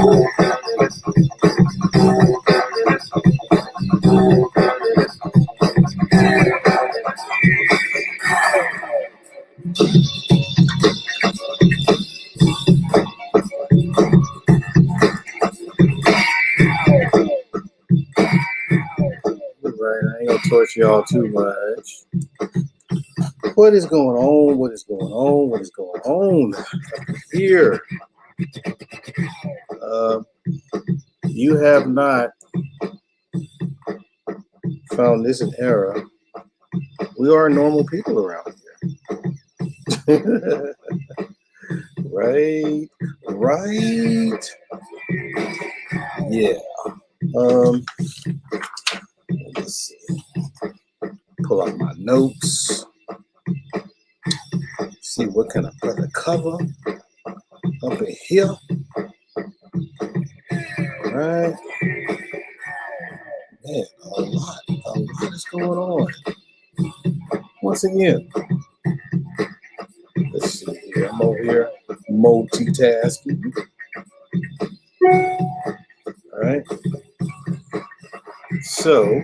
Right, I ain't gonna torture y'all too much. What is going on? What is going on? What is going on here? You have not found this an era. We are normal people around here. Right, right. Yeah. Let's see. Pull out my notes. See what can I put the cover up in here. All right. Man, a lot is going on. Once again, let's see here. I'm over here multitasking. All right. So,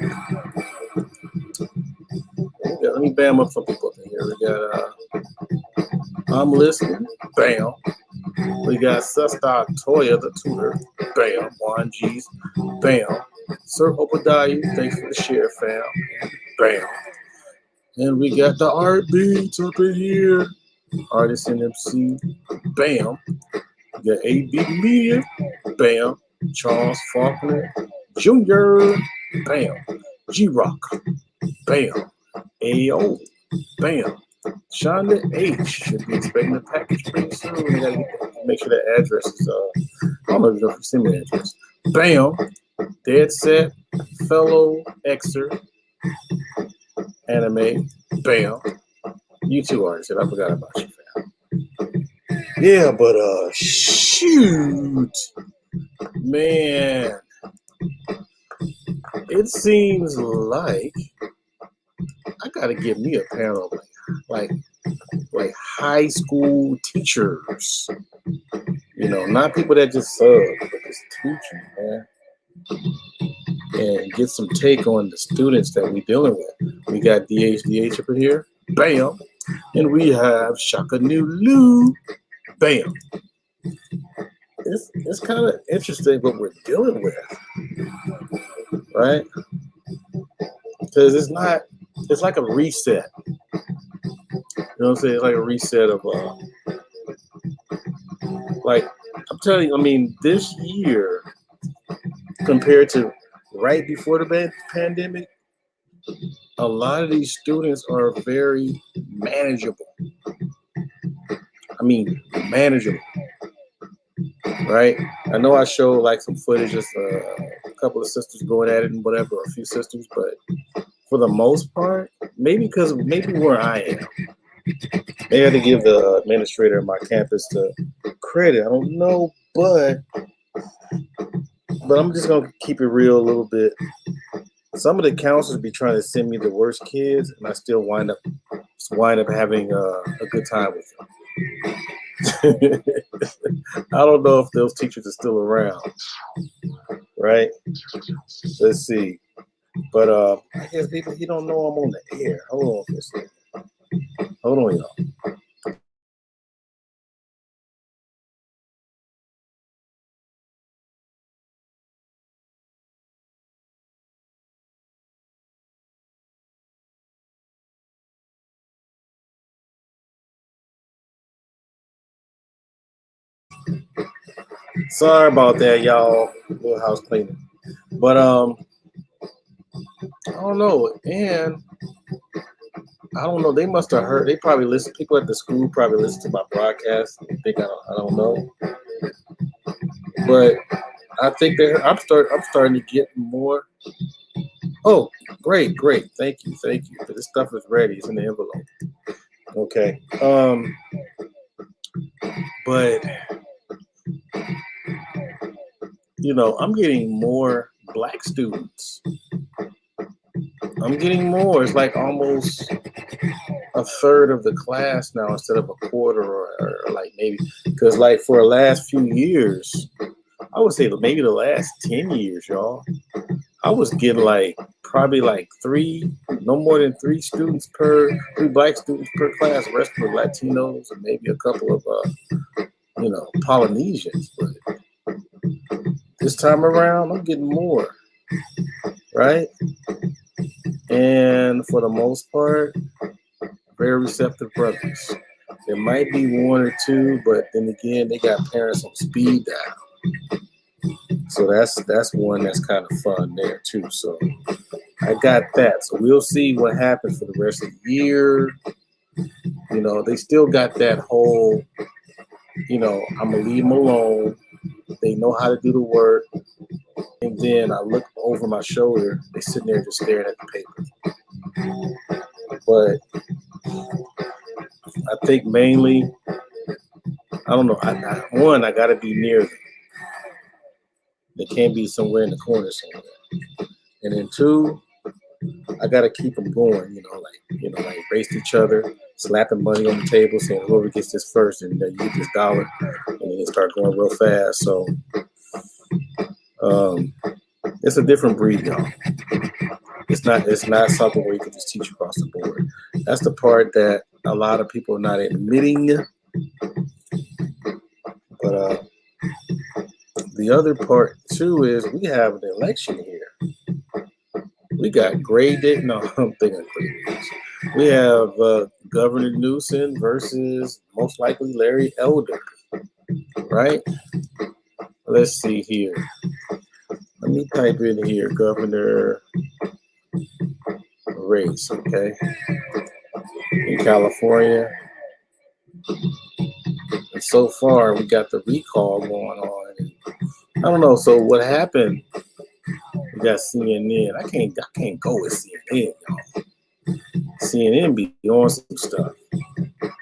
let me bam up some people in here. We got I'm listening. Bam. We got Susta Toya, the tutor. Bam. Juan G's. Bam. Sir Obadiah, thanks for the share, fam. Bam. And we got the Artbeats up in here. Artist and MC. Bam. We got AB Media. Bam. Charles Faulkner Jr. Bam. G-Rock. Bam. AO. Bam. Shonda H should be expecting the package pretty soon. We gotta make sure that address is I don't know if you send me the address. Bam. Dead Set. Fellow Xer. Anime. Bam. You two artists. I forgot about you, fam. Yeah, but shoot. Man. It seems like I gotta give me a panel like high school teachers. You know, not people that just sub, but just teaching, man. And get some take on the students that we're dealing with. We got DHDH up in here. Bam. And we have Shaka Nulu. Bam. It's kind of interesting what we're dealing with. Right? Because it's like a reset. You know what I'm saying? It's like a reset of like I'm telling you, I mean, this year compared to right before the pandemic, a lot of these students are very manageable. I mean, manageable. Right? I know I showed like some footage of a couple of sisters going at it and whatever, or a few sisters, but for the most part, maybe where I am, they had to give the administrator of my campus the credit. I don't know, but I'm just gonna keep it real a little bit. Some of the counselors be trying to send me the worst kids, and I still wind up having a good time with them. I don't know if those teachers are still around, right? Let's see. But I guess people, he don't know I'm on the air. Hold on for a second. Hold on, y'all. Sorry about that, y'all. Little house cleaning. But I don't know. And I don't know. They must have heard. They probably listen. People at the school probably listen to my broadcast. I think I don't know. But I think I'm starting to get more. Oh, great. Thank you. This stuff is ready. It's in the envelope. Okay. But you know, I'm getting more black students. I'm getting more. It's like almost a third of the class now instead of a quarter or like maybe, because like for the last few years, I would say maybe the last 10 years, y'all, I was getting like probably like no more than three black students per class. The rest were Latinos and maybe a couple of, Polynesians. But this time around, I'm getting more, right? And for the most part, very receptive brothers. There might be one or two, but then again, they got parents on speed dial. So that's one that's kind of fun there too. So I got that. So we'll see what happens for the rest of the year. They still got that whole, I'm gonna leave them alone. They know how to do the work. And then I look over my shoulder, they sitting there just staring at the paper. But I think mainly, I don't know. I got to be near them. They can't be somewhere in the corner somewhere. And then two, I got to keep them going. Like race each other, slapping money on the table, saying whoever gets this first, and you get this dollar, and then they start going real fast. So it's a different breed, y'all. It's not something where you can just teach across the board. That's the part that a lot of people are not admitting. But the other part too is we have an election here. We got graded. No, I'm thinking graded. We have Governor Newsom versus most likely Larry Elder, right? Let's see here. Let me type in here governor race, okay? In California. And so far, we got the recall going on. I don't know. So what happened? We got CNN. I can't go with CNN, y'all. CNN be on some stuff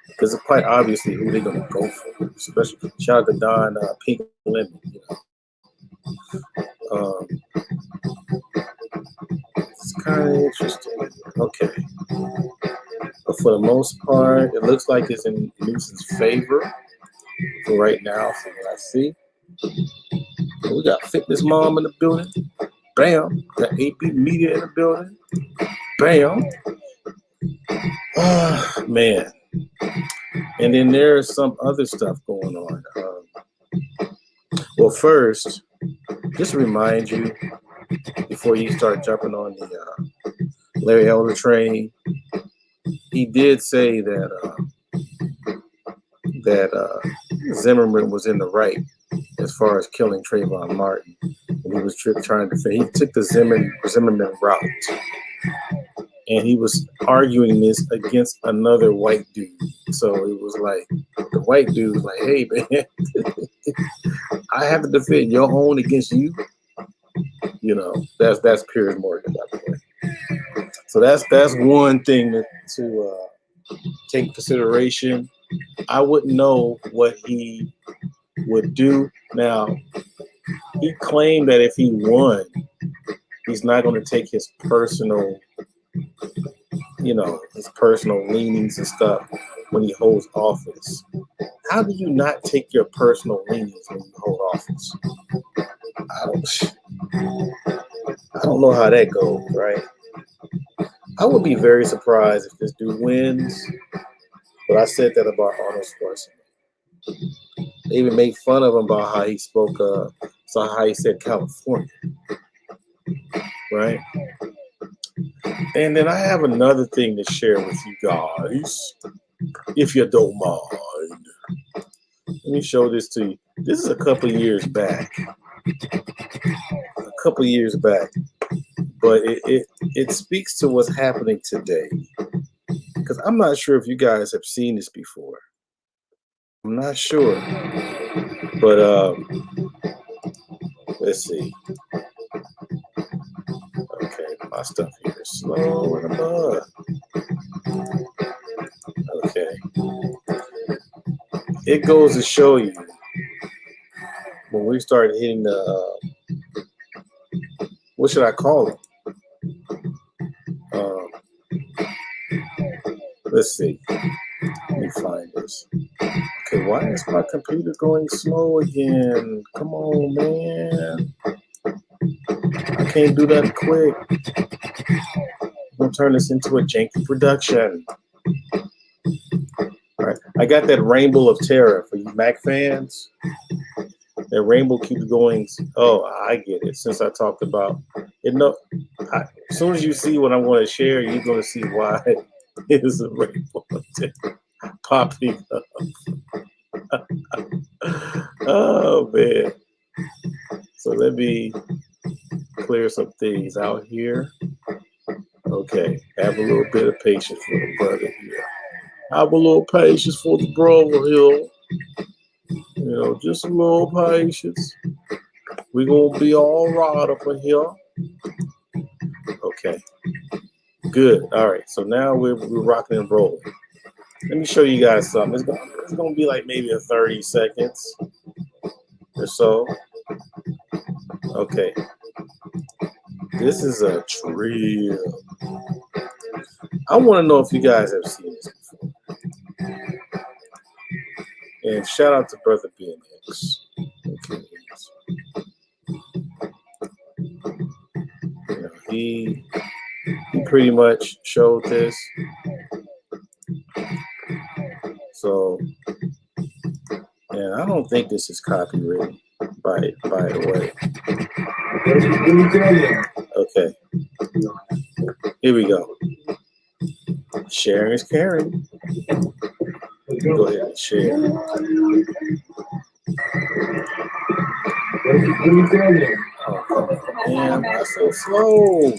because it's quite obviously who they're gonna go for. Especially shout out to Don Pink Lemon. It's kind of interesting. Okay. But for the most part, it looks like it's in Newsom's favor for right now, from what I see. We got Fitness Mom in the building. Bam. Got AP Media in the building. Bam. Man. And then there's some other stuff going on. Well, first, just to remind you, before you start jumping on the Larry Elder train, he did say that Zimmerman was in the right as far as killing Trayvon Martin. And he was trying to he took the Zimmerman route. And he was arguing this against another white dude. So it was like, the white dude was like, hey, man, I have to defend your own against you. That's Piers Morgan, by the way. So that's one thing to take consideration. I wouldn't know what he would do. Now, he claimed that if he won, he's not going to take his personal leanings and stuff when he holds office. How do you not take your personal leanings when you hold office? I don't know how that goes, right? I would be very surprised if this dude wins, but I said that about Arnold Schwarzenegger. They even made fun of him about how he spoke, how he said California, right? And then I have another thing to share with you guys, if you don't mind. Let me show this to you. This is a couple years back. But it speaks to what's happening today. Because I'm not sure if you guys have seen this before. I'm not sure. But let's see. Okay, my stuff here is slow in the mud. Okay. It goes to show you when we start hitting the what should I call it? Let's see. Let me find this. Okay, Okay, why is my computer going slow again? Come on, man. I can't do that quick. I'm gonna turn this into a janky production. All right, I got that Rainbow of Terror for you Mac fans. That rainbow keeps going. Oh, I get it. Since I talked about it, no, as soon as you see what I'm going to share, you're going to see why it is a rainbow of terror popping up. Oh man. So let me clear some things out here. Okay, have a little bit of patience for the brother here. Have a little patience for the brother here. You know, just a little patience. We're gonna be all right up in here. Okay, good. All right, so now we're rocking and rolling. Let me show you guys something. It's gonna be like maybe a 30 seconds or so. Okay, this is a trill. I want to know if you guys have seen this before. And shout out to Brother BNX. Okay. You know, he pretty much showed this. So, and I don't think this is copyrighted by the way. Okay. Here we go. Sharing is caring. Go ahead and share. Oh, man, why so slow?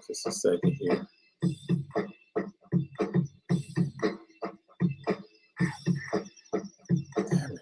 Just a second here. Damn it.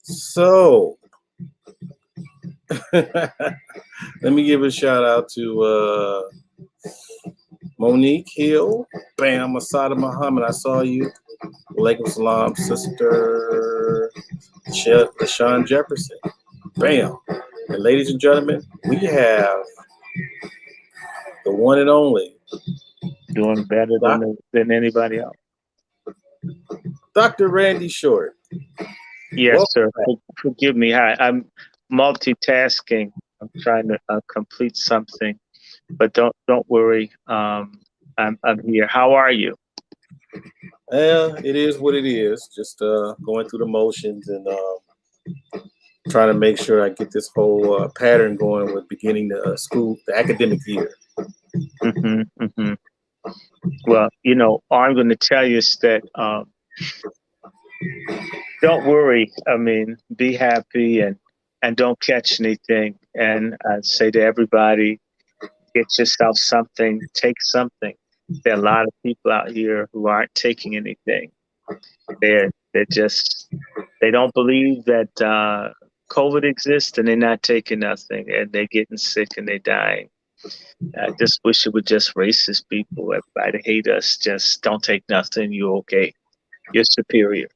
So, let me give a shout out to Monique Hill. Bam, Asada Muhammad, I saw you. Alaikum Salam, Sister LaShawn Jefferson. Bam. And ladies and gentlemen, we have the one and only. Doing better than anybody else. Dr. Randy Short. Yes, sir. Forgive me. Hi, I'm multitasking. I'm trying to complete something, but don't worry. I'm here. How are you? Well, it is what it is. Just going through the motions and trying to make sure I get this whole pattern going with beginning the school, the academic year. Mm-hmm, mm-hmm. Well, you know, all I'm going to tell you is that don't worry. I mean, be happy and don't catch anything. And I'd say to everybody, get yourself something, take something. There are a lot of people out here who aren't taking anything. They're just, they don't believe that COVID exists, and they're not taking nothing, and they're getting sick and they're dying. I just wish it would just racist people. Everybody hate us. Just don't take nothing. You're okay. You're superior.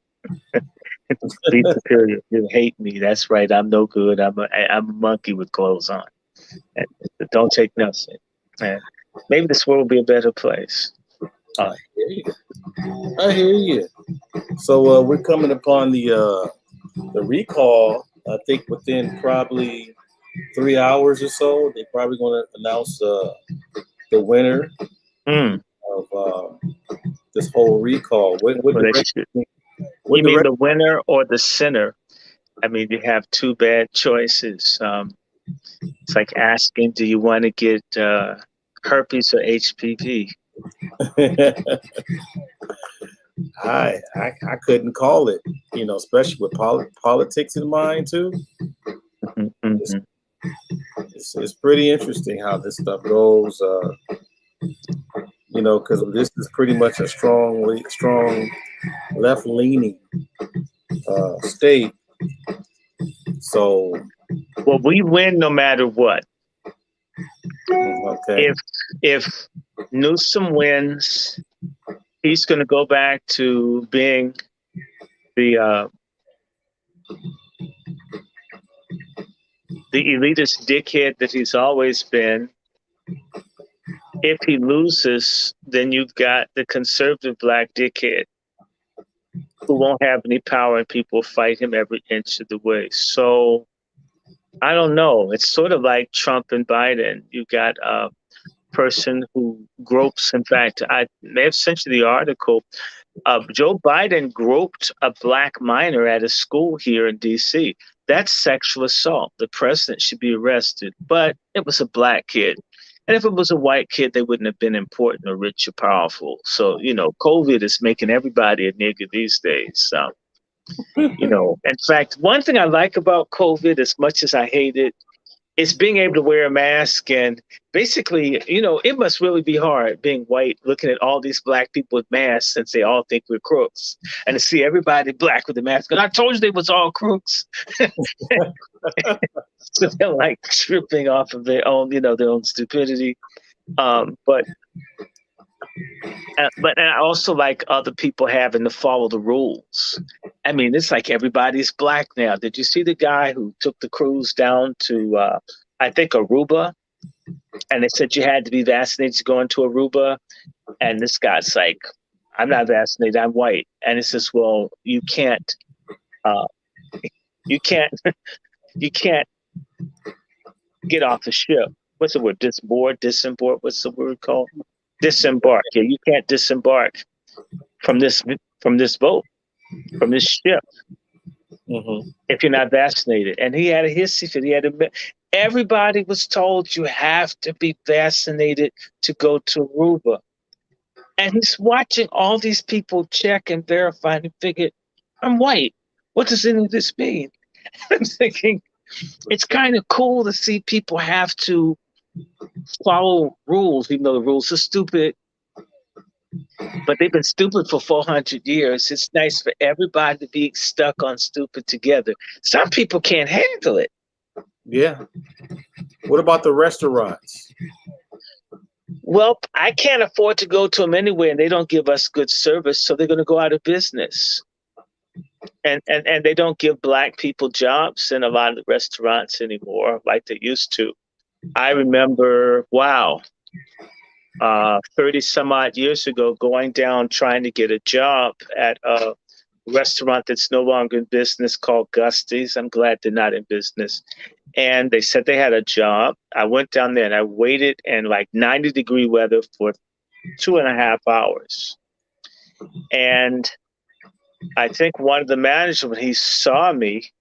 Be superior. You hate me. That's right. I'm no good. I'm a monkey with clothes on. And don't take nothing. And maybe this world will be a better place. I hear you. I hear you. So we're coming upon the recall. I think within probably 3 hours or so, they're probably going to announce the winner Mm. of this whole recall. What Well, they direction? should. What You mean direction? the winner or the sinner? I mean, you have two bad choices. It's like asking, do you want to get herpes or HPV? I couldn't call it. You know, especially with politics in mind too. It's, Mm-hmm. it's pretty interesting how this stuff goes. You know, because this is pretty much a strong left leaning state. So Well, we win no matter what. okay, If Newsom wins, he's going to go back to being the the elitist dickhead that he's always been. If he loses, then you've got the conservative black dickhead who won't have any power, and people fight him every inch of the way. So I don't know. It's sort of like Trump and Biden. You got a person who gropes. In fact, I may have sent you the article. Joe Biden groped a black minor at a school here in D.C. That's sexual assault. The president should be arrested, but it was a black kid. And if it was a white kid, they wouldn't have been important or rich or powerful. So, COVID is making everybody a nigger these days. In fact, one thing I like about COVID, as much as I hate it, is being able to wear a mask. And basically, it must really be hard being white, looking at all these black people with masks since they all think we're crooks, and to see everybody black with a mask. And I told you they was all crooks. So they're like tripping off of their own stupidity. But I also like other people having to follow the rules. I mean, it's like everybody's black now. Did you see the guy who took the cruise down to, I think, Aruba? And they said you had to be vaccinated to go into Aruba. And this guy's like, I'm not vaccinated, I'm white. And it says, well, you can't, you can't, you can't get off the ship. What's the word? Disembark? What's the word called? Disembark. Yeah, you can't disembark from this boat, from this ship, if you're not vaccinated. And he had a history. Everybody was told you have to be vaccinated to go to Aruba. And he's watching all these people check and verify, and he figured, I'm white. What does any of this mean? I'm thinking, it's kind of cool to see people have to follow rules, even though the rules are stupid. But they've been stupid for 400 years. It's nice for everybody to be stuck on stupid together. Some people can't handle it. Yeah. What about the restaurants? Well, I can't afford to go to them anyway, and they don't give us good service, so they're going to go out of business. And they don't give black people jobs in a lot of the restaurants anymore like they used to. I remember, 30 some odd years ago, going down trying to get a job at a restaurant that's no longer in business called Gusty's. I'm glad they're not in business. And they said they had a job. I went down there and I waited in like 90-degree weather for 2.5 hours. And I think one of the managers, when he saw me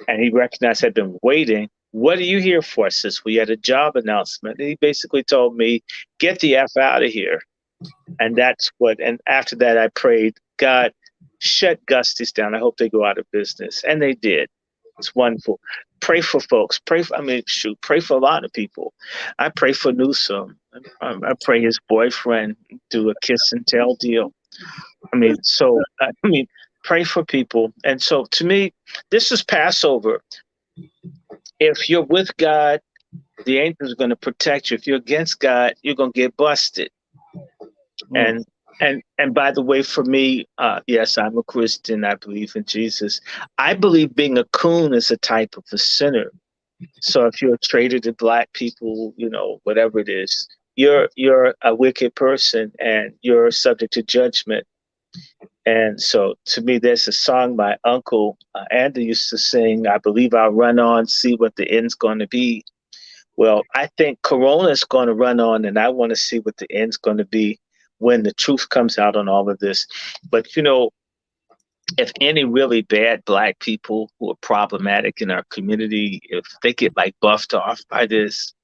and he recognized I'd been waiting, what are you here for? I says, we had a job announcement. And he basically told me, get the F out of here. And and after that, I prayed, God, shut Gusty's down. I hope they go out of business. And they did. It's wonderful. Pray for folks. Pray for a lot of people. I pray for Newsom. I pray his boyfriend do a kiss and tell deal. Pray for people. And so to me, this is Passover. If you're with God, the angels are going to protect you. If you're against God, you're going to get busted. And by the way, for me, yes, I'm a Christian. I believe in Jesus. I believe being a coon is a type of a sinner. So if you're a traitor to black people, whatever it is, you're a wicked person and you're subject to judgment. And so to me, there's a song my uncle Andy used to sing, I believe I'll run on, see what the end's going to be. Well, I think Corona is going to run on, and I want to see what the end's going to be when the truth comes out on all of this. But, if any really bad black people who are problematic in our community, if they get like buffed off by this,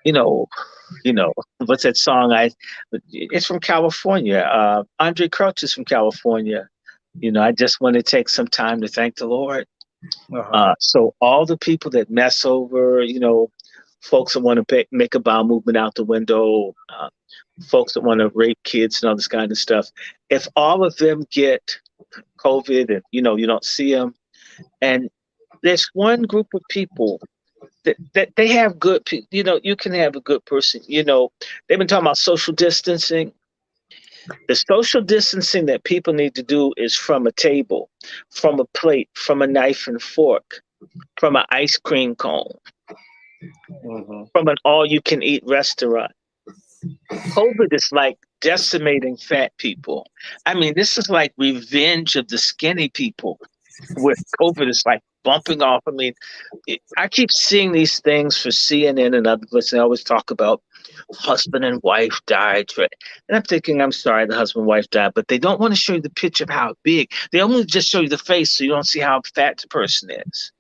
what's that song? It's from California. Andre Crouch is from California. I just want to take some time to thank the Lord. So all the people that mess over, folks that want to make a bowel movement out the window, folks that want to rape kids and all this kind of stuff. If all of them get COVID and, you don't see them, and there's one group of people that they have good, you can have a good person, they've been talking about social distancing. The social distancing that people need to do is from a table, from a plate, from a knife and fork, from an ice cream cone, from an all-you-can-eat restaurant. COVID is like decimating fat people. This is like revenge of the skinny people, where COVID is like bumping off. I keep seeing these things for CNN and other places. They always talk about husband and wife died. And I'm thinking, I'm sorry, the husband and wife died, but they don't want to show you the picture of how big. They only just show you the face so you don't see how fat the person is.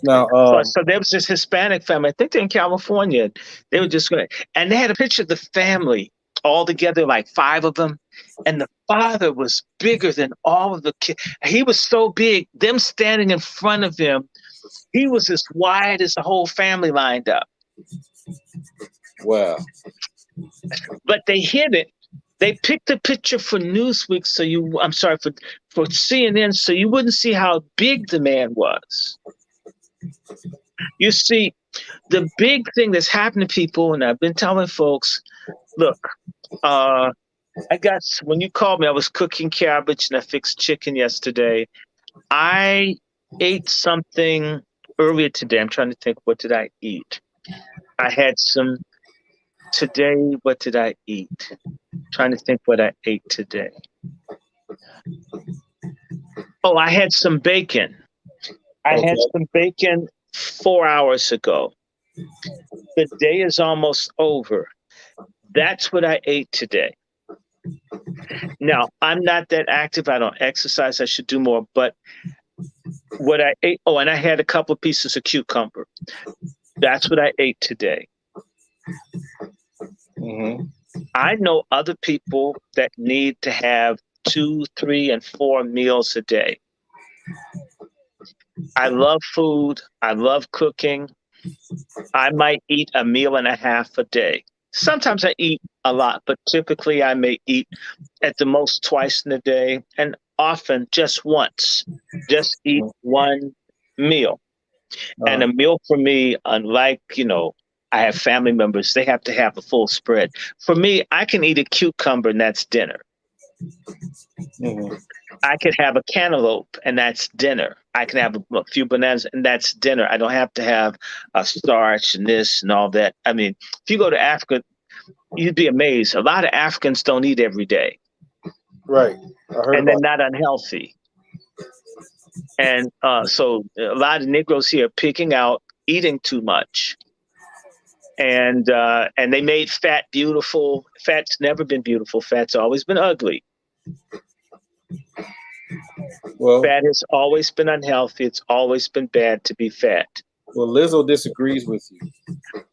Now, so there was this Hispanic family, I think they're in California. They were just going, and they had a picture of the family all together, like 5 of them. And the father was bigger than all of the kids. He was so big, them standing in front of him, he was as wide as the whole family lined up. Wow. But they hid it. They picked a picture for Newsweek, for CNN, so you wouldn't see how big the man was. You see, the big thing that's happened to people, and I've been telling folks, look, when you called me, I was cooking cabbage and I fixed chicken yesterday. I ate something earlier today. I'm trying to think, what did I eat? I had today, what did I eat? I'm trying to think what I ate today. Oh, I had some bacon. I had some bacon 4 hours ago. The day is almost over. That's what I ate today. Now, I'm not that active. I don't exercise. I should do more. But what I ate, and I had a couple of pieces of cucumber. That's what I ate today. I know other people that need to have 2, 3, and 4 meals a day. I love food. I love cooking. I might eat a meal and a half a day. Sometimes I eat a lot, but typically I may eat at the most twice in a day, and often just once. Just eat one meal. And a meal for me, unlike, I have family members, they have to have a full spread. For me, I can eat a cucumber and that's dinner. I could have a cantaloupe and that's dinner. I can have a few bananas and that's dinner. I don't have to have a starch and this and all that. If you go to Africa, you'd be amazed. A lot of Africans don't eat every day. Right. And they're not unhealthy. And so a lot of Negroes here are picking out eating too much. And they made fat beautiful. Fat's never been beautiful. Fat's always been ugly. Well, fat has always been unhealthy. It's always been bad to be fat. Well, Lizzo disagrees with you.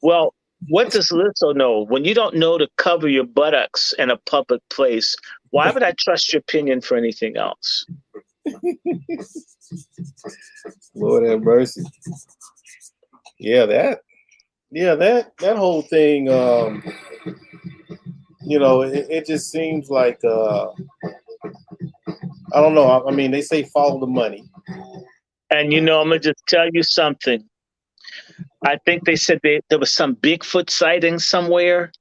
Well, what does Lizzo know? When you don't know to cover your buttocks in a public place, why would I trust your opinion for anything else? Lord have mercy. Yeah, that whole thing. It just seems like I don't know. I mean, they say follow the money. And I'm gonna just tell you something. I think they said there was some Bigfoot sighting somewhere.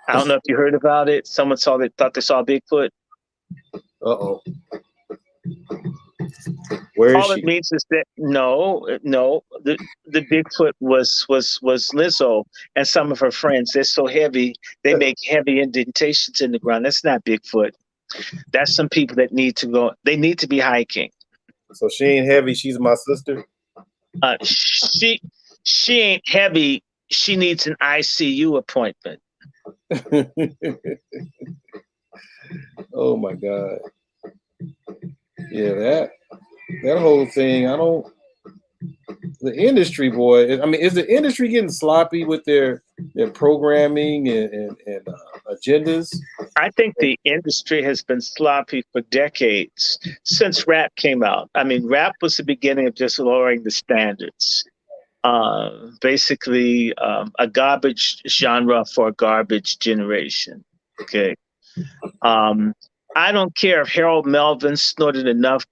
I don't know if you heard about it. Someone thought they saw Bigfoot. Uh-oh. Where is All she? it means is that no, the Bigfoot was Lizzo and some of her friends. They're so heavy, they make heavy indentations in the ground. That's not Bigfoot. That's some people that need to go. They need to be hiking. So she ain't heavy. She's my sister. She ain't heavy. She needs an ICU appointment. Oh my God. Yeah, that whole thing. The industry, boy. I mean, is the industry getting sloppy with their programming and agendas? I think the industry has been sloppy for decades since rap came out. I mean, rap was the beginning of just lowering the standards. Basically, a garbage genre for a garbage generation. Okay. I don't care if Harold Melvin snorted enough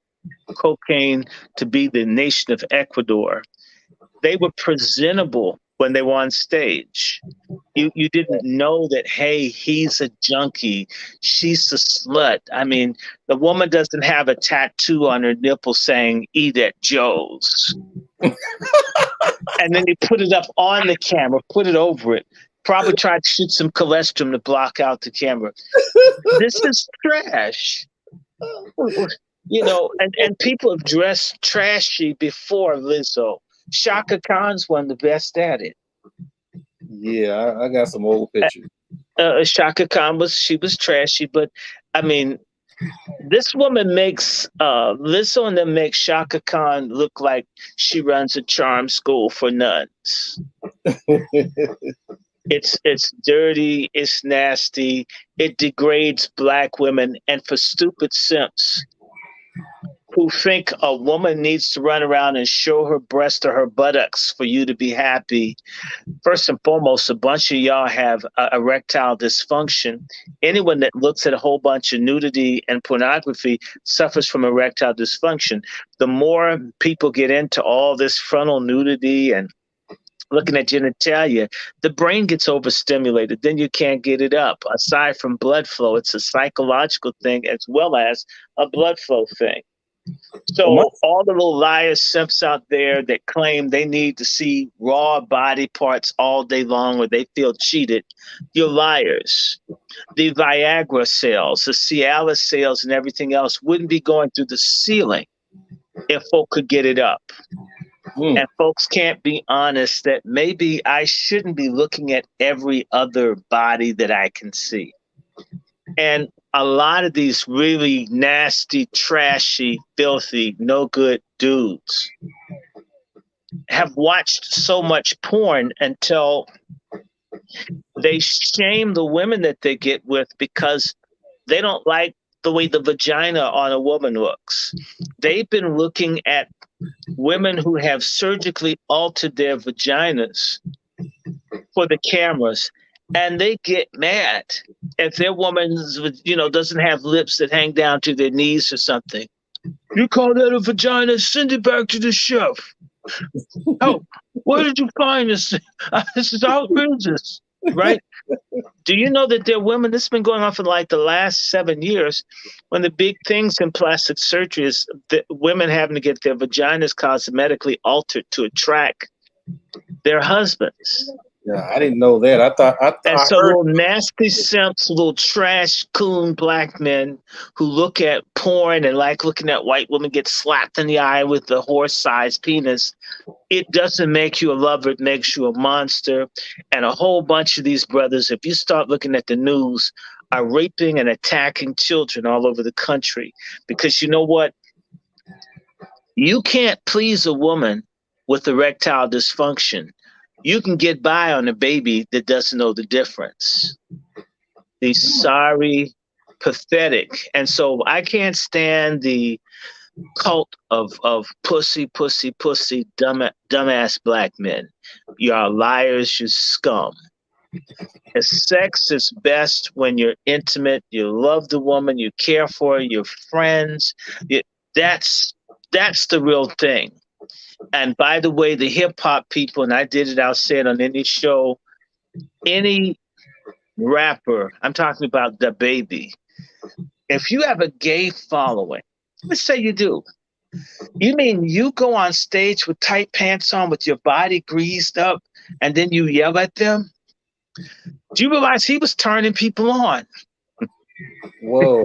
cocaine to be the nation of Ecuador. They were presentable when they were on stage. You didn't know that, hey, he's a junkie, she's a slut. I mean, the woman doesn't have a tattoo on her nipple saying "Eat at Joe's." And then you put it up on the camera, put it over it. Probably tried to shoot some cholesterol to block out the camera. This is trash. And people have dressed trashy before Lizzo. Shaka Khan's one of the best at it. Yeah, I got some old pictures. Shaka Khan was trashy, but I mean, this woman makes Lizzo and them make Shaka Khan look like she runs a charm school for nuns. It's dirty, it's nasty, it degrades black women, and for stupid simps who think a woman needs to run around and show her breast or her buttocks for you to be happy. First and foremost, a bunch of y'all have erectile dysfunction. Anyone that looks at a whole bunch of nudity and pornography suffers from erectile dysfunction. The more people get into all this frontal nudity and looking at genitalia, the brain gets overstimulated. Then you can't get it up. Aside from blood flow, it's a psychological thing as well as a blood flow thing. So all the little liar simps out there that claim they need to see raw body parts all day long or they feel cheated, you're liars. The Viagra sales, the Cialis sales and everything else wouldn't be going through the ceiling if folk could get it up. And folks can't be honest that maybe I shouldn't be looking at every other body that I can see. And a lot of these really nasty, trashy, filthy, no good dudes have watched so much porn until they shame the women that they get with because they don't like the way the vagina on a woman looks. They've been looking at women who have surgically altered their vaginas for the cameras, and they get mad if their woman, doesn't have lips that hang down to their knees or something. You call that a vagina? Send it back to the chef. Oh, where did you find this? This is outrageous, right? Do you know that there are women, this has been going on for like the last 7 years, when the big things in plastic surgery is that women having to get their vaginas cosmetically altered to attract their husbands. Yeah, I didn't know that. I thought little nasty simps, little trash coon black men who look at porn and like looking at white women get slapped in the eye with the horse-sized penis. It doesn't make you a lover, it makes you a monster. And a whole bunch of these brothers, if you start looking at the news, are raping and attacking children all over the country. Because you know what? You can't please a woman with erectile dysfunction. You can get by on a baby that doesn't know the difference. These sorry, pathetic. And so I can't stand the cult of pussy, dumbass black men. You are liars, you scum. And sex is best when you're intimate, you love the woman, you care for her, you're friends. That's the real thing. And by the way, the hip hop people, and I did it, I'll say it on any show, any rapper, I'm talking about the baby. If you have a gay following, let's say you do, you mean you go on stage with tight pants on with your body greased up and then you yell at them? Do you realize he was turning people on? Whoa.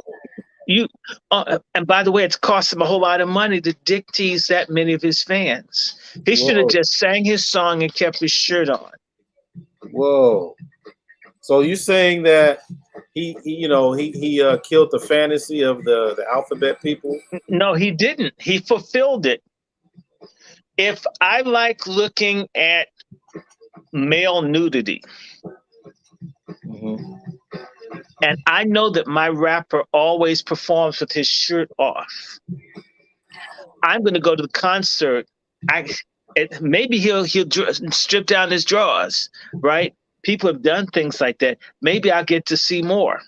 And by the way, it's cost him a whole lot of money to dick tease that many of his fans. He should have just sang his song and kept his shirt on. Whoa. So you saying that he killed the fantasy of the alphabet people? No, he didn't. He fulfilled it. If I like looking at male nudity, mm-hmm. and I know that my rapper always performs with his shirt off, I'm going to go to the concert. Maybe he'll strip down his drawers, right? People have done things like that. Maybe I'll get to see more.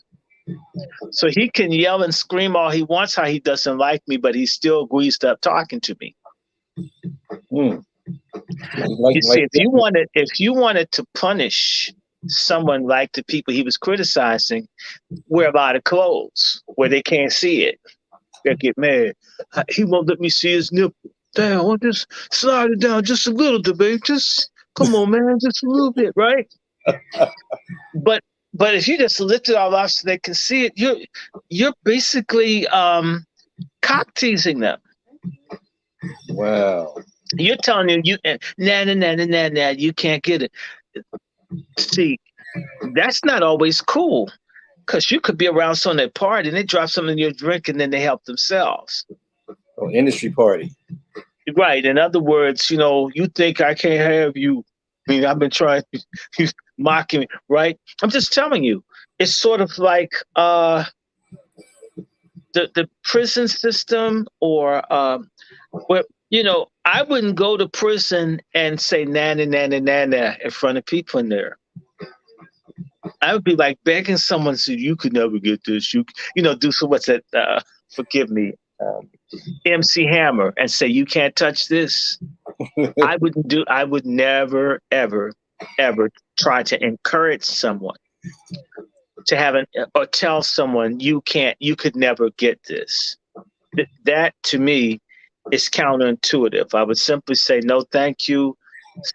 So he can yell and scream all he wants how he doesn't like me, but he's still greased up talking to me. Mm. You see, if you wanted to punish someone like the people he was criticizing, wear a lot of clothes where they can't see it. They'll get mad. He won't let me see his nipple. Damn, I'll just slide it down just a little bit, babe. Just come on, man, just a little bit, right? But if you just lift it all off so they can see it, you're basically cock teasing them. Wow. You're telling them nah, you can't get it. See, that's not always cool, because you could be around someone at a party and they drop something in your drink and then they help themselves. Oh, industry party. Right. In other words, you think I can't have you. I mean, I've been trying to mocking me, right? I'm just telling you, it's sort of like the prison system, or where I wouldn't go to prison and say nana in front of people in there. I would be like begging someone, so you could never get this. You do so what's that? Forgive me, MC Hammer, and say you can't touch this. I would never, ever, ever try to encourage someone to have or tell someone you could never get this. That to me is counterintuitive. I would simply say no, thank you.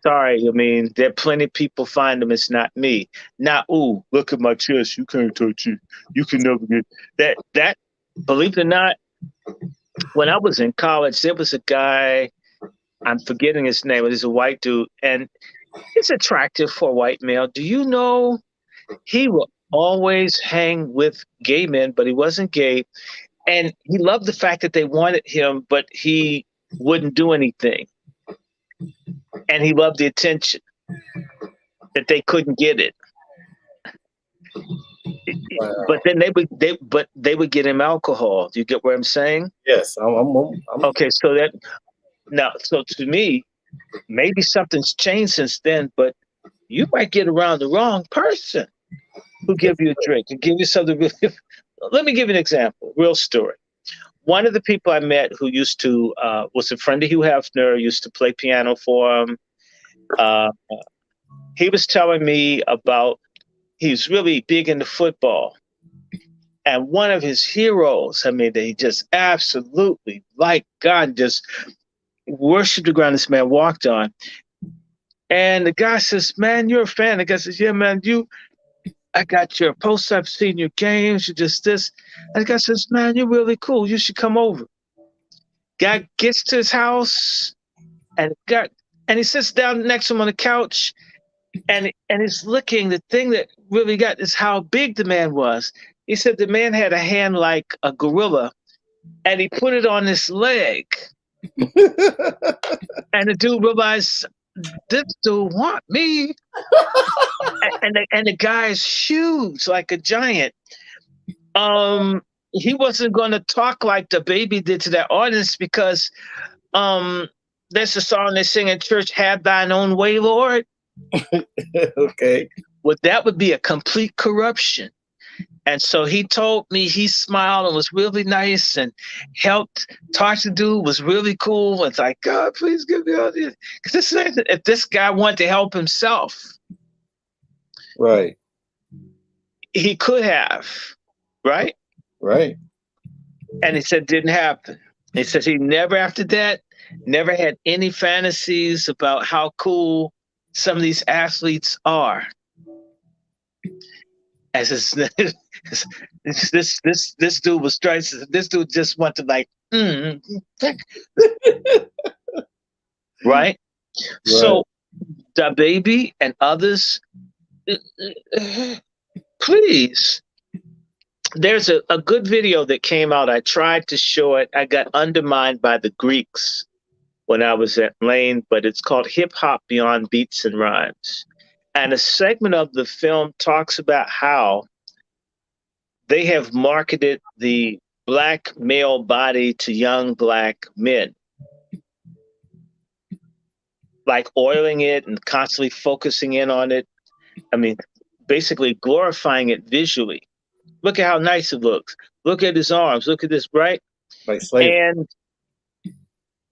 Sorry, I mean, there are plenty of people find them. It's not me. Not, ooh, look at my chest. You can't touch it. You can never get that. Believe it or not, when I was in college, there was a guy, I'm forgetting his name, but he's a white dude, and he's attractive for a white male. Do you know he will always hang with gay men, but he wasn't gay. And he loved the fact that they wanted him, but he wouldn't do anything. And he loved the attention, that they couldn't get it. Wow. But then they would get him alcohol. Do you get what I'm saying? Yes, I'm okay. So to me, maybe something's changed since then. But you might get around the wrong person who give you a drink and give you something. Let me give you an example. Real story. One of the people I met who used to was a friend of Hugh Hefner, used to play piano for him. He was telling me about, he's really big into football. And one of his heroes, I mean, they just absolutely, like God, just worshiped the ground this man walked on. And the guy says, man, you're a fan. The guy says, yeah, man, I got your posts, I've seen your games, you just this. And the guy says, man, you're really cool. You should come over. Guy gets to his house and he sits down next to him on the couch and he's looking. The thing that really got is how big the man was. He said the man had a hand like a gorilla and he put it on his leg. And the dude realized, this dude want me. and the guy is huge, like a giant. He wasn't going to talk like the baby did to that audience because um, there's a song they sing in church, "Have Thine Own Way, Lord." Okay. Well, that would be a complete corruption. And so he told me, he smiled and was really nice and helped talk to the dude, was really cool. It's like, God, please give me all this. Because if this guy wanted to help himself, Right. he could have, right? Right. And he said, didn't happen. He said he never, after that, never had any fantasies about how cool some of these athletes are. As this dude was trying. This dude just wanted to right. So the baby and others, please. There's a good video that came out. I tried to show it. I got undermined by the Greeks when I was at Lane, but it's called Hip Hop Beyond Beats and Rhymes. And a segment of the film talks about how they have marketed the Black male body to young Black men, like oiling it and constantly focusing in on it. I mean, basically glorifying it visually. Look at how nice it looks. Look at his arms. Look at this, right? Like slavery. And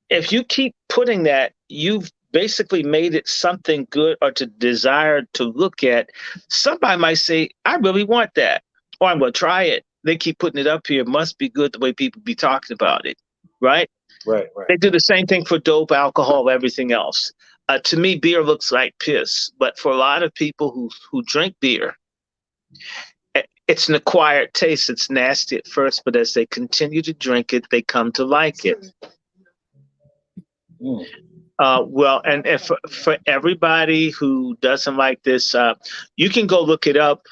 if you keep putting that, you've basically made it something good or to desire to look at. Somebody might say, I really want that, or I'm going to try it. They keep putting it up here. It must be good the way people be talking about it, right? Right. They do the same thing for dope, alcohol, everything else. To me, beer looks like piss, but for a lot of people who drink beer, it's an acquired taste. It's nasty at first, but as they continue to drink it, they come to like it. Mm. Well, and if, for everybody who doesn't like this, you can go look it up.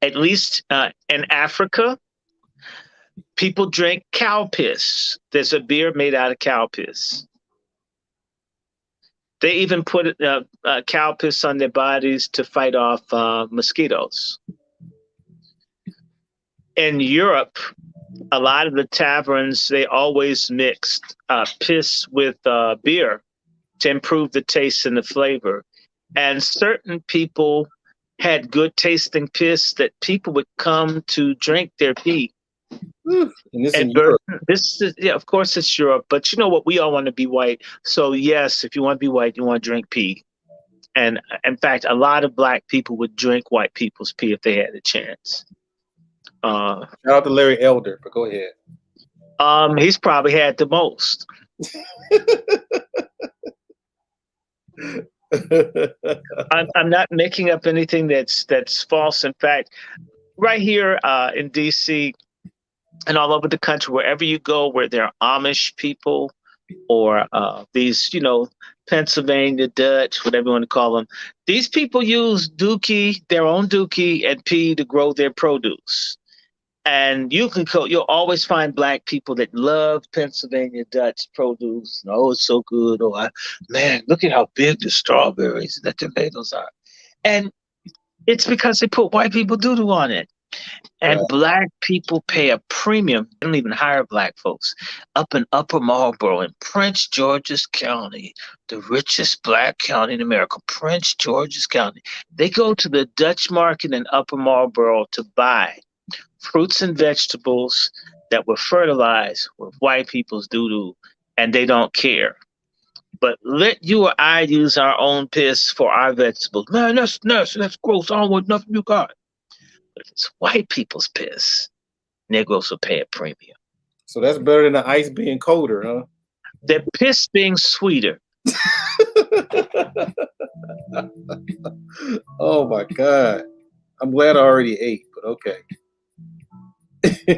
At least in Africa, people drink cow piss. There's a beer made out of cow piss. They even put cow piss on their bodies to fight off mosquitoes. In Europe, a lot of the taverns, they always mixed piss with beer to improve the taste and the flavor. And certain people had good tasting piss that people would come to drink their pee. And this in Europe. This is, yeah, of course it's Europe, but you know what? We all want to be white. So yes, if you want to be white, you want to drink pee. And in fact, a lot of Black people would drink white people's pee if they had a chance. Shout out to Larry Elder, but go ahead. He's probably had the most. I'm not making up anything that's false. In fact, right here in DC and all over the country, wherever you go, where there are Amish people or these, Pennsylvania Dutch, whatever you want to call them, these people use their own dookie and pee to grow their produce. And you'll always find Black people that love Pennsylvania Dutch produce. Oh, it's so good. Oh, man, look at how big the strawberries and the tomatoes are. And it's because they put white people doo-doo on it. And Black people pay a premium. They don't even hire Black folks. Up in Upper Marlboro in Prince George's County, the richest Black county in America, Prince George's County. They go to the Dutch market in Upper Marlboro to buy fruits and vegetables that were fertilized with white people's doo-doo, and they don't care. But let you or I use our own piss for our vegetables. Man, that's nasty, that's gross, I don't want nothing you got. But if it's white people's piss, Negroes will pay a premium. So that's better than the ice being colder, huh? Their piss being sweeter. Oh my God. I'm glad I already ate, but okay.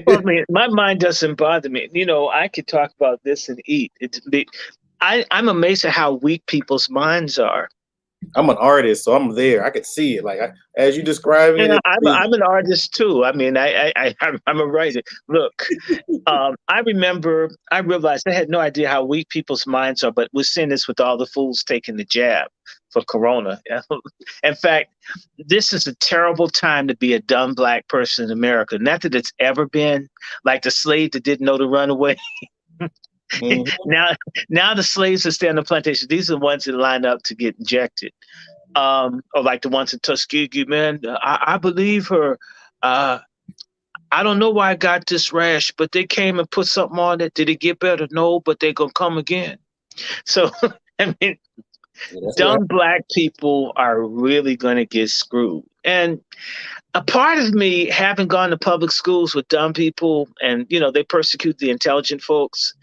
Well, I mean, my mind doesn't bother me. I could talk about this and eat. I'm amazed at how weak people's minds are. I'm an artist, so I'm there. I could see it. Like as you describing And it, I'm an artist too. I mean, I'm a writer. Look, I remember, I realized I had no idea how weak people's minds are, but we're seeing this with all the fools taking the jab for Corona. In fact, this is a terrible time to be a dumb black person in America. Not that it's ever been like the slave that didn't know to run away. mhm. now, now the slaves that stay on the plantation, these are the ones that line up to get injected. Or like the ones in Tuskegee, man, I believe her. Uh, I don't know why I got this rash, but they came and put something on it. Did it get better? No, but they gonna come again. So, I mean, Yeah, that's what dumb black people are really gonna get screwed. And a part of me, having gone to public schools with dumb people, and they persecute the intelligent folks,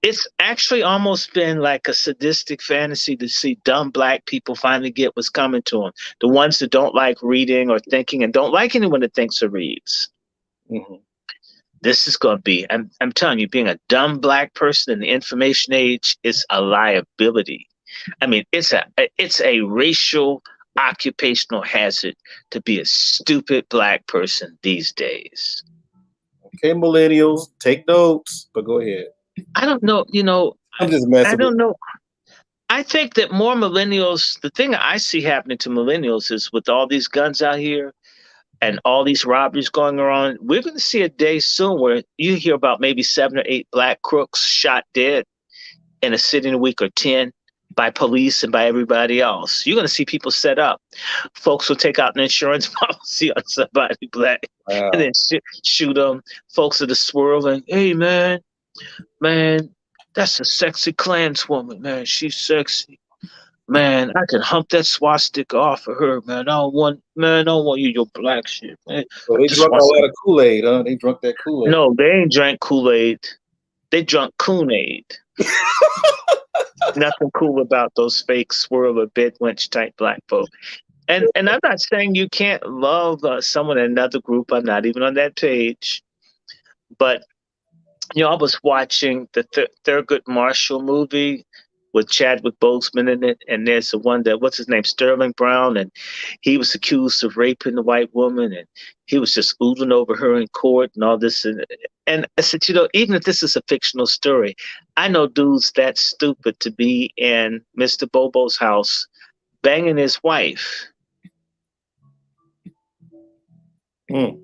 it's actually almost been like a sadistic fantasy to see dumb black people finally get what's coming to them. The ones that don't like reading or thinking and don't like anyone that thinks or reads. Mhm. This is going to be, I'm telling you, being a dumb black person in the information age is a liability. I mean, it's a racial occupational hazard to be a stupid black person these days. Okay, millennials, take notes. But go ahead. I don't know, I'm just I messing with don't know. I think that more millennials, the thing I see happening to millennials is with all these guns out here and all these robberies going around, we're going to see a day soon where you hear about maybe 7 or 8 black crooks shot dead in a city in a week, or 10 by police and by everybody else. You're going to see people set up. Folks will take out an insurance policy on somebody black you. and Wow. then shoot them. Folks that are swirling, hey, man, that's a sexy Klanswoman, man. She's sexy. Man, I can hump that swastika off of her, man. I don't want you, your black shit, man. So I they just drunk a want lot some. of Kool-Aid, huh? They drunk that Kool-Aid. No, they ain't drank Kool-Aid. They drunk Kool-Aid. Nothing cool about those fake swirl or bedwench type black folk. And I'm not saying you can't love someone in another group. I'm not even on that page. But I was watching the Thurgood Marshall movie with Chadwick Boseman in it, and there's the one that what's his name, Sterling Brown, and he was accused of raping the white woman, and he was just oozing over her in court and all this, and I said, even if this is a fictional story, I know dudes that stupid to be in Mr. Bobo's house banging his wife. Mm.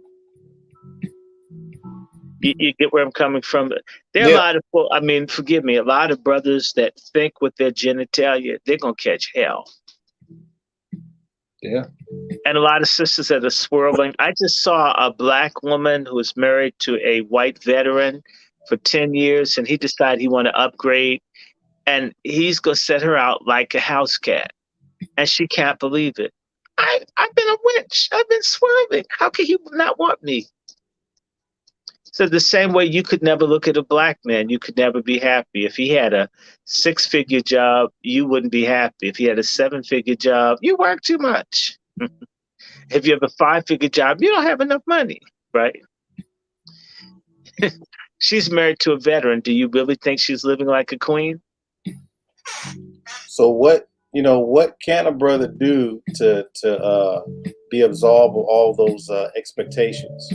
You get where I'm coming from. There are a Yeah. lot of, I mean, forgive me, a lot of brothers that think with their genitalia, they're going to catch hell. Yeah. And a lot of sisters that are swirling. I just saw a black woman who was married to a white veteran for 10 years, and he decided he wanted to upgrade, and he's going to set her out like a house cat. And she can't believe it. I've been a witch. I've been swirling. How can he not want me? So the same way you could never look at a black man, you could never be happy. If he had a 6-figure job, you wouldn't be happy. If he had a 7-figure job, you work too much. If you have a 5-figure job, you don't have enough money, right? She's married to a veteran. Do you really think she's living like a queen? So what can a brother do to be absolved of all those expectations?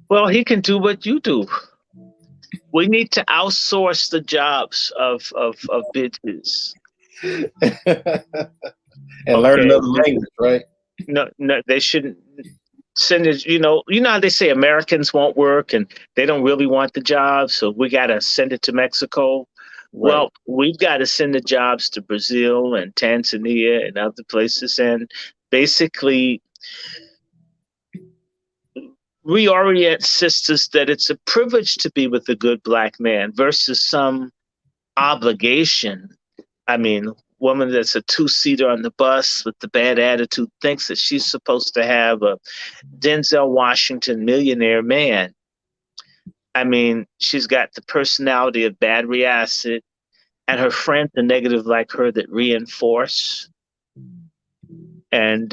Well, he can do what you do. We need to outsource the jobs of bitches. And learn another language, right? No, they shouldn't send it. How they say Americans won't work and they don't really want the job, so we got to send it to Mexico. Right. Well, we've got to send the jobs to Brazil and Tanzania and other places, and basically reorient sisters that it's a privilege to be with a good black man versus some obligation. I mean, woman that's a 2-seater on the bus with the bad attitude thinks that she's supposed to have a Denzel Washington millionaire man. I mean, she's got the personality of battery acid, and her friends are negative like her that reinforce. And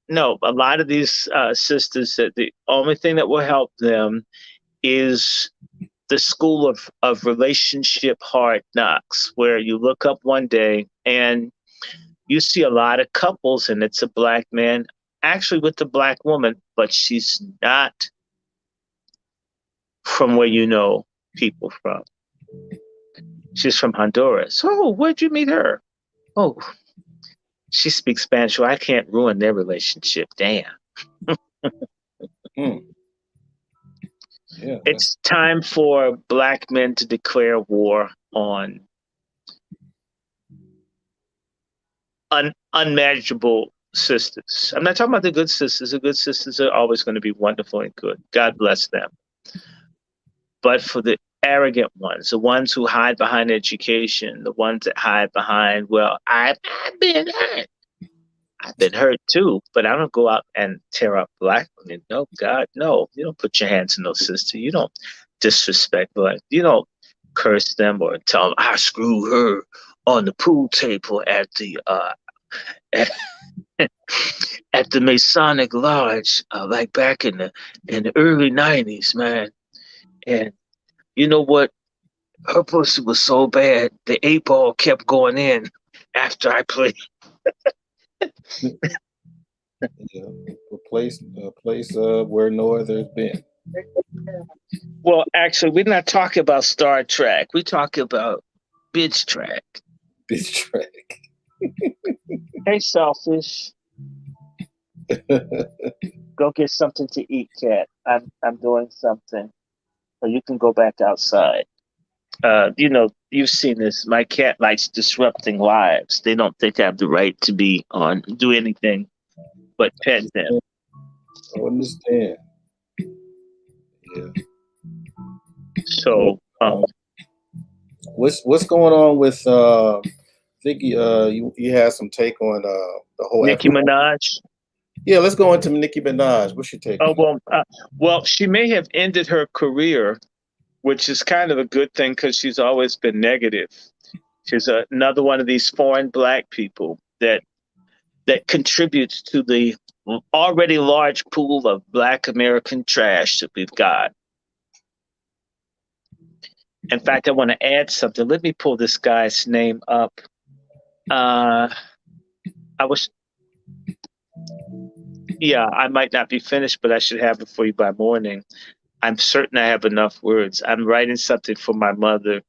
no, a lot of these sisters, that the only thing that will help them is the school of relationship hard knocks, where you look up one day and You see a lot of couples, and it's a black man actually with a black woman, but she's not from where you know people from. She's from Honduras. Oh, where'd you meet her? Oh, she speaks Spanish. Well, I can't ruin their relationship. Damn. Hmm. Yeah. It's time for black men to declare war on unmanageable sisters. I'm not talking about the good sisters. The good sisters are always going to be wonderful and good. God bless them. But for the arrogant ones, the ones who hide behind education, the ones that hide behind, well, I've been hurt. I've been hurt too, but I don't go out and tear up black women. No, God, no. You don't put your hands in those sisters. You don't disrespect black. You don't curse them or tell them I screw her on the pool table at the at, at the Masonic Lodge, like back in the early '90s, man. And you know what? Her pussy was so bad, the 8 ball kept going in after I played. Yeah. A place where no other's been. Well, actually, we're not talking about Star Trek. We're talking about Bitch Track. Bitch track. Hey, selfish. Go get something to eat, cat. I'm doing something. Or you can go back outside. You know, you've seen this. My cat likes disrupting lives. They don't think I have the right to be on, do anything but pet them. I understand. Yeah. So, What's going on with I think you had some take on the whole Nicki Minaj. Yeah, let's go into Nicki Minaj. What's your take? Oh well, she may have ended her career, which is kind of a good thing because she's always been negative. She's another one of these foreign black people that contributes to the already large pool of black American trash that we've got. In fact, I want to add something. Let me pull this guy's name up. I might not be finished, but I should have it for you by morning. I'm certain I have enough words. I'm writing something for my mother,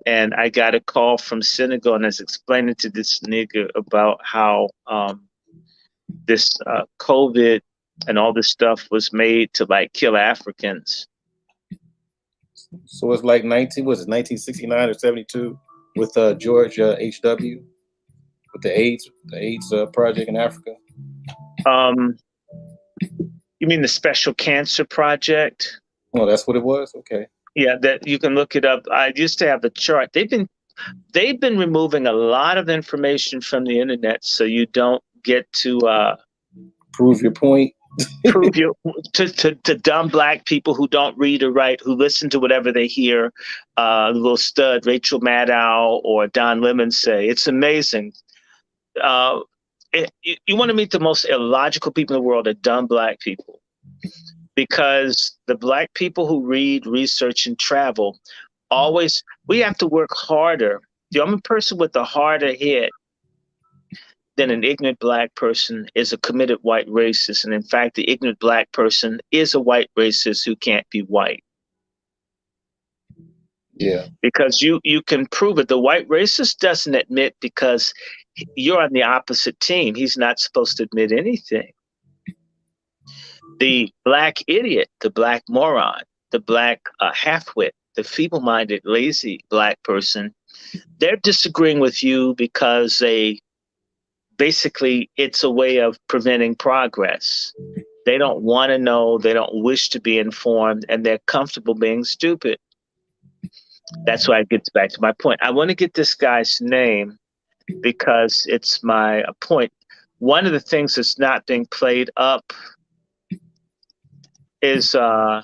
and I got a call from Senegal, and I was explaining to this nigga about how this COVID and all this stuff was made to like kill Africans. So it's like 1969 or 72 with George H.W. with the AIDS project in Africa. You mean the Special Cancer Project? Oh, that's what it was. Okay. Yeah, that you can look it up. I used to have the chart. They've been removing a lot of information from the internet, so you don't get to prove your point. prove your to dumb black people who don't read or write, who listen to whatever they hear, little stud Rachel Maddow or Don Lemon say. It's amazing. You want to meet the most illogical people in the world are dumb black people, because the black people who read, research, and travel we have to work harder. I'm a person with a harder head than an ignorant black person is a committed white racist. And in fact, the ignorant black person is a white racist who can't be white. Yeah. Because you can prove it. The white racist doesn't admit because you're on the opposite team. He's not supposed to admit anything. The black idiot, the black moron, the black half-wit, the feeble-minded, lazy black person, they're disagreeing with you because basically it's a way of preventing progress. They don't want to know, they don't wish to be informed, and they're comfortable being stupid. That's why it gets back to my point. I want to get this guy's name because it's my point. One of the things that's not being played up is the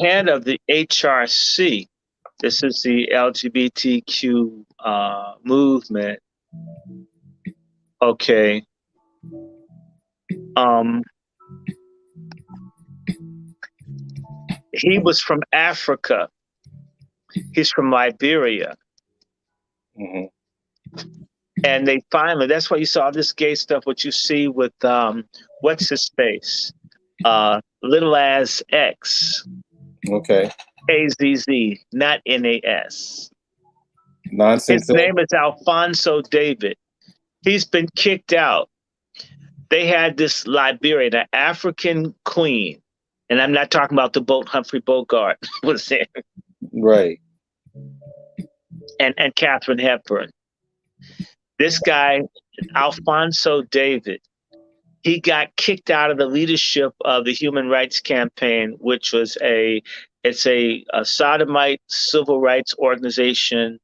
head of the HRC. This is the LGBTQ movement. Okay. He was from Africa. He's from Liberia. Mm-hmm. And they finally, that's why you saw this gay stuff, what you see with, what's his face? Little As X. Okay. AZZ, not NAS. Nonsense. His name is Alfonso David. He's been kicked out. They had this Liberian, an African queen, and I'm not talking about the boat Humphrey Bogart was there, Right. and Catherine Hepburn. This guy, Alfonso David, he got kicked out of the leadership of the Human Rights Campaign, which was a sodomite civil rights organization,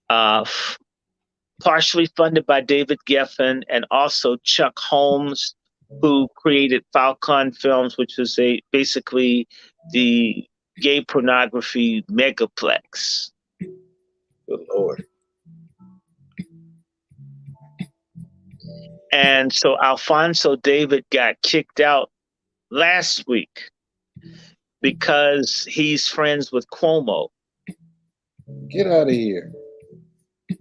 partially funded by David Geffen and also Chuck Holmes, who created Falcon Films, which was basically the gay pornography megaplex. Good Lord. And so Alfonso David got kicked out last week because he's friends with Cuomo. Get out of here.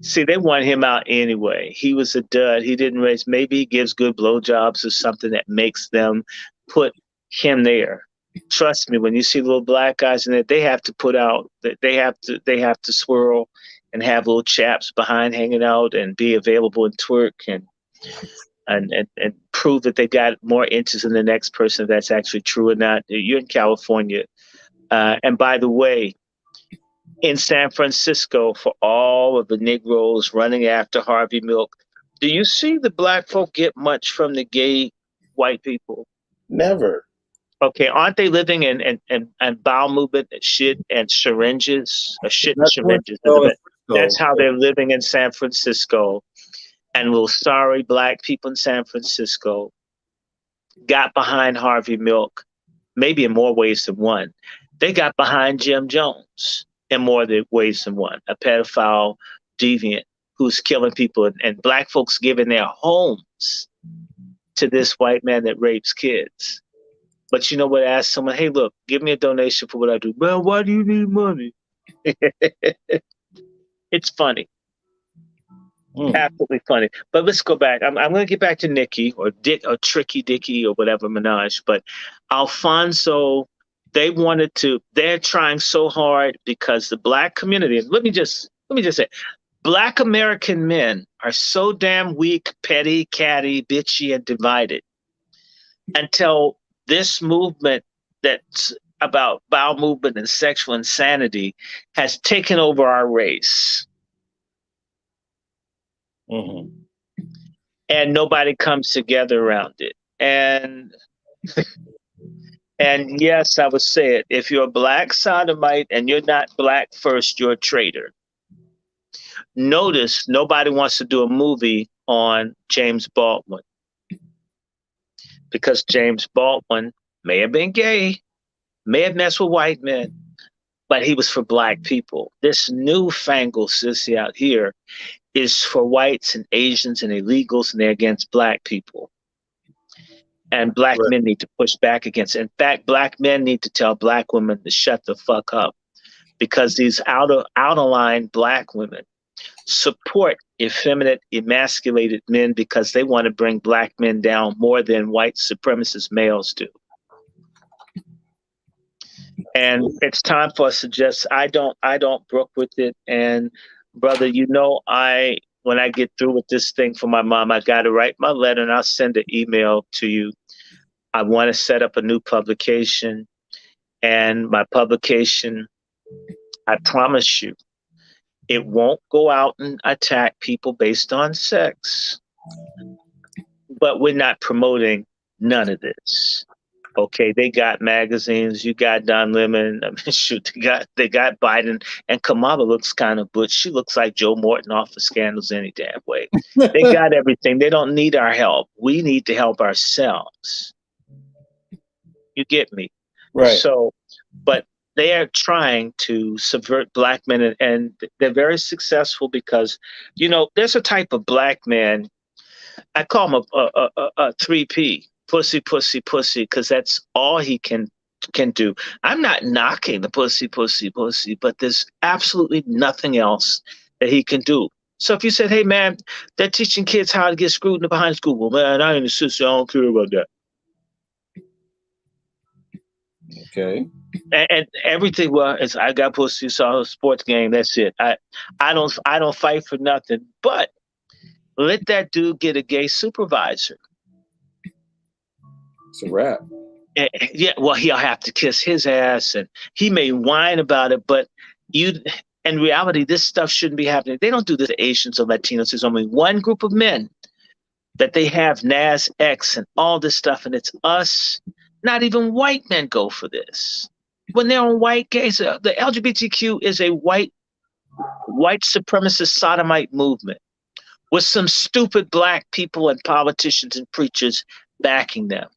See, they want him out anyway. He was a dud. He didn't raise. Maybe he gives good blowjobs or something that makes them put him there. Trust me, when you see little black guys in there, they have to put out. They have to swirl and have little chaps behind hanging out and be available and twerk and prove that they got more inches than the next person. If that's actually true or not. You're in California, and by the way, in San Francisco, for all of the Negroes running after Harvey Milk, do you see the black folk get much from the gay white people? Never. Okay, aren't they living in bowel movement and shit and syringes? Or shit and syringes. That's how they're living in San Francisco. And little sorry black people in San Francisco got behind Harvey Milk, maybe in more ways than one. They got behind Jim Jones in more ways than one, a pedophile deviant who's killing people, and black folks giving their homes to this white man that rapes kids. But you know what? Ask someone, hey, look, give me a donation for what I do. Well, why do you need money? It's funny. Absolutely funny. But let's go back. I'm going to get back to Nikki or Dick or Tricky Dicky or whatever Minaj. But Alfonso, they're trying so hard because the black community, and let me just say, black American men are so damn weak, petty, catty, bitchy, and divided until this movement that's about bowel movement and sexual insanity has taken over our race. Mm-hmm. And nobody comes together around it. And yes, I would say it. If you're a black sodomite and you're not black first, you're a traitor. Notice nobody wants to do a movie on James Baldwin because James Baldwin may have been gay, may have messed with white men, but he was for black people. This newfangled sissy out here is for whites and Asians and illegals, and they're against black people. And black men need to push back against it. In fact, black men need to tell black women to shut the fuck up because these out of line black women support effeminate, emasculated men because they want to bring black men down more than white supremacist males do. And it's time for us to just, I don't brook with it. And brother, you know, when I get through with this thing for my mom, I got to write my letter and I'll send an email to you. I want to set up a new publication, and my publication, I promise you, it won't go out and attack people based on sex, but we're not promoting none of this. Okay, they got magazines. You got Don Lemon. I mean, shoot, they got Biden, and Kamala looks kind of butch. She looks like Joe Morton off of Scandals any damn way. They got everything. They don't need our help. We need to help ourselves. You get me? Right. So, but they are trying to subvert black men, and they're very successful because, you know, there's a type of black man. I call him a 3P. Pussy, pussy, pussy, because that's all he can can do. I'm not knocking the pussy, but there's absolutely nothing else that he can do. So if you said, hey, man, they're teaching kids how to get screwed in the behind school. Well, man, I ain't a sister. I don't care about that. Okay. And everything, well, it's I got pussy, saw a sports game. That's it. I don't fight for nothing. But let that dude get a gay supervisor. It's a wrap. Yeah, well, he'll have to kiss his ass, and he may whine about it, but in reality, this stuff shouldn't be happening. They don't do this to Asians or Latinos. There's only one group of men that they have Nas X and all this stuff, and it's us. Not even white men go for this. When they're on white gays, the LGBTQ is a white supremacist sodomite movement with some stupid black people and politicians and preachers backing them.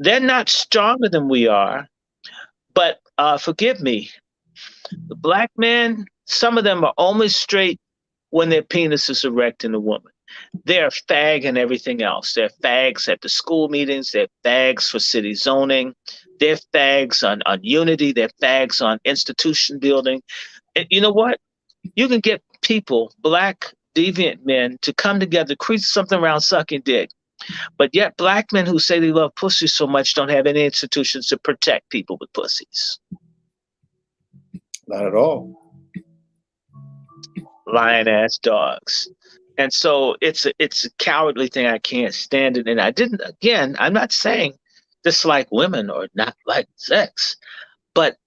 They're not stronger than we are, but forgive me, the black men, some of them are only straight when their penis is erect in a woman. They're fag and everything else. They're fags at the school meetings. They're fags for city zoning. They're fags on unity. They're fags on institution building. And you know what? You can get people, black deviant men, to come together, create something around sucking dick. But yet black men who say they love pussy so much don't have any institutions to protect people with pussies. Not at all. Lying ass dogs. And so it's a cowardly thing. I can't stand it. And I'm not saying dislike women or not like sex, but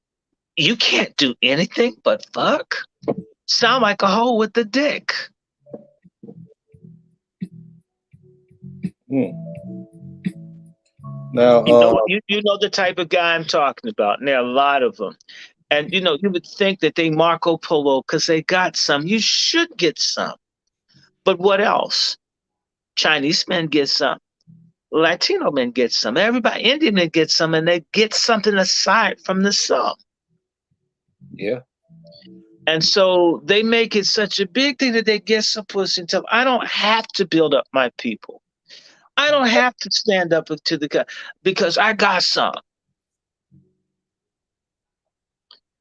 you can't do anything but fuck. Sound like a hoe with the dick. Now, you know the type of guy I'm talking about, and there are a lot of them. And you would think that they Marco Polo because they got some. You should get some. But what else? Chinese men get some. Latino men get some. Everybody, Indian men get some, and they get something aside from the sum. Yeah. And so they make it such a big thing that they get some pussy and tell, I don't have to build up my people. I don't have to stand up to the guy because I got some.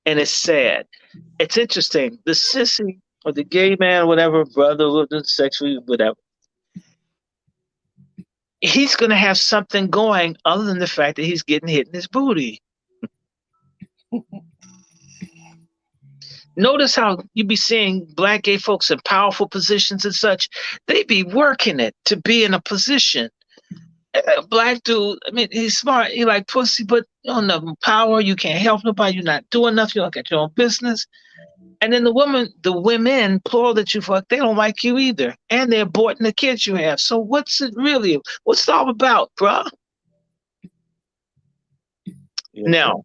And it's sad. It's interesting. The sissy or the gay man, whatever, brother, sexually, whatever, he's going to have something going other than the fact that he's getting hit in his booty. Notice how you be seeing black gay folks in powerful positions and such. They be working it to be in a position. A black dude, I mean, he's smart. He like pussy, but you don't have power. You can't help nobody. You're not doing nothing. You don't get your own business. And then the women, plural, that you fuck, they don't like you either. And they're aborting the kids you have. So what's it really? What's it all about, bruh? Yeah. Now,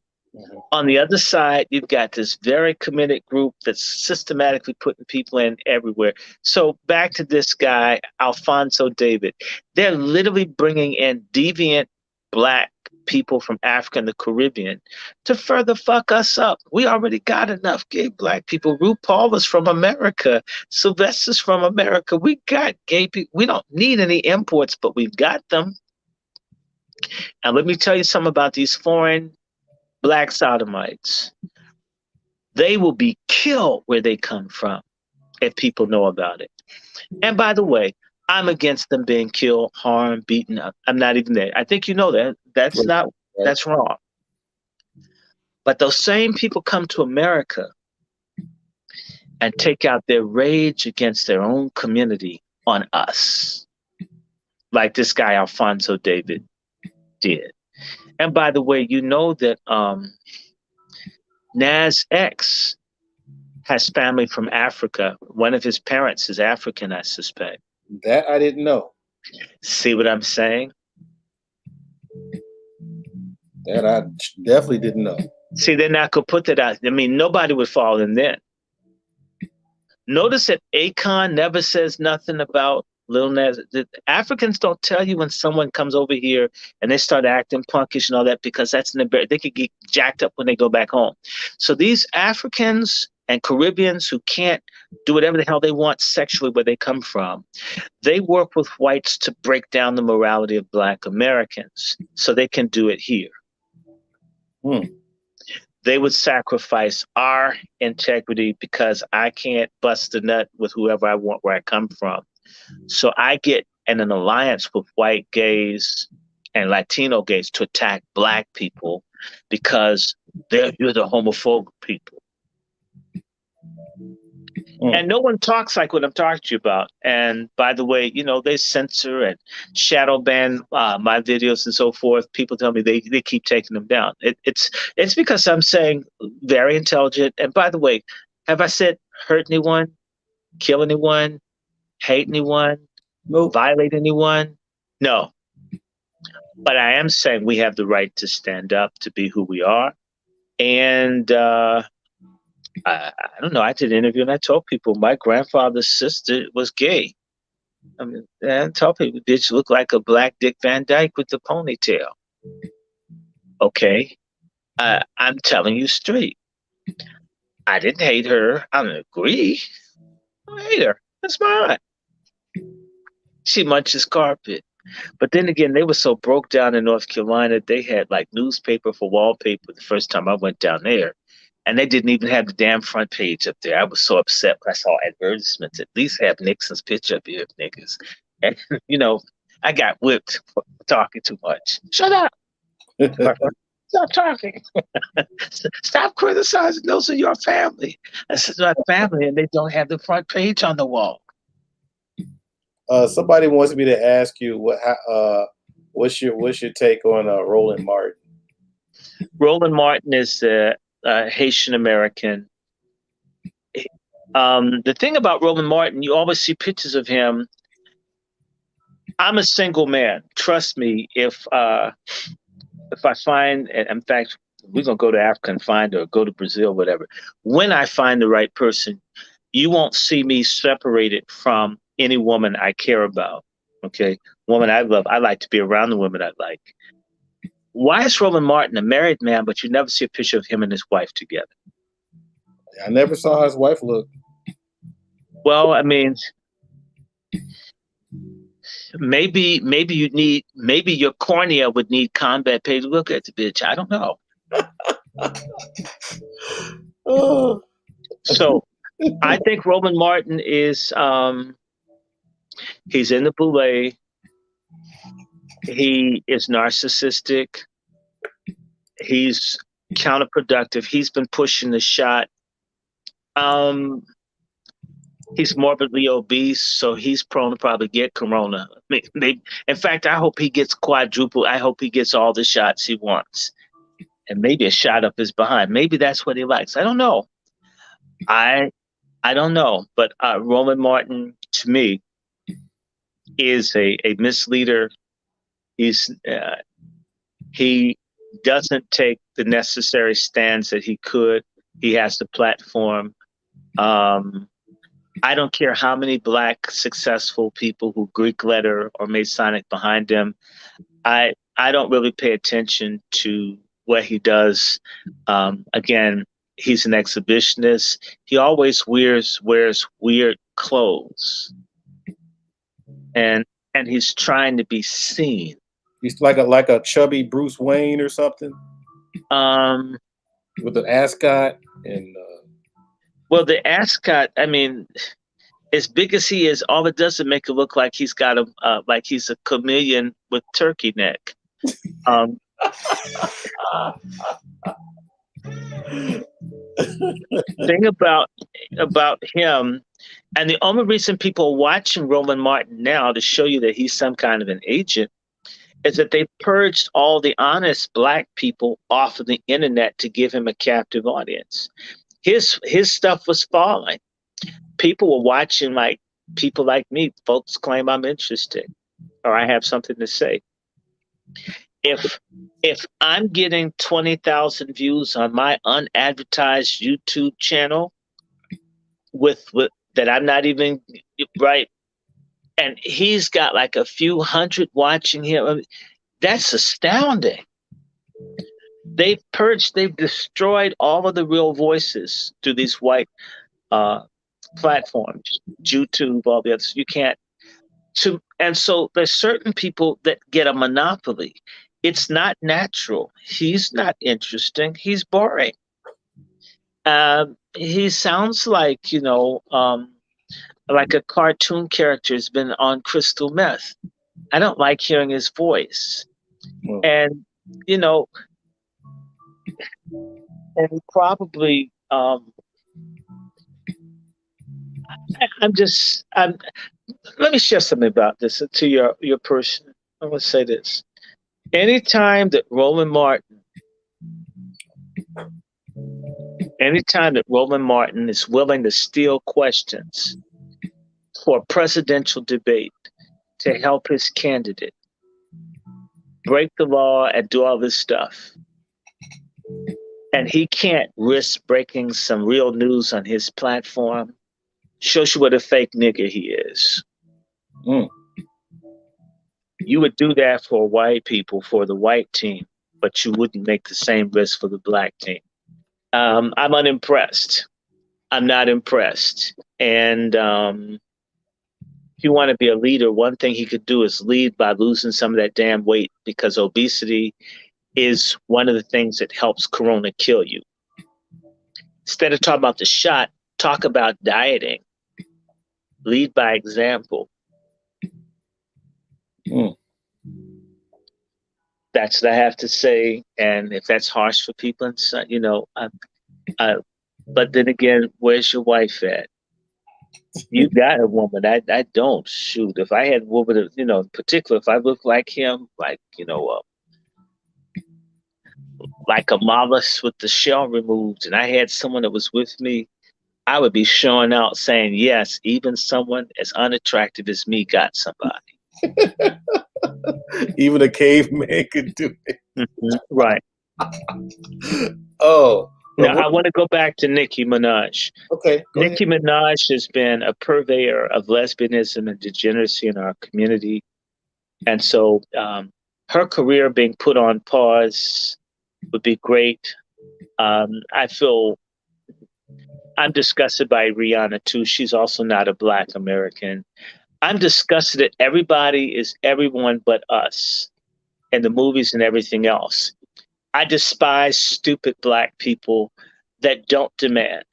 on the other side, you've got this very committed group that's systematically putting people in everywhere. So back to this guy, Alfonso David. They're literally bringing in deviant black people from Africa and the Caribbean to further fuck us up. We already got enough gay black people. RuPaul is from America. Sylvester's from America. We got gay people. We don't need any imports, but we've got them. And let me tell you something about these foreign black sodomites. They will be killed where they come from if people know about it. And by the way, I'm against them being killed, harmed, beaten up. I'm not even there. I think you know that. That's wrong. But those same people come to America and take out their rage against their own community on us. Like this guy, Alfonso David, did. And by the way, you know that Nas X has family from Africa. One of his parents is African, I suspect. That I didn't know. See what I'm saying? That I definitely didn't know. See, they're not going to put that out. I mean, nobody would fall in then. Notice that Akon never says nothing about Lil Nas. The Africans don't tell you when someone comes over here and they start acting punkish and all that, because that's in the, they could get jacked up when they go back home. So these Africans and Caribbeans who can't do whatever the hell they want sexually where they come from, they work with whites to break down the morality of Black Americans so they can do it here. They would sacrifice our integrity because I can't bust a nut with whoever I want where I come from. So I get in an alliance with white gays and Latino gays to attack black people because you're the homophobic people. And no one talks like what I'm talking to you about. And by the way, you know, they censor and shadow ban my videos and so forth. People tell me they keep taking them down. It's because I'm saying very intelligent. And by the way, have I said hurt anyone, kill anyone, hate anyone, violate anyone? No. But I am saying we have the right to stand up, to be who we are. And I don't know. I did an interview and I told people my grandfather's sister was gay. I mean, I told people, bitch, look like a black Dick Van Dyke with the ponytail. Okay. I'm telling you straight. I didn't hate her. I don't agree. I hate her. That's mine. She munches carpet. But then again, they were so broke down in North Carolina, they had like newspaper for wallpaper the first time I went down there. And they didn't even have the damn front page up there. I was so upset when I saw advertisements. At least have Nixon's picture up here, niggas. And, you know, I got whipped for talking too much. Shut up. Stop talking. Stop criticizing those of your family. This is my family, and they don't have the front page on the wall. Somebody wants me to ask you what's your take on Roland Martin? Roland Martin is Haitian American. The thing about Roland Martin, you always see pictures of him. I'm a single man. Trust me, if I find, in fact, we're gonna go to Africa and find her, or go to Brazil, whatever. When I find the right person, you won't see me separated from any woman I care about. Okay, woman I love. I like to be around the women I like. Why is Roland Martin a married man, but you never see a picture of him and his wife together? I never saw how his wife look. Well, I mean, maybe your cornea would need combat pay to look at the bitch. I don't know. So I think Roland Martin is he's in the boule. He is narcissistic. He's counterproductive. He's been pushing the shot. He's morbidly obese, so he's prone to probably get corona. Maybe, in fact, I hope he gets quadruple. I hope he gets all the shots he wants. And maybe a shot up his behind. Maybe that's what he likes. I don't know. I don't know. But Roland Martin, to me, is a misleader. He doesn't take the necessary stands that he could. He has the platform. I don't care how many black successful people who Greek letter or Masonic behind him. I don't really pay attention to what he does. Again, he's an exhibitionist. He always wears weird clothes, and he's trying to be seen. He's like a chubby Bruce Wayne or something. With an ascot and. Well, the ascot, I mean, as big as he is, all it does is make it look like he's got like he's a chameleon with turkey neck. Thing about him, and the only reason people are watching Roland Martin now to show you that he's some kind of an agent is that they purged all the honest black people off of the internet to give him a captive audience. His stuff was falling. People were watching, like people like me. Folks claim I'm interesting or I have something to say. If I'm getting 20,000 views on my unadvertised YouTube channel with that I'm not even right, and he's got like a few hundred watching him, that's astounding. They've destroyed all of the real voices through these white platforms, YouTube, all the others. You can't. And so there's certain people that get a monopoly. It's not natural. He's not interesting. He's boring. He sounds like, like a cartoon character has been on crystal meth. I don't like hearing his voice. Well, And, you know, and he probably, let me share something about this to your person. I'm going to say this. Anytime that Roland Martin is willing to steal questions for a presidential debate to help his candidate break the law and do all this stuff, and he can't risk breaking some real news on his platform, shows you what a fake nigger he is. mm. You would do that for white people, for the white team, but you wouldn't make the same risk for the black team. I'm unimpressed. I'm not impressed. And if you want to be a leader, one thing he could do is lead by losing some of that damn weight, because obesity is one of the things that helps Corona kill you. Instead of talking about the shot, talk about dieting. Lead by example. Mm. That's what I have to say. And if that's harsh for people, but then again, where's your wife at? You got a woman. I don't. Shoot, if I had a woman, in particular, if I looked like him, like like a mollusk with the shell removed, and I had someone that was with me, I would be showing out saying, yes, even someone as unattractive as me got somebody. Even a caveman could do it. Mm-hmm. Right. Oh. Now, I want to go back to Nicki Minaj. Okay. Nicki Minaj has been a purveyor of lesbianism and degeneracy in our community. And so her career being put on pause would be great. I feel I'm disgusted by Rihanna too. She's also not a Black American. I'm disgusted that everybody is everyone but us in the movies and everything else. I despise stupid Black people that don't demand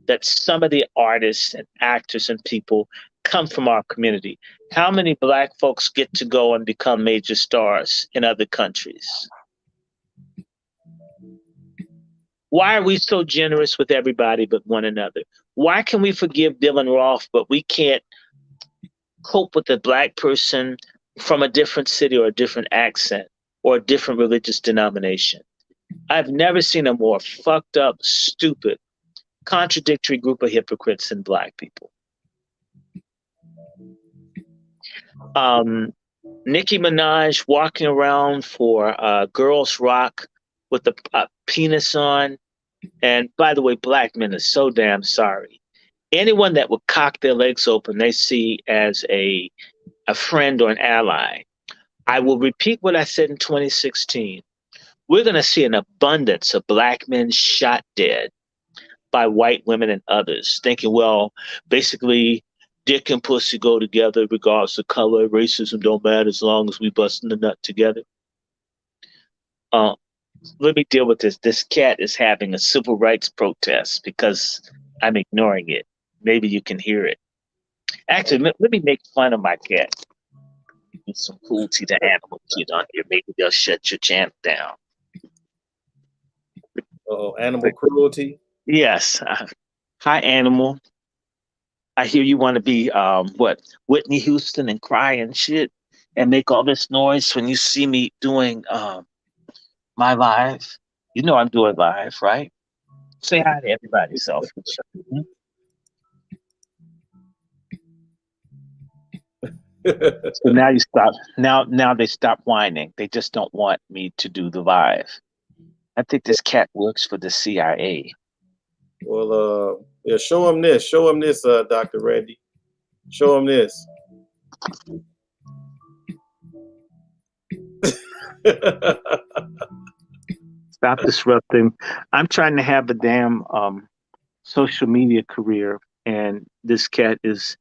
that some of the artists and actors and people come from our community. How many Black folks get to go and become major stars in other countries? Why are we so generous with everybody but one another? Why can we forgive Dylan Roth, but we can't cope with a Black person from a different city or a different accent or a different religious denomination? I've never seen a more fucked up, stupid, contradictory group of hypocrites than Black people. Nicki Minaj walking around for Girls Rock with a penis on. And by the way, Black men are so damn sorry. Anyone that would cock their legs open, they see as a friend or an ally. I will repeat what I said in 2016. We're going to see an abundance of Black men shot dead by white women and others, thinking, well, basically, dick and pussy go together regardless of color. Racism don't matter as long as we busting the nut together. Let me deal with this. This cat is having a civil rights protest because I'm ignoring it. Maybe you can hear it. Actually, let me make fun of my cat. Do some cruelty to animals on here. Maybe they'll shut your channel down. Oh, animal cruelty? Yes. Hi, animal. I hear you want to be Whitney Houston and cry and shit and make all this noise when you see me doing my live. You know I'm doing live, right? Say hi to everybody, selfish. So now you stop. Now they stop whining. They just don't want me to do the live. I think this cat works for the CIA. Well, yeah, show him this. Show him this, Dr. Randy. Show him this. Stop disrupting. I'm trying to have a damn social media career, and this cat is.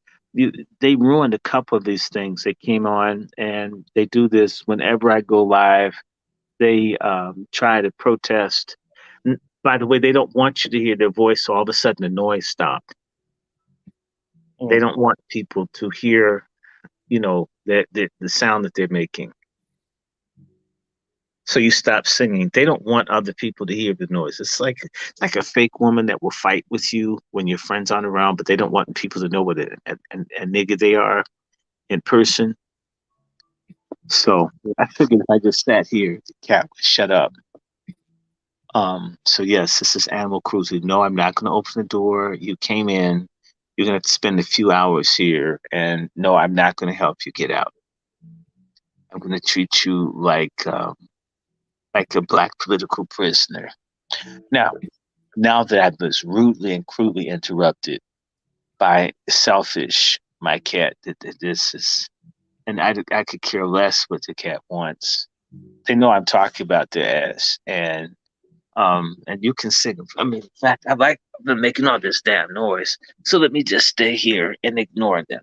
They ruined a couple of these things. They came on and they do this whenever I go live. They try to protest. By the way, they don't want you to hear their voice, so all of a sudden the noise stopped. They Mm. don't want people to hear, the sound that they're making. So you stop singing. They don't want other people to hear the noise. It's like a fake woman that will fight with you when your friends aren't around, but they don't want people to know what a nigga they are in person. So I figured if I just sat here, the cat would shut up. So yes, this is Animal Cruising. No, I'm not gonna open the door. You came in, you're gonna have to spend a few hours here, and no, I'm not gonna help you get out. I'm gonna treat you like a black political prisoner. Now that I was rudely and crudely interrupted by Selfish, my cat, this is, and I could care less what the cat wants. They know I'm talking about their ass, and you can sing. I mean, in fact, I like them making all this damn noise, so let me just stay here and ignore them.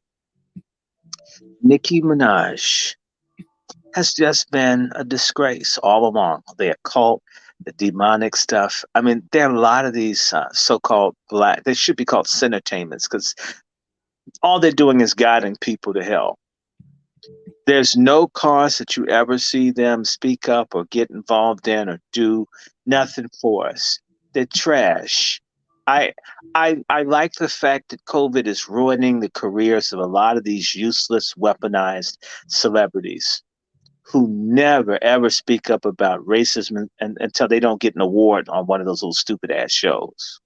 Nicki Minaj has just been a disgrace all along. The occult, the demonic stuff. I mean, there are a lot of these so-called black. They should be called entertainments because all they're doing is guiding people to hell. There's no cause that you ever see them speak up or get involved in or do nothing for us. They're trash. I I like the fact that COVID is ruining the careers of a lot of these useless, weaponized celebrities who never ever speak up about racism until they don't get an award on one of those little stupid ass shows.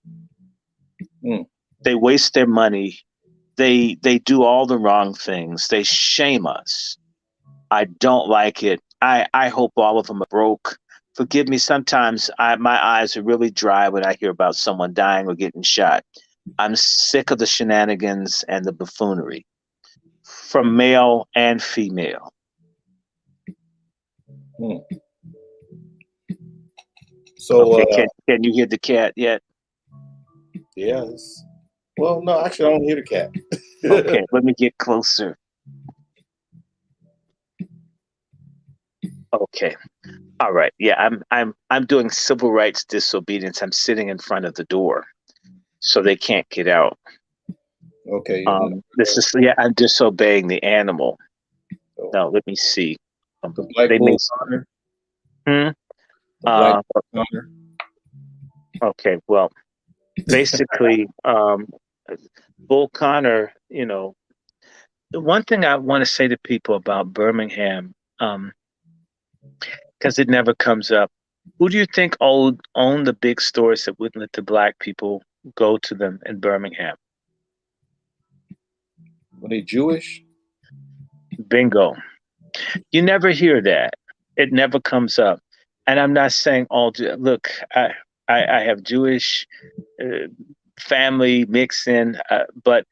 Mm. They waste their money. They do all the wrong things. They shame us. I don't like it. I hope all of them are broke. Forgive me. Sometimes my eyes are really dry when I hear about someone dying or getting shot. I'm sick of the shenanigans and the buffoonery from male and female. Mm. So, Okay, can you hear the cat yet? yes. Well, no, actually, I don't hear the cat. Okay, let me get closer. Okay. All right. Yeah, I'm doing civil rights disobedience. I'm sitting in front of the door, so they can't get out. Okay. This is, yeah, I'm disobeying the animal. So, Now let me see. the black They may. bull Connor. Hmm? The black Connor. Okay. Well, basically, Bull Connor. The one thing I want to say to people about Birmingham, because it never comes up. Who do you think owned the big stores that wouldn't let the black people go to them in Birmingham? Were they Jewish? Bingo. You never hear that. It never comes up. And I'm not saying look, I have Jewish uh, family mix in, but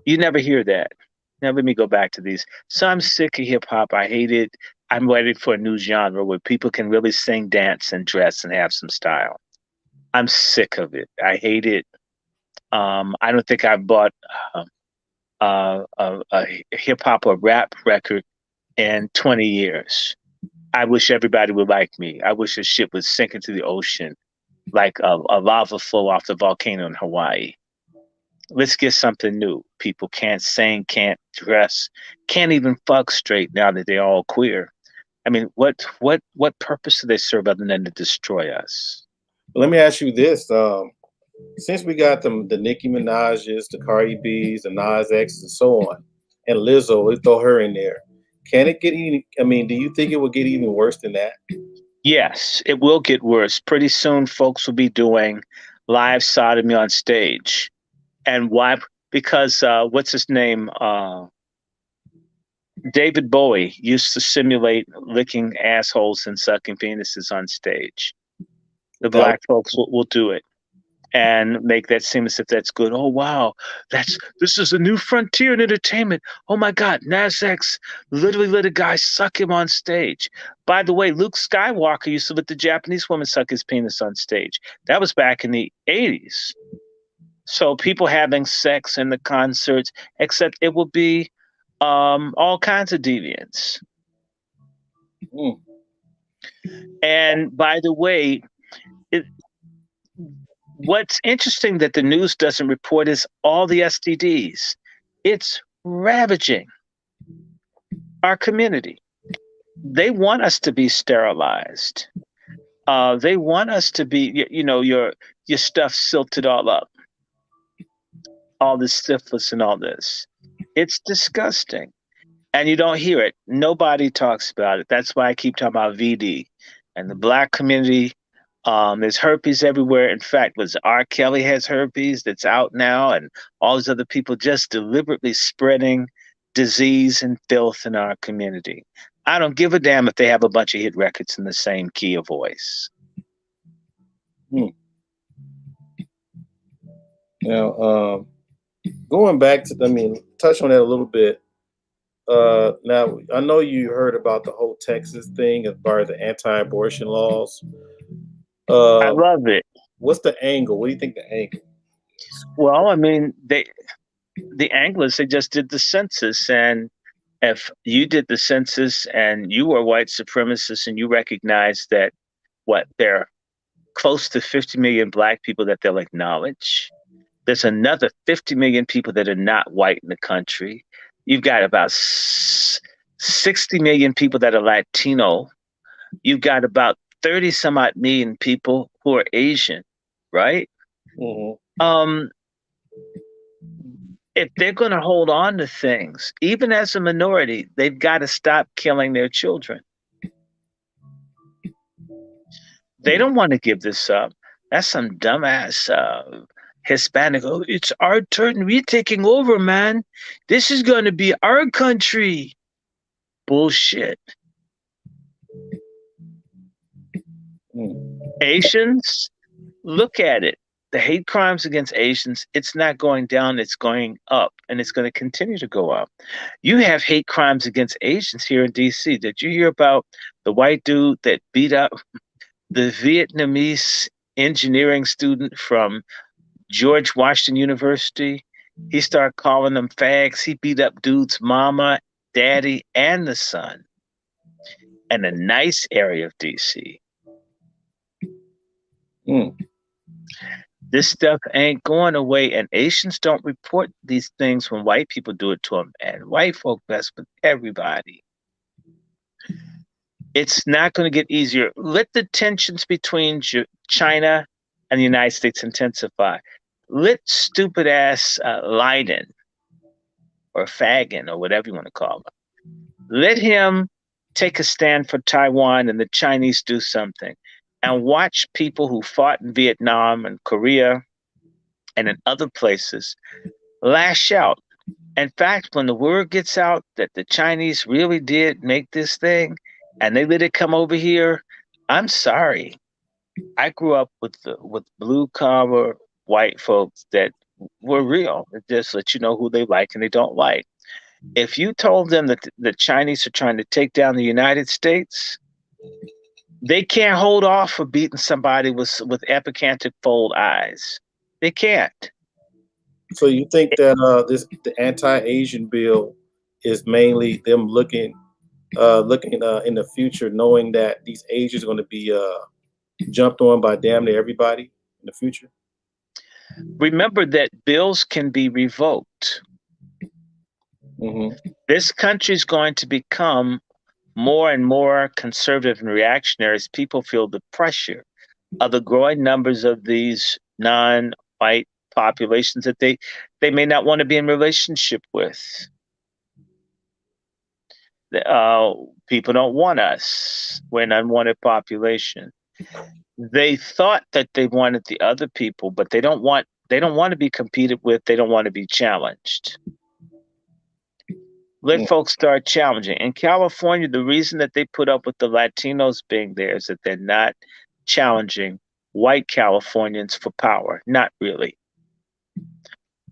you never hear that. Now let me go back to these. So I'm sick of hip hop. I hate it. I'm ready for a new genre where people can really sing, dance, and dress and have some style. I'm sick of it. I hate it. I don't think I bought a hip hop or rap record in 20 years. I wish everybody would like me. I wish this shit would sink into the ocean like a lava flow off the volcano in Hawaii. Let's get something new. People can't sing, can't dress, can't even fuck straight now that they're all queer. I mean, what purpose do they serve other than to destroy us? Let me ask you this: since we got the Nicki Minaj's, the Cardi B's, the Nas X's, and so on, and Lizzo, let's throw her in there. Can it get any? I mean, do you think it will get even worse than that? Yes, it will get worse. Pretty soon, folks will be doing live sodomy on stage. And why? Because what's his name? David Bowie used to simulate licking assholes and sucking penises on stage. The That black folks will do it and make that seem as if that's good. Oh wow, this is a new frontier in entertainment. Oh my God, Nas X literally let a guy suck him on stage. By the way, Luke Skywalker used to let the Japanese woman suck his penis on stage. That was back in the 80s. So people having sex in the concerts, except it will be all kinds of deviants. Mm. And by the way, it, what's interesting that the news doesn't report is all the STDs. It's ravaging our community. They want us to be sterilized. They want us to be, your stuff silted all up, all this syphilis and all this. It's disgusting, and you don't hear it. Nobody talks about it. That's why I keep talking about VD and the Black community. There's herpes everywhere. In fact, was R. Kelly has herpes that's out now, and all these other people just deliberately spreading disease and filth in our community. I don't give a damn if they have a bunch of hit records in the same key of voice. Now, going back to, touch on that a little bit. Now, I know you heard about the whole Texas thing as far as the anti-abortion laws. I love it. What's the angle? What do you think the angle is? Well, I mean, the anglers, they just did the census, and if you did the census and you were white supremacist and you recognize that there are close to 50 million Black people that they'll acknowledge. There's another 50 million people that are not white in the country. You've got about 60 million people that are Latino. You've got about 30 some odd million people who are Asian, right? Mm-hmm. If they're going to hold on to things, even as a minority, they've got to stop killing their children. They don't want to give this up. That's some dumbass Hispanic. Oh, it's our turn. We're taking over, man. This is going to be our country. Bullshit. Asians, look at it. The hate crimes against Asians, it's not going down, it's going up, and it's going to continue to go up. You have hate crimes against Asians here in DC. Did you hear about the white dude that beat up the Vietnamese engineering student from George Washington University? He started calling them fags. He beat up dude's mama, daddy, and the son in a nice area of DC. This stuff ain't going away, and Asians don't report these things when white people do it to them, and white folk mess with everybody. It's not going to get easier. Let the tensions between China and the United States intensify. Let stupid ass Leiden or Fagin or whatever you want to call him, let him take a stand for Taiwan and the Chinese do something. And watch people who fought in Vietnam and Korea and in other places lash out. In fact, when the word gets out that the Chinese really did make this thing and they let it come over here, I'm sorry. I grew up with blue collar white folks that were real. It just let you know who they like and they don't like. If you told them that the Chinese are trying to take down the United States, they can't hold off for beating somebody with epicantic fold eyes. They can't. So you think that the anti-Asian bill is mainly them looking in the future, knowing that these Asians are going to be jumped on by damn near everybody in the future? Remember that bills can be revoked. Mm-hmm. This country is going to become more and more conservative and reactionary as people feel the pressure of the growing numbers of these non-white populations that they may not want to be in relationship with. People don't want us. We're an unwanted population. They thought that they wanted the other people, but they don't want to be competed with. They don't want to be challenged. Let folks start challenging. In California, the reason that they put up with the Latinos being there is that they're not challenging white Californians for power. Not really.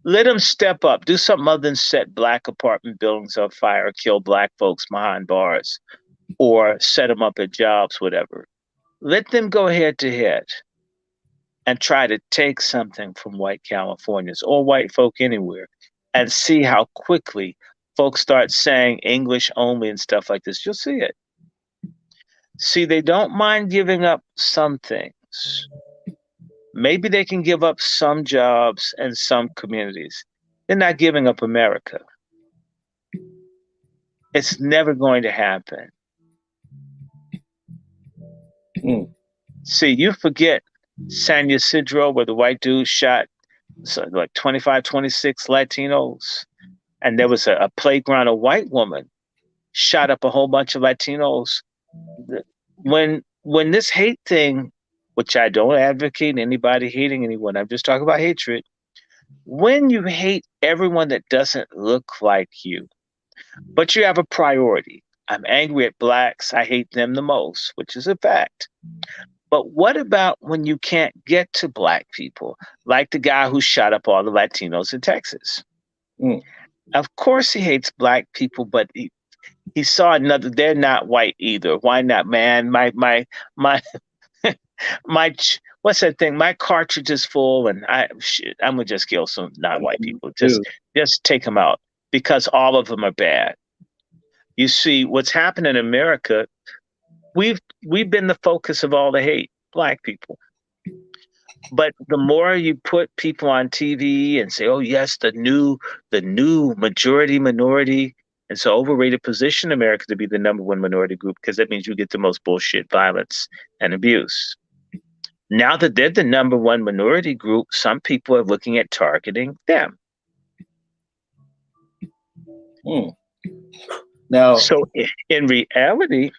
Let them step up. Do something other than set Black apartment buildings on fire or kill Black folks behind bars or set them up at jobs, whatever. Let them go head to head and try to take something from white Californians or white folk anywhere and see how quickly folks start saying English only and stuff like this. You'll see it. See, they don't mind giving up some things. Maybe they can give up some jobs and some communities. They're not giving up America. It's never going to happen. See, you forget San Ysidro, where the white dude shot like 25, 26 Latinos. And there was a playground, a white woman shot up a whole bunch of Latinos. When this hate thing, which I don't advocate anybody hating anyone, I'm just talking about hatred. When you hate everyone that doesn't look like you, but you have a priority. I'm angry at blacks. I hate them the most, which is a fact. But what about when you can't get to black people, like the guy who shot up all the Latinos in Texas? Of course he hates black people, but he saw another. They're not white either. Why not, man? My what's that thing? My cartridge is full, and I'm gonna just kill some non-white people. Just take them out because all of them are bad. You see, what's happened in America? We've been the focus of all the hate, black people. But the more you put people on TV and say, "Oh yes, the new majority minority," it's an overrated position in America to be the number one minority group because that means you get the most bullshit, violence, and abuse. Now that they're the number one minority group, some people are looking at targeting them. Now, so in reality,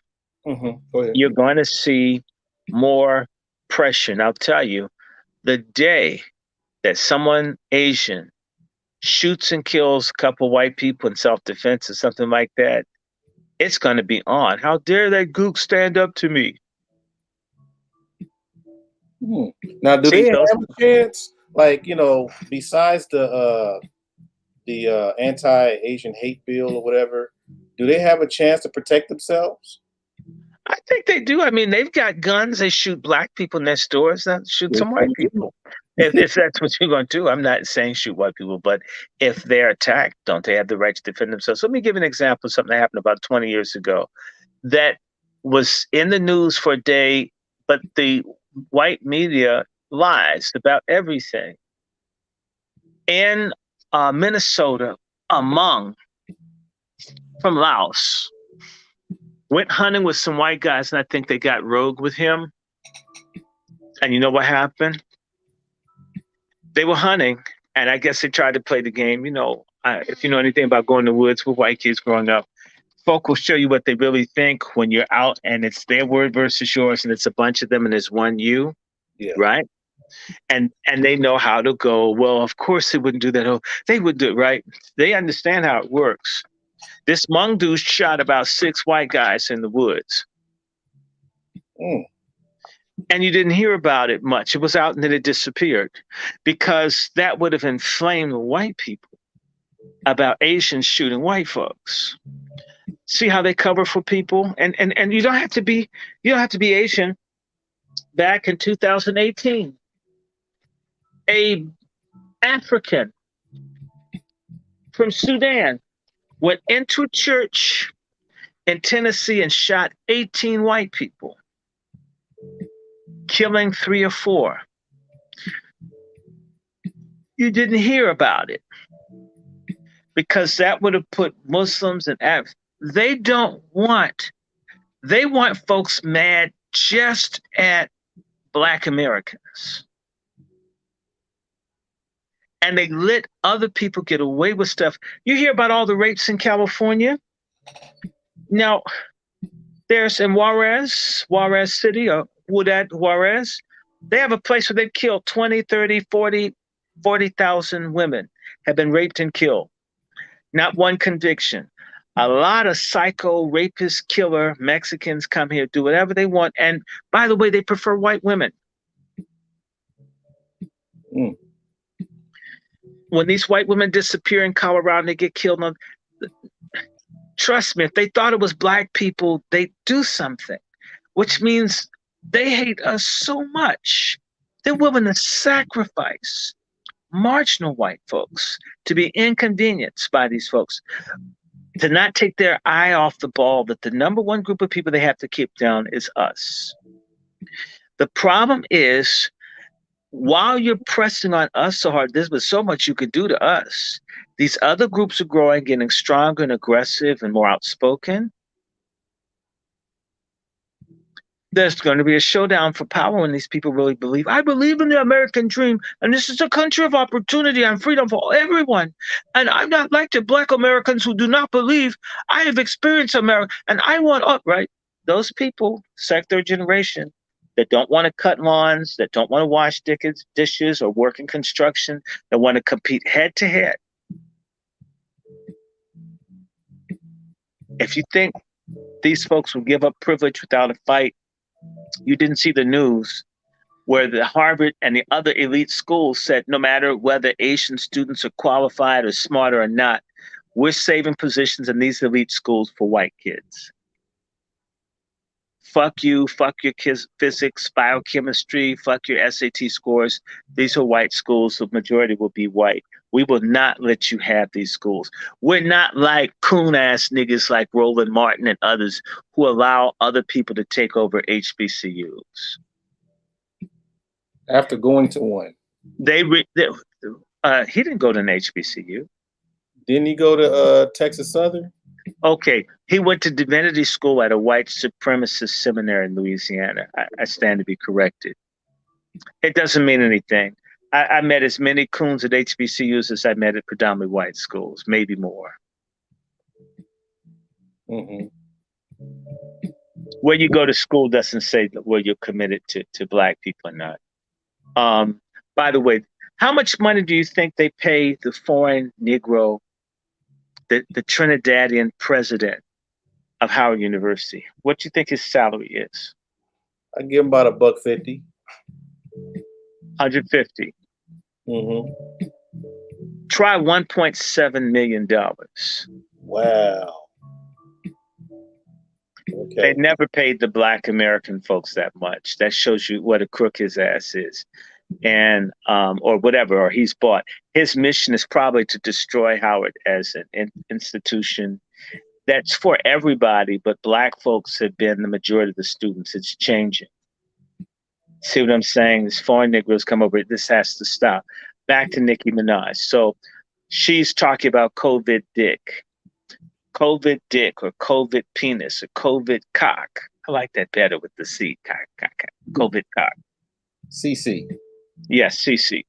you're going to see more pressure. And I'll tell you, the day that someone Asian shoots and kills a couple white people in self-defense or something like that, it's going to be on. How dare that gook stand up to me? Now, do they have a chance? Like, besides the anti-Asian hate bill or whatever, do they have a chance to protect themselves? I think they do. I mean, they've got guns. They shoot black people next doors. Now shoot some white people. If that's what you're going to do. I'm not saying shoot white people, but if they're attacked, don't they have the right to defend themselves? Let me give you an example of something that happened about 20 years ago that was in the news for a day, but the white media lies about everything. In Minnesota, a Hmong from Laos went hunting with some white guys, and I think they got rogue with him. And you know what happened? They were hunting, and I guess they tried to play the game. If you know anything about going to the woods with white kids growing up, folk will show you what they really think when you're out and it's their word versus yours, and it's a bunch of them and there's one you, right? And they know how to go, well, of course they wouldn't do that. Oh, they would do it, right? They understand how it works. This Hmong dude shot about 6 white guys in the woods. And you didn't hear about it much. It was out and then it disappeared because that would have inflamed the white people about Asians shooting white folks. See how they cover for people? And you don't have to be Asian. Back in 2018, a African from Sudan went into a church in Tennessee and shot 18 white people, killing 3 or 4. You didn't hear about it because that would have put Muslims and Arabs. They want folks mad just at Black Americans. And they let other people get away with stuff. You hear about all the rapes in California? Now, there's in Juarez City, or Juarez, they have a place where they've killed 20, 30, 40,000 women have been raped and killed. Not one conviction. A lot of psycho, rapist, killer Mexicans come here, do whatever they want. And by the way, they prefer white women. When these white women disappear in Colorado and they get killed, trust me, if they thought it was black people, they do something, which means they hate us so much. They're willing to sacrifice marginal white folks to be inconvenienced by these folks. to not take their eye off the ball that the number one group of people they have to keep down is us. The problem is, while you're pressing on us so hard, there's been so much you could do to us. These other groups are growing, getting stronger and aggressive and more outspoken. There's going to be a showdown for power when these people really believe, I believe in the American dream, and this is a country of opportunity and freedom for everyone. And I'm not like the Black Americans who do not believe. I have experienced America, and I want up, right? Those people, third generation, that don't want to cut lawns, that don't want to wash dishes or work in construction, that want to compete head to head. If you think these folks will give up privilege without a fight, you didn't see the news where the Harvard and the other elite schools said no matter whether Asian students are qualified or smarter or not, we're saving positions in these elite schools for white kids. Fuck you, fuck your kids' physics, biochemistry, fuck your SAT scores. These are white schools, the majority will be white. We will not let you have these schools. We're not like coon-ass niggas like Roland Martin and others who allow other people to take over HBCUs. After going to one. He didn't go to an HBCU. Didn't he go to Texas Southern? Okay, he went to divinity school at a white supremacist seminary in Louisiana. I stand to be corrected. It doesn't mean anything. I met as many coons at HBCUs as I met at predominantly white schools, maybe more. Mm-hmm. Where you go to school doesn't say where you're committed to Black people or not. By the way, how much money do you think they pay the foreign Negro, the Trinidadian president of Howard University? What do you think his salary is? I give him about $150. 150. Mm-hmm. Try $1.7 million. Wow. Okay. They never paid the Black American folks that much. That shows you what a crook his ass is. And or whatever, or he's bought. His mission is probably to destroy Howard as an institution that's for everybody, but Black folks have been the majority of the students. It's changing. See what I'm saying? These foreign Negroes come over. This has to stop. Back to Nicki Minaj. So she's talking about COVID dick. COVID dick or COVID penis or COVID cock. I like that better with the C. COVID cock. CC. Yes, CC.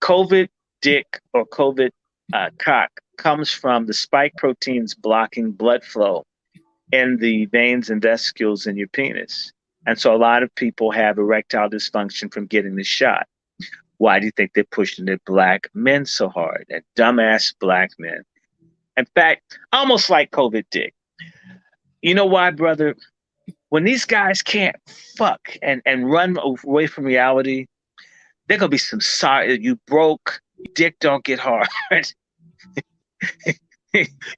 COVID dick or COVID cock comes from the spike proteins blocking blood flow in the veins and vesicles in your penis. And so a lot of people have erectile dysfunction from getting the shot. Why do you think they're pushing the Black men so hard? And dumbass Black men. In fact, almost like COVID dick. You know why, brother? When these guys can't fuck and run away from reality, there gonna be some sorry. You broke, dick don't get hard.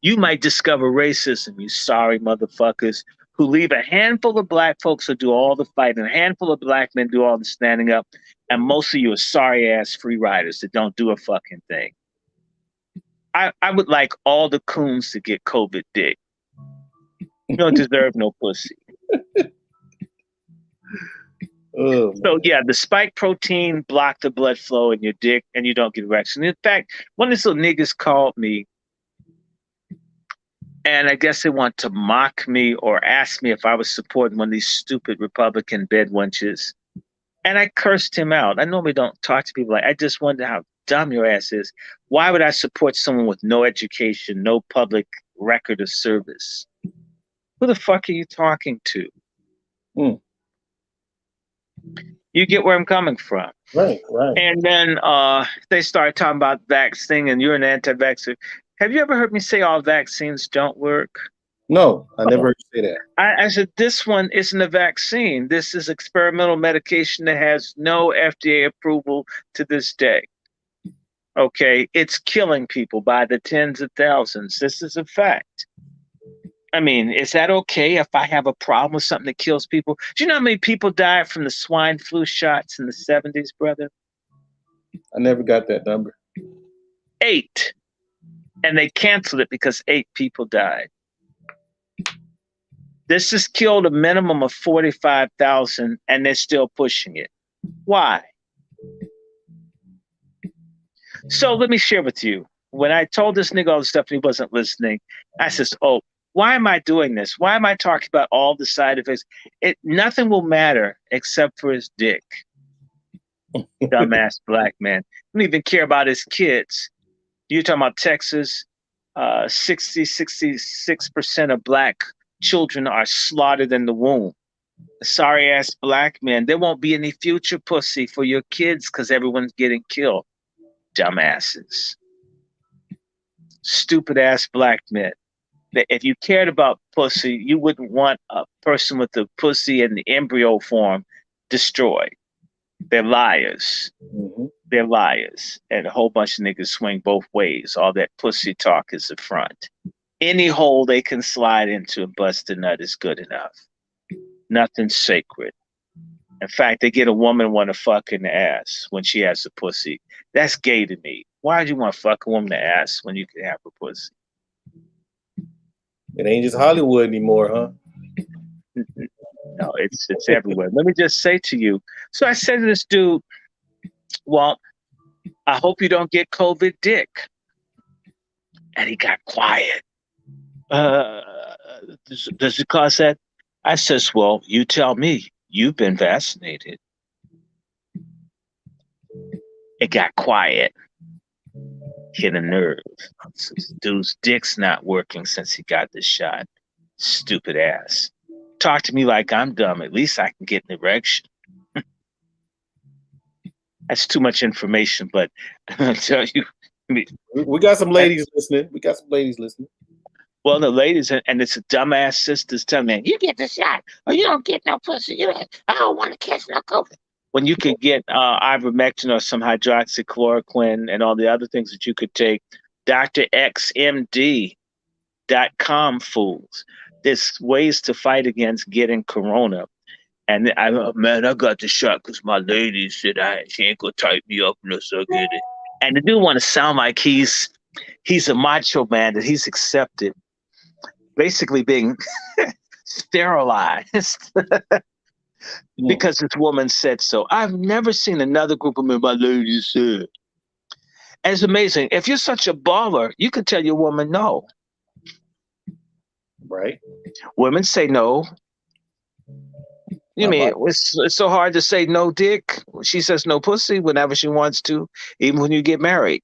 You might discover racism, you sorry motherfuckers, who leave a handful of Black folks to do all the fighting, a handful of Black men do all the standing up, and most of you are sorry ass free riders that don't do a fucking thing. I would like all the coons to get COVID dick. You don't deserve no pussy. Oh, so yeah, the spike protein block the blood flow in your dick and you don't get erection. In fact, one of these little niggas called me and I guess they want to mock me or ask me if I was supporting one of these stupid Republican bedwenches. And I cursed him out. I normally don't talk to people like, I just wonder how dumb your ass is. Why would I support someone with no education, no public record of service? Who the fuck are you talking to? You get where I'm coming from. Right. And then they start talking about vaccine and you're an anti-vaxxer. Have you ever heard me say all vaccines don't work? No, I never heard you say that. I said, this one isn't a vaccine. This is experimental medication that has no FDA approval to this day. Okay, it's killing people by the tens of thousands. This is a fact. I mean, is that okay if I have a problem with something that kills people? Do you know how many people died from the swine flu shots in the 70s, brother? I never got that number. 8. and they canceled it because 8 people died. This has killed a minimum of 45,000, and they're still pushing it. Why? So let me share with you. When I told this nigga all the stuff and he wasn't listening, I says, "Oh, why am I doing this? Why am I talking about all the side effects? Nothing will matter except for his dick." Dumbass black man. Don't even care about his kids. You're talking about Texas. 66% of black children are slaughtered in the womb. Sorry ass black man. There won't be any future pussy for your kids because everyone's getting killed. Dumbasses. Stupid ass black men. If you cared about pussy, you wouldn't want a person with the pussy in the embryo form destroyed. They're liars. Mm-hmm. They're liars. And a whole bunch of niggas swing both ways. All that pussy talk is the front. Any hole they can slide into and bust a nut is good enough. Nothing's sacred. In fact, they get a woman want to fuck in the ass when she has a pussy. That's gay to me. Why do you want to fuck a woman in the ass when you can have a pussy? It ain't just Hollywood anymore, huh? No, it's everywhere. Let me just say to you. So I said to this dude, "Well, I hope you don't get COVID dick." And he got quiet. Does it cause that? I says, "Well, you tell me. You've been vaccinated." It got quiet. Hit a nerve. This dude's dick's not working since he got this shot. Stupid ass. Talk to me like I'm dumb. At least I can get an erection. That's too much information, but I'll tell you. We got some ladies listening. Well, the ladies, and it's a dumbass sisters telling me, "You get the shot or you don't get no pussy. I don't want to catch no COVID." When you could get ivermectin or some hydroxychloroquine and all the other things that you could take, drxmd.com fools. There's ways to fight against getting corona. And I got the shot because my lady said she ain't gonna type me up unless I get it. And the dude want to sound like he's a macho man, that he's accepted, basically being sterilized because this woman said so. I've never seen another group of men, my lady said. And it's amazing. If you're such a baller, you can tell your woman no. Right. Women say no. You mean it's so hard to say no dick? She says no pussy whenever she wants to, even when you get married.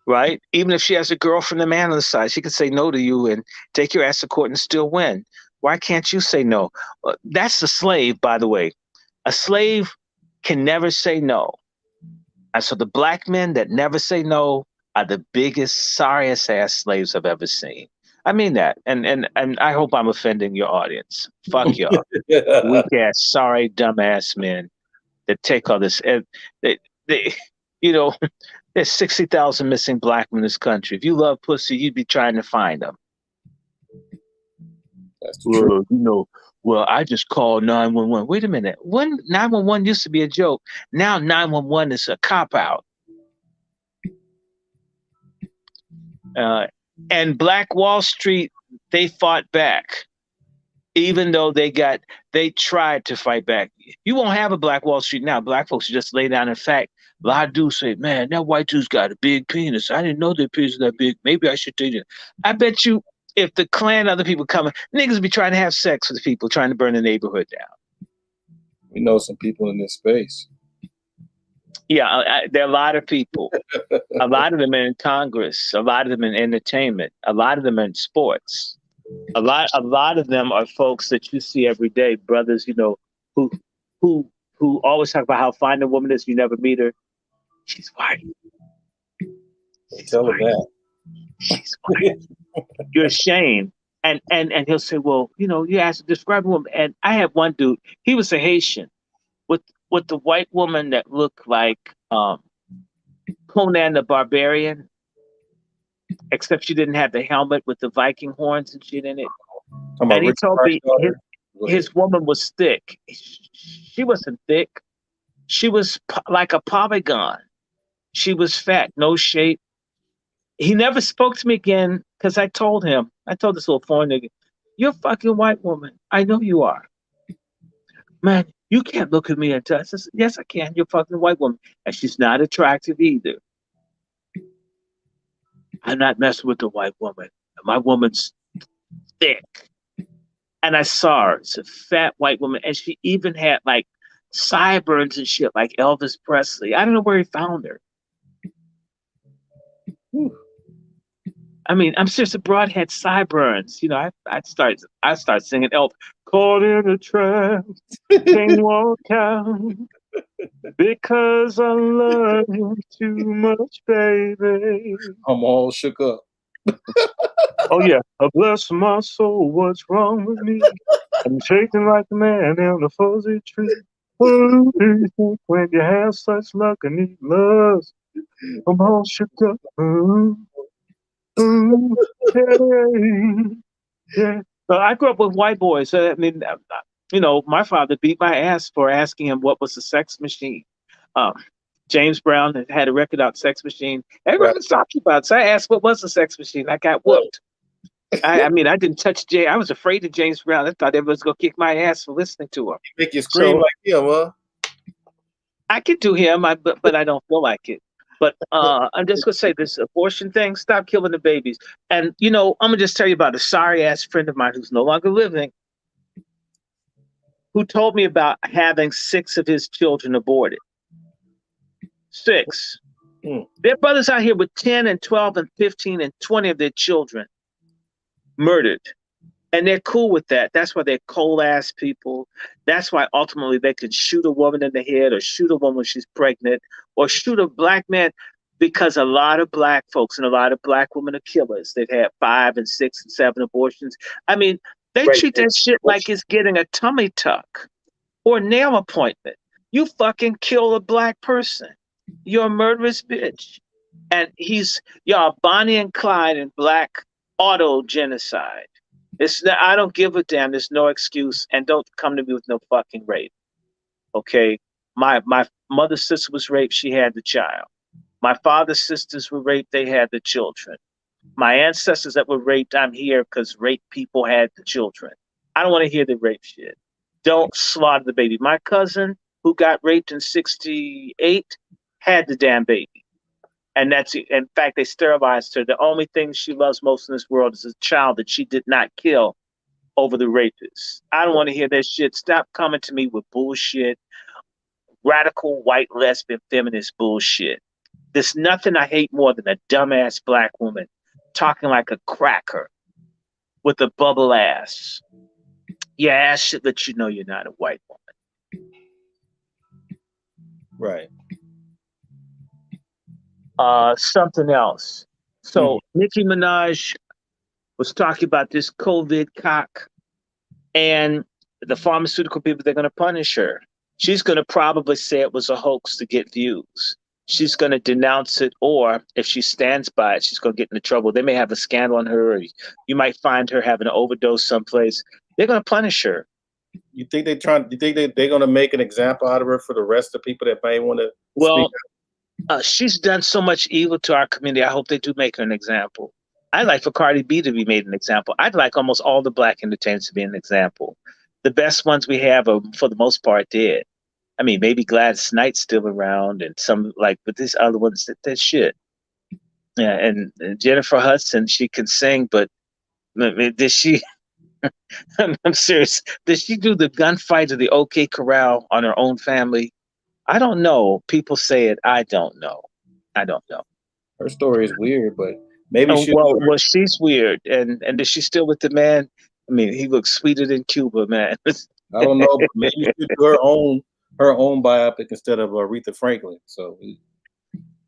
Right? Even if she has a girlfriend, a man on the side, she could say no to you and take your ass to court and still win. Why can't you say no? That's a slave, by the way. A slave can never say no. And so the black men that never say no are the biggest, sorriest ass slaves I've ever seen. I mean that. And I hope I'm offending your audience. Fuck y'all. Weak ass, sorry, dumb ass men that take all this. They there's 60,000 missing black men in this country. If you love pussy, you'd be trying to find them. That's true. Well, I just called 911. Wait a minute. When 911 used to be a joke, now 911 is a cop-out. And Black Wall Street, they fought back. Even though they tried to fight back. You won't have a Black Wall Street now. Black folks just lay down. In fact, a lot of dudes say, "Man, that white dude's got a big penis. I didn't know their penis was that big. Maybe I should take it." I bet you if the Klan, other people coming, niggas be trying to have sex with people, trying to burn the neighborhood down. We know some people in this space. Yeah, there are a lot of people. A lot of them are in Congress. A lot of them in entertainment. A lot of them are in sports. A lot of them are folks that you see every day, brothers, who always talk about how fine a woman is. You never meet her. She's white. Tell her that. She's white. You're ashamed. And he'll say, "Well, you asked to describe a woman." And I had one dude, he was a Haitian with the white woman that looked like Conan the Barbarian, except she didn't have the helmet with the Viking horns and shit in it. And he told me his woman was thick. She wasn't thick. She was like a polygon. She was fat, no shape. He never spoke to me again because I told this little foreign nigga, you're a fucking white woman. I know you are. Man, you can't look at me and touch. I said, yes, I can. You're a fucking white woman. And she's not attractive either. I'm not messing with the white woman. My woman's thick. And I saw her. It's a fat white woman. And she even had like sideburns and shit like Elvis Presley. I don't know where he found her. Whew. I mean, I'm serious. The broad had sideburns. You know, I start singing Elvis. Caught in a trap, can't walk out because I love you too much, baby. I'm all shook up. Oh yeah, bless my soul. What's wrong with me? I'm shaking like a man in a fuzzy tree. What do you think when you have such luck and need love? I'm all shook up. Yeah. So I grew up with white boys. I mean, you know, my father beat my ass for asking him what was a sex machine. Um, James Brown had a record out, Sex Machine. Everyone was talking about it. So I asked what was a sex machine. I got whooped. I mean, I didn't touch Jay. I was afraid of James Brown. I thought everyone was going to kick my ass for listening to him. Make you scream like him, huh? I could do him, but I don't feel like it. But I'm just going to say this abortion thing, stop killing the babies. And, you know, I'm going to just tell you about a sorry-ass friend of mine who's no longer living, who told me about having 6 of his children aborted. 6. Their brothers out here with 10 and 12 and 15 and 20 of their children murdered. And they're cool with that. That's why they're cold-ass people. That's why ultimately they can shoot a woman in the head or shoot a woman when she's pregnant or shoot a black man, because a lot of black folks and a lot of black women are killers. They've had 5 and 6 and 7 abortions. I mean, they treat that shit like it's getting a tummy tuck or a nail appointment. You fucking kill a black person. You're a murderous bitch. And y'all, Bonnie and Clyde and black auto genocide. I don't give a damn. There's no excuse. And don't come to me with no fucking rape. Okay? My mother's sister was raped. She had the child. My father's sisters were raped. They had the children. My ancestors that were raped, I'm here because rape people had the children. I don't want to hear the rape shit. Don't slaughter the baby. My cousin, who got raped in 1968, had the damn baby. And in fact, they sterilized her. The only thing she loves most in this world is a child that she did not kill over the rapist. I don't want to hear that shit. Stop coming to me with bullshit, radical white lesbian feminist bullshit. There's nothing I hate more than a dumbass black woman talking like a cracker with a bubble ass. Your ass should let you know you're not a white woman. Right. Something else. So Nicki Minaj was talking about this COVID cock, and the pharmaceutical people, they're going to punish her. She's going to probably say it was a hoax to get views. She's going to denounce it, or if she stands by it, she's going to get into trouble. They may have a scandal on her, or you might find her having an overdose someplace. They're going to punish her. You think they're going to make an example out of her for the rest of the people that may want to speak out? She's done so much evil to our community. I hope they do make her an example. I'd like for Cardi B to be made an example. I'd like almost all the black entertainers to be an example. The best ones we have are, for the most part, dead. I mean, maybe Gladys Knight's still around, and but these other ones, that shit. Yeah, and Jennifer Hudson, she can sing, but did she? I'm serious. Did she do the gunfight of the OK Corral on her own family? I don't know. People say it. I don't know. Her story is weird, but maybe well, she's weird. And is she still with the man? I mean, he looks sweeter than Cuba, man. I don't know. But maybe she should do her own biopic instead of Aretha Franklin. So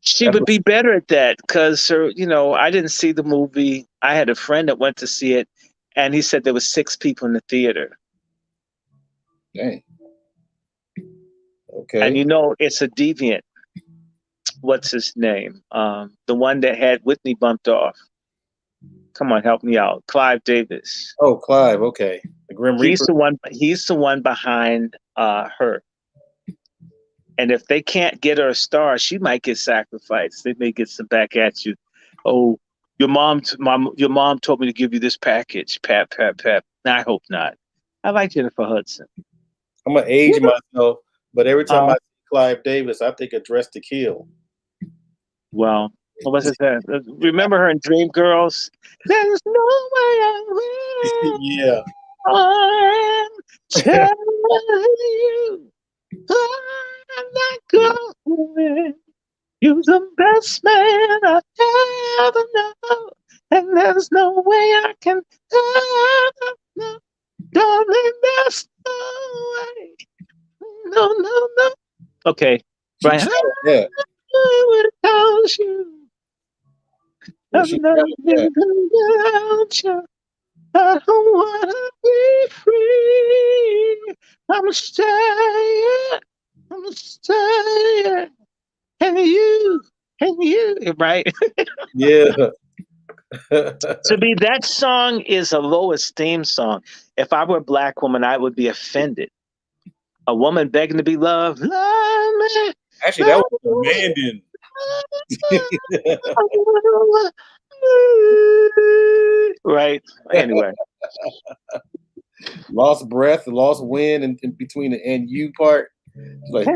she would be better at that, because I didn't see the movie. I had a friend that went to see it, and he said there was 6 people in the theater. Dang. Okay. And it's a deviant. What's his name? The one that had Whitney bumped off. Come on, help me out. Clive Davis. Oh, Clive. Okay. The Grim Reaper. He's the one behind her. And if they can't get her a star, she might get sacrificed. They may get some back at you. Oh, Your mom told me to give you this package. Pat, pat, pat. I hope not. I like Jennifer Hudson. I'm gonna age myself, but every time I Uh, see Clive Davis, I think of Dress to Kill. well, what was it that? Remember her in Dreamgirls? There's no way I Yeah. will tell you I'm not going. You're the best man I ever know, and there's no way I can ever know. Darling, there's no way. No, no, no. Okay, She right. shot that. Without you, Yeah, I'm she shot that. nothing without you. I don't wanna be free. I'm staying. I'm staying. And you, right? Yeah. To me, that song is a low esteem song. If I were a black woman, I would be offended. A woman begging to be loved, love me, Actually, that love was demanding. me. Right. Anyway, Lost breath, lost wind in between the and you part. Like,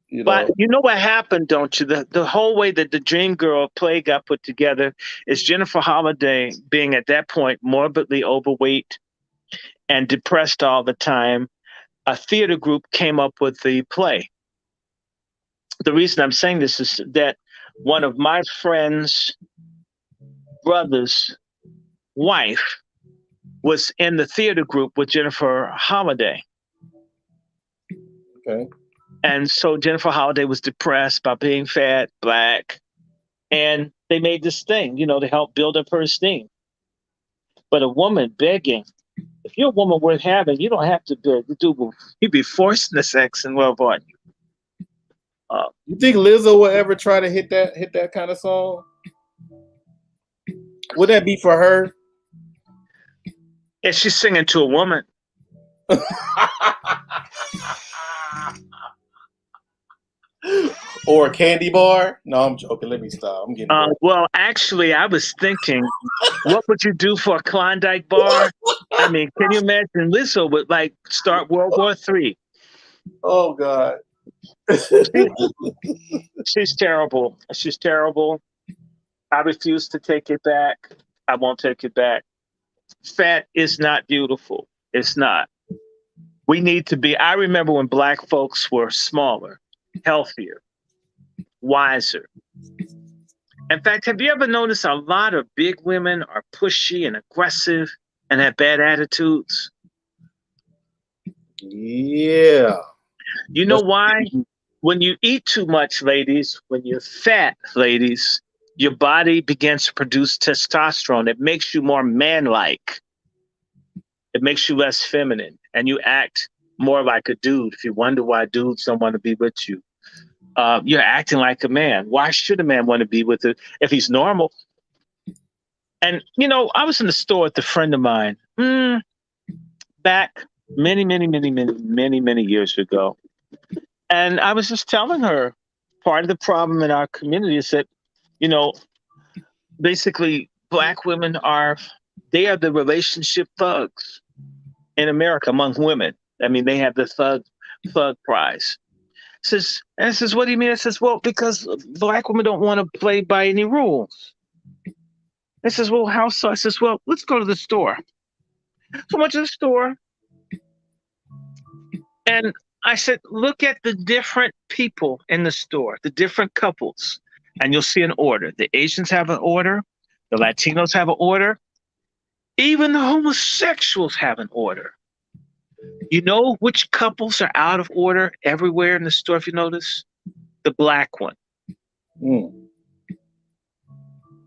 you but know. you know what happened, don't you? The whole way that the Dream Girl play got put together is Jennifer Holliday being at that point morbidly overweight and depressed all the time. A theater group came up with the play. The reason I'm saying this is that one of my friend's brother's wife was in the theater group with Jennifer Holliday. Okay. And so Jennifer Holliday was depressed about being fat, black, and they made this thing, to help build up her esteem. But a woman begging, if you're a woman worth having, you don't have to beg. You'd be forcing the sex and well, boy. You think Lizzo will ever try to hit that kind of song? Would that be for her? If she's singing to a woman. Or a candy bar? No, I'm joking. Let me stop. I'm getting Well, actually, I was thinking, what would you do for a Klondike bar? I mean, can you imagine Lizzo would start World War III? Oh God. She's terrible. She's terrible. I refuse to take it back. I won't take it back. Fat is not beautiful. It's not. We need to be. I remember when black folks were smaller, healthier, wiser. In fact, have you ever noticed a lot of big women are pushy and aggressive and have bad attitudes? Yeah. You know why? When you eat too much, ladies, when you're fat, ladies, your body begins to produce testosterone. It makes you more man-like. It makes you less feminine, and you act more like a dude. If you wonder why dudes don't want to be with you, you're acting like a man. Why should a man want to be with it if he's normal? And, I was in the store with a friend of mine back many, many, many, many, many, many years ago. And I was just telling her part of the problem in our community is that, basically black women they are the relationship thugs in America among women. I mean, they have the thug prize. I says, what do you mean? I says, well, because black women don't want to play by any rules. I says, well, how so? I says, well, let's go to the store. So I went to the store and I said, look at the different people in the store, the different couples, and you'll see an order. The Asians have an order. The Latinos have an order. Even the homosexuals have an order. You know which couples are out of order everywhere in the store, if you notice? The black one.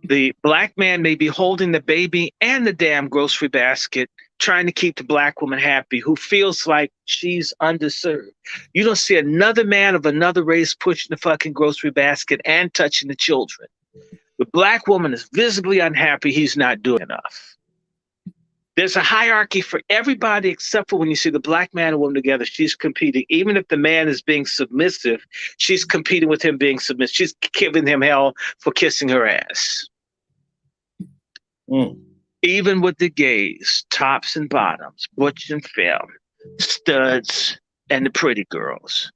The black man may be holding the baby and the damn grocery basket, trying to keep the black woman happy, who feels like she's underserved. You don't see another man of another race pushing the fucking grocery basket and touching the children. The black woman is visibly unhappy he's not doing enough. There's a hierarchy for everybody except for when you see the black man and woman together, she's competing. Even if the man is being submissive, she's competing with him being submissive. She's giving him hell for kissing her ass. Mm. Even with the gays, tops and bottoms, butch and femme, studs, and the pretty girls.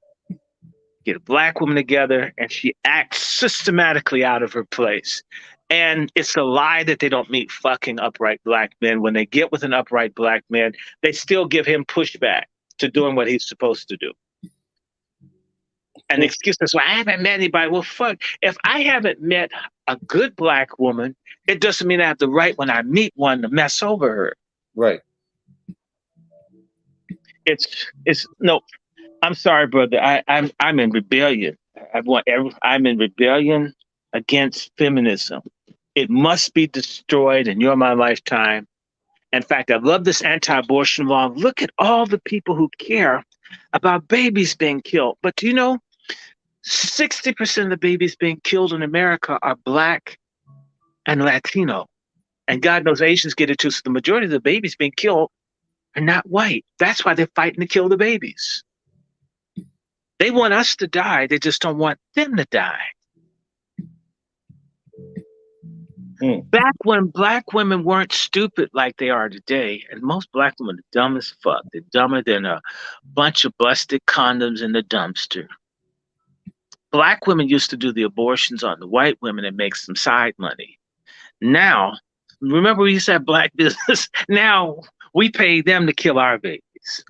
Get a black woman together and she acts systematically out of her place. And it's a lie that they don't meet fucking upright black men. When they get with an upright black man, they still give him pushback to doing what he's supposed to do. And the excuse is, well, I haven't met anybody. Well, fuck. If I haven't met a good black woman, it doesn't mean I have the right when I meet one to mess over her. Right. It's no. I'm sorry, brother. I'm in rebellion. I'm in rebellion against feminism. It must be destroyed, and you're my lifetime. In fact, I love this anti-abortion law. Look at all the people who care about babies being killed. But do you know, 60% of the babies being killed in America are black and Latino. And God knows Asians get it too. So the majority of the babies being killed are not white. That's why they're fighting to kill the babies. They want us to die. They just don't want them to die. Back when black women weren't stupid like they are today, and most black women are dumb as fuck. They're dumber than a bunch of busted condoms in the dumpster. Black women used to do the abortions on the white women and make some side money. Now, remember we used to have black business. Now we pay them to kill our babies.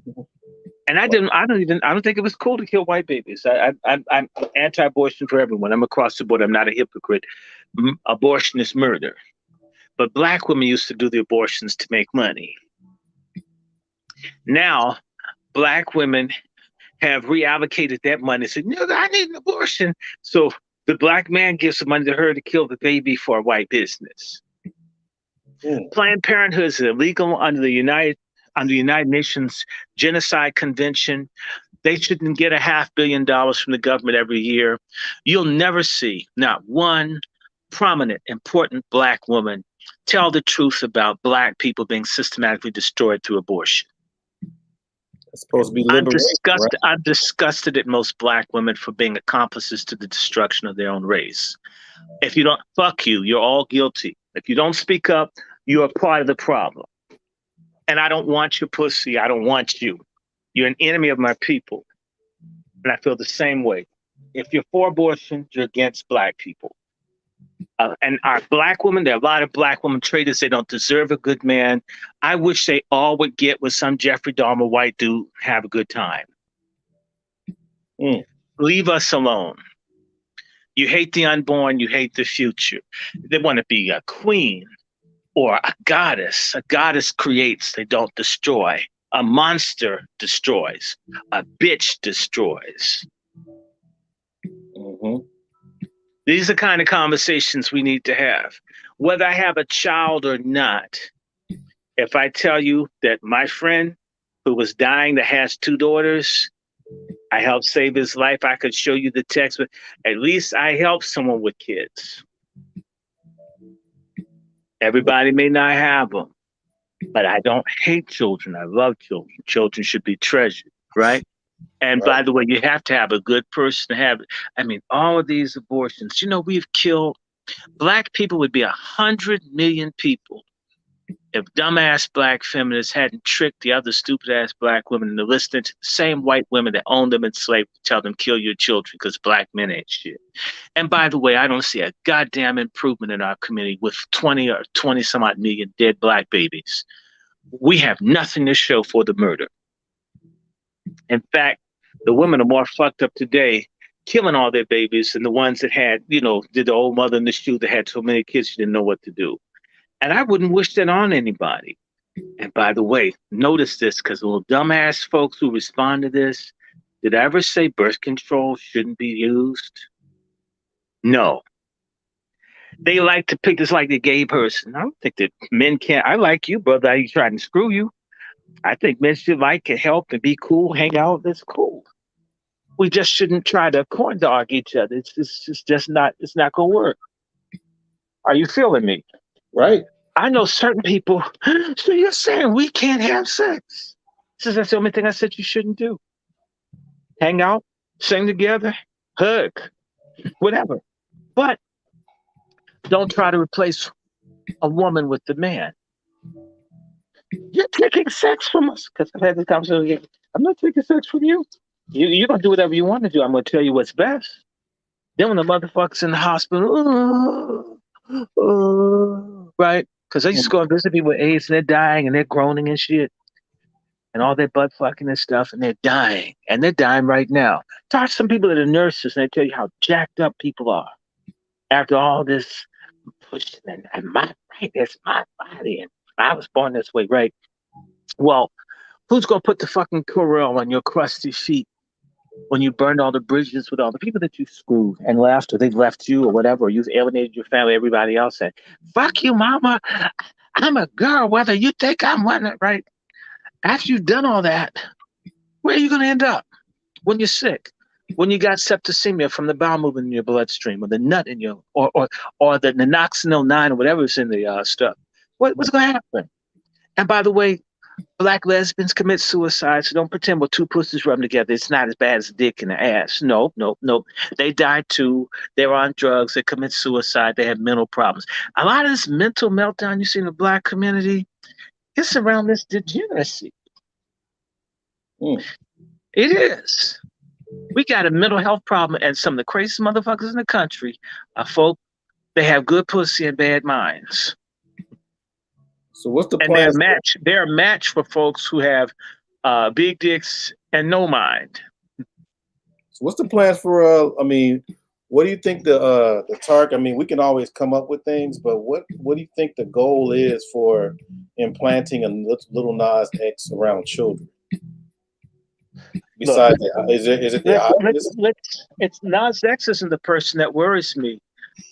And I don't think it was cool to kill white babies. I'm anti-abortion for everyone. I'm across the board. I'm not a hypocrite. Abortion is murder. But black women used to do the abortions to make money. Now, black women have reallocated that money and said, no, I need an abortion. So the black man gives the money to her to kill the baby for a white business. Planned Parenthood is illegal under the United Nations Genocide Convention. They shouldn't get $500 million from the government every year. You'll never see not one prominent, important black woman tell the truth about black people being systematically destroyed through abortion. It's supposed to be liberation. I'm disgusted at most black women for being accomplices to the destruction of their own race. If you don't, fuck you, you're all guilty. If you don't speak up, you are part of the problem. And I don't want your pussy. I don't want you. You're an enemy of my people. And I feel the same way. If you're for abortion, you're against black people. And our black women, there are a lot of black women traitors. They don't deserve a good man. I wish they all would get with some Jeffrey Dahmer white dude, have a good time. Leave us alone. You hate the unborn. You hate the future. They want to be a queen or a goddess. A goddess creates. They don't destroy. A monster destroys. A bitch destroys. These are the kind of conversations we need to have. Whether I have a child or not, if I tell you that my friend who was dying that has 2 daughters, I helped save his life, I could show you the text, but at least I helped someone with kids. Everybody may not have them, but I don't hate children. I love children. Children should be treasured, right? And by the way, you have to have a good person to have it. I mean, all of these abortions, we've killed black people would be 100 million people if dumbass black feminists hadn't tricked the other stupid ass black women into listening to the same white women that owned them and enslaved to tell them kill your children because black men ain't shit. And by the way, I don't see a goddamn improvement in our community with 20 or 20 some odd million dead black babies. We have nothing to show for the murder. In fact, the women are more fucked up today, killing all their babies than the ones that had, did the old mother in the shoe that had so many kids she didn't know what to do. And I wouldn't wish that on anybody. And by the way, notice this, because little dumbass folks who respond to this, did I ever say birth control shouldn't be used? No. They like to pick this like the gay person. I don't think that men can't. I like you, brother. I ain't trying to screw you. I think men should like and help and be cool, hang out. That's cool. We just shouldn't try to corn dog each other. It's just not. It's not gonna work. Are you feeling me? Right. I know certain people. So you're saying we can't have sex? Says that's the only thing I said you shouldn't do. Hang out, sing together, hug, whatever. But don't try to replace a woman with the man. You're taking sex from us. Because I've had this conversation again. I'm not taking sex from you. You're going to do whatever you want to do. I'm going to tell you what's best. Then when the motherfucker's in the hospital, right? Because I used to go and visit people with AIDS and they're dying and they're groaning and shit and all their butt fucking and stuff and they're dying. And they're dying right now. Talk to some people that are nurses and they tell you how jacked up people are after all this pushing and my right, it's my body. And I was born this way, right? Well, who's going to put the fucking Corel on your crusty feet when you burned all the bridges with all the people that you screwed and left, or they've left you or whatever, or you've alienated your family, everybody else said, fuck you, mama. I'm a girl, whether you think I'm one, right? After you've done all that, where are you going to end up when you're sick? When you got septicemia from the bowel movement in your bloodstream, or the nut in your, or the nonoxynol 9, or whatever's in the stuff. What's going to happen? And by the way, Black lesbians commit suicide, so don't pretend with two pussies rubbing together, it's not as bad as a dick in the ass. Nope. They die too. They're on drugs. They commit suicide. They have mental problems. A lot of this mental meltdown you see in the Black community, it's around this degeneracy. It is. We got a mental health problem, and some of the craziest motherfuckers in the country are folk, they have good pussy and bad minds. So what's the plan? And they're a match for folks who have big dicks and no mind. So what's the plans for? I mean, what do you think the target? I mean, we can always come up with things, but what do you think the goal is for implanting a little Nas X around children? Besides, is it the obvious? It's Nas X isn't the person that worries me.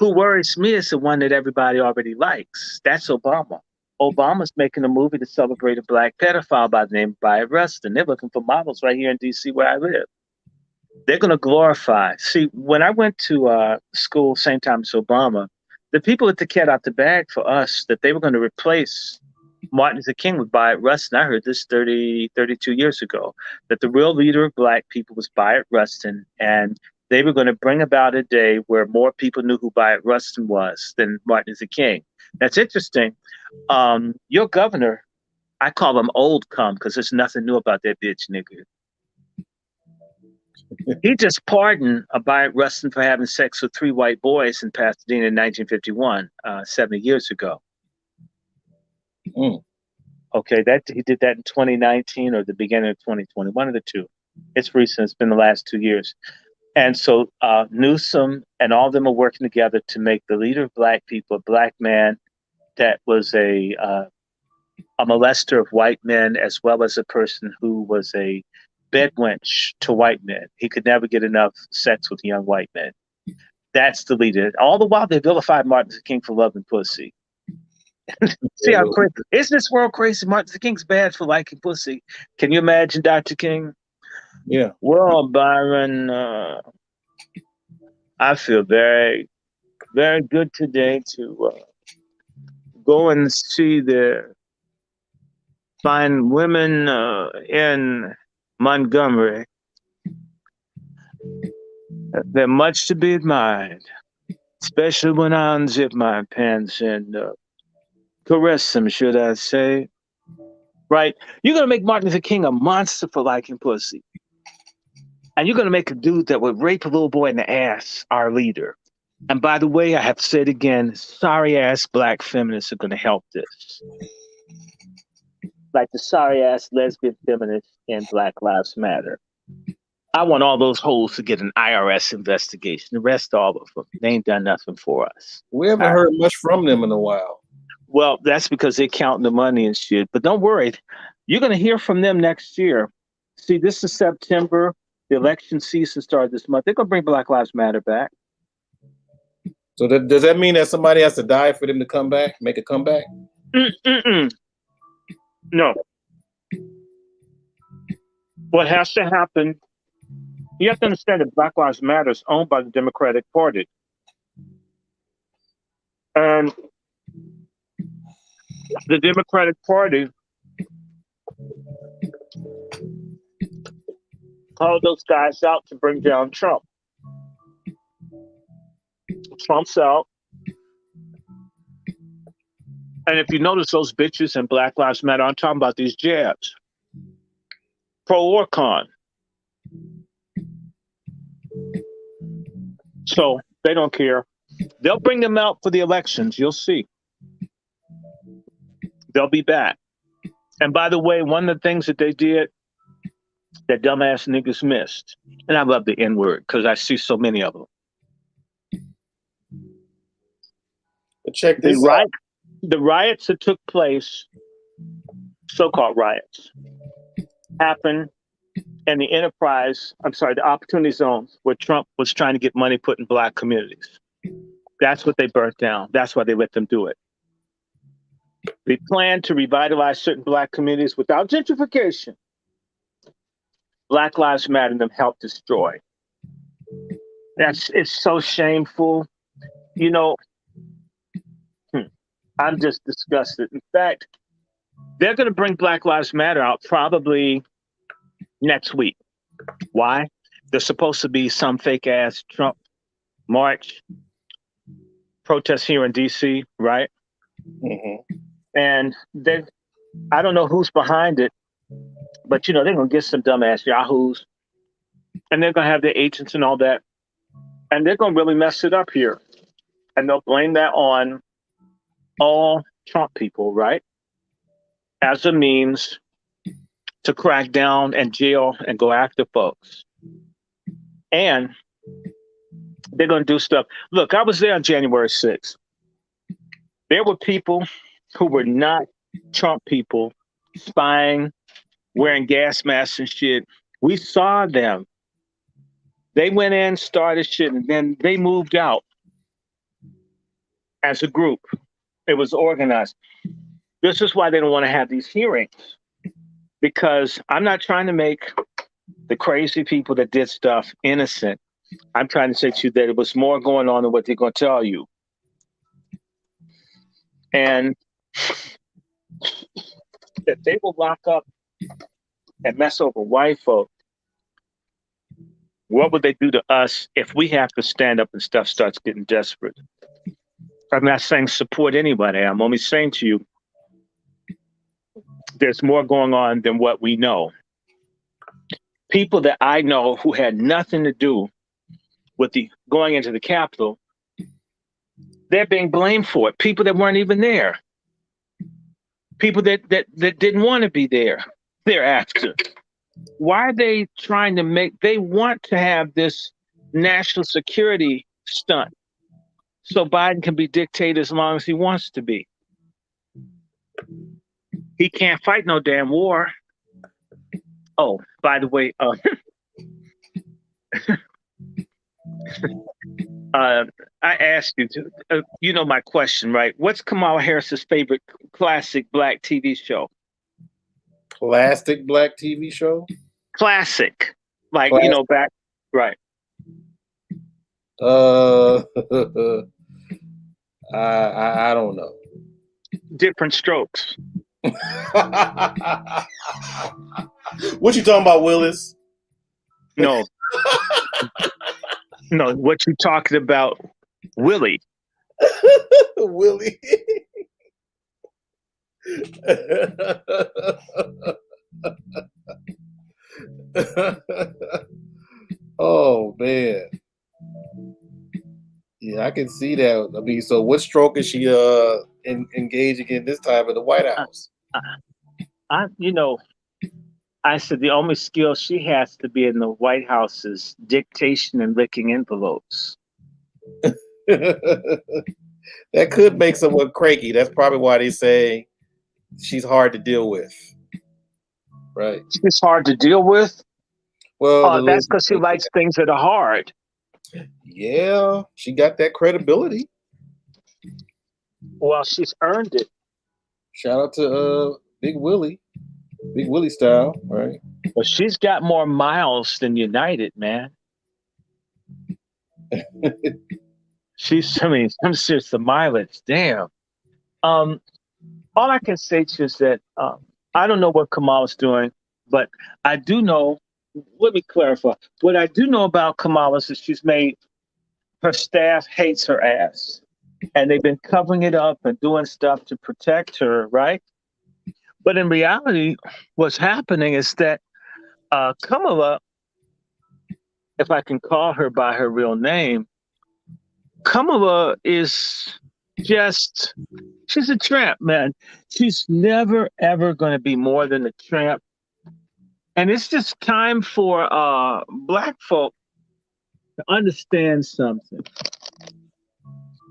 Who worries me is the one that everybody already likes. That's Obama. Obama's making a movie to celebrate a Black pedophile by the name of Bayard Rustin. They're looking for models right here in D.C. where I live. They're going to glorify. See, when I went to school same time as Obama, the people let the cat out the bag for us that they were going to replace Martin Luther King with Bayard Rustin. I heard this 32 years ago, that the real leader of Black people was Bayard Rustin, and they were going to bring about a day where more people knew who Bayard Rustin was than Martin Luther King. That's interesting. Your governor, I call him Old Cum because there's nothing new about that bitch nigga. He just pardoned Bayard Rustin for having sex with 3 white boys in Pasadena in 1951, 70 years ago. Okay, he did that in 2019 or the beginning of 2020, one of the two. It's recent. It's been the last 2 years. And so Newsom and all of them are working together to make the leader of Black people a Black man that was a molester of white men, as well as a person who was a bedwench to white men. He could never get enough sex with young white men. That's the leader. All the while they vilified Martin Luther King for loving pussy. See how crazy? Isn't this world crazy? Martin Luther King's bad for liking pussy. Can you imagine, Dr. King? Yeah. Well, Byron, I feel very, very good today to go and see the fine women in Montgomery. They're much to be admired, especially when I unzip my pants and caress them, should I say. Right? You're going to make Martin Luther King a monster for liking pussy. And you're going to make a dude that would rape a little boy in the ass our leader. And by the way, I have to say it again, sorry ass Black feminists are going to help this. Like the sorry ass lesbian feminists in Black Lives Matter. I want all those hoes to get an IRS investigation. The rest, all of them, they ain't done nothing for us. We haven't heard much from them in a while. Well, that's because they're counting the money and shit. But don't worry, you're going to hear from them next year. See, this is September. The election season started this month. They're going to bring Black Lives Matter back. So does that mean that somebody has to die for them to come back, make a comeback? No. What has to happen, you have to understand that Black Lives Matter is owned by the Democratic Party. And the Democratic Party called those guys out to bring down Trump. Trump's out. And if you notice those bitches in Black Lives Matter, I'm talking about these jabs. Pro or con. So they don't care. They'll bring them out for the elections. You'll see. They'll be back. And by the way, one of the things that they did that dumbass niggas missed, and I love the N-word because I see so many of them. But check this out. The riots that took place, so-called riots, happened in the the opportunity zones where Trump was trying to get money put in black communities. That's what they burnt down. That's why they let them do it. They planned to revitalize certain black communities without gentrification. Black Lives Matter and them helped destroy. It's so shameful. You know, I'm just disgusted. In fact, they're going to bring Black Lives Matter out probably next week. Why? There's supposed to be some fake ass Trump march protest here in DC, right? Mm-hmm. And I don't know who's behind it, but they're gonna get some dumbass yahoos, and they're gonna have their agents and all that, and they're gonna really mess it up here, and they'll blame that on all Trump people, right? As a means to crack down and jail and go after folks. And they're going to do stuff. Look, I was there on January 6th. There were people who were not Trump people spying, wearing gas masks and shit. We saw them. They went in, started shit, and then they moved out as a group. It was organized. This is why they don't want to have these hearings, because I'm not trying to make the crazy people that did stuff innocent. I'm trying to say to you that it was more going on than what they're going to tell you. And if they will lock up and mess over white folk, what would they do to us if we have to stand up and stuff starts getting desperate? I'm not saying support anybody. I'm only saying to you, there's more going on than what we know. People that I know who had nothing to do with the going into the Capitol, they're being blamed for it. People that weren't even there. People that didn't want to be there. They're after. Why are they trying to they want to have this national security stunt so Biden can be dictator as long as he wants to be. He can't fight no damn war. Oh, by the way, I asked you to, you know my question, right? What's Kamala Harris's favorite classic black TV show? Classic black TV show? Classic. Like, classic. You know, back, right. I don't know. Different Strokes. What you talking about, Willis? No. No, what you talking about, Willie? Willie. Oh man. Yeah, I can see that. I mean, so what stroke is she engaging in this time in the White House? I said the only skill she has to be in the White House is dictation and licking envelopes. That could make someone cranky. That's probably why they say she's hard to deal with. Right. She's hard to deal with? Well, that's because she likes things that are hard. Yeah, she got that credibility. Well, she's earned it. Shout out to Big Willie style, right? Well, she's got more miles than United, man. I'm serious, the mileage, damn. all I can say to you is that I don't know what Kamala's doing, but I do know. Let me clarify. What I do know about Kamala is she's made her staff hates her ass, and they've been covering it up and doing stuff to protect her, right? But in reality, what's happening is that Kamala, if I can call her by her real name, Kamala is just, she's a tramp, man. She's never, ever going to be more than a tramp. And it's just time for Black folk to understand something.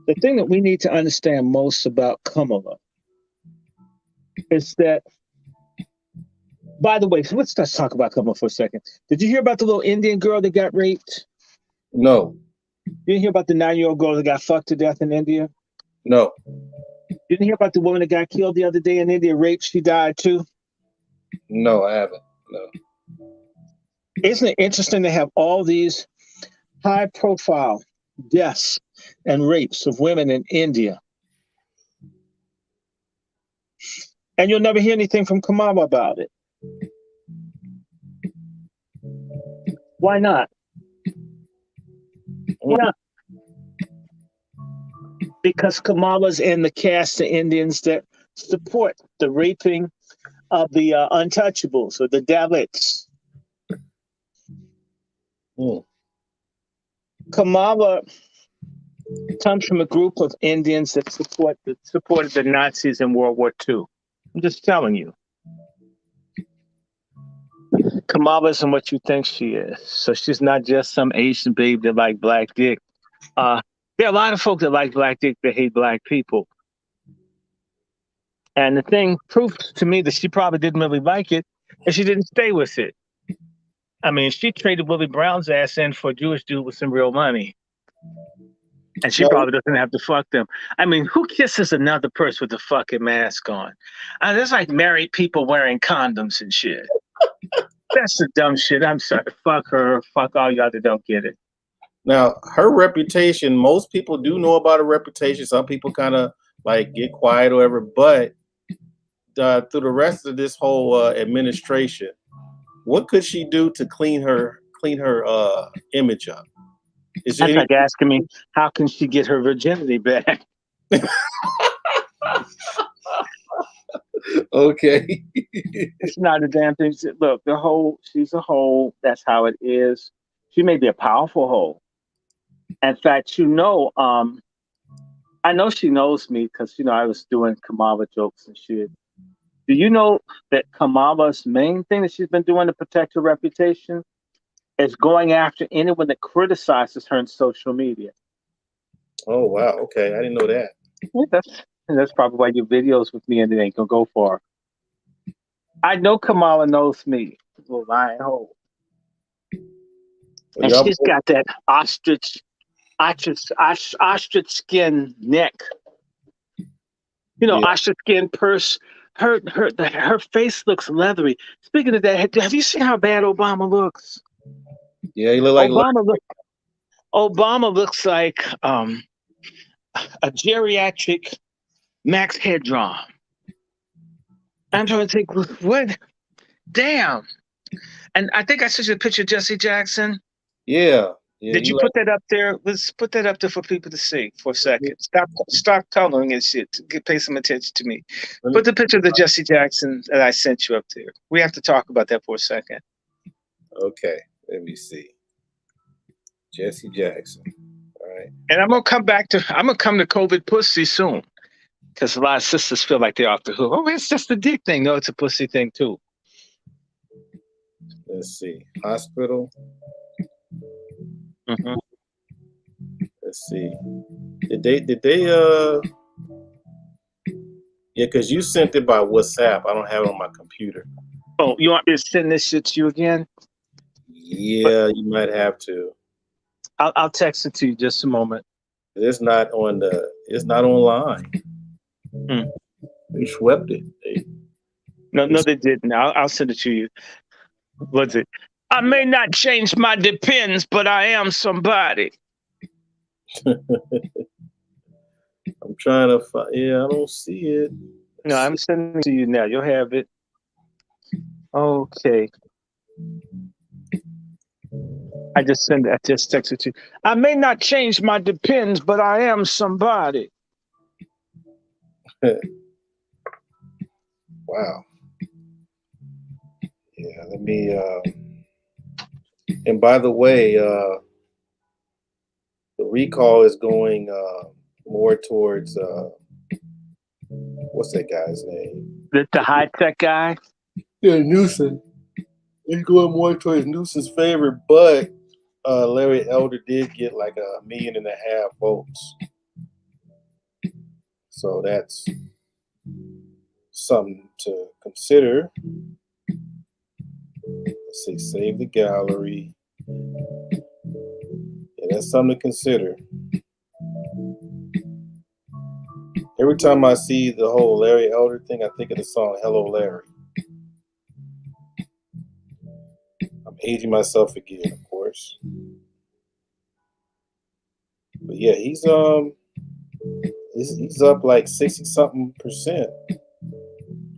The thing that we need to understand most about Kamala is that, by the way, so let's talk about Kamala for a second. Did you hear about the little Indian girl that got raped? No. You didn't hear about the 9-year-old girl that got fucked to death in India? No. You didn't hear about the woman that got killed the other day in India, raped, she died too? No, I haven't. No. Isn't it interesting to have all these high profile deaths and rapes of women in India? And you'll never hear anything from Kamala about it. Why not? Why not? Because Kamala's in the caste of Indians that support the raping of the untouchables or the Dalits. Kamala comes from a group of Indians that supported the Nazis in World War II. I'm just telling you. Kamala isn't what you think she is. So she's not just some Asian babe that like black dick. There are a lot of folks that like black dick that hate black people. And the thing proves to me that she probably didn't really like it, and she didn't stay with it. I mean, she traded Willie Brown's ass in for a Jewish dude with some real money. And she probably doesn't have to fuck them. I mean, who kisses another person with a fucking mask on? There's like married people wearing condoms and shit. That's the dumb shit. I'm sorry. Fuck her. Fuck all y'all that don't get it. Now, her reputation, most people do know about her reputation. Some people kind of like get quiet or whatever. But through the rest of this whole administration, what could she do to clean her image up? That's like asking me, how can she get her virginity back? Okay. It's not a damn thing. Look, she's a hoe. That's how it is. She may be a powerful hoe. In fact, I know she knows me because, I was doing Kamala jokes and shit. Do you know that Kamala's main thing that she's been doing to protect her reputation is going after anyone that criticizes her in social media? Oh, wow. Okay. I didn't know that. Yeah, that's probably why your videos with me and it ain't gonna go far. I know Kamala knows me, little lying hole. And she's got that ostrich skin neck. Ostrich skin purse. Her face looks leathery. Speaking of that, have you seen how bad Obama looks? Yeah, he look like Obama looks like a geriatric Max Headroom. I'm trying to think, what? Damn. And I think I sent you a picture of Jesse Jackson. Yeah. Did you put that up there? Let's put that up there for people to see for a second. Stop coloring and shit. Pay some attention to me. Put the picture of the Jesse Jackson that I sent you up there. We have to talk about that for a second. Okay. Let me see. Jesse Jackson. All right. And I'm gonna come to COVID pussy soon. Because a lot of sisters feel like they're off the hook. Oh, it's just a dick thing. No, it's a pussy thing too. Let's see. Hospital. Mm-hmm. Let's see. Did they yeah, because you sent it by WhatsApp. I don't have it on my computer. Oh, you want me to send this shit to you again? Yeah, you might have to. I'll text it to you just a moment. It's not online. They swept it. No, they didn't. I'll send it to you. What's it? I may not change my depends, but I am somebody. I'm trying to find. Yeah, I don't see it. No, I'm sending it to you now. You'll have it. Okay. I just texted you. I may not change my depends, but I am somebody. Wow. Yeah, let me and by the way, the recall is going more towards what's that guy's name? The high tech guy? Yeah, Newsom. He's going more towards Newsom's favor, but Larry Elder did get like 1.5 million votes. So that's something to consider. Let's see, save the gallery. Yeah, that's something to consider. Every time I see the whole Larry Elder thing, I think of the song Hello Larry. I'm aging myself again, of course. But yeah, he's up like 60-something%,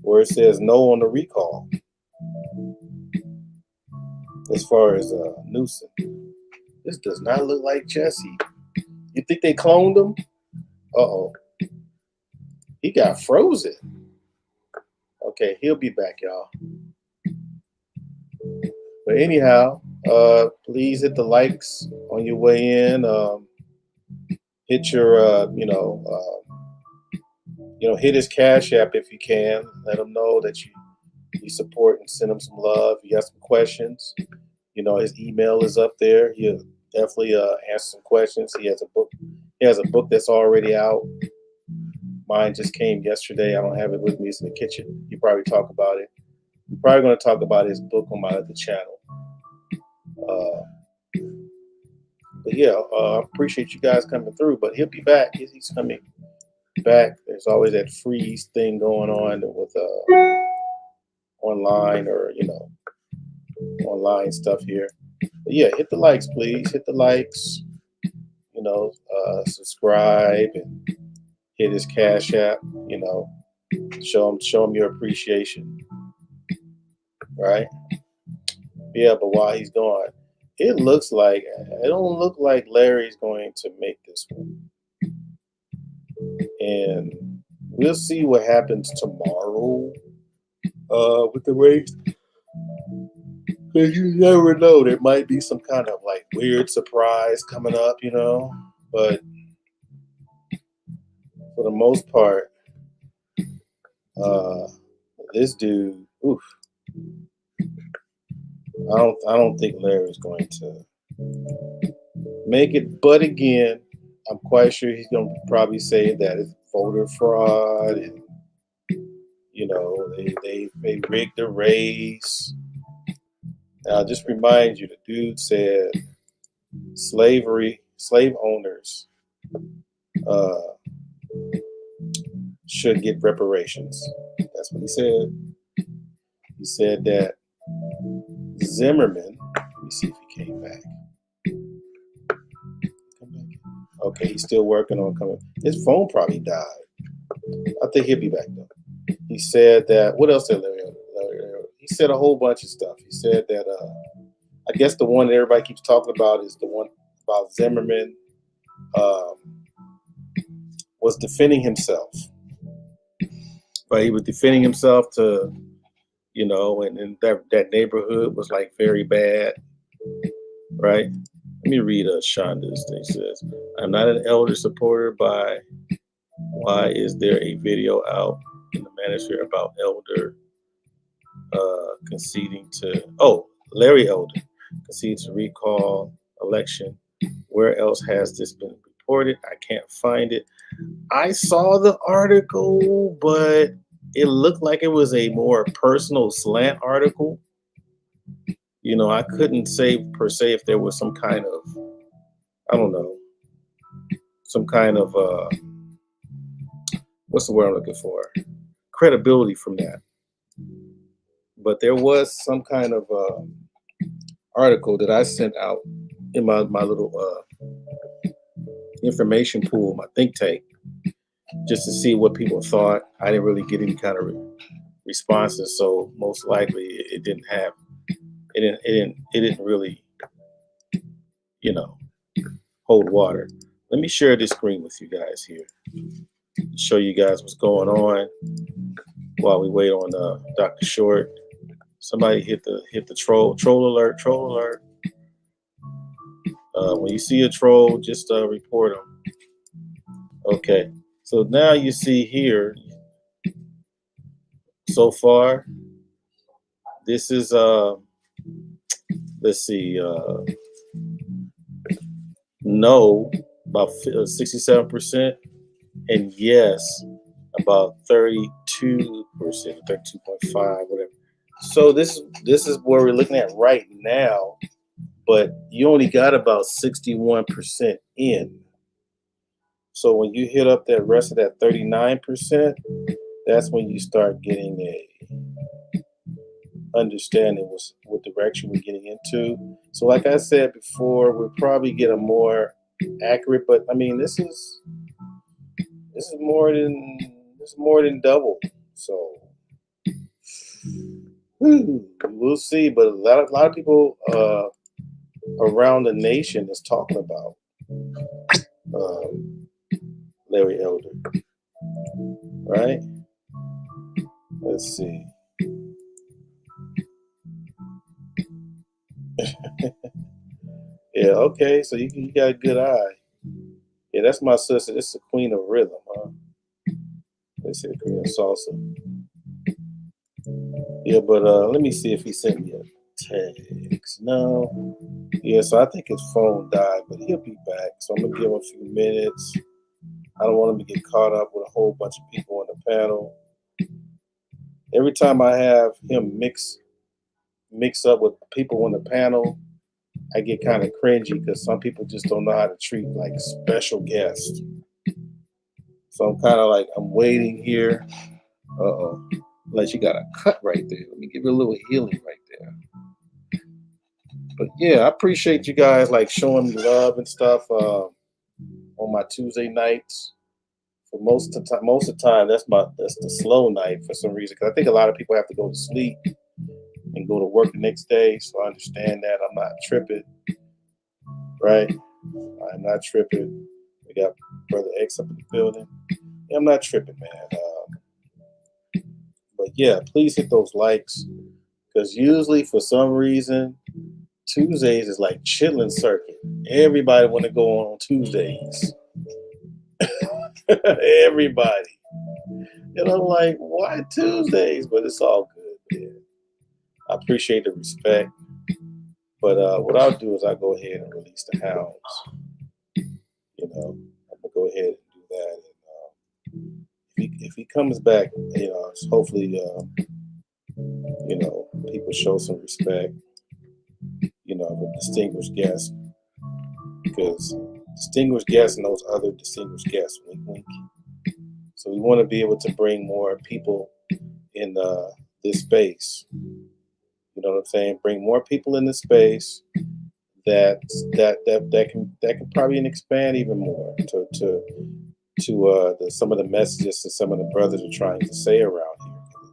where it says no on the recall. As far as Newsom, this does not look like Jesse. You think they cloned him? Uh-oh. He got frozen. Okay, he'll be back, y'all. But anyhow, please hit the likes on your way in. Hit your, hit his Cash App if you can. Let him know that you support and send him some love. If you got some questions, his email is up there. He'll definitely answer some questions. He has a book. He has a book that's already out. Mine just came yesterday. I don't have it with me. It's in the kitchen. You probably talk about it. We're probably going to talk about his book on my other channel. But yeah, I appreciate you guys coming through. But he'll be back. He's coming back. There's always that freeze thing going on with online or online stuff here. But yeah, hit the likes, please. Hit the likes. Subscribe and hit his Cash App. Show him your appreciation. Right? Yeah, but while he's gone, it don't look like Larry's going to make this one. And we'll see what happens tomorrow with the race. Because you never know. There might be some kind of like weird surprise coming up, But for the most part, this dude, oof. I don't think Larry's going to make it. But again, I'm quite sure he's going to probably say that it's voter fraud and they rigged the race. And I'll just remind you, the dude said slave owners should get reparations. That's what he said. He said that Zimmerman, let me see if he came back. Okay, he's still working on coming. His phone probably died. I think he'll be back though. He said that, what else did Larry? He said a whole bunch of stuff. He said that, I guess the one that everybody keeps talking about is the one about Zimmerman was defending himself. But he was defending himself to, and that neighborhood was like very bad, right? Let me read Shonda's thing. It says, I'm not an Elder supporter by why is there a video out in the manosphere about Elder conceding to, Larry Elder conceding to recall election. Where else has this been reported? I can't find it. I saw the article, but it looked like it was a more personal slant article. I couldn't say per se if there was some kind of, I don't know, some kind of, what's the word I'm looking for? Credibility from that. But there was some kind of article that I sent out in my little information pool, my think tank. just to see what people thought. I didn't really get any kind of responses, so most likely it didn't have it didn't really, you know, hold water. Let me share this screen with you guys here, show you guys what's going on while we wait on Dr. Short. Somebody hit the troll alert, troll alert. When you see a troll, just report them. Okay, so now you see here, so far, this is let's see, no about 67%, and yes about 32%, 32.5, whatever. So this is where we're looking at right now, but you only got about 61% in. So when you hit up that rest of that 39%, that's when you start getting a understanding what direction we're getting into. So like I said before, we'll probably get a more accurate, but I mean this is more than double. So we'll see. But a lot of people around the nation is talking about Larry Elder, right? Let's see. Yeah, okay. So you got a good eye. Yeah, that's my sister. This is the queen of rhythm, huh? They say the queen of salsa. Yeah, but let me see if he sent me a text. No. Yeah, so I think his phone died, but he'll be back. So I'm gonna give him a few minutes. I don't want him to get caught up with a whole bunch of people on the panel. Every time I have him mix up with people on the panel, I get kind of cringy because some people just don't know how to treat like special guests. So I'm kind of like, I'm waiting here. Uh-oh. Unless you got a cut right there. Let me give you a little healing right there. But yeah, I appreciate you guys like showing me love and stuff on my Tuesday nights. For most of the time, that's the slow night for some reason. Because I think a lot of people have to go to sleep and go to work the next day. So I understand that. I'm not tripping, right? I'm not tripping. We got Brother X up in the building. Yeah, I'm not tripping, man. But yeah, please hit those likes. Because usually, for some reason, Tuesdays is like chilling circuit. Everybody want to go on Tuesdays. Everybody. And I'm like, why Tuesdays? But it's all good, man. I appreciate the respect. But what I'll do is I'll go ahead and release the hounds. You know, I'm gonna go ahead and do that. And if he comes back, you know, hopefully, you know, people show some respect. You know, with distinguished guests, because distinguished guests knows other distinguished guests. Wink, wink. So we want to be able to bring more people in this space. You know what I'm saying? Bring more people in this space that can probably expand even more to some of the messages that some of the brothers are trying to say around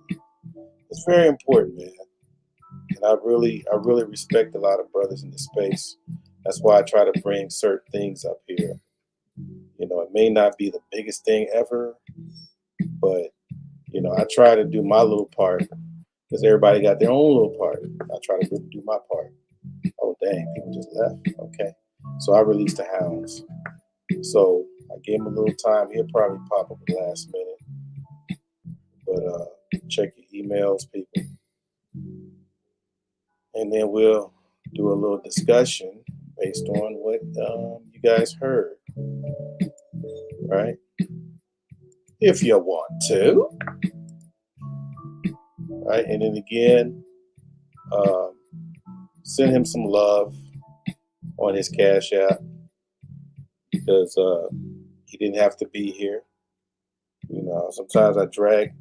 here. It's very important, man. And I really respect a lot of brothers in the space. That's why I try to bring certain things up here. You know, it may not be the biggest thing ever, but you know, I try to do my little part because everybody got their own little part. I try to do my part. Oh dang, people just left. Okay, so I released the hounds. So I gave him a little time. He'll probably pop up at the last minute. But check your emails, people. And then we'll do a little discussion based on what you guys heard. Right? If you want to. Right? And then again, send him some love on his Cash App because he didn't have to be here. You know, sometimes I drag.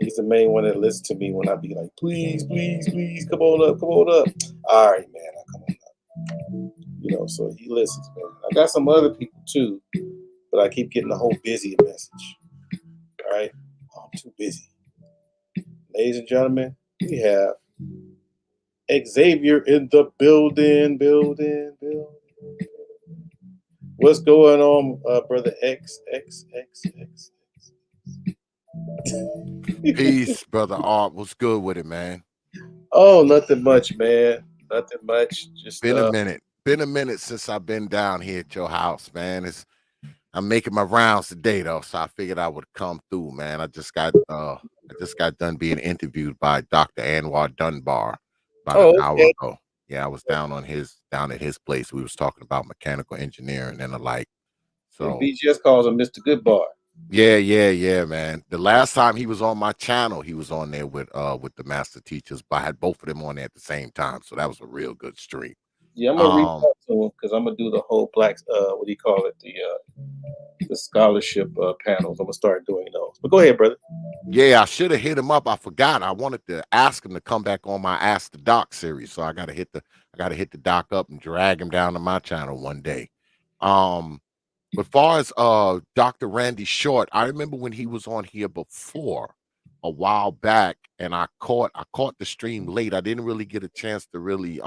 He's the main one that listens to me when I be like, please, please, please, come on up, come on up. All right, man, I'll come on up. You know, so he listens, man. I got some other people too, but I keep getting the whole busy message. too busy. Ladies and gentlemen, we have Xavier in the building. What's going on, brother X? Peace, brother Art. What's good with it, man? Oh, nothing much, man. Nothing much. Just Been a minute. Been a minute since I've been down here at your house, man. I'm making my rounds today though, so I figured I would come through, man. I just got done being interviewed by Dr. Anwar Dunbar about an oh, hour okay. ago. Yeah, I was down at his place. We was talking about mechanical engineering and the like. Yeah, So BGS calls him Mr. Goodbar. yeah, man. The last time he was on my channel, he was on there with the master teachers, but I had both of them on there at the same time. So that was a real good stream. Yeah, I'm gonna reach Um, out to him because I'm gonna do the whole black. What do you call it? The scholarship panels. I'm gonna start doing those. But go ahead, brother. yeah, I should have hit him up. I forgot. I wanted to ask him to come back on my Ask the Doc series. So I gotta hit the doc up and drag him down to my channel one day. Um, But far as Dr. Randy Short, I remember when he was on here before a while back, and I caught the stream late. I didn't really get a chance to really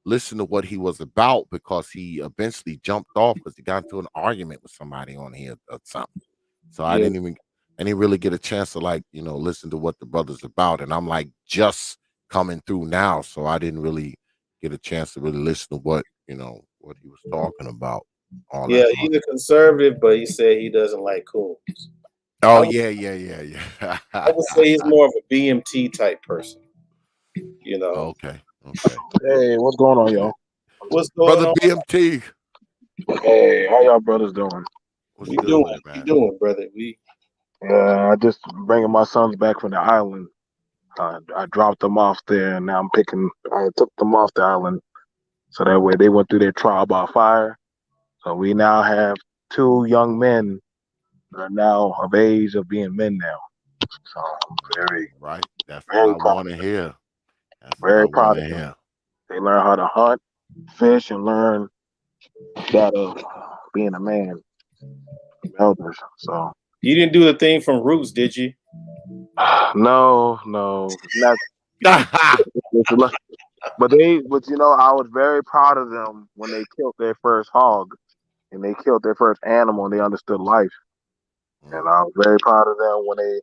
listen to what he was about because he eventually jumped off because he got into an argument with somebody on here or something. So Yeah, I didn't really get a chance to listen to what the brother's about. And I'm like just coming through now. So I didn't really get a chance to really listen to what he was talking about all yeah. that much. He's a conservative, but he said he doesn't like coons. I Oh would, yeah. I would say he's more of a BMT type person. You know Okay. Hey, what's going on, y'all? what's going Brother on? BMT, Hey, how y'all brothers doing? what's We good doing? with it, We man? doing, brother? We I just bringing my sons back from the island. I dropped them off there, and now I took them off the island, so that way they went through their trial by fire. So we now have two young men that are now of age of being men now. So I'm Right. That's what very I proud, want to hear. That's what I very want proud to of them. hear. They learn how to hunt, fish, and learn that of being a man from elders. So you didn't do the thing from Roots, did you? no, not. But I was very proud of them when they killed their first hog and they killed their first animal and they understood life. And Mm, I was very proud of them when they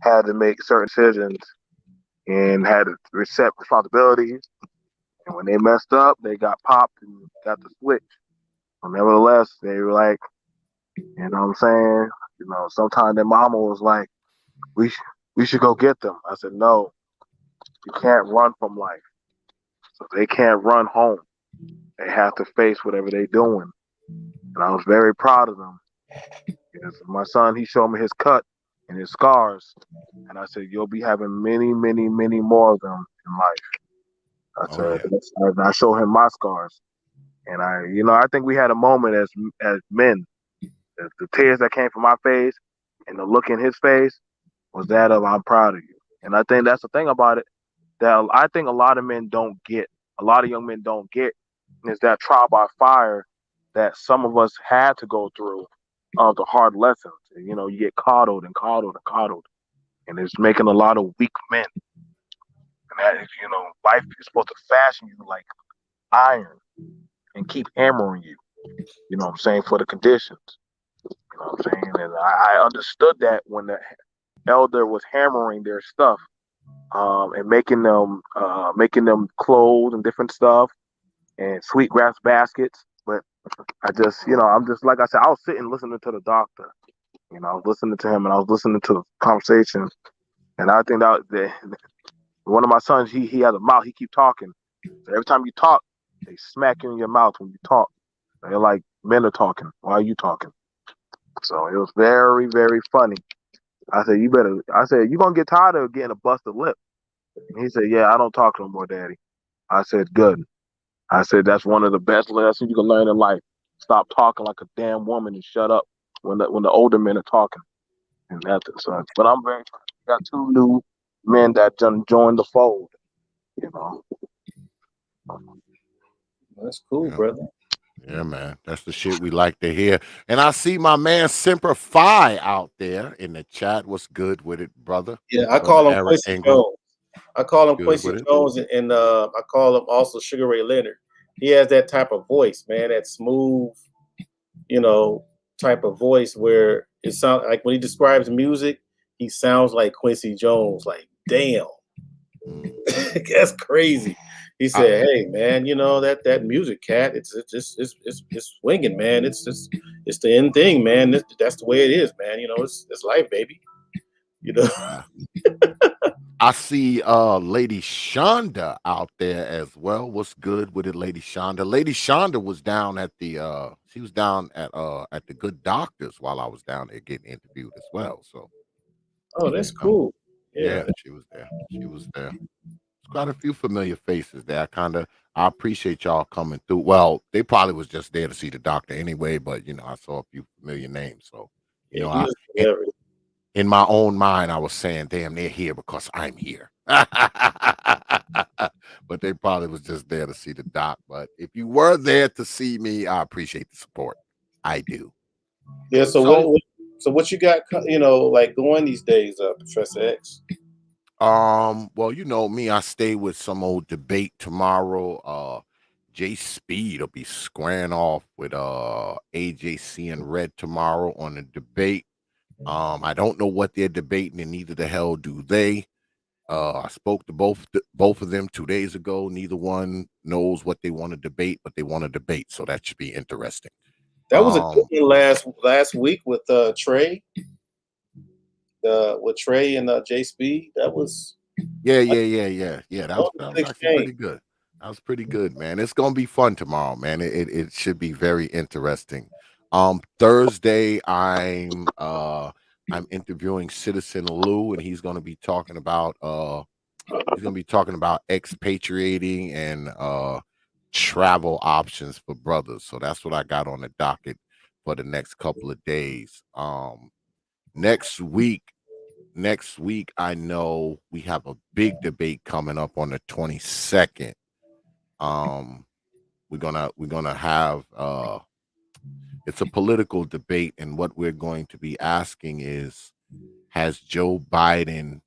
had to make certain decisions and had to accept responsibilities. And when they messed up, they got popped and got the switch. But nevertheless, they were like, you know what I'm saying? Sometimes their mama was like, we should go get them. I said, no, you can't run from life. So they can't run home. They have to face whatever they're doing. And I was very proud of them. Because my son, he showed me his cut and his scars. And I said, you'll be having many, many, many more of them in life. I oh said, yeah. and I showed him my scars. And I think we had a moment as men. The tears that came from my face and the look in his face was that of, I'm proud of you. And I think that's the thing about it that I think a lot of men don't get, a lot of young men don't get, is that trial by fire that some of us had to go through of the hard lessons. You get coddled and coddled and coddled, and it's making a lot of weak men. And that is, life is supposed to fashion you like iron and keep hammering you. You know what I'm saying, for the conditions. You know what I'm saying, and I understood that when the elder was hammering their stuff, and making them clothes and different stuff and sweetgrass baskets. But I'm just like I said, I was sitting listening to the doctor. I was listening to him and I was listening to the conversation. And I think one of my sons, he has a mouth. He keep talking. So every time you talk, they smack you in your mouth when you talk. They're like, men are talking. Why are you talking? So it was very, very funny. I said, you're going to get tired of getting a busted lip. And he said, yeah, I don't talk no more, Daddy. I said, good. I said, that's one of the best lessons you can learn in life. Stop talking like a damn woman and shut up when the older men are talking. And that's it, son. But I'm very proud. Got two new men that joined the fold, you know. That's cool, Yeah. brother. Yeah, man. That's the shit we like to hear. And I see my man Semper Fi out there in the chat. What's good with it, brother? Yeah, I Brother call him Eric Quincy Ingram. Jones. I call him Good Quincy with it. Jones, and I call him also Sugar Ray Leonard. He has that type of voice, man, that smooth, type of voice where it sounds like when he describes music, he sounds like Quincy Jones. Like, damn, Mm. that's crazy. He said, "Hey, man, that music, cat. It's swinging, man. It's the end thing, man. That's the way it is, man. It's life, baby. You know." I see Lady Shonda out there as well. What's good with it, Lady Shonda? Lady Shonda was down at the she was down at the Good Doctors while I was down there getting interviewed as well. So Oh, that's cool. yeah, Yeah. she was there. She was there. There's quite a few familiar faces there. I appreciate y'all coming through. Well, they probably was just there to see the doctor anyway, but I saw a few familiar names. So, Yeah, I in my own mind, I was saying, damn, they're here because I'm here. But they probably was just there to see the doc. But if you were there to see me, I appreciate the support. I do. Yeah. So, So, what you got? Like going these days, Professor X. well, you know me, I stay with some old debate tomorrow. Jay Speed will be squaring off with AJC and Red tomorrow on the debate. I don't know what they're debating, and neither the hell do they. I spoke to both of them 2 days ago. Neither one knows what they want to debate, but they want to debate, so that should be interesting. That was a good one last week with Trey. With Trey and Jay Speed. That was Yeah. That was actually pretty good. That was pretty good, man. It's gonna be fun tomorrow, man. It should be very interesting. Thursday, I'm interviewing Citizen Lou, and he's gonna be talking about expatriating and travel options for brothers. So that's what I got on the docket for the next couple of days. Next week, I know we have a big debate coming up on the 22nd. We're gonna have it's a political debate, and what we're going to be asking is, has Joe Biden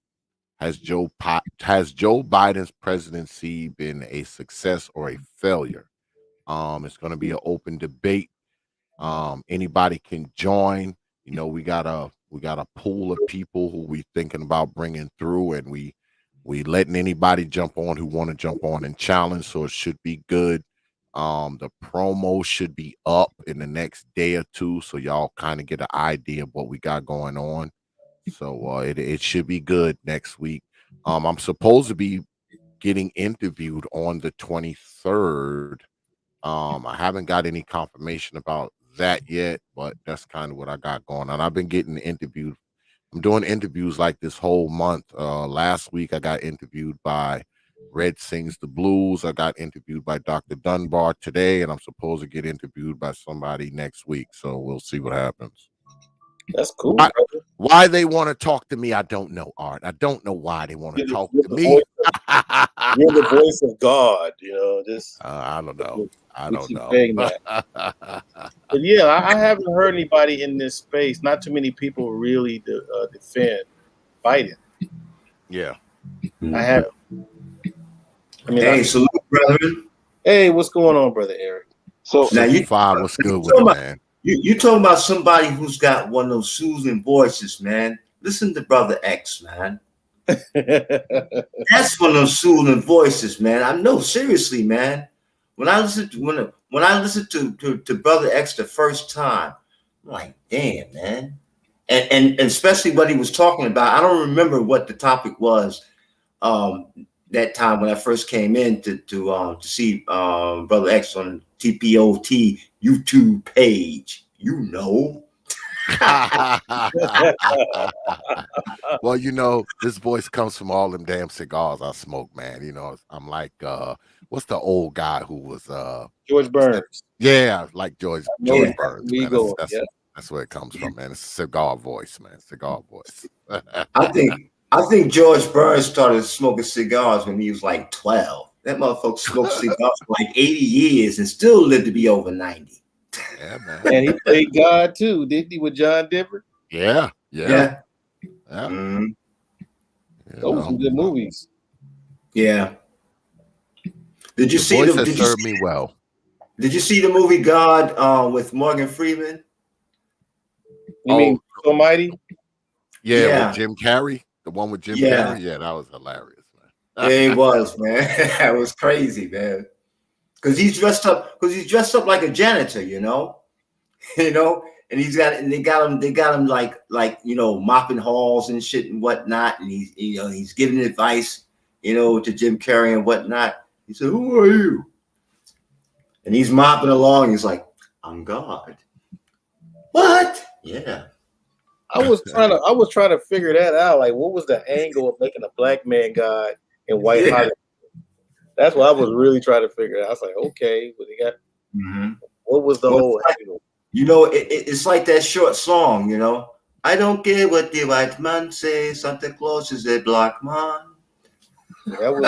has Joe Biden's presidency been a success or a failure? It's going to be an open debate. Anybody can join. We got a pool of people who we thinking about bringing through, and we letting anybody jump on who want to jump on and challenge. So it should be good. The promo should be up in the next day or two, so y'all kind of get an idea of what we got going on. So it should be good next week. I'm supposed to be getting interviewed on the 23rd. I haven't got any confirmation about that yet, but that's kind of what I got going on. I've been getting interviewed. I'm doing interviews like this whole month. Last week I got interviewed by Red Sings the Blues. I got interviewed by Dr. Dunbar today, and I'm supposed to get interviewed by somebody next week. So we'll see what happens. That's cool. Why they want to talk to me, I don't know, Art. I don't know why they want to talk to me. You're the voice of God, I don't know. I don't know. But yeah, I haven't heard anybody in this space. Not too many people really defend Biden. Yeah. I have. Hey, salute, brethren. Hey, what's going on, brother Eric? So now what's good with it, man? You talking about somebody who's got one of those soothing voices, man. Listen to Brother X, man. That's one of those soothing voices, man. I know, seriously, man. When I listened to Brother X the first time, I'm like, damn, man. And especially what he was talking about. I don't remember what the topic was that time when I first came in to see Brother X on TPOT YouTube page. Well, this voice comes from all them damn cigars I smoke, man. I'm like, what's the old guy who was George Burns? Yeah, like George Burns. Man. Yeah. That's where it comes from, man. It's a cigar voice, man. Cigar voice. I think George Burns started smoking cigars when he was like 12. That motherfucker smoked cigars for like 80 years and still lived to be over 90. Yeah, man. And he played God too, didn't he, with John Denver? Yeah. Mhm. Those were some good movies. Yeah. Did you The see voice the? has served me well. Did you see the movie God with Morgan Freeman? You mean Almighty? Yeah, with Jim Carrey. The one with Jim Carrey. Yeah, that was hilarious, man. It was, man. That was crazy, man. Because he's dressed up like a janitor, you know, and they got him like mopping halls and shit and whatnot, and he's giving advice, to Jim Carrey and whatnot. He said, "Who are you?" And he's mopping along. He's like, "I'm God." What? Yeah. I was trying to figure that out. Like, what was the angle of making a black man God in white Hollywood? That's what I was really trying to figure out. I was like, okay, but they got what was the whole angle? It's like that short song, I don't care what the white man say, Santa Claus is a black man. That was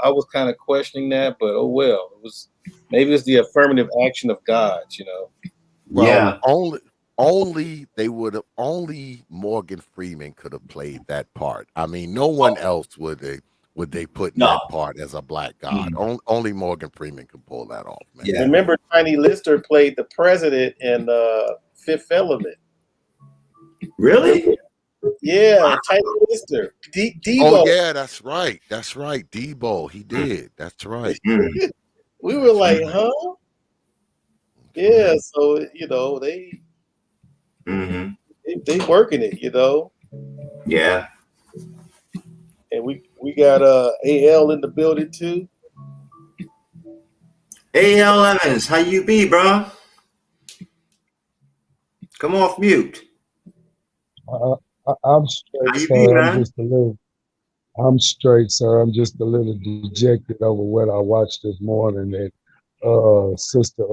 I was kind of questioning that, but oh well. Maybe it's the affirmative action of God, Well, only Morgan Freeman could have played that part. I mean, no one else would they put in that part as a black God. Only Morgan Freeman could pull that off, man. Yeah. Remember, Tiny Lister played the president in Fifth Element. Really? Yeah, Tiny Lister. Debo. Oh yeah, that's right. Debo, he did. That's right. We were like, huh? Yeah, so they working it, Yeah. And we got AL in the building too. AL Evans, how you be, bro? Come off mute. I'm straight, sir. I'm straight, sir. I'm just a little dejected over what I watched this morning. That sister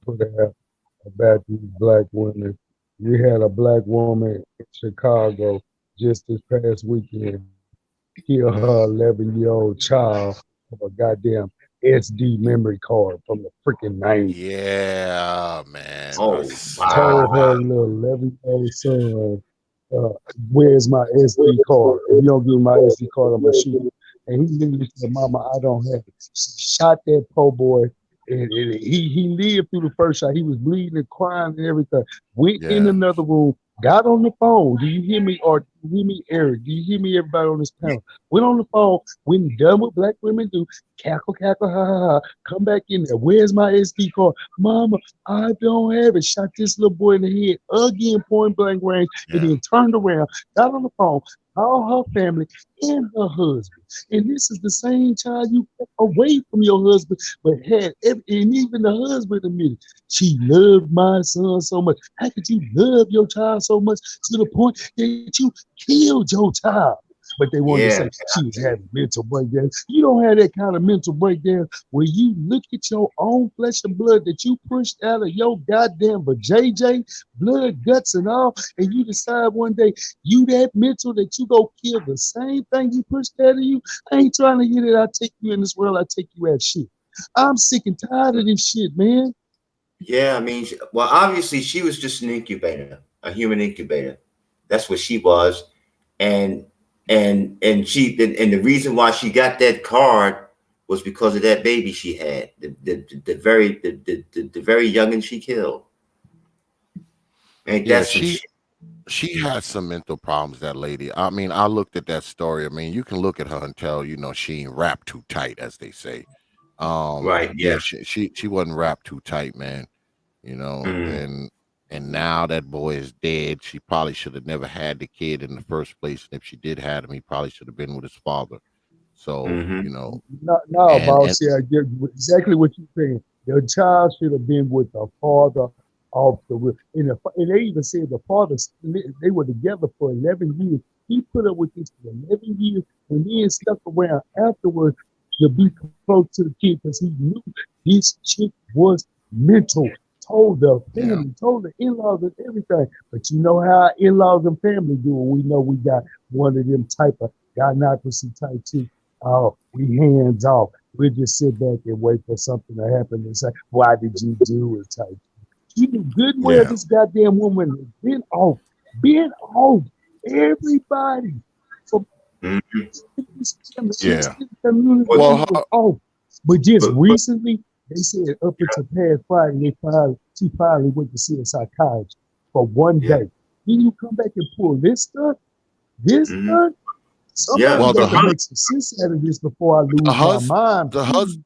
put out about these black women. We had a black woman in Chicago just this past weekend kill her 11-year-old child for a goddamn SD memory card from the freaking 90s. Yeah, man. Oh, told her little 11-year-old son, where's my SD card? If you don't give me my SD card, I'm gonna shoot you. And he literally said, Mama, I don't have it. Shot that poor boy. And he lived through the first shot. He was bleeding and crying and everything. Went in another room, got on the phone. Do you hear me? Or do you hear me, Eric? Do you hear me, everybody on this panel? Went on the phone, when done what black women do, cackle, ha, ha, ha, come back in there. Where's my SD card? Mama, I don't have it. Shot this little boy in the head again, point blank range, and then turned around, got on the phone, called her family and her husband. And this is the same child you kept away from your husband, but and even the husband admitted she loved my son so much. How could you love your child so much to the point that you killed your child? But they wanted to say she was having mental breakdowns. You don't have that kind of mental breakdown where you look at your own flesh and blood that you pushed out of your goddamn JJ, blood, guts, and all, and you decide one day you that mental that you go kill the same thing you pushed out of you. I ain't trying to hear that I take you in this world, I take you as shit. I'm sick and tired of this shit, man. Yeah, I mean, well, obviously she was just an incubator, a human incubator. That's what she was, and the reason why she got that card was because of that baby she had, the very youngin' she killed. Yeah, she had some mental problems, that lady. I mean, I looked at that story. I mean, you can look at her and tell, she ain't wrapped too tight, as they say. Right. Yeah. She wasn't wrapped too tight, man. And now that boy is dead. She probably should have never had the kid in the first place. And if she did have him, he probably should have been with his father. So, No, boss. I get exactly what you're saying. The child should have been with the father off the rip. And they even said the father, they were together for 11 years. He put up with this for 11 years and then stuck around afterwards to be close to the kid because he knew this chick was mental. Told the family, told the in-laws and everything. But you know how in-laws and family do it. We know we got one of them type of gynocracy type too. Oh, we hands off. We just sit back and wait for something to happen and say, "Why did you do it?" Type. You knew good and well Yeah. this goddamn woman has been off everybody. So Mhm. Yeah. the community But, Well, was off. But just but recently, they said up until past Friday, she finally went to see a psychiatrist for one yeah. day. Then you come back and pull this stuff, this Hmm. stuff. Yeah. Somebody well, got to make some sense out of this before I the lose my hus mind. the hus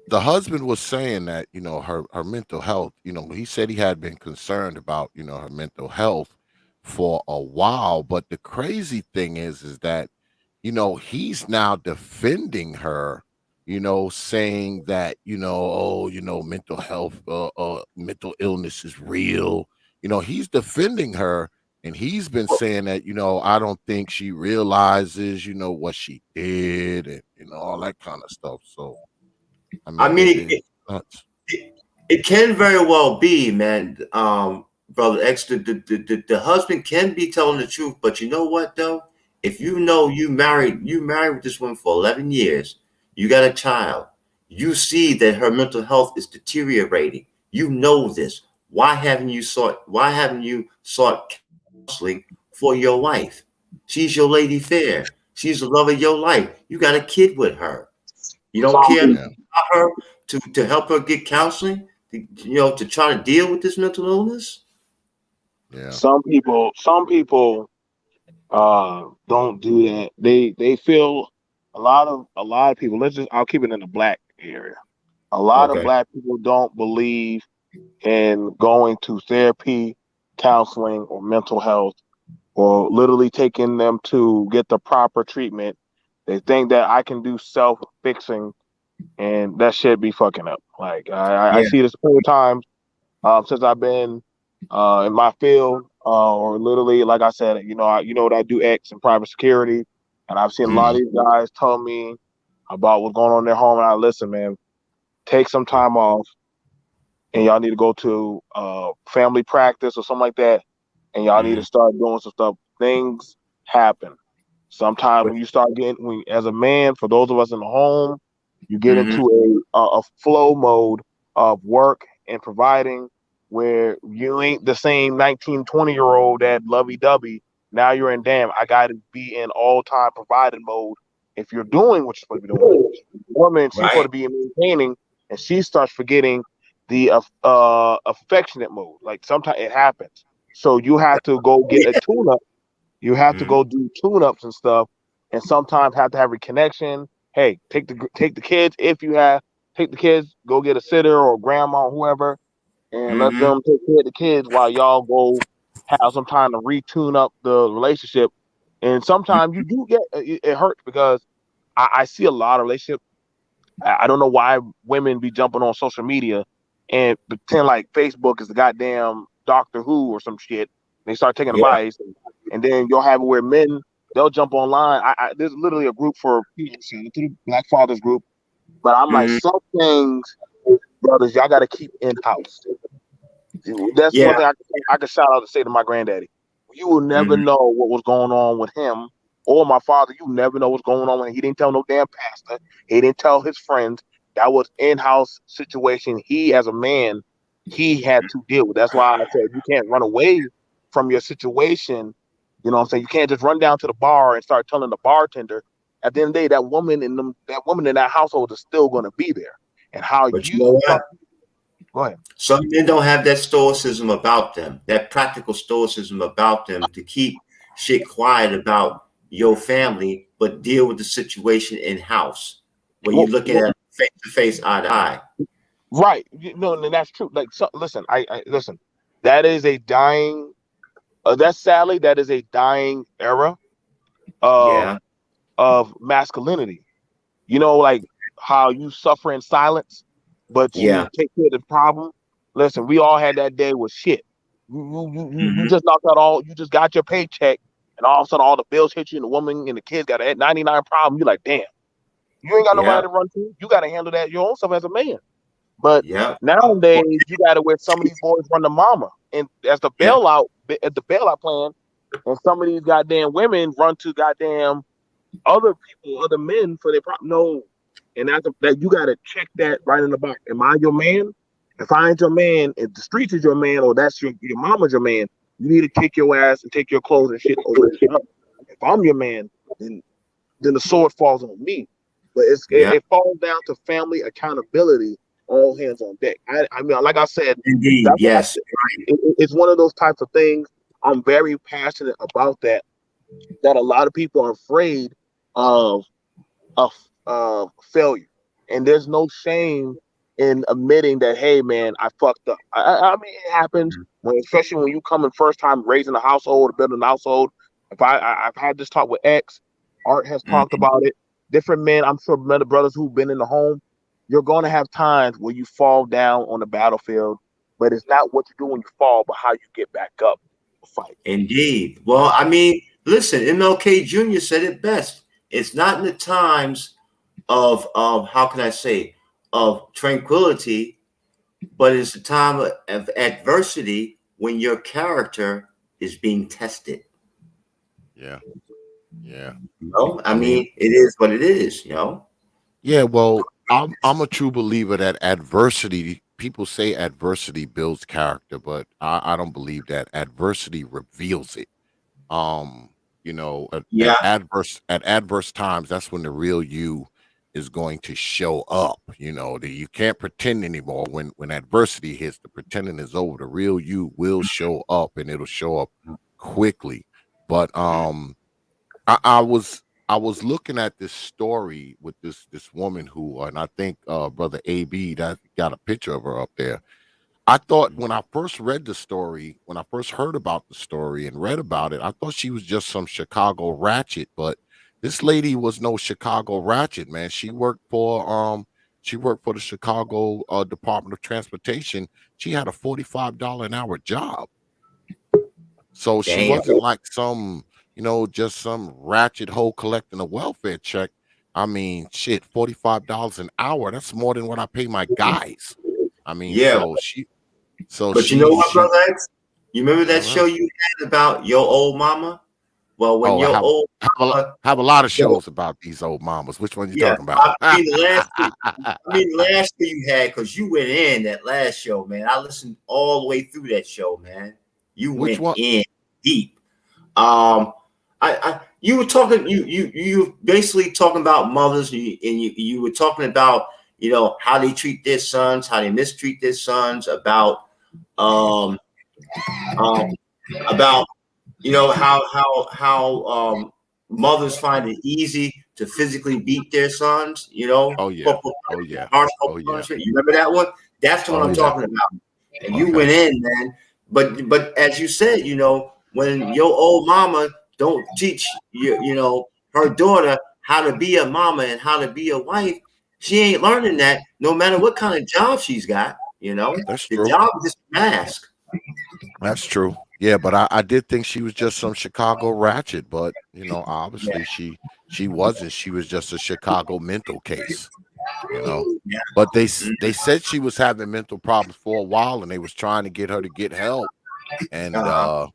the husband was saying that, her mental health, he said he had been concerned about, her mental health for a while. But the crazy thing is that, he's now defending her, saying that, oh, mental health, mental illness is real. He's defending her, and he's been saying that, I don't think she realizes, what she did, and all that kind of stuff. So I I mean, mean, it's nuts. it can very well be, man. Brother X, the husband can be telling the truth, but you know what though? If you know you married with this woman for 11 years, you got a child, you see that her mental health is deteriorating. You know this. Why haven't you sought counseling for your wife? She's your lady fair. She's the love of your life. You got a kid with her. You don't Some care about Yeah, her to help her get counseling, to try to deal with this mental illness. yeah, some people don't do that. They feel a lot of people. I'll keep it in the black area. A lot of Okay. black people don't believe in going to therapy, counseling, or mental health, or literally taking them to get the proper treatment. They think that I can do self fixing, and that shit be fucking up. Like I Yeah. see this full time since I've been in my field, or literally, like I said, that I do X in private security, and I've seen a lot of hmm these guys tell me about what's going on in their home, and I listen, man, take some time off, and y'all need to go to family practice or something like that, and y'all need to Hmm. start doing some stuff. Things happen. Sometimes But, when you start as a man, for those of us in the home, you get hmm. into a flow mode of work and providing where you ain't the same 19, 20-year old that lovey dovey. Now you're in, damn, I got to be in all time providing mode if you're doing what you're supposed to be doing. Woman, she's supposed Right. to be maintaining, and she starts forgetting the affectionate mode. Like sometimes it happens. So you have to go get a tune up. You have to Hmm. go do tune ups and stuff, and sometimes have to have reconnection. Hey, take the kids if you have take the kids, go get a sitter or grandma or whoever, and let Hmm. them take care of the kids while y'all go have some time to retune up the relationship. And sometimes you do get it hurts because I see a lot of relationships. I don't know why women be jumping on social media and pretend like Facebook is the goddamn Doctor Who or some shit. They start taking Yeah. advice, and then you'll have it where men they'll jump online. There's literally a group for people, so to the Black Fathers group, but I'm like, Hmm. some things, brothers, y'all got to keep in house. That's one Yeah. thing I can shout out to say to my granddaddy. You will never Hmm. know what was going on with him or my father. You never know what's going on with him. He didn't tell no damn pastor. He didn't tell his friends. That was in-house situation. He, as a man, he had to deal with. That's why I said you can't run away from your situation. You know what I'm saying? You can't just run down to the bar and start telling the bartender. At the end of the day, that woman in that household is still going to be there. And how But you know you what? go ahead. Some men don't have that stoicism about them, that practical stoicism about them to keep shit quiet about your family, but deal with the situation in house where you're Well, looking at face to face, eye to eye. right. And that's true. Like, so, listen, I listen. That is a dying. That's sadly that is a dying era of Yeah. masculinity. Like how you suffer in silence, but Yeah. you take care of the problem. Listen, we all had that day with shit. You Hmm. just knocked out all. You just got your paycheck, and all of a sudden all the bills hit you, and the woman and the kids got a 99 problem. You're like, damn, you ain't got nobody Yeah. to run to. You got to handle that your own stuff as a man. But Yeah. nowadays, you got to where some of these boys run the mama, and as the Yeah. bailout, at the bailout plan, and some of these goddamn women run to goddamn other people, other men for their problem. No, and that you got to check that right in the box. Am I your man? If I ain't your man, if the streets is your man, or that's your mama's your man, you need to kick your ass and take your clothes and shit over to her. If I'm your man, then the sword falls on me. But Yeah, it falls down to family accountability, all hands on deck. I mean, like I said, indeed. that's what Yes. it's one of those types of things. I'm very passionate about that. That a lot of people are afraid of failure, and there's no shame in admitting that. Hey, man, I fucked up. I mean, it happens when, especially when you come in first time raising a household, building a household. If I've had this talk with X, Art has talked Mhm. about it. Different men, I'm sure, men of brothers who've been in the home. You're going to have times where you fall down on the battlefield, but it's not what you do when you fall, but how you get back up to fight. Indeed. Well, I mean, listen, MLK Jr. said it best. It's not in the times of how can I say, of tranquility, but it's a time of adversity when your character is being tested. Yeah. Yeah. You know, I I mean, mean, it is what it is. You know. yeah, well, I'm a true believer that adversity, people say adversity builds character, but I don't believe that. Adversity reveals it. Um, Yeah. at adverse times, that's when the real you is going to show up. You can't pretend anymore. When adversity hits, the pretending is over. The real you will show up, and it'll show up quickly. But I was looking at this story with this woman who, and I think brother AB that got a picture of her up there. I thought when I first read the story, when I first heard about the story and read about it, I thought she was just some Chicago ratchet, but this lady was no Chicago ratchet, man. She worked for the Chicago Department of Transportation. She had a $45 an hour job. So she Damn. wasn't like just some ratchet hoe collecting a welfare check. I mean, shit, $45 an hour, that's more than what I pay my guys. I mean, Yeah. so But you know she what, she brother X? You remember that uh show you had about your old mama? Well, when oh, I your have old I mama, have a lot of yo, shows about these old mamas. Which one you yeah, talking about? I mean, the last two you had, because you went in that last show, man. I listened all the way through that show, man. You Which went one? in deep. Um, you were talking, you basically talking about mothers, and you were talking about, how they treat their sons, how they mistreat their sons, um, um, about how mothers find it easy to physically beat their sons, Oh yeah. corporal Oh yeah. harsh Oh corporal yeah. punishment. You remember that one? That's the one Oh I'm yeah. talking about. And you Okay. went in, man. But as you said, when your old mama don't teach her daughter how to be a mama and how to be a wife, she ain't learning that no matter what kind of job she's got. That's The true. job is just a mask. That's true. Yeah, but I did think she was just some Chicago ratchet, but Yeah. obviously she wasn't. She was just a Chicago mental case, you know. Yeah. But they said she was having mental problems for a while, and they was trying to get her to get help, and Uh-huh.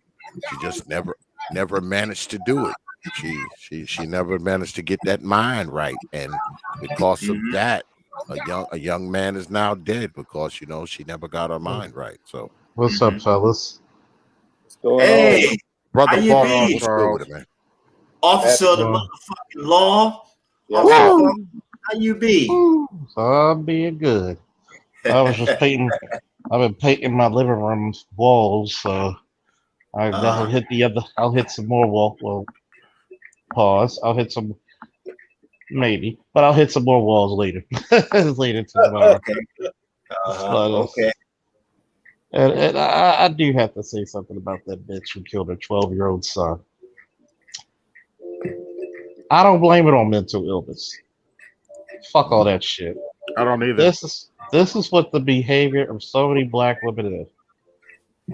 she just never managed to do it. She never managed to get that mind right, and because of Mhm. that, a young man is now dead because she never got her mind right. So. What's up, Mhm. fellas? What's going on? Hey, how Brother you What's going Foster, on, be? what's good with it, Charles? man? Officer of the Well, motherfucking law. Yes, Officer sir. woo! Foster, how you be? Woo! So I'm being good. I was just painting. I've been painting my living room walls, so I'll uh, hit the other. I'll hit some more wall. Well, pause. I'll hit some maybe, but I'll hit some more walls later. Later tomorrow. okay. But Okay. and I do have to say something about that bitch who killed her 12-year-old son. I don't blame it on mental illness. Fuck all that shit. I don't either. This is what the behavior of so many black women is.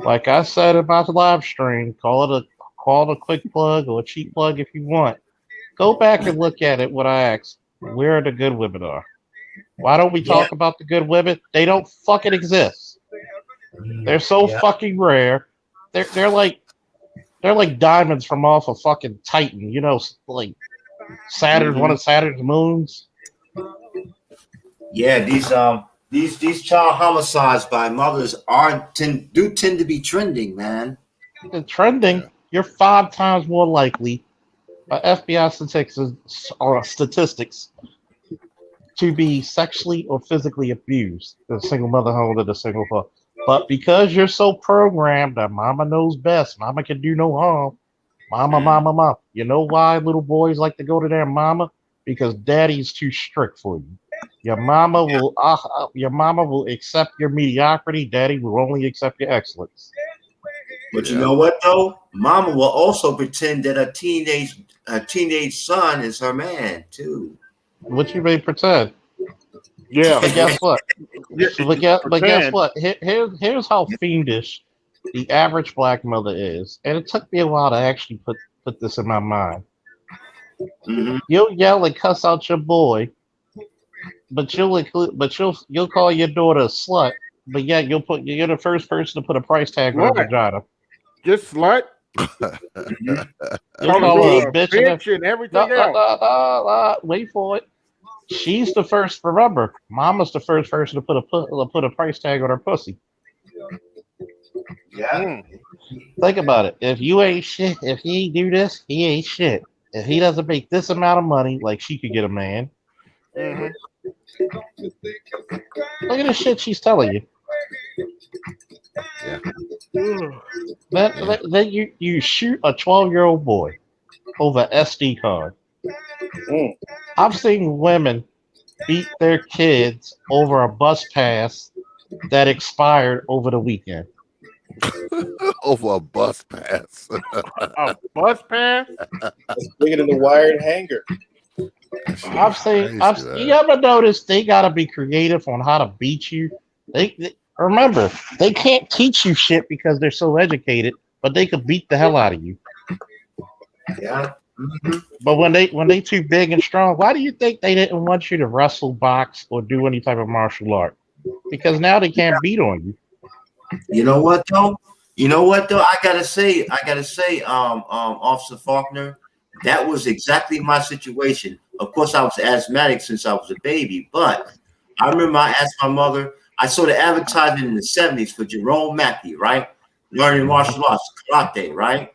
Like I said in my live stream, call it a quick plug or a cheap plug if you want. Go back and look at it when I asked where the good women are. Why don't we Yeah. talk about the good women? They don't fucking exist. They're so Yeah. fucking rare. They're like diamonds from off a fucking Titan, like Saturn's one of Saturn's moons. Yeah, these child homicides by mothers tend to be trending, man. The trending, you're 5 times more likely by FBI statistics to be sexually or physically abused than a single mother holding a single father. But because you're so programmed that mama knows best, mama can do no harm. Mama. You know why little boys like to go to their mama? Because daddy's too strict for you. Your mama will accept your mediocrity. Daddy will only accept your excellence. But you know what though? Mama will also pretend that a teenage son is her man too. What you may pretend. Yeah. But guess what? But guess what? Here's how fiendish the average black mother is, and it took me a while to actually put this in my mind. Mm-hmm. You'll yell and cuss out your boy, but you'll call your daughter a slut, but yet you're the first person to put a price tag on her vagina. Just slut. You'll call her a bitch and everything else. Wait for it. She's the first. Remember, Mama's the first person to put a price tag on her pussy. Yeah. Think about it. If you ain't shit, if he do this, he ain't shit. If he doesn't make this amount of money, like she could get a man. Mm-hmm. Look at the shit she's telling you. Yeah. Then you shoot a 12-year-old boy over an SD card. I've seen women beat their kids over a bus pass that expired over the weekend. Over a bus pass. A bus pass? It's bigger than the wired hanger. You ever notice they gotta be creative on how to beat you? They remember, they can't teach you shit because they're so educated, but they could beat the hell out of you. Yeah. Mm-hmm. But when they too big and strong, why do you think they didn't want you to wrestle, box, or do any type of martial art? Because now they can't beat on you. You know what though? I gotta say, Officer Faulkner, that was exactly my situation. Of course, I was asthmatic since I was a baby, but I remember I asked my mother. I saw the advertisement in the 70s for Jerome Mackey, right? Learning martial arts, karate, right?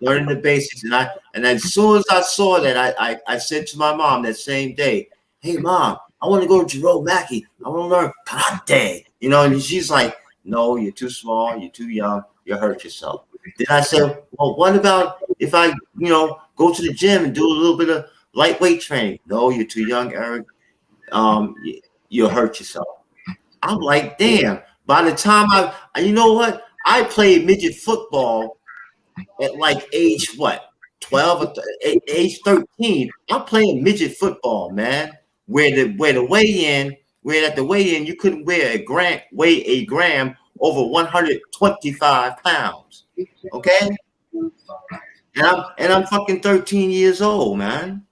Learning the basics, and as soon as I saw that, I said to my mom that same day, "Hey, Mom, I want to go to Jerome Mackey. I want to learn karate." You know, and she's like, "No, you're too small. You're too young. You'll hurt yourself." Then I said, "Well, what about if I, go to the gym and do a little bit of lightweight training?" "No, you're too young, Eric. You'll hurt yourself." I'm like, damn. By the time I played midget football at like age 12 or age 13. I'm playing midget football, man. Where at the weigh-in you couldn't weigh a gram over 125 pounds. Okay? And I'm fucking 13 years old, man.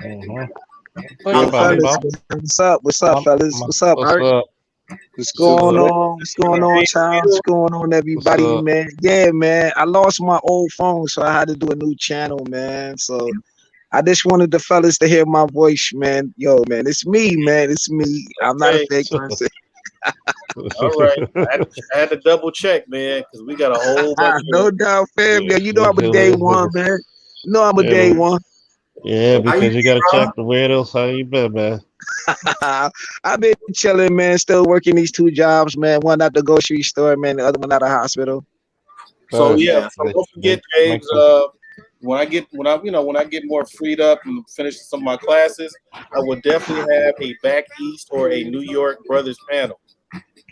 Mm-hmm. What's up, fellas? What's up, Art? What's going on? What's going on, child? What's going on, everybody, man? Yeah, man. I lost my old phone, so I had to do a new channel, man. So I just wanted the fellas to hear my voice, man. Yo, man, it's me, man. It's me. I'm not a fake person. All right. I had to double check, man, because we got a whole bunch no doubt, fam. Yeah, you know I'm a day one, man. You know I'm a day one. Yeah, because you gotta check the weirdos. How you been, man? I've been chilling, man. Still working these 2 jobs, man. One at the grocery store, man. The other one at the hospital. So don't forget, James. When I get more freed up and finish some of my classes, I will definitely have a back east or a New York Brothers panel.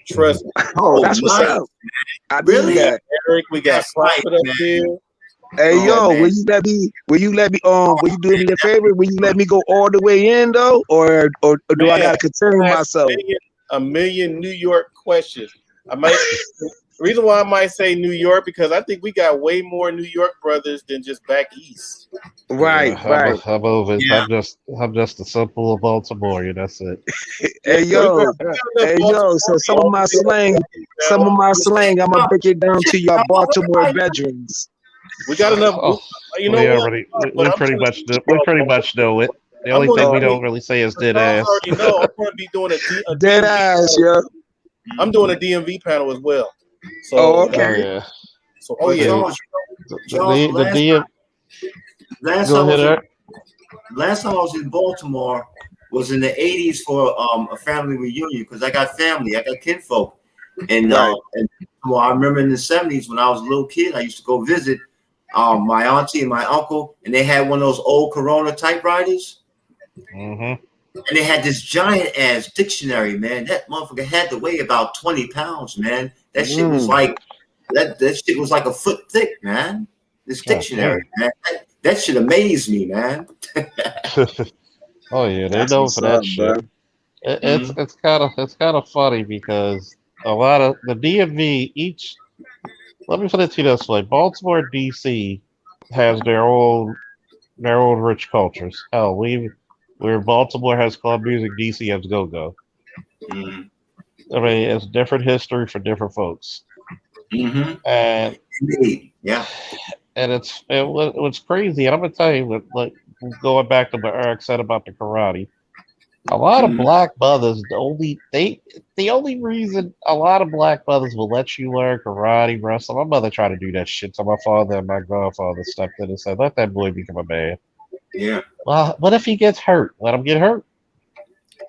Trust me. Oh, that's what's up. I really that. Eric, we got Prophet up here. Hey yo, will you let me will you do me a favor? Will you let me go all the way in though? Or do I gotta concern myself? A million New York questions. The reason why I might say New York, because I think we got way more New York brothers than just back east. Right. I'm just a simple Baltimorean. That's it. Hey yo, so some of my slang, I'm gonna break it down to your Baltimore veterans. We got enough. Oh, You know we what? already But we I'm pretty gonna much keep do, it we raw, pretty bro. much know it. The I'm only gonna thing we be. don't really say is The dead stars ass. already know. I'm gonna be doing a Dead DMV ass, panel. yeah. I'm doing a DMV panel as well. Oh, So, Oh okay. yeah. oh But yeah. The Charles, the DM. last Go time I ahead, was Art. last time I was in Baltimore was in the '80s for a family reunion because I got family, I got kinfolk, and well, I remember in the '70s when I was a little kid, I used to go visit my auntie and my uncle, and they had one of those old Corona typewriters, Mm-hmm. and they had this giant ass dictionary, man. That motherfucker had to weigh about 20 pounds, man. That shit was like that shit was like a foot thick, man. This God dictionary, man. That shit amazed me, man. damn. Oh yeah, they That's know what's for that up, shit. bro. It's kind of funny because a lot of the DMV each. Let me put it to you this way: Baltimore, DC has their own rich cultures. Hell, where Baltimore has club music, DC has go go. Mm-hmm. I mean, it's different history for different folks, Mm-hmm. and Indeed. Yeah. what's crazy. And I'm gonna tell you, like going back to what Eric said about the karate. A lot of Mm-hmm. black mothers, the only reason a lot of black mothers will let you learn karate, wrestling. My mother tried to do that shit, so my father and my grandfather stepped in and said, "Let that boy become a man." Yeah. Well, what if he gets hurt? Let him get hurt.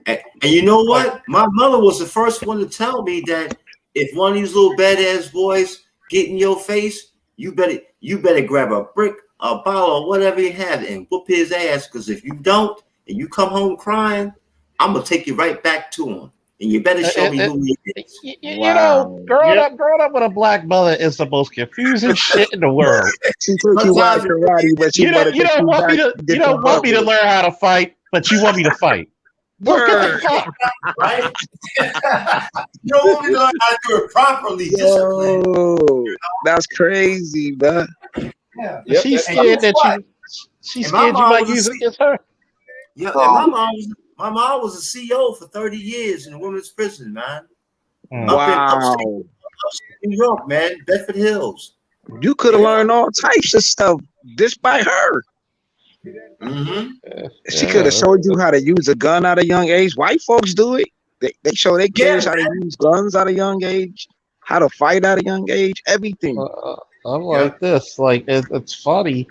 And you know what? My mother was the first one to tell me that if one of these little badass boys get in your face, you better grab a brick, a bottle, or whatever you have, and whoop his ass. Because if you don't, and you come home crying, I'm gonna take you right back to him, and you better show me who he is. You know, growing up with a black mother is the most confusing shit in the world. She took you out Sometimes of karate, but she wanted to take you back to You get don't the want me to bubble. learn how to fight, but you want me to fight. Well, get the Word. fuck. Right? You don't want me to learn how to do it properly, disciplined. Yo, that's crazy, man. Yeah. Yep. She's And scared guess that what? she's And my scared you mom might was a use it against her. Yeah, and my mom was a CEO for 30 years in a women's prison, man. Up in upstate Wow. New York, man, Bedford Hills. You could have Yeah. learned all types of stuff just by her. Mm-hmm. She could have showed you how to use a gun at a young age. White folks do it. They show their Yeah, kids how to use guns at a young age, how to fight at a young age, everything. I'm Yeah. like this. Like it's funny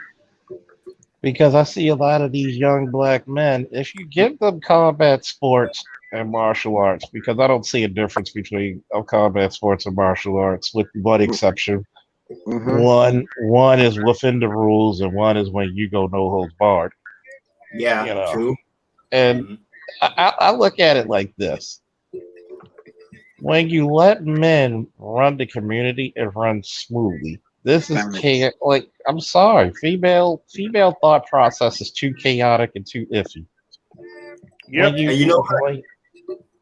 because I see a lot of these young black men. If you give them combat sports and martial arts, because I don't see a difference between combat sports and martial arts, with one exception. Mm-hmm. One is within the rules, and one is when you go no holds barred. Yeah, You know, true. and Mhm. I look at it like this: when you let men run the community, it runs smoothly. This is chaos. Like, I'm sorry, female thought process is too chaotic and too iffy. Yep. And you know what? Like,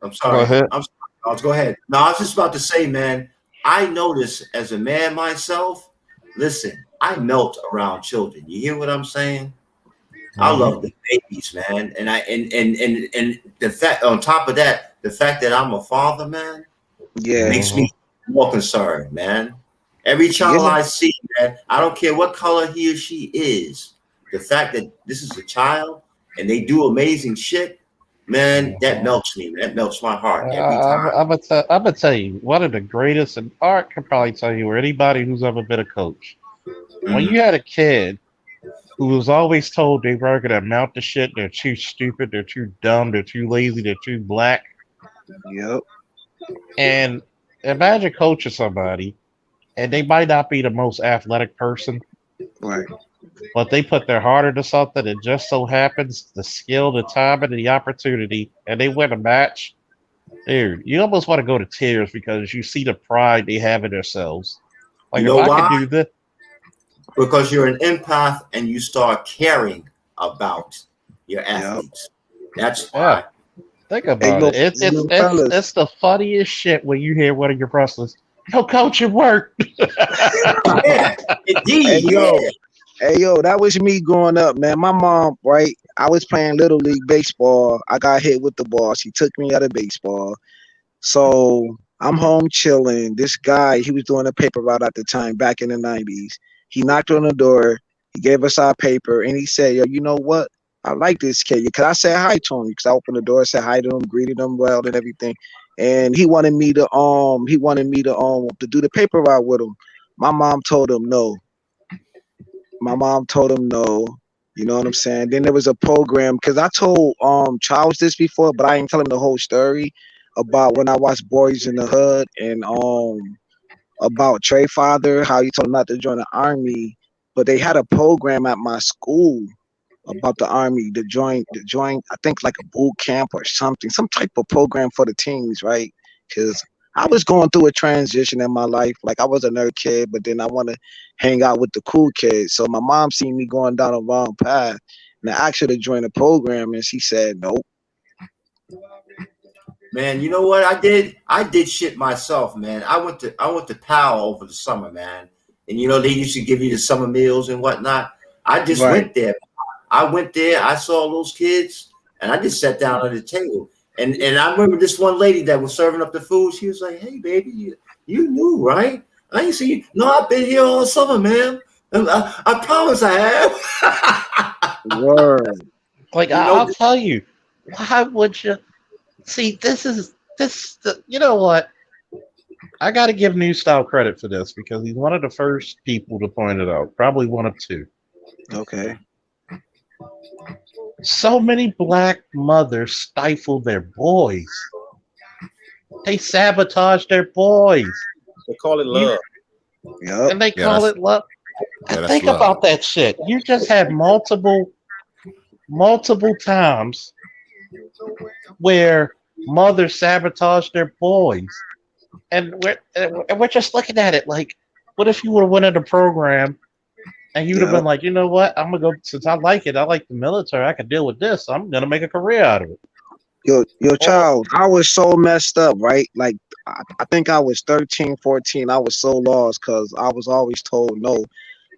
I'm go sorry. ahead. I'm sorry. I'll go ahead. No, I was just about to say, man, I notice as a man myself, listen, I melt around children. You hear what I'm saying? I love the babies, man. And and the fact on top of that, the fact that I'm a father, man, Yeah. makes me more concerned, man. Every child Yeah. I see, man, I don't care what color he or she is. The fact that this is a child and they do amazing shit, man, that melts me. That melts my heart every time. I'm gonna tell you one of the greatest, and Art can probably tell you, or anybody who's ever been a coach. When Mhm. you had a kid who was always told they weren't gonna amount to shit, they're too stupid, they're too dumb, they're too lazy, they're too black, Yep. and imagine coaching somebody, and they might not be the most athletic person, Right. but they put their heart into something, and just so happens the skill, the time, and the opportunity, and they win a match. Dude, you almost want to go to tears because you see the pride they have in themselves. Like, You if know I could why? do this, Because you're an empath and you start caring about your Yep. athletes. That's yeah, why. think Hey, about yo, it. yo, fellas. It's the funniest shit when you hear one of your wrestlers, "Yo, coach, it worked." Yeah, Hey, indeed. yo. Yeah. Hey, yo, that was me growing up, man. My mom, right? I was playing Little League Baseball. I got hit with the ball. She took me out of baseball. So I'm home chilling. This guy, he was doing a paper route at the time back in the 90s. He knocked on the door. He gave us our paper, and he said, "Yo, you know what? I like this kid." Because I said hi to him. Because I opened the door, said hi to him, greeted him well, and everything. And he wanted me to to do the paper route with him. My mom told him no. My mom told him no. You know what I'm saying? Then there was a program because I told Charles this before, but I ain't tell him the whole story about when I watched Boys in the Hood and about Trey Father, how he told him not to join the army. But they had a program at my school about the army to join I think like a boot camp or something, some type of program for the teens, right? Because I was going through a transition in my life. Like I was a nerd kid, but then I want to hang out with the cool kids. So my mom seen me going down the wrong path, and I asked her to join the program, and she said nope. Man, you know what I did? I did shit myself, man. I went to PAL over the summer, man. And you know they used to give you the summer meals and whatnot. I just Right. went there. I saw those kids, and I just sat down at the table. And I remember this one lady that was serving up the food. She was like, "Hey, baby, you knew, right? I ain't see you. No, I've been here all summer, man. I promise I have." Word. Like I'll tell you, why would you? See, you know what? I got to give New Style credit for this because he's one of the first people to point it out. Probably one of two. Okay. So many black mothers stifle their boys. They sabotage their boys. They call it love. Yep. And they call it love. Think love. about that shit. You just had multiple times where mothers sabotage their boys. And we're just looking at it like, what if you would have went in the program and you'd have been like, you know what? I'm gonna go since I like it. I like the military. I can deal with this. I'm gonna make a career out of it. Yo, child, I was so messed up, right? Like, I think I was 13, 14. I was so lost because I was always told no.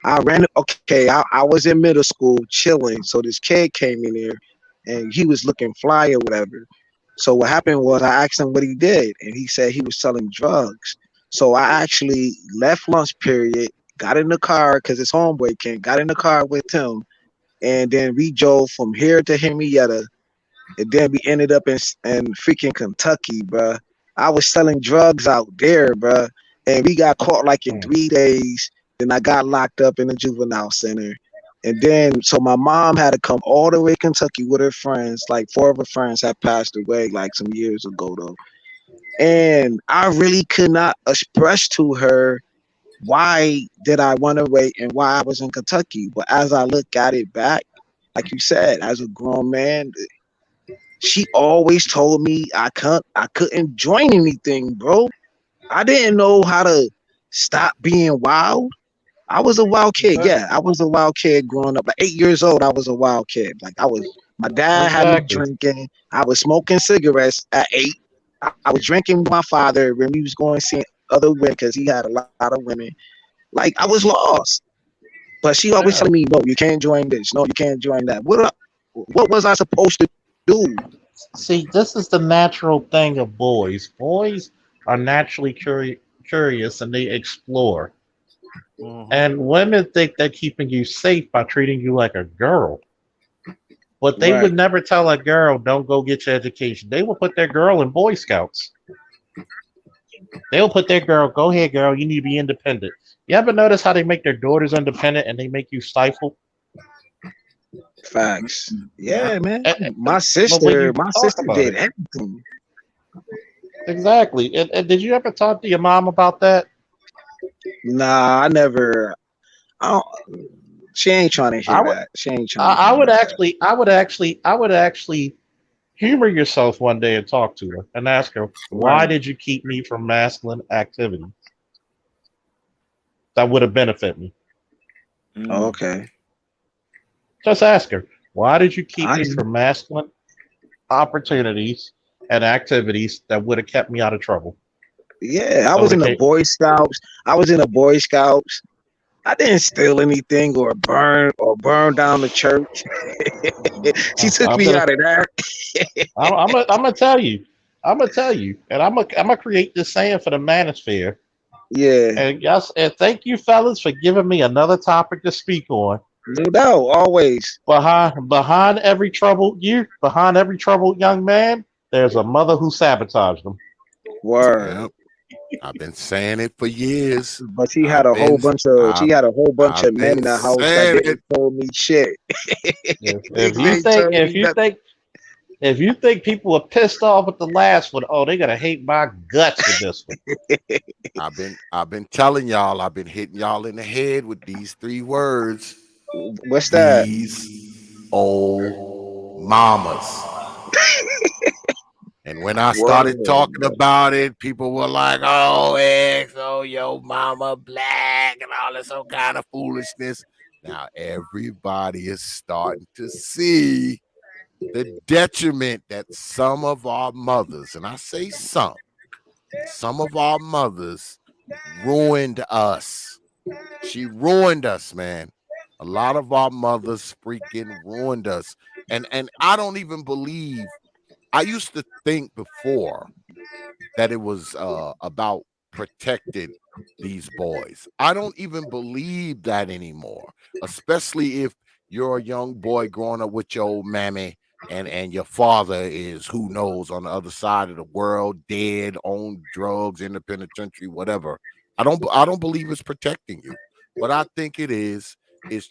I was in middle school chilling. So this kid came in there and he was looking fly or whatever. So what happened was I asked him what he did, and he said he was selling drugs. So I actually left lunch period, got in the car because his homeboy came, got in the car with him, and then we drove from here to Henrietta, and then we ended up in freaking Kentucky, bruh. I was selling drugs out there, bruh, and we got caught like in 3 days. Then I got locked up in the juvenile center. And then, so my mom had to come all the way to Kentucky with her friends. Like 4 of her friends had passed away like some years ago, though. And I really could not express to her why did I run away and why I was in Kentucky. But as I look at it back, like you said, as a grown man, she always told me I couldn't join anything, bro. I didn't know how to stop being wild. I was a wild kid. Yeah, I was a wild kid growing up. Like 8 years old, I was a wild kid. Like my dad had me drinking. I was smoking cigarettes at 8. I was drinking with my father when we was going to see other women because he had a lot of women. Like I was lost. But she always telling me, no, you can't join this. No, you can't join that. What was I supposed to do? See, this is the natural thing of boys. Boys are naturally curious and they explore. Mm-hmm. And women think they're keeping you safe by treating you like a girl. But they would never tell a girl, don't go get your education. They will put their girl in Boy Scouts. They'll put their girl, go ahead, girl, you need to be independent. You ever notice how they make their daughters independent and they make you stifle? Facts. Yeah, man. My sister did everything. Exactly. And did you ever talk to your mom about that? Nah, I never. She ain't trying to hear that. She ain't trying. I would actually humor yourself one day and talk to her and ask her, why did you keep me from masculine activity? That would have benefited me. Okay. Just ask her, why did you keep me from masculine opportunities and activities that would have kept me out of trouble? Yeah, I was in the Boy Scouts. I didn't steal anything or burn down the church. She took me out of that. I'm gonna tell you, and I'm gonna create this saying for the manosphere. Yeah, And yes, and thank you, fellas, for giving me another topic to speak on. no doubt, always. Behind every troubled young man, there's a mother who sabotaged them. Word. Yep. I've been saying it for years. But she had a whole bunch of I've, men in been the house that saying it. didn't told me shit. If you They think, told me that. if you think people are pissed off with the last one, oh, they're gonna hate my guts with this one. I've been telling y'all, I've been hitting y'all in the head with these 3 words. What's that? These old mamas. And when I Word, started talking about it, people were like, "Oh, X, oh, yo, mama black," and all this old kind of foolishness. Now everybody is starting to see the detriment that some of our mothers, and I say some of our mothers ruined us. She ruined us, man. A lot of our mothers freaking ruined us. And I don't even believe, I used to think before that it was about protecting these boys. I don't even believe that anymore, especially if you're a young boy growing up with your old mammy and your father is who knows on the other side of the world, dead, on drugs, in the penitentiary, whatever. I don't believe it's protecting you. What I think it is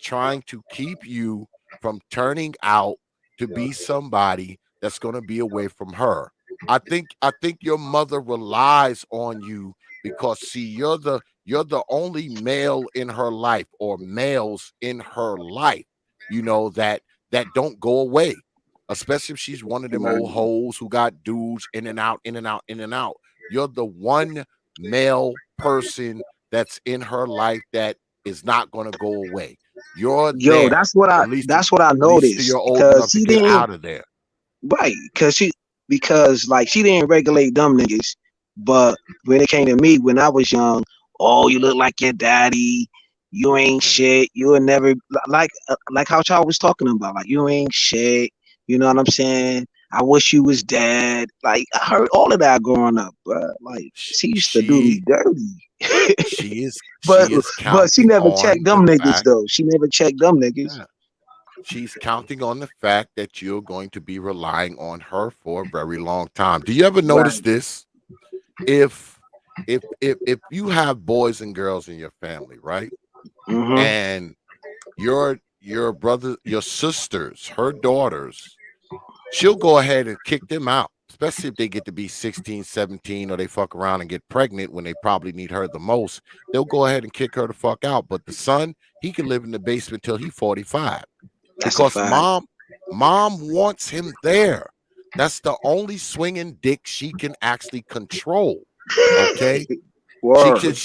trying to keep you from turning out to be somebody that's going to be away from her. I think your mother relies on you because see you're the only male in her life or males in her life, that don't go away. Especially if she's one of them old hoes who got dudes in and out, in and out, in and out. You're the one male person that's in her life that is not going to go away. You're Yo, there, that's what I at least till noticed you're old because enough to she get didn't out of there. right because like she didn't regulate dumb niggas, but when it came to me when I was young, oh you look like your daddy, you ain't shit, you will never like how y'all was talking about like you ain't shit, you know what I'm saying? I wish you was dead. Like I heard all of that growing up, bro. Like she used to do me She dirty. she is but she is but she counting never checked on the them niggas fact, though. She never checked them niggas. yeah, she's counting on the fact that you're going to be relying on her for a very long time. Do you ever notice Right. this? If if you have boys and girls in your family, right? Mm-hmm. And your brother, your sisters, her daughters, she'll go ahead and kick them out, especially if they get to be 16, 17, or they fuck around and get pregnant when they probably need her the most. They'll go ahead and kick her the fuck out. But the son, he can live in the basement till he's 45 That's a because fact. mom wants him there. That's the only swinging dick she can actually control. Okay, she Word. could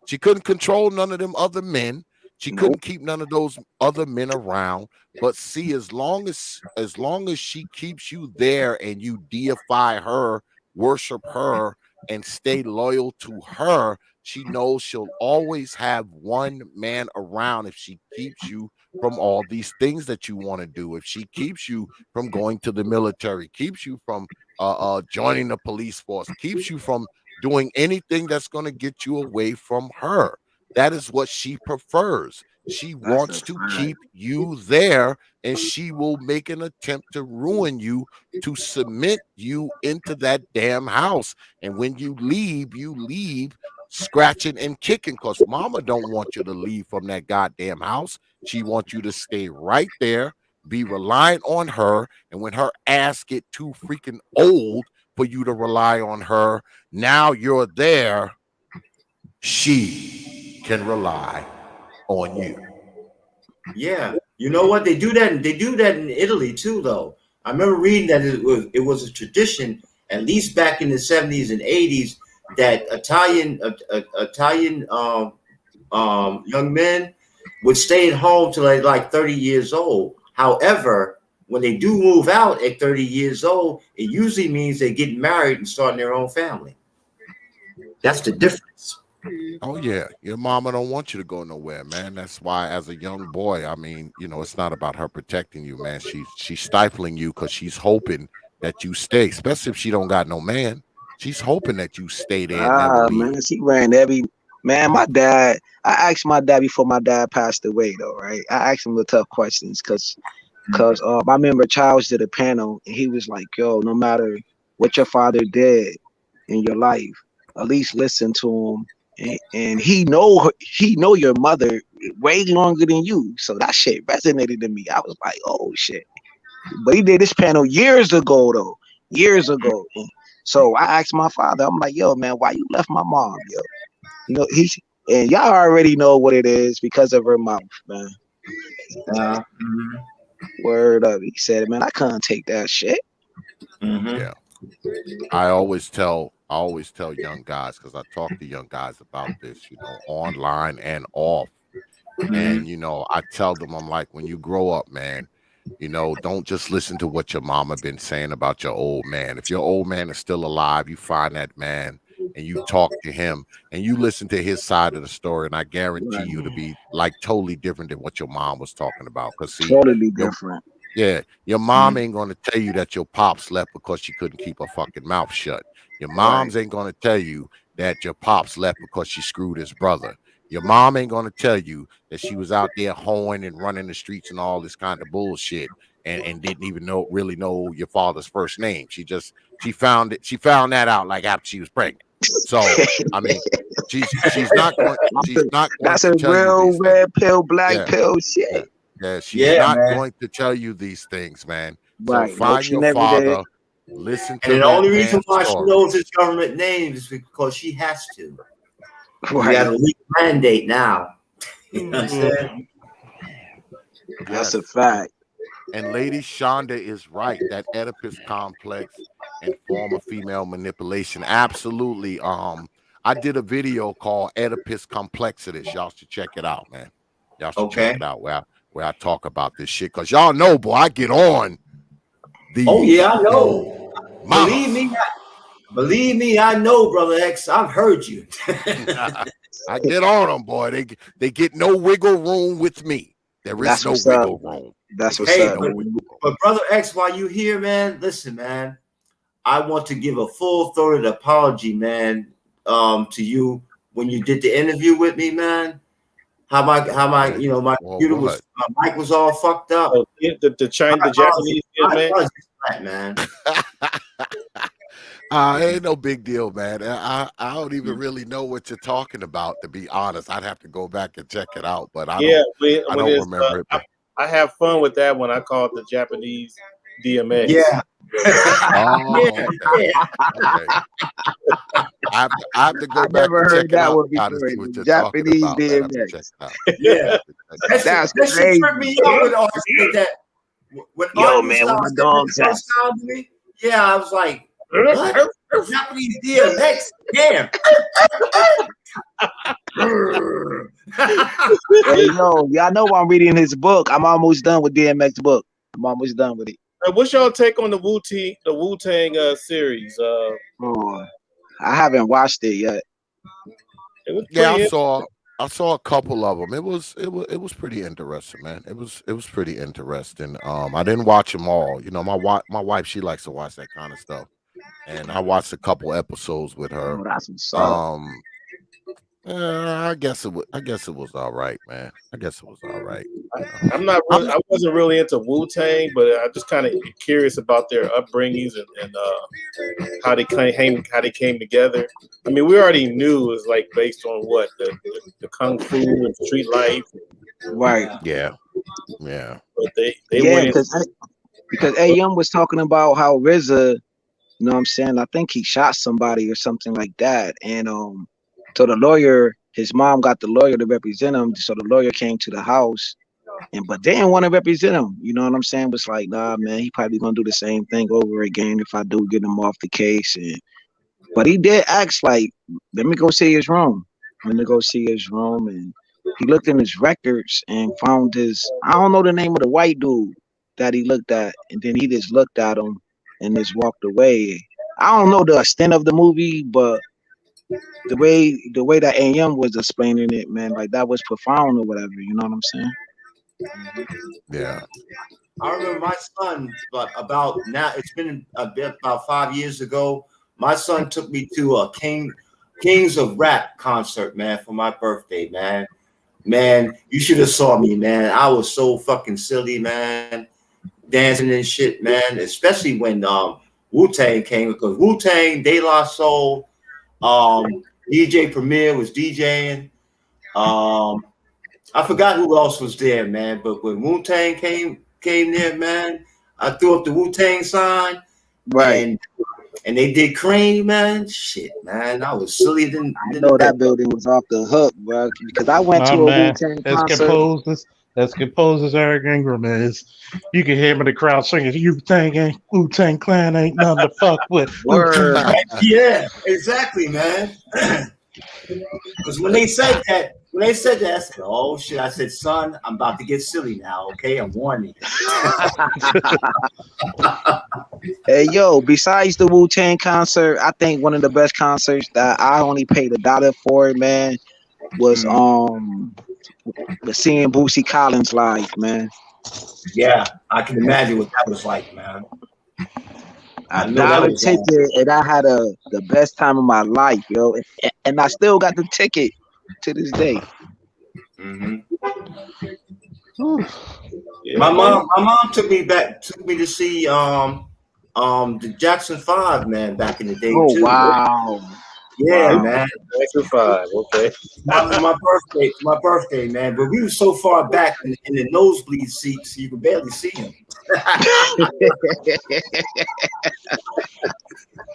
she couldn't control none of them other men. She Nope. couldn't keep none of those other men around. But see, as long as she keeps you there and you deify her, worship her, and stay loyal to her, she knows she'll always have one man around if she keeps you from all these things that you want to do. If she keeps you from going to the military, keeps you from joining the police force, keeps you from doing anything that's going to get you away from her. That is what she prefers. She That's a wants to fact. keep you there, and she will make an attempt to ruin you, to cement you into that damn house. And when you leave scratching and kicking because mama don't want you to leave from that goddamn house. She wants you to stay right there, be reliant on her. And when her ass get too freaking old for you to rely on her, now you're there, she can rely on you. Yeah, you know what? They do that. They do that in Italy too, though. I remember reading that it was a tradition, at least back in the 70s and 80s, that Italian young men would stay at home till they're like 30 years old. However, when they do move out at 30 years old, it usually means they get married and starting their own family. That's the difference. Oh yeah, your mama don't want you to go nowhere, man. That's why, as a young boy, I mean, it's not about her protecting you, man. She's stifling you because she's hoping that you stay, especially if she don't got no man. She's hoping that you stay there and never Ah leave. man, she ran every Man, my dad. I asked my dad before my dad passed away, though. Right? I asked him the tough questions because I remember Charles did a panel and he was like, "Yo, no matter what your father did in your life, at least listen to him." And he know your mother way longer than you, so that shit resonated to me. I was like, "Oh shit!" But he did this panel years ago, though, years ago. And so I asked my father, I'm like, "Yo, man, why you left my mom, yo?" You know, and y'all already know what it is because of her mouth, man. Word up. He said, "Man, I couldn't take that shit." Yeah. I always tell young guys, because I talk to young guys about this, you know, online and off. And, you know, I tell them, I'm like, when you grow up, man, you know, don't just listen to what your mama been saying about your old man. If your old man is still alive, you find that man and you talk to him and you listen to his side of the story. And I guarantee Right. you to be like totally different than what your mom was talking about. Because see, Totally your different. yeah, your mom ain't gonna tell you that your pops left because she couldn't keep her fucking mouth shut. Your Right. moms ain't gonna tell you that your pops left because she screwed his brother. Your mom ain't gonna tell you that she was out there hoeing and running the streets and all this kind of bullshit and didn't even really know your father's first name. She found that out like after she was pregnant. So I mean, she's not going That's to a tell you real these things. red pill, black Yeah. pill shit. Yeah. Yeah, she's Yeah, not man. going to tell you these things, man. So Right. Nope, find she your never did. father, listen And to the that only reason man's why she story. knows his government name is because she has to. We Right. got a legal mandate now. You know what I'm saying? That's Yes. a fact. And Lady Shonda is right. That Oedipus complex and form of female manipulation. Absolutely. I did a video called Oedipus Complexity. Y'all should check it out, man. Y'all should check Okay. it out where I talk about this shit. Cause y'all know, boy, I get on these. Oh yeah, I know. Mamas. Believe me, I know, Brother X. I've heard you. I get on them, boy. They get no wiggle room with me. There is That's no what's up. wiggle room. That's They what's get Hey, up. no but, wiggle room. but Brother X, while you here, man, listen, man. I want to give a full-throated apology, man, to you when you did the interview with me, man. How my my computer was, my mic was all fucked up. Oh, the Japanese I man. Ain't no big deal, man. I don't even really know what you're talking about, to be honest. I'd have to go back and check it out, but I don't remember it. But I have fun with that when I call it the Japanese DMX. Yeah. oh, okay. Okay. I have to go back and check it out to see what you're talking Japanese about. Man. I have to DMX. check it out. Yeah. That's that shit crazy. tripped me out with Art said that. When Yo, Art man, was what my dog the first time to me, yeah, I was like, what? Japanese DMX? Damn. Hey, yo, y'all know I'm reading his book. I'm almost done with DMX book. I'm almost done with it. What's your take on the Wu-Tang series? Oh, I haven't watched it yet. It was Yeah, pretty I saw a couple of them. It was pretty interesting, man. It was pretty interesting. I didn't watch them all. You know, my wife, she likes to watch that kind of stuff, and I watched a couple episodes with her. Oh, that's what's up. I guess it was all right, man. I guess it was all right. I wasn't really into Wu-Tang, but I just kind of curious about their upbringings and how they came together. I mean, we already knew it was like based on what the kung fu and street life. Right. Yeah. But they Yeah, went because A Young was talking about how RZA, you know what I'm saying? I think he shot somebody or something like that. And so the lawyer, his mom got the lawyer to represent him. So the lawyer came to the house but they didn't want to represent him. You know what I'm saying? Was like, nah, man, he probably gonna do the same thing over again if I do get him off the case. But he did ask, like, let me go see his room. Let me go see his room. And he looked in his records and found I don't know the name of the white dude that he looked at. And then he just looked at him and just walked away. I don't know the extent of the movie, but the way that A.M. was explaining it, man, like that was profound or whatever. You know what I'm saying? Yeah. I remember my son, but it's been about 5 years ago. My son took me to Kings of Rap concert, man, for my birthday, man. Man, you should have saw me, man. I was so fucking silly, man, dancing and shit, man. Especially when Wu-Tang came, because Wu-Tang, De La Soul, DJ Premier was DJing. I forgot who else was there, man. But when Wu-Tang came there, man, I threw up the Wu-Tang sign, Right. and they did Cream, man. Shit, man, I was silly. I know that building was off the hook, bro. Because I went to a Wu-Tang concert. As composed as Eric Ingram is, you can hear him in the crowd singing, Wu-Tang Clan ain't nothing to fuck with. Word. Yeah, exactly, man. Because when they said that, I said, oh shit, I said, son, I'm about to get silly now, okay? I'm warning you. Hey, yo, besides the Wu-Tang concert, I think one of the best concerts that I only paid $1 for, man, was seeing Boosie Collins live, man. Yeah, I can imagine what that was like, man. $1 ticket, and I had the best time of my life, yo. And I still got the ticket to this day. Mm-hmm. Yeah, my mom took me to see the Jackson 5, man, back in the day too. Wow. Yeah, man. Jackson 5, okay. My birthday, man. But we were so far back in the nosebleed seats, you could barely see him.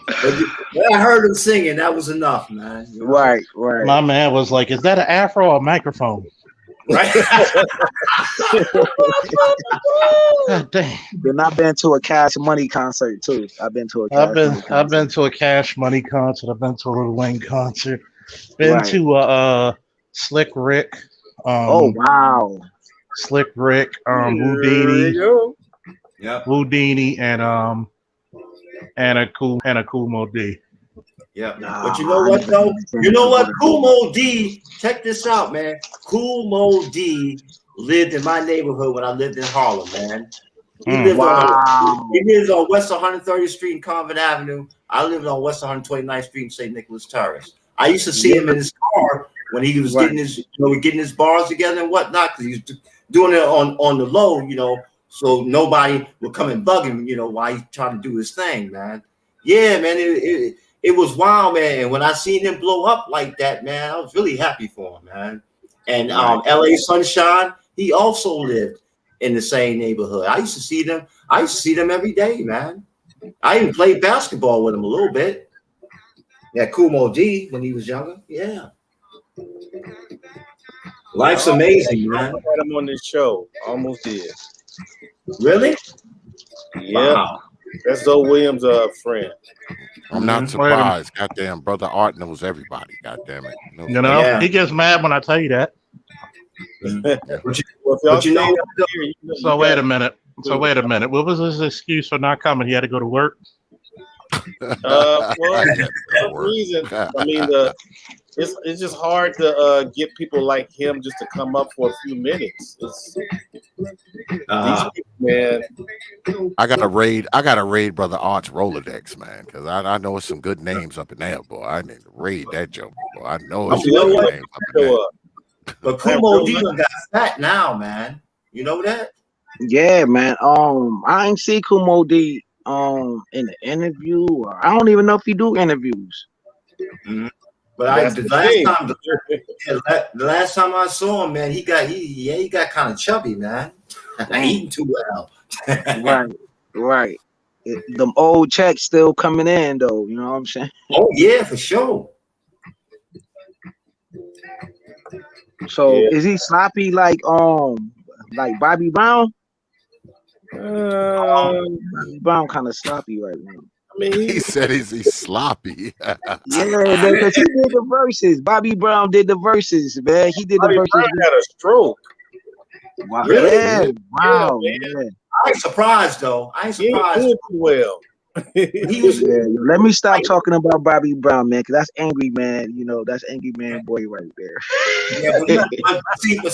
But when I heard him singing, that was enough, man. You know? Right. My man was like, "Is that an afro or a microphone?" Right. God damn. Then I've been to a Cash Money concert too. I've been to a Cash Money concert. I've been to a Lil Wayne concert. Been to Slick Rick. Oh wow. Slick Rick, Houdini. Yep. Houdini and a Kumo D. Yeah, but you know what though? You know what? Kumo D, check this out, man. Kumo D lived in my neighborhood when I lived in Harlem, man. He lived on West 130th Street and Convent Avenue. I lived on West 129th Street and St. Nicholas Terrace. I used to see him in his car when he was getting his bars together and whatnot, because he was doing it on the low, so nobody would come and bug him, while he's trying to do his thing, man. Yeah, man, it was wild, man. And when I seen him blow up like that, man, I was really happy for him, man. And LA Sunshine, he also lived in the same neighborhood. I used to see them every day, man. I even played basketball with him a little bit. Yeah, Kumo D when he was younger. Yeah. Life's amazing, man. I had him on this show. Almost did. Really? Yeah. Wow. That's Zoe Williams' friend. I'm not surprised. Goddamn, brother Art knows everybody. Goddamn it. He gets mad when I tell you that. So wait a minute. What was his excuse for not coming? He had to go to work. Well, that reason. I mean, it's just hard to get people like him just to come up for a few minutes. These people, man. I gotta raid brother Art's Rolodex, man, because I know it's some good names up in there, boy. I need to raid that joke, boy. I know it's some good names up in there. But Kumo D got fat now, man. You know that? Yeah, man. I ain't see Kumo D in the interview, or I don't even know if he do interviews. Mm-hmm. But the last time I saw him, man, he got kind of chubby, man. Eating too well. Right. Them old checks still coming in, though. You know what I'm saying? Oh yeah, for sure. So is he sloppy like Bobby Brown? Bobby Brown kind of sloppy right now. I mean, he said he's sloppy. Yeah, because he did the verses. Bobby Brown did the verses, man. He did the verses. Brown had a stroke. Wow. Really? Yeah. Wow. Yeah. I ain't surprised though. He did too well. Let me stop talking about Bobby Brown, man, because that's angry man. That's angry man boy right there. Yeah, but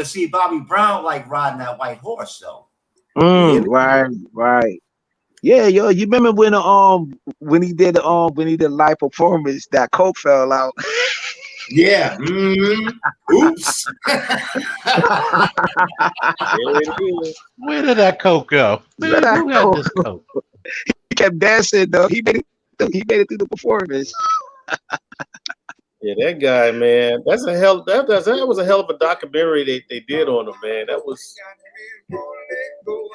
see, Bobby Brown like riding that white horse though. Right. Yeah, yo, you remember when he did live performance that coke fell out. Yeah. Oops. There it is. Where did that coke go? Where Man, that who had coke? this coke? He kept dancing though. He made it through the performance. Yeah, that guy, man. That's a hell. That was a hell of a documentary they did on him, man. That was.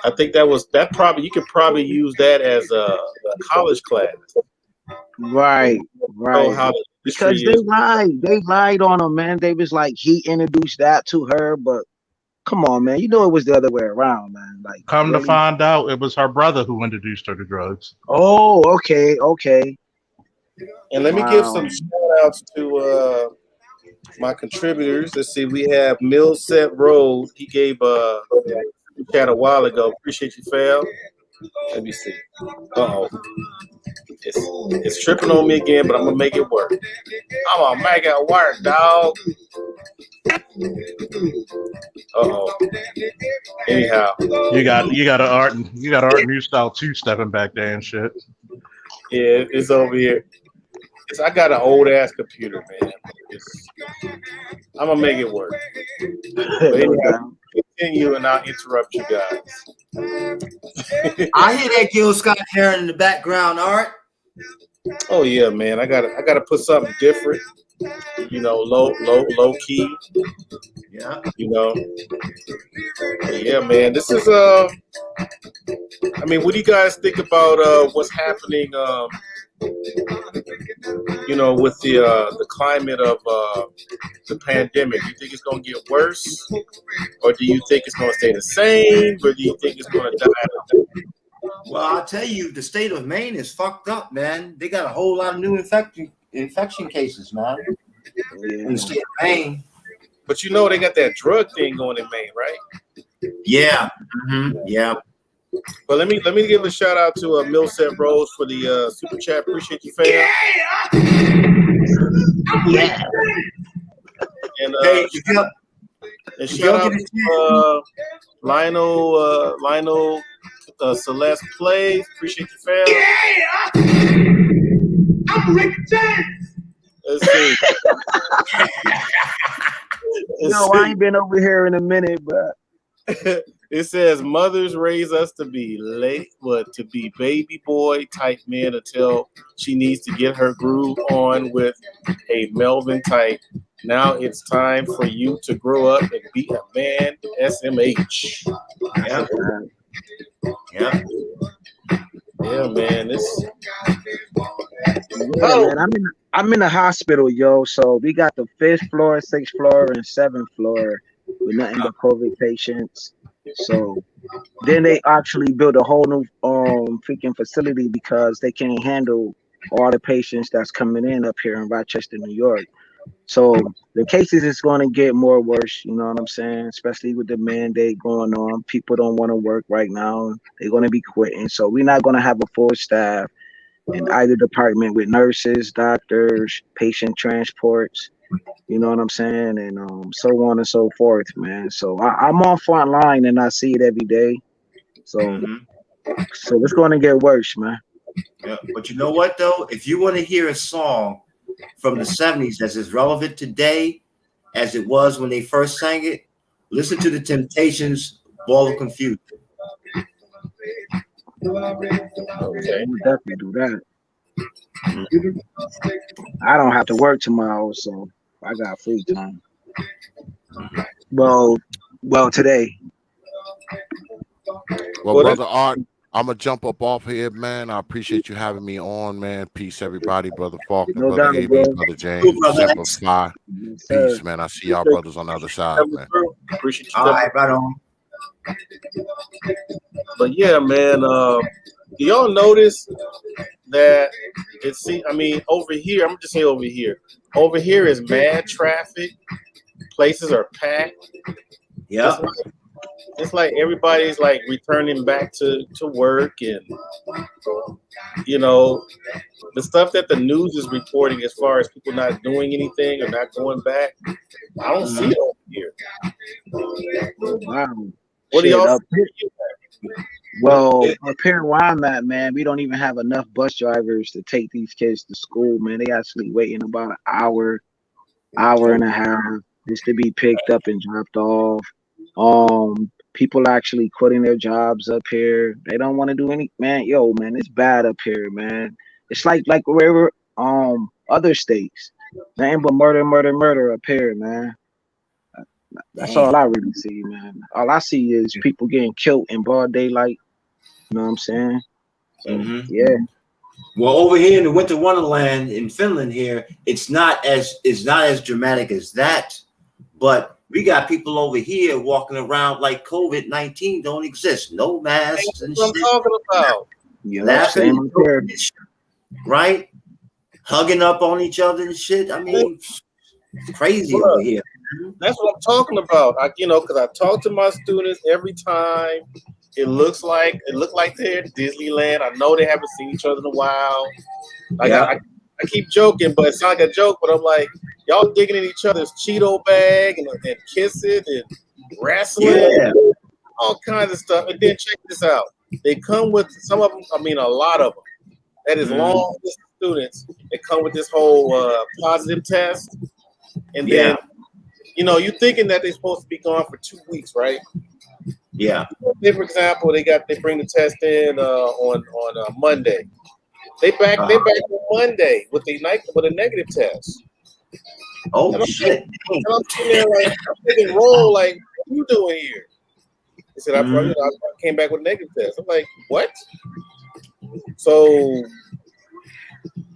I think that probably you could probably use that as a college class. Right. Know how the Because industry is. they lied on him, man. They was like he introduced that to her, but come on, man. You know it was the other way around, man. Like Come to really. find out, it was her brother who introduced her to drugs. Oh, okay. And let me give some shout outs to my contributors. Let's see, we have Millset Road. He gave chat a while ago. Appreciate you, fam. Let me see. Uh-oh. It's tripping on me again, but I'm gonna make it work. I'm gonna make it work, dog. Uh-oh. Anyhow. You got Art New Style 2 stepping back there and shit. Yeah, it's over here. I got an old ass computer, man. I'm gonna make it work. But anyhow, continue and I'll interrupt you guys. I hear that Gil Scott Heron in the background, Art. Oh yeah, man. I gotta put something different. You know, low key. Yeah. You know. But yeah, man. This is I mean, what do you guys think about what's happening? You know, with the climate of the pandemic. You think it's gonna get worse, or do you think it's gonna stay the same, or do you think it's gonna die? Well, I'll tell you, the state of Maine is fucked up, man. They got a whole lot of new infection cases, man. In the state of Maine. But you know they got that drug thing going in Maine, right? Yeah. Yeah. But let me give a shout out to Millset Rose for the super chat. Appreciate you, fam. Yeah. And Hey, and shout out to Lionel Celeste Plays. Appreciate you, fam. I'm Rick James. Let's see. I ain't been over here in a minute, but it says mothers raise us to be to be baby boy type men until she needs to get her groove on with a Melvin type. Now it's time for you to grow up and be a man. SMH. Yeah. Yeah. Yeah, man. Man, I'm in the hospital, yo. So we got the 5th floor, 6th floor, and 7th floor with nothing but COVID patients. So then they actually built a whole new freaking facility because they can't handle all the patients that's coming in up here in Rochester, New York. So the cases is going to get more worse, you know what I'm saying? Especially with the mandate going on. People don't want to work right now. They're going to be quitting. So we're not going to have a full staff in either department with nurses, doctors, patient transports, you know what I'm saying? And so on and so forth, man. So I'm on front line and I see it every day. So it's going to get worse, man. Yeah, but you know what though? If you want to hear a song from the 70s that's as relevant today as it was when they first sang it, listen to the Temptations' Ball of Confusion. Okay. We'll definitely do that. I don't have to work tomorrow, so I got free time. Well, today. Well, brother Art, I'm gonna jump up off here, man. I appreciate you having me on, man. Peace, everybody, brother Faulkner, No brother doubt, AB, bro. brother James, Semper Fi. Yes, Peace, man. I see y'all brothers on the other side, man. Appreciate you. All right, right on. But yeah, man. Do y'all notice that I mean, over here, I'm just saying over here. Over here is mad traffic. Places are packed. Yeah. It's like everybody's like returning back to work, and you know, the stuff that the news is reporting as far as people not doing anything or not going back, I don't see it over here. Wow. What do y'all up Well, up here where I'm at, man, we don't even have enough bus drivers to take these kids to school, man. They actually waiting about an hour and a half just to be picked up and dropped off. People actually quitting their jobs up here. They don't want to do any, man. Yo, man, it's bad up here, man. It's like wherever other states, man, but murder up here, man. That's all I really see, man. All I see is people getting killed in broad daylight. You know what I'm saying? So, yeah. Well, over here in the Winter Wonderland in Finland, here it's not as dramatic as that, but we got people over here walking around like COVID-19 don't exist, no masks and That's shit. what I'm talking about. Yeah, Laughing, same up here. right? Hugging up on each other and shit. I mean, it's crazy Bruh, over here. That's what I'm talking about. Because I talk to my students every time. It looked like they're at Disneyland. I know they haven't seen each other in a while. Like I keep joking, but it's not like a joke. But I'm like, y'all digging in each other's Cheeto bag and kissing and wrestling, all kinds of stuff. And then check this out. They come with some of them. I mean, a lot of them. That is long distance students. They come with this whole positive test, and then you're thinking that they're supposed to be gone for 2 weeks, right? Yeah. Say, for example, they bring the test in on Monday. They back on Monday with a negative test. Oh and shit! And I'm sitting there like, I'm thinking, roll, like, what are you doing here? He said, I came back with a negative test. I'm like, what? So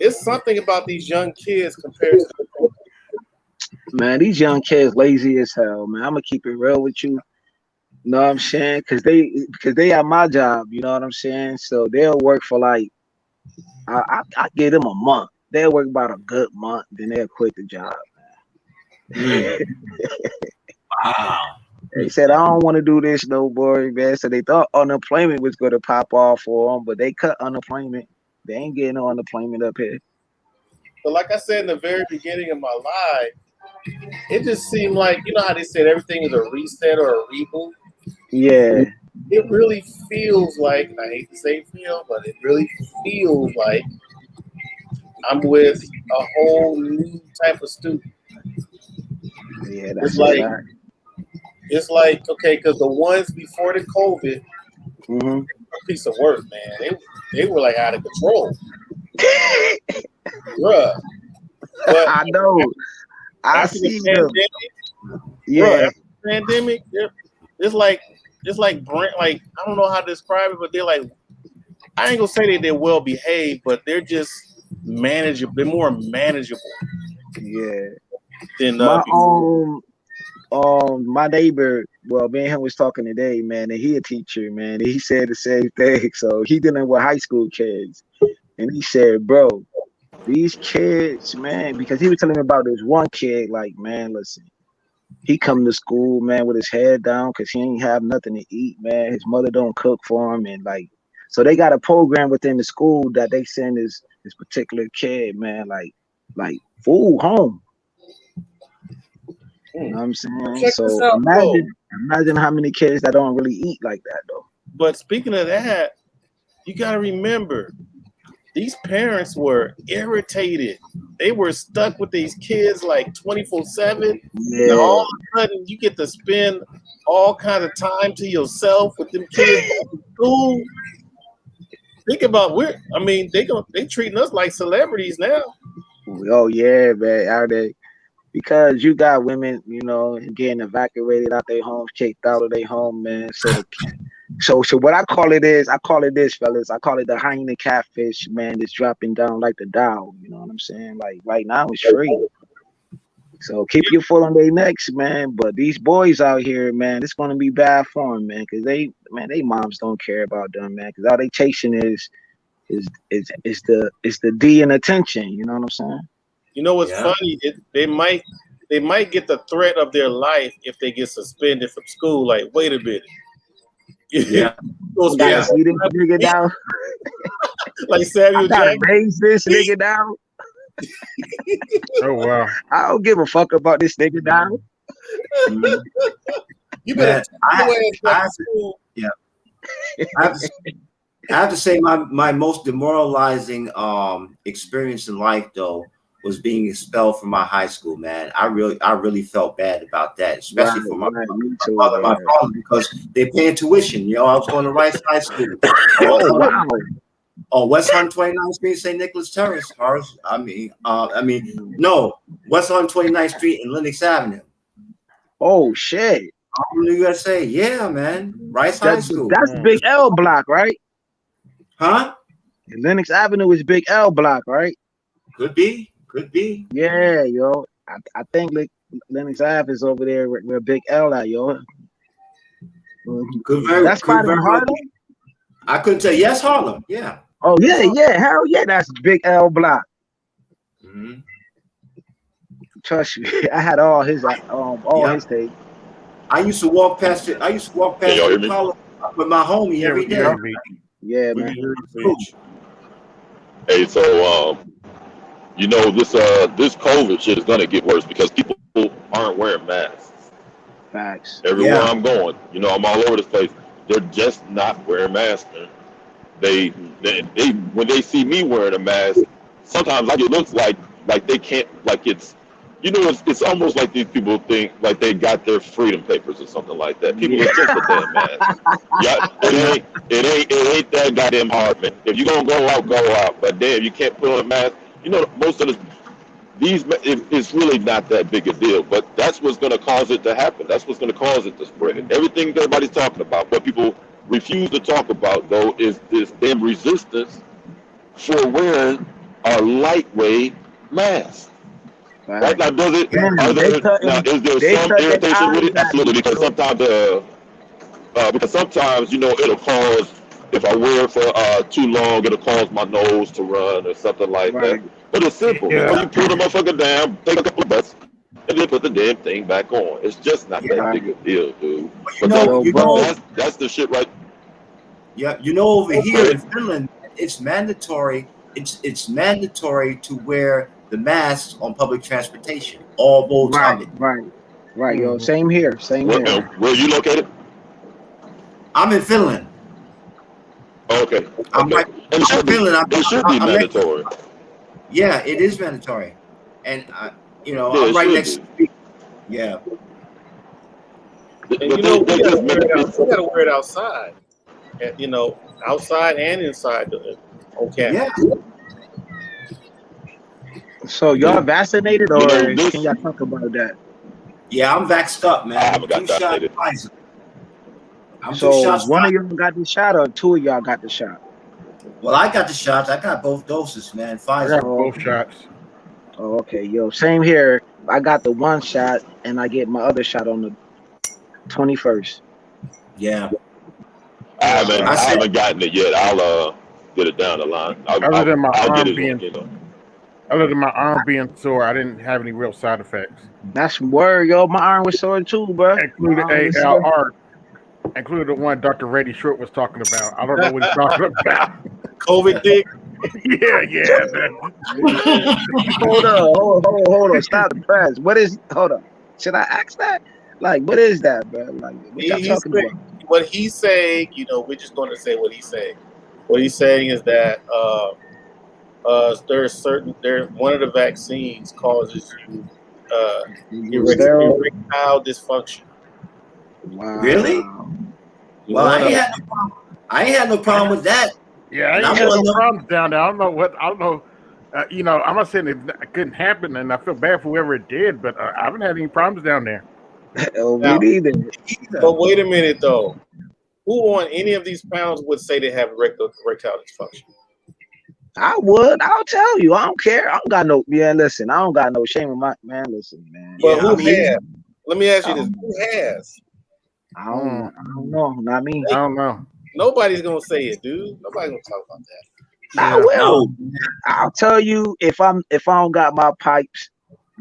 it's something about these young kids compared to Man, these young kids lazy as hell, man. I'm gonna keep it real with you. You know what I'm saying? Because they have my job. You know what I'm saying? So they'll work for like I give them a month. They'll work about a good month, then they'll quit the job. Wow. They said I don't want to do this no more, man. So they thought unemployment was going to pop off for them, but they cut unemployment. They ain't getting no unemployment up here. But like I said in the very beginning of my life, it just seemed like, you know how they said everything is a reset or a reboot? Yeah. It really feels like, I hate to say feel, but it really feels like I'm with a whole new type of student. Yeah, that's right. It's like, okay, because the ones before the COVID, a piece of work, man. They were like out of control. Bruh. But I know. I see them. Yeah. Bruh, after the pandemic, it's like I don't know how to describe it, but they're like, I ain't gonna say they're well behaved, but they're just manageable. They're more manageable. Yeah. Than my neighbor, well, me and him was talking today, man, and he a teacher, man. And he said the same thing. So he dealing with high school kids. And he said, bro, these kids, man, because he was telling me about this one kid, like, man, listen, he come to school, man, with his head down because he ain't have nothing to eat, man. His mother don't cook for him. And like, so they got a program within the school that they send this particular kid, man, like food home. You know what I'm saying? Check So this out, imagine how many kids that don't really eat like that, though. But speaking of that, you got to remember, these parents were irritated. They were stuck with these kids like 24/7. Yeah. And all of a sudden, you get to spend all kinds of time to yourself with them kids in school. Think about they treating us like celebrities now. Oh yeah, man, out there. Because you got women, you know, getting evacuated out their homes, kicked out of their home, man. So what I call it this, fellas. I call it the hyena catfish, man, that's dropping down like the Dow. You know what I'm saying? Like right now it's free. So keep your foot on their necks, man. But these boys out here, man, it's gonna be bad for them, man, because they moms don't care about them, man, because all they chasing is the D and attention. You know what I'm saying? You know what's funny? They might get the threat of their life if they get suspended from school. Like, wait a minute. Yeah. Gotta see this nigga down. Like Samuel Jackson. Raise this nigga down. Oh wow. I don't give a fuck about this nigga down. You better school. I have to say my most demoralizing experience in life though was being expelled from my high school, man. I really felt bad about that, especially for my mother, my father, because they're paying tuition. You know, I was going to Rice High School. Oh wow. Oh, West 129th Street, St. Nicholas Terrace. No, West 129th Street and Lenox Avenue. Oh shit. From the USA. Yeah, man. Rice High School. That's Big L block, right? Huh? Lenox Avenue is Big L block, right? Could be. Yeah, yo. I think Lenox Ave is over there where Big L at, yo. That's spot in Harlem? I couldn't tell. Yes, Harlem. Yeah. Oh yeah. Hell yeah, that's Big L block. Mm-hmm. Trust me, I had all his his tape. I used to walk past it. The college with my homie every day. Yeah, man. Hey, so you know, this COVID shit is gonna get worse because people aren't wearing masks. Facts. Everywhere I'm going, you know, I'm all over the place. They're just not wearing masks. They when they see me wearing a mask, sometimes like it looks like they can't, like it's, you know, it's almost like these people think like they got their freedom papers or something like that. People are just a damn mask. Yeah, it ain't that goddamn hard, man. If you gonna go out. But damn, you can't put on a mask. You know, most of it's really not that big a deal. But that's what's gonna cause it to happen. That's what's gonna cause it to spread. Everything that everybody's talking about, what people refuse to talk about though, is this damn resistance for wearing a lightweight mask. Right now, does it? Is there some irritation with it? Absolutely, because sometimes you know it'll cause, if I wear it for too long, it'll cause my nose to run or something like that. But it's simple. You know, you pull the motherfucker down, take a couple of breaths, and then put the damn thing back on. It's just not that big a deal, dude. But that's the shit, right? Yeah, you know, over here in Finland, it's mandatory. It's mandatory to wear the masks on public transportation. All boats of it. Right, yo. Same here. Where are you located? I'm in Finland. Okay. It should be mandatory. Yeah, it is mandatory, and you know, I'm right next to the Yeah. And you know, we gotta wear it outside. And, you know, outside and inside. Okay. Yeah. So y'all vaccinated, or can y'all talk about that? Yeah, I'm vaxxed up, man. I haven't got vaccinated. So one of y'all got the shot, or two of y'all got the shot? Well, I got the shots. I got both doses, man. Pfizer. I got both shots. Oh, okay, yo. Same here. I got the one shot, and I get my other shot on the 21st. Yeah. I haven't gotten it yet. I'll get it down the line. Other than my arm being sore, I didn't have any real side effects. That's word, yo. My arm was sore too, bro. Included included the one Dr. Reddy Short was talking about. I don't know what he's talking about. COVID dick. Yeah. Hold on. Stop the press. What is? Hold on. Should I ask that? Like, what is that, bro? Like, what y'all talking about? What he's saying, you know, we're just going to say what he's saying. What he's saying is that one of the vaccines causes you erectile dysfunction. Wow. Really? Well, I ain't had no problem with that. Yeah, I ain't had no problems down there. I don't know. You know, I'm not saying it couldn't happen, and I feel bad for whoever it did, but I haven't had any problems down there. Me neither. But wait a minute, though. Who on any of these panels would say they have erectile dysfunction? I would. I'll tell you. I don't care. I don't got no. Yeah, listen. I don't got no shame in my man. Listen, man. But who has? Let me ask you this: who has? I don't know. Not me. I don't know. Nobody's gonna say it, dude. Nobody's gonna talk about that. I will. I'll tell you if I don't got my pipes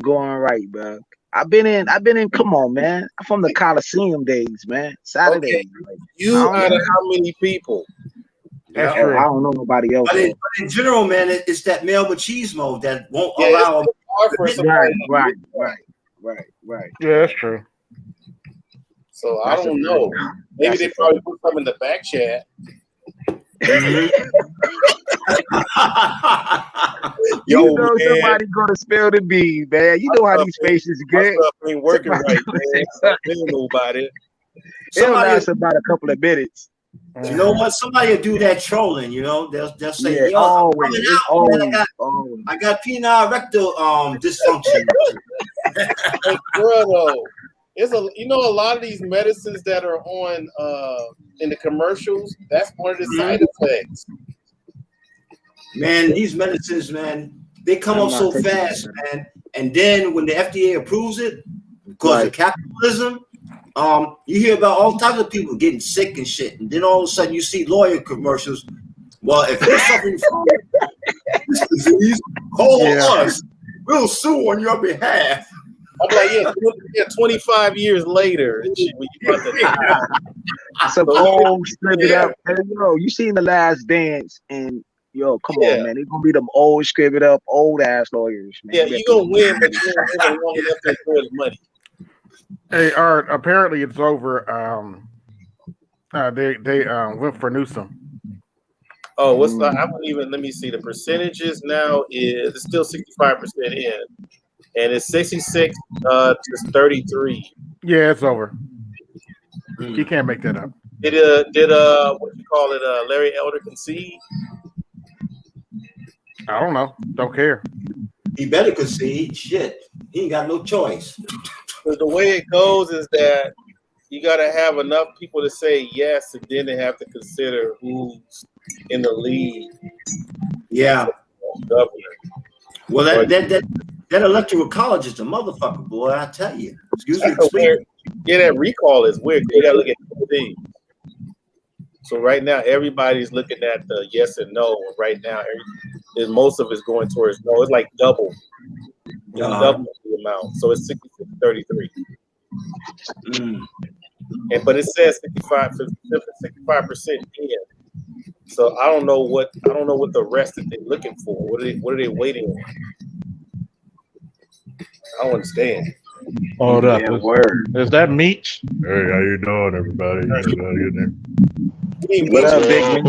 going right, bro. I've been in. Come on, man. I'm from the Coliseum days, man. Saturday. Okay. You out of how many people? That's true. I don't know nobody else. But in general, man, it's that male machismo that won't allow. Right. Yeah, that's true. So I don't know. Maybe they probably put some in the back chat. You know somebody gonna spill the beans, man. You know how these faces get. My stuff ain't working right, man. They don't know about it. It'll last about a couple of minutes. You know what? Somebody will do that trolling. You know, they'll say, Yeah, "Yo, always, I'm coming out, man. I got penile rectal dysfunction." Hey, bro, it's a a lot of these medicines that are on in the commercials. That's one of the side effects. Man, these medicines, man, they come up so fast, man. And then when the FDA approves it, because of capitalism, you hear about all types of people getting sick and shit. And then all of a sudden you see lawyer commercials. Well, if you're suffering from this disease, call us. We'll sue on your behalf. I'm like, 25 years later, and shit, when you about to die. Some old strip it up. Hey, yo, you seen The Last Dance, and yo, come on, man. They're gonna be them old script it up, old ass lawyers, man. Yeah, you gonna win, but you don't live long enough to enjoy the money. Hey, Art, apparently it's over. They went for Newsom. Oh, what's the? I wouldn't even. Let me see. The percentages now is it's still 65% in, and it's 66 to 33. Yeah, it's over. He can't make that up. Did what you call it? Larry Elder concede? I don't know. Don't care. He better concede. Shit, he ain't got no choice. Because the way it goes is that you got to have enough people to say yes, and then they have to consider who's in the lead. Yeah, governor. Well, that electoral college is a motherfucker, boy. I tell you. Excuse me. Yeah, that recall is weird. You got to look at the things. So right now, everybody's looking at the yes and no. Right now, most of it's going towards no. It's like double. Double the amount. So it's 66-33. But it says 65% in. So I don't know what the rest that they're looking for. What are they waiting on? I don't understand. Hold up. Is that Meech? Hey, how you doing, everybody? What up, big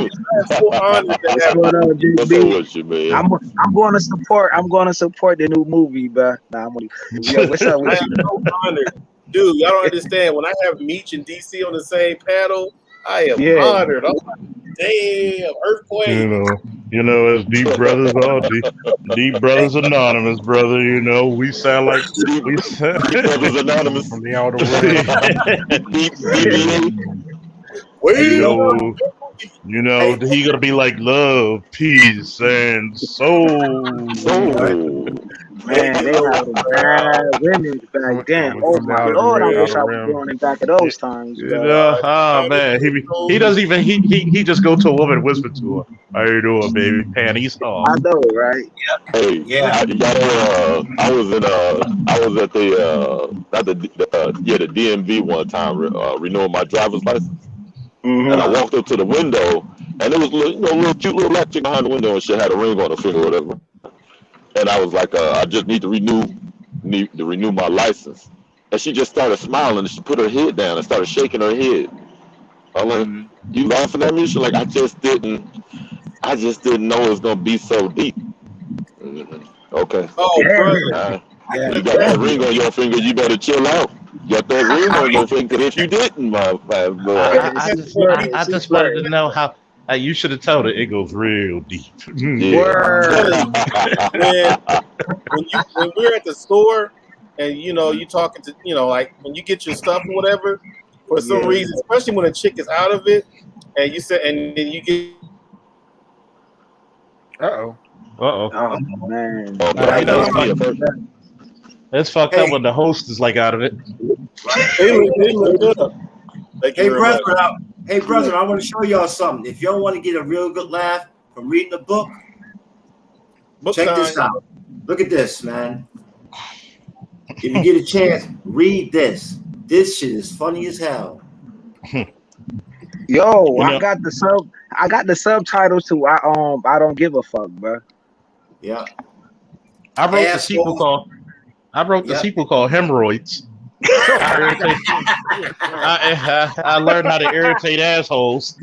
man? I'm going to support. I'm going to support the new movie, but what's up with you? So honored. Dude, y'all don't understand. When I have Meech and DC on the same panel, I am honored. I'm like, damn, earthquake. You know, as Deep Brothers all Deep Brothers Anonymous, brother. You know, we sound like Deep Brothers Anonymous from the outer world. You know, he gonna be like love, peace, and soul. Man, they had bad women back then. Oh my Lord, I wish I was born in back of those times. Man, he doesn't even he just go to a woman and whisper to her, "How you doing, baby? Panties off." I know, right? Hey, I was at the DMV one time renewing my driver's license, and I walked up to the window, and it was little cute little black chick behind the window, and she had a ring on her finger or whatever. And I was like, I just need to renew my license. And she just started smiling, and she put her head down and started shaking her head. I'm like, you laughing at me? She's like, I just didn't know it was gonna be so deep. Okay. Oh, brother. You got that ring on your finger, you better chill out. You got that ring on your finger. If you didn't, my boy. I just wanted to know how. You should have told it. It goes real deep. Man, when we're at the store and you talking to like when you get your stuff or whatever, for some reason, especially when a chick is out of it, and you said, and then you get. Oh man. It's fucked up when the host is like out of it. They look good. Hey, brother, I want to show y'all something. If y'all want to get a real good laugh from reading a book, check this out. Look at this, man. If you get a chance, read this. This shit is funny as hell. Yo, I got the subtitles to I don't give a fuck, bro. Yeah. I wrote the sequel called Hemorrhoids. I learned how to irritate assholes.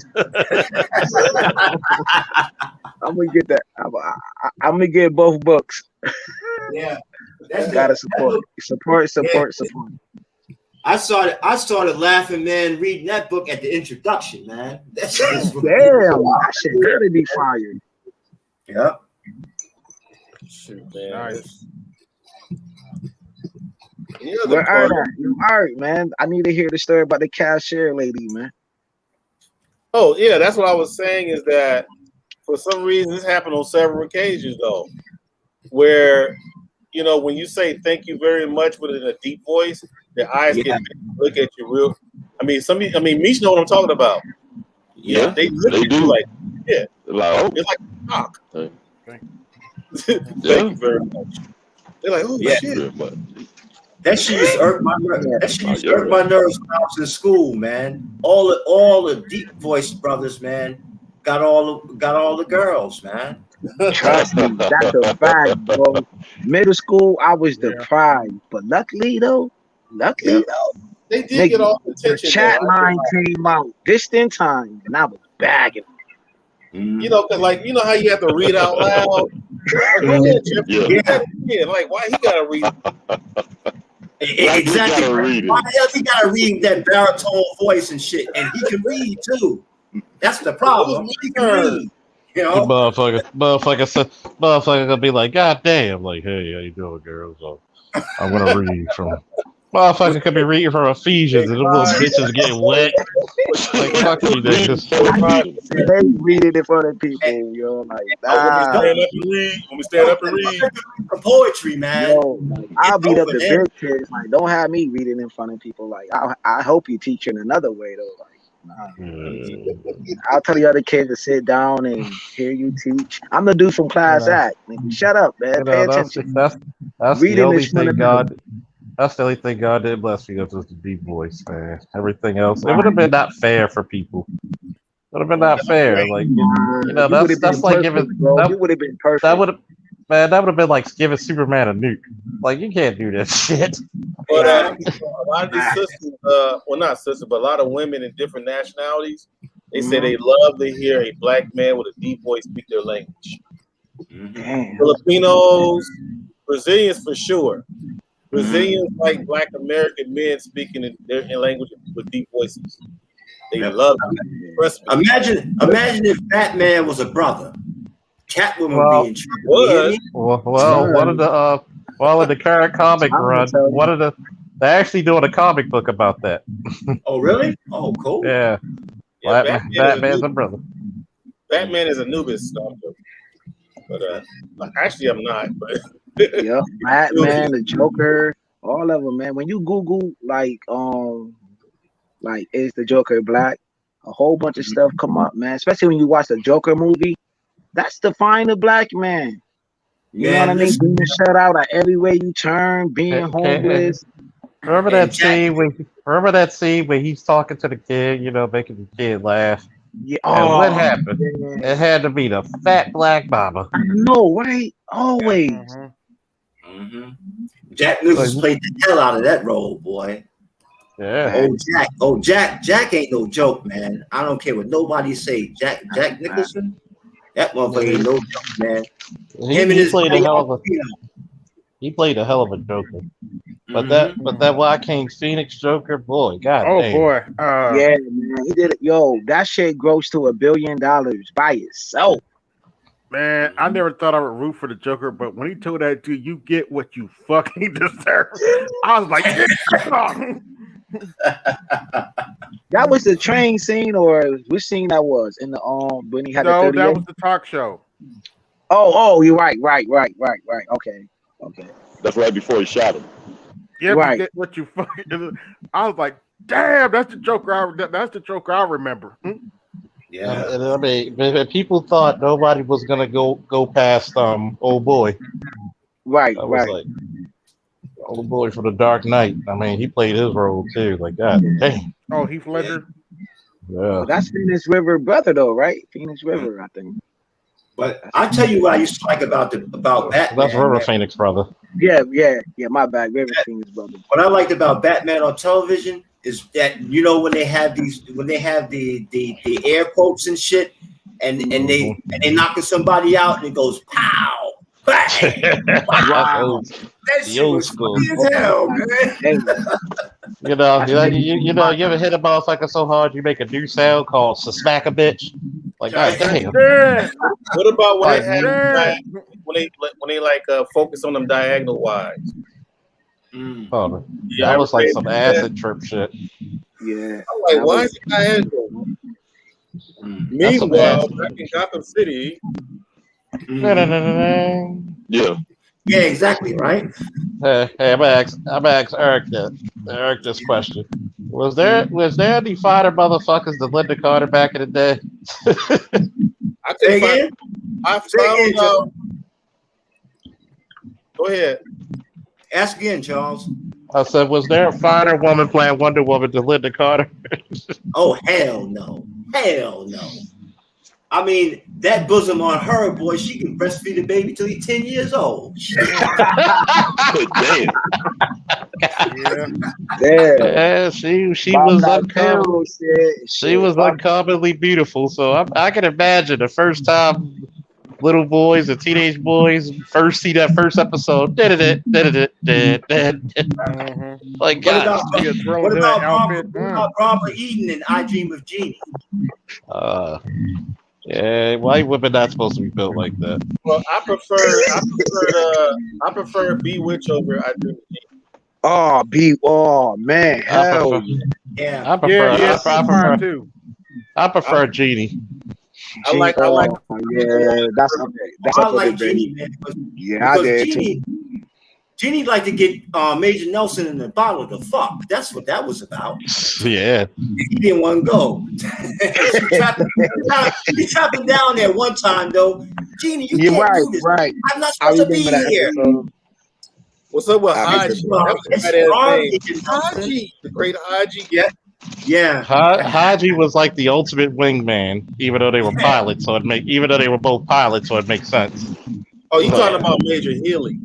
I'm gonna get that. I'm gonna get both books. Yeah, that's Gotta good. support. I started laughing, man, reading that book at the introduction, man. That shit is Damn, that shit gotta be fired. Yeah. Shoot, man. Nice. All right, man. I need to hear the story about the cashier lady, man. Oh, yeah, that's what I was saying is that for some reason this happened on several occasions, though, where, you know, when you say thank you very much with a deep voice, their eyes get look at you real. I mean, Mish know what I'm talking about. Yeah, they look they at do. you like, yeah. Like, It's like shock. Thank yeah. you very much. They're like, oh, shit. That shit used to irk my nerves. That shit used to irk my nerves when I was in school, man. All the deep voiced brothers, man, got all the girls, man. Trust me, that's a fact, bro. Middle school, I was deprived, but luckily though, They did get all the the attention. chat though. line came out just in time, and I was bagging. You know, cause like you know how you have to read out loud. Like, go ahead, Jeff. Yeah. Like why he gotta read? Exactly. Why the hell he gotta read that baritone voice and shit? And he can read too. That's the problem. He can read. You know, motherfucker gonna be like, God damn, like, hey, how you doing, girls? So I'm gonna read from. Motherfucker could be reading from Ephesians and the little bitches getting wet. Like, fuck you, niggas. They read it in front of people, yo. Like, nah. When we stand up and read. Poetry, man. Yo, like, I'll beat up the big kids. Like, don't have me reading in front of people. Like, I hope you teach in another way, though. Like, nah. I'll tell the other kids to sit down and hear you teach. I'm the dude from class act. Like, shut up, man. Pay attention. That's the only thing God. That's the only thing God did bless me with was the deep voice, man. Everything else, it would have been not fair for people. It would have been not fair. Like, you know, that's like giving. You would have been perfect. That would have been like giving Superman a nuke. Like, you can't do that shit. But a lot of these sisters, well, not sisters, but a lot of women in different nationalities, they say they love to hear a black man with a deep voice speak their language. Filipinos, Brazilians for sure. Brazilians like Black American men speaking in their language with deep voices. They love it. Imagine if Batman was a brother. Catwoman would be in trouble. Well, one of the current comic run, they're actually doing a comic book about that. Oh, really? Oh, cool. Yeah. Batman's a brother. Batman is Anubis stalker. But actually, I'm not. But yeah, Batman, the Joker, all of them, man. When you Google like is the Joker black? A whole bunch of stuff come up, man. Especially when you watch the Joker movie. That's define the black man. You know what I mean? Being shut out at every way you turn, being homeless. Remember that scene when he's talking to the kid, you know, making the kid laugh. Yeah. And what happened? Man. It had to be the fat black mama. I know, right? Always. Jack Nicholson played the hell out of that role, boy. Yeah. Jack ain't no joke, man. I don't care what nobody say. Jack Nicholson, that motherfucker ain't no joke, man. He played a hell of a Joker. But that Joaquin Phoenix Joker, boy, god damn. Boy. Yeah, man. He did it. Yo, that shit grossed to $1 billion by itself. Man, I never thought I would root for the Joker, but when he told that dude, you get what you fucking deserve, I was like, That was the train scene, or which scene that was in the when he had the 38? That was the talk show. Oh, you're right. Okay. That's right before he shot him. Yeah, right. Get what you fucking. I was like, damn, that's the Joker. That's the Joker I remember. Yeah, and I mean, people thought nobody was gonna go past old boy. Right. Like, old boy for the Dark Knight. I mean, he played his role too. Like, god damn. Oh, Heath Ledger. Yeah. Well, that's Phoenix River brother though, right? Phoenix River, I think. But I tell you what I used to like about Batman. That's River man. Phoenix, brother. Yeah. My bad. River Phoenix, brother. What I liked about Batman on television is that when they have the air quotes and shit, and they knocking somebody out and it goes pow, bang, wow. That shit was funny as hell, man. You ever hit a motherfucker so hard you make a new sound called "smack a bitch"? Like, god damn. What about when they like focus on them diagonal wides? Oh, that was like some acid trip shit. Yeah. I'm like, why is it diagonal? Meanwhile, back in Gotham City. Yeah. Yeah, exactly, right? Hey, I'm gonna ask Eric this question. Was there any fighter motherfuckers that Linda Carter back in the day? I think I found out. Go ahead. Ask again, Charles. I said, was there a fighter woman playing Wonder Woman to Linda Carter? Oh, hell no. Hell no. I mean, that bosom on her, boy, she can breastfeed a baby till he's 10 years old. Damn. Yeah, she was uncommonly beautiful. So I can imagine the first time little boys and teenage boys first see that first episode. Like, God. What about Barbara Eden and I Dream of Jeannie? Yeah, white women not supposed to be built like that. Well, I prefer Bewitch over I Dream of Jeannie. Oh man, hell yeah. I prefer Jeannie. I like. Yeah, that's I like Jeannie, man. Yeah, I did too. Jeannie liked to get Major Nelson in the bottle to fuck. That's what that was about. Yeah. He didn't want to go. He trapped him down there one time, though. Jeannie, you can't do this. Right. I'm not supposed to be here. What's up with Haji? Haji, the great Haji. Yeah. Haji was like the ultimate wingman, even though they were pilots. Even though they were both pilots, so it makes sense. Oh, you talking about Major Healy?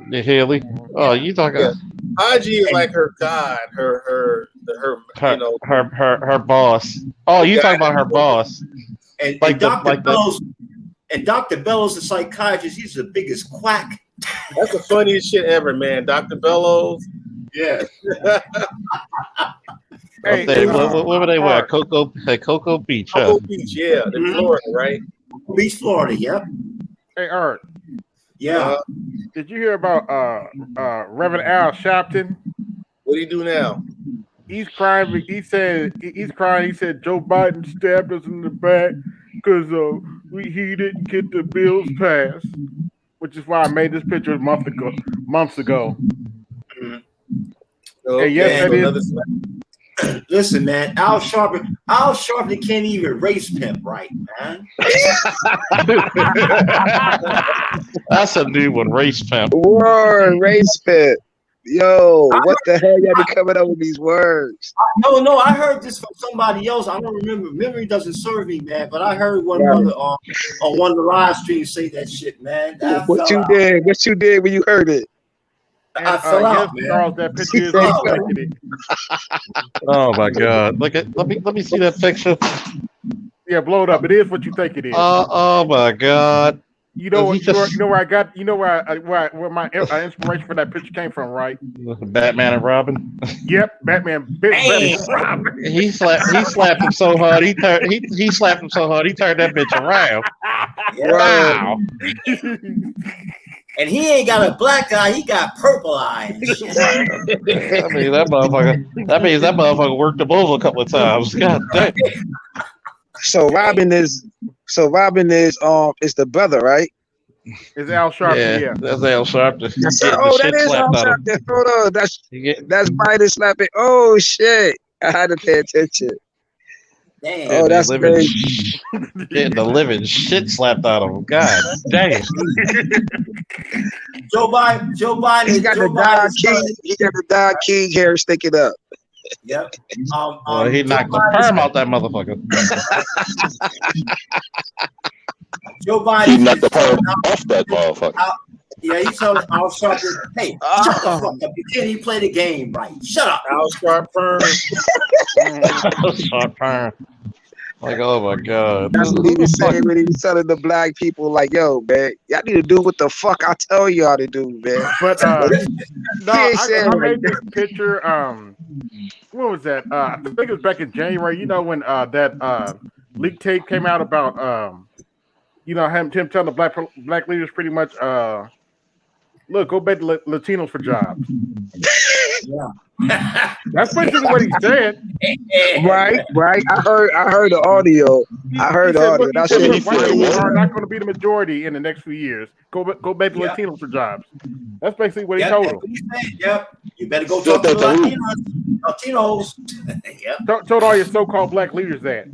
The Healy? Oh, you talking? Yeah. Haji is like her god, her boss. Oh, you talking about her boss? And Dr. Bellows, the psychiatrist, he's the biggest quack. That's the funniest shit ever, man. Dr. Bellows. Yeah. Hey, what were they wear? Cocoa Beach. Cocoa Beach, yeah. In Florida, right? Beach, Florida, yep. Hey, Art. Yeah. Did you hear about Reverend Al Sharpton? What do you do now? He's crying. He said Joe Biden stabbed us in the back because he didn't get the bills passed, which is why I made this picture months ago. Hey, yes, that is. Listen, man, Al Sharpton can't even race pimp right, man. That's a new one, race pimp. Word, race pimp. Yo, what the hell y'all be coming up with these words? No, I heard this from somebody else. I don't remember. Memory doesn't serve me, man. But I heard one brother on one of the live streams say that shit, man. What you did when you heard it? I fell out, man. Charles, that picture is it. Oh my God! Let me see that picture. Yeah, blow it up. It is what you think it is. Oh my God! You know where my inspiration for that picture came from, right? Batman and Robin. Yep, Batman and Robin. He slapped him so hard. He slapped him so hard. He turned that bitch around. Wow. And he ain't got a black eye, he got purple eyes. That means that motherfucker worked him over a couple of times. God damn. So Robin is the brother, right? It's Al Sharpton, yeah. That's Al Sharpton. Oh, that is Al Sharpton. Hold on. That's Biden slapping. Oh shit. I had to pay attention. Damn. Oh, that's crazy. Getting the living shit slapped out of him. God damn. Joe Biden. He got the Don King hair sticking up. Yep. He knocked the perm out that motherfucker. Joe He Biden knocked is the telling perm off that motherfucker. yeah, he's telling Al Sharpton, hey, shut the fuck up. You can't even play the game right. Shut up. Al Sharpton. Short term. Like, oh my god. That's what he was saying when he was telling the black people, like, yo, man, y'all need to do what the fuck I tell y'all to do, man. But no, He ain't I saying like made this picture. What was that? I think it was back in January. You know when that leak tape came out about you know him telling the black leaders pretty much look, go back to Latinos for jobs. Yeah. That's basically what he said. right. I heard the audio. I heard the said, audio. look, That he said, shit look, white people crazy. are not going to be the majority in the next few years. Go back to Latinos for jobs. That's basically what he told them. Yep. You better go talk to the Latinos. Yep. Told all your so-called black leaders that.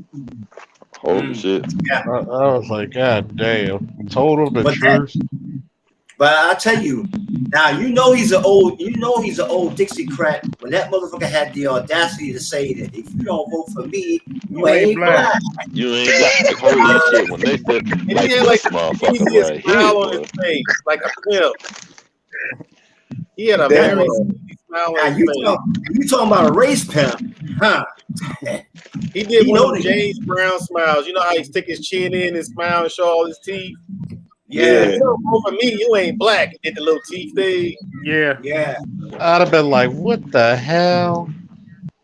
Holy shit. Yeah. I was like, god damn. Told him the But truth. But I tell you, now you know he's an old Dixiecrat when that motherfucker had the audacity to say that if you don't vote for me, you ain't black. You ain't black. Holy shit. When they said, And like, he had this like the motherfucker easiest right smile here, on boy. his face, like a pimp. He had a That very was- easy smile on And his face. you talking about a race pimp, huh? He did He one know of that- James Brown smiles. You know how he stick his chin in and smile and show all his teeth? Yeah. You don't vote for me, you ain't black. He did the little teeth thing. Yeah. Yeah. I'd have been like, what the hell?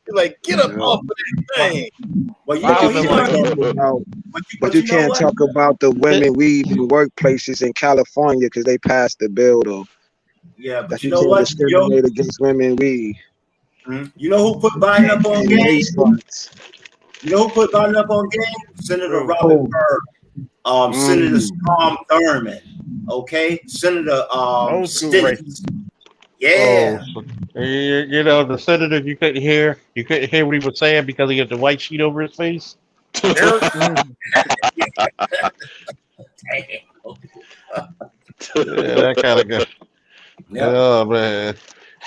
He's like, get up off of that thing. Well, you I'd know, have been he like, learned, But you know can't what? talk about the women weed in workplaces in California because they passed the bill though. Yeah, but That you you know can't what? discriminate against women weed. You know who put Biden up on And game? race funds. You know who put Biden up on game? Senator Who? Robert Byrd, Senator Strom Thurmond, okay, Senator Old school Stinnett. Yeah. Oh, you know, the senator you couldn't hear what he was saying because he had the white sheet over his face. Yeah, that kind of guy. Yep. Oh man.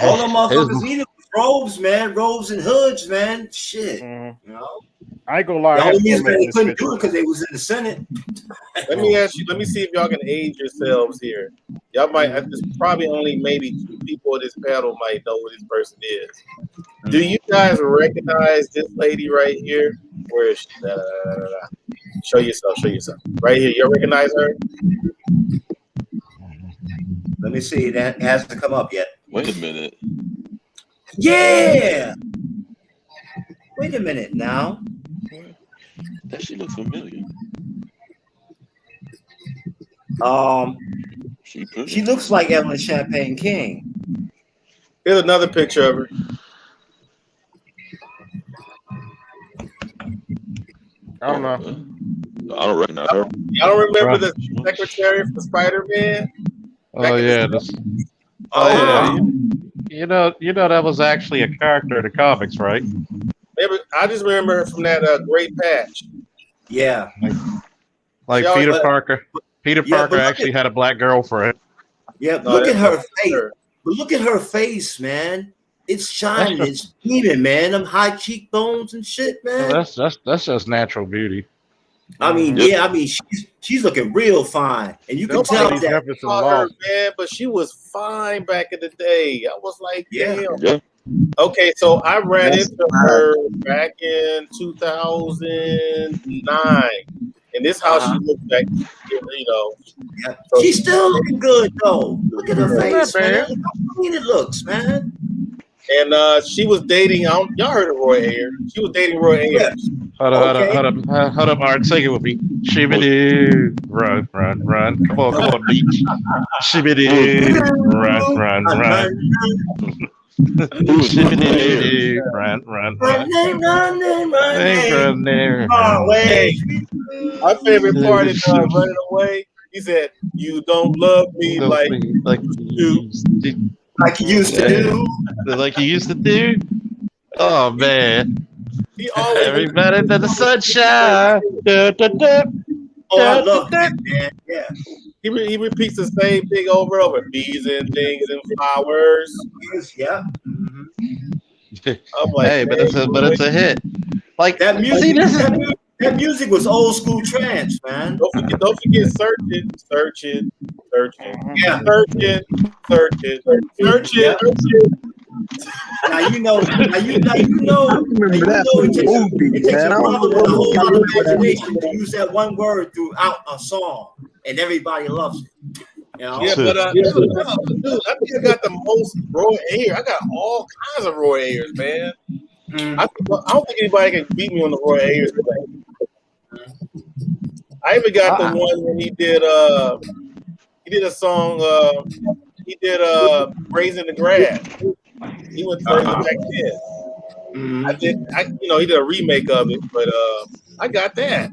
All them motherfuckers His- needed was robes, man, robes and hoods, man. Shit, you know. I ain't gonna lie. The I had only to reason make they this couldn't picture. do it because they was in the Senate. Let me ask you, let me see if y'all can age yourselves here. Y'all might, there's probably only maybe 2 people on this panel might know who this person is. Do you guys recognize this lady right here? Where is she? Show yourself. Right here, you recognize her? Let me see. That hasn't come up yet. Wait a minute. Yeah. Wait a minute now. That shit looks familiar. She looks like Evelyn Champagne King. Here's another picture of her. I don't know. I don't recognize her. Y'all don't remember the secretary for Spider-Man? Oh yeah. Yeah. You know that was actually a character in the comics, right? I just remember her from that Great Patch. Yeah. Like She always- Peter Parker. Peter Parker actually had a black girlfriend. Yeah, No, look at that's her not face. her. But look at her face, man. It's shining. It's beaming, man. Them high cheekbones and shit, man. That's just natural beauty. I mean, Yep. she's looking real fine, and you can tell Nobody's that. Jefferson Saw her, lost. man, but she was fine back in the day. I was like, Yeah. damn. Yeah. Okay, so I ran That's into her back in 2009. And this how she looked like, you know. Yeah. So She's still looking good though. Look at her Not face, bad. man. Look how clean it looks, man. And she was dating, y'all heard of Roy Ayers. She was dating Roy Ayers. Hold Okay. up, Art, sing it with me. Shibidoo, run. Come on, beach. Shibidoo, run. Shibidoo, run. Running. Hey, my favorite part is running away. He said, "You don't love me like you Like you used to do. like you used to do." Oh man. he always." Everybody to the sunshine. Da, da, da. Oh, I love that, man. Yeah. He repeats the same thing over and over. Bees and things and flowers. Yeah. I'm like, Hey, but it's a hit. Like That music, see, this is that music That music was old school trance, man. Don't forget search it. Yeah. Search it. Now you know. I remember that from the movie, It takes man. a I don't brother know with a what whole I lot of remember that imagination to use that one word throughout a song, and everybody loves it. You know? Yeah, but dude, I think I got the most Roy Ayers. I got all kinds of Roy Ayers, man. I don't think anybody can beat me on the Roy Ayers thing. I even got the one when he did a song he did Raising the Grass. He went further back then. He did a remake of it, but I got that.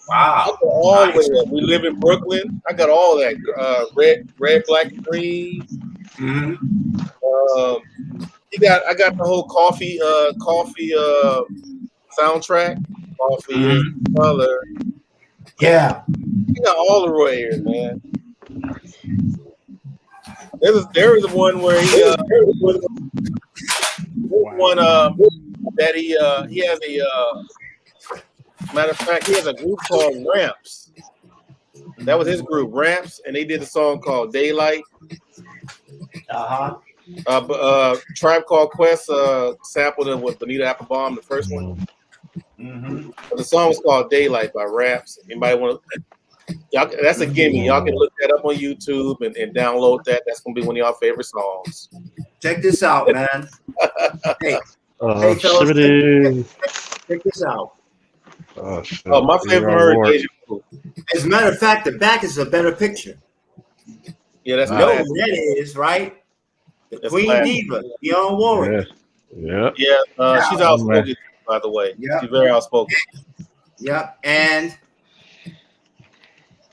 Wow. I got all the way up. We live in Brooklyn. I got all that. Red, black, and green. I got the whole coffee soundtrack. Coffee is color. Yeah. I got all the Roy Ayers, man. There was one where that he has a matter of fact, he has a group called Ramps. That was his group, Ramps, and they did a song called Daylight. Tribe Called Quest sampled it with Bonita Applebum, the first one. But the song was called Daylight by Ramps. Anybody want to? That's a gimme. Y'all can look that up on YouTube and download that. That's gonna be one of y'all favorite songs. Check this out, man. Hey, fellas, check this out. My favorite word is Deja Vu. As a matter of fact, the back is a better picture. Yeah, that's you know who that is, right? The Queen Diva, Dionne Warwick. Yeah. She's outspoken, by the way. Yeah. She's very outspoken. Yep, and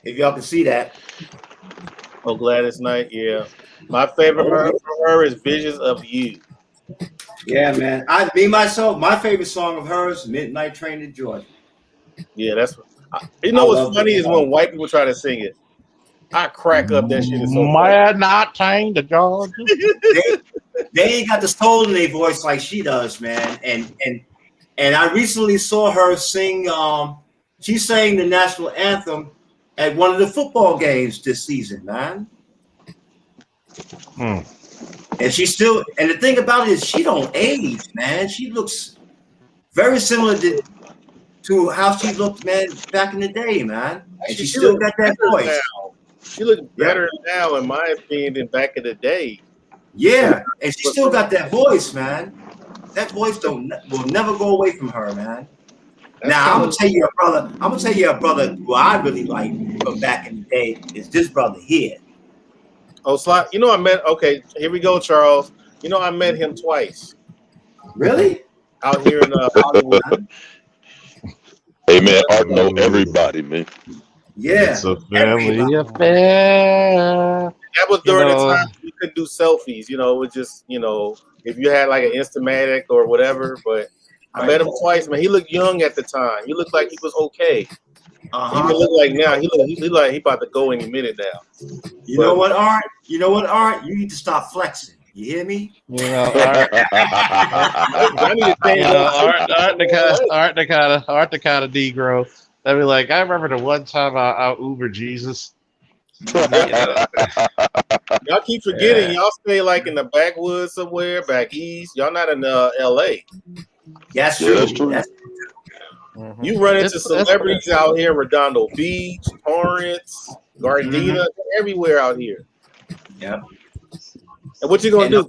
if y'all can see that. Oh, Gladys Knight, yeah. My favorite from her is Visions of You. Yeah, man. My favorite song of hers, Midnight Train to Georgia. Yeah, that's what's funny is when white people try to sing it. I crack up. That shit is so funny. Not trained to Georgia. They ain't got the soul in their voice like she does, man. And I recently saw her sing. She sang the national anthem at one of the football games this season, man. And she still. And the thing about it is, she don't age, man. She looks very similar to how she looked, man, back in the day, man. And she still got that voice. Now. She looks better now, in my opinion, than back in the day. Yeah, and she still got that voice, man. That voice will never go away from her, man. Now I'm gonna tell you a brother who I really like from back in the day is this brother here. Oh, Sly, I met. Okay, here we go, Charles. I met him twice. Really? Out here in Hollywood. Hey man, Art know everybody, man. Yeah, it's a family affair. That was during the time we could do selfies. It was just if you had like an Instamatic or whatever. But I met him twice, man. He looked young at the time. He looked like he was okay. He look like now. He look like he about to go any minute now. You know what, Art? You need to stop flexing. You hear me? Art the kind of Negro. I'd be like, I remember the one time I Uber Jesus. Y'all keep forgetting. Y'all stay like in the backwoods somewhere, back east. Y'all not in L.A. That's true. That's true. You run into celebrities out here, Redondo Beach, Torrance, Gardena, everywhere out here. Yeah. And what you gonna do?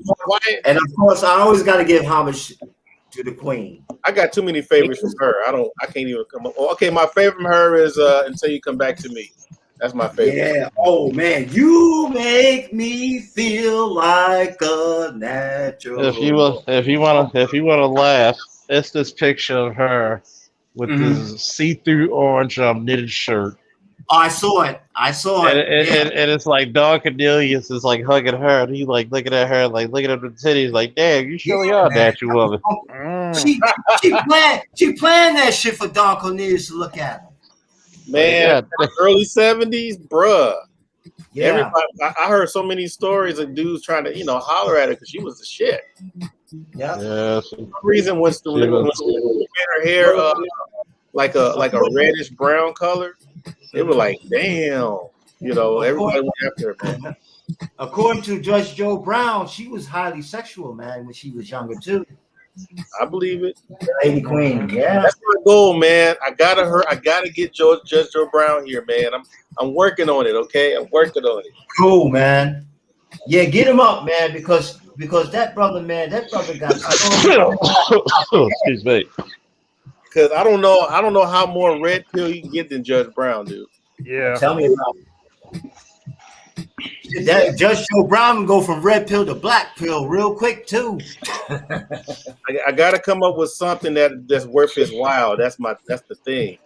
And of course, I always got to give homage to the Queen. I got too many favorites from her. I can't even come up. Okay, my favorite from her is Until You Come Back to Me. That's my favorite. Yeah. Oh man, you make me feel like a natural. If you wanna laugh, it's this picture of her with this see-through orange knitted shirt. Oh, I saw it. And it's like Don Cornelius is like hugging her, and he like looking at her, like looking at the titties, like, damn, you surely are a natural woman. She planned that shit for Don Cornelius to look at. Man, early 70s, bruh. Yeah. Everybody, I heard so many stories of dudes trying to, holler at her because she was the shit. Yeah. Yeah. For some reason, when she had her hair like a reddish brown color. They were like, damn, you know, everybody went after her, man. According to Judge Joe Brown, she was highly sexual, man, when she was younger too. I believe it. Lady Queen, yeah. That's my goal, man. I gotta get Judge Joe Brown here, man. I'm working on it, okay? I'm working on it. Cool, man. Yeah, get him up, man, because that brother got excuse me. Because I don't know how more red pill you can get than Judge Brown, dude. Yeah. Tell me about it. That Judge Joe Brown can go from red pill to black pill real quick too. I gotta come up with something that's worth his while. That's the thing.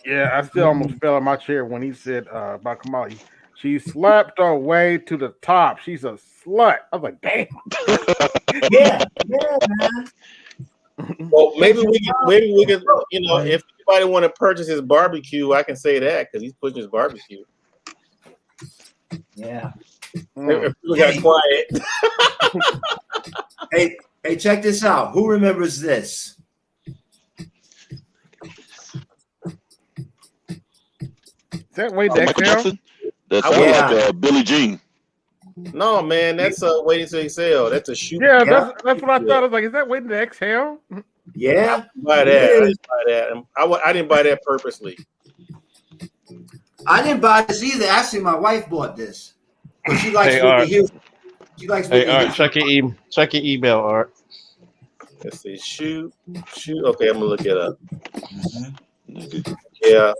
Yeah, I still almost fell in my chair when he said about Kamala. She slapped her way to the top. She's a slut. I was like, damn. yeah, man. Well, maybe we can, you know, if anybody want to purchase his barbecue, I can say that because he's pushing his barbecue. Yeah. If people got quiet. Hey, check this out. Who remembers this? Is that Wait to Exhale? That's like Billie Jean. No, man, that's Waiting to Exhale. That's a shoot. Yeah, that's what I thought. I was like, is that Waiting to Exhale? Yeah. I didn't buy that. I didn't buy that purposely. I didn't buy this either. Actually, my wife bought this. She likes Whitney Houston. She likes Whitney Houston. Check your email, Art. Let's see. Shoot. Okay, I'm gonna look it up. Yeah,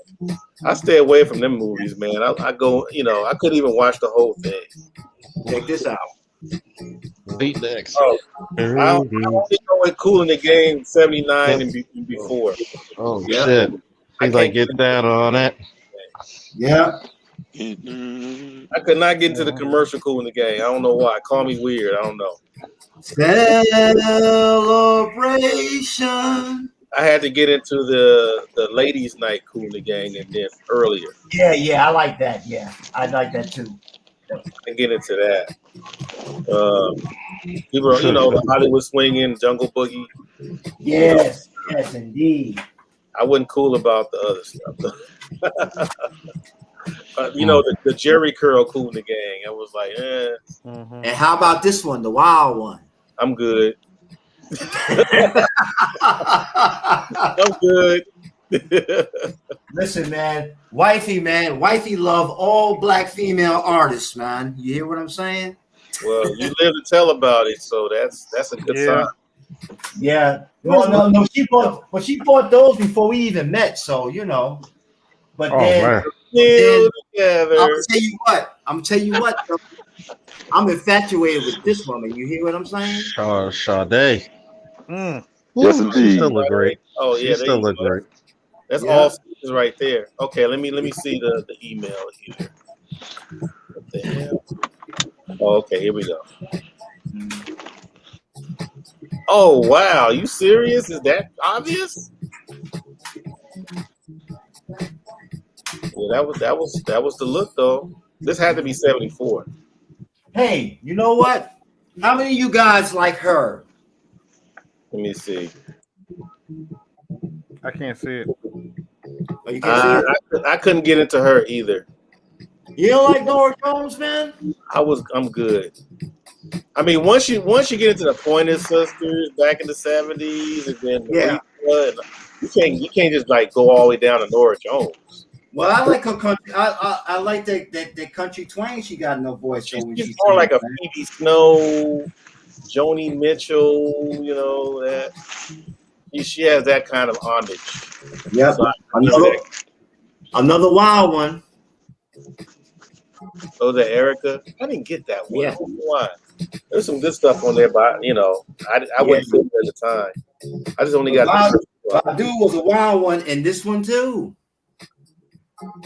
I stay away from them movies, man. I go, you know, I couldn't even watch the whole thing. Check this out. Beat next. Oh, I only know it Cool in the Game 79 and before. Oh shit! I like get down on it. Yeah. I could not get into the commercial Cool in the Game. I don't know why. Call me weird. I don't know. Celebration. I had to get into the ladies' night Cool in the Gang and then earlier. Yeah, I like that. Yeah, I like that too. And get into that. People, you know, the Hollywood Swinging, Jungle Boogie. Yes, indeed. I wasn't cool about the other stuff. You know, the Jerry Curl Cool in the Gang. I was like, And how about this one, the wild one? I'm good. I'm good. Listen, man, wifey love all black female artists, man. You hear what I'm saying? Well, you live to tell about it, so that's a good sign. Yeah. No. She bought those before we even met, so you know. But then I'm gonna tell you what. Though, I'm infatuated with this woman. You hear what I'm saying? Sade. Yes, indeed. She still look great. Oh yeah, she still look great. That's all is right there. Okay, let me see the email here. What the hell? Oh, okay, here we go. Oh wow, you serious? Is that obvious? Yeah, that was the look though. This had to be 74. Hey, you know what? How many of you guys like her? Let me see. I can't see it. Oh, you can't see it? I couldn't get into her either. You don't like Nora Jones, man? I'm good. I mean, once you get into the Pointer Sisters back in the 70s, and then you can't just like go all the way down to Nora Jones. Well, I like her country. I like the country twang she got in her voice. She's more like a Phoebe Snow, Joni Mitchell. You know that she has that kind of homage. Yeah, so another wild one. Oh, the Erica. I didn't get that one. Yeah. I don't know why. There's some good stuff on there, but you know, I wouldn't fit it at the time. I just only got. Badu was a wild one, and this one too.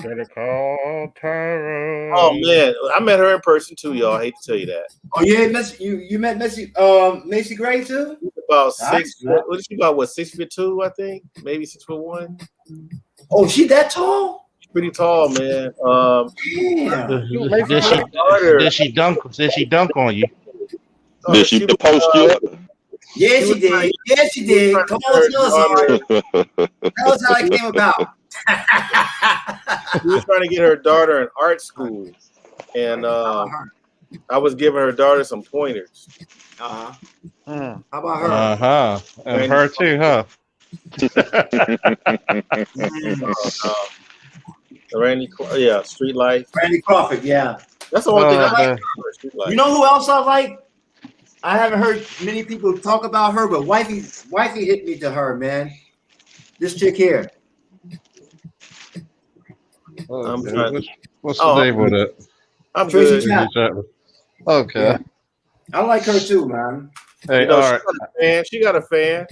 Better call Tara. Oh man, I met her in person too, y'all. I hate to tell you that. Oh yeah, you met Macy Gray too? About 6 foot. What is she about? What, 6'2", I think? Maybe 6'1". Oh, she that tall? She's pretty tall, man. Did she dunk on you? Did she post you up? Yeah, she did. Yeah, she did. Come on, tell us. That was how it came about. She was trying to get her daughter in art school, and I was giving her daughter some pointers. How Mm. about her? And her too, huh? Street Life. Randy Crawford, yeah. That's the only thing I like. man. Street Life. You know who else I like? I haven't heard many people talk about her, but wifey hit me to her, man. This chick here. I'm trying. What's the name of it? I'm Tracy good. Chapman. Okay. Yeah. I like her too, man. Hey, You know, all right. she got a fan.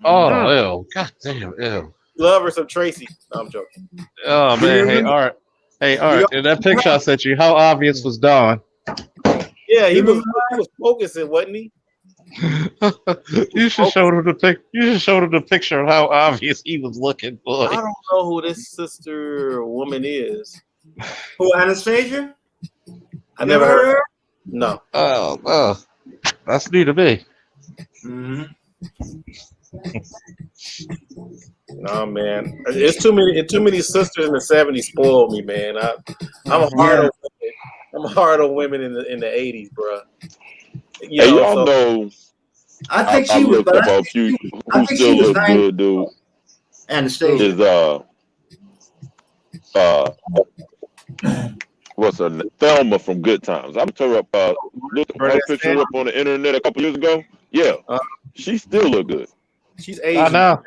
Oh, ew. God damn, ew. Love her some Tracy. No, I'm joking. Oh, man. Hey, all right. Hey, all right. In that picture I sent you, how obvious was Don? Yeah, he was focusing, wasn't he? You should show him the picture of how obvious he was looking, boy. I don't know who this sister woman is. Who, Anastasia? I never heard her. No. Oh, that's new to me. Mm-hmm. No, man. It's too many sisters in the '70s spoiled me, man. I'm hard on women in the '80s, bro. You Hey, know, y'all know. I think I she was. looked up a few I who think still she was look good, dude. Anastasia. Is what's her name? Thelma from Good Times. I looked her up. Looked her picture up on the internet a couple years ago. Yeah, she still look good. She's Asian. I know.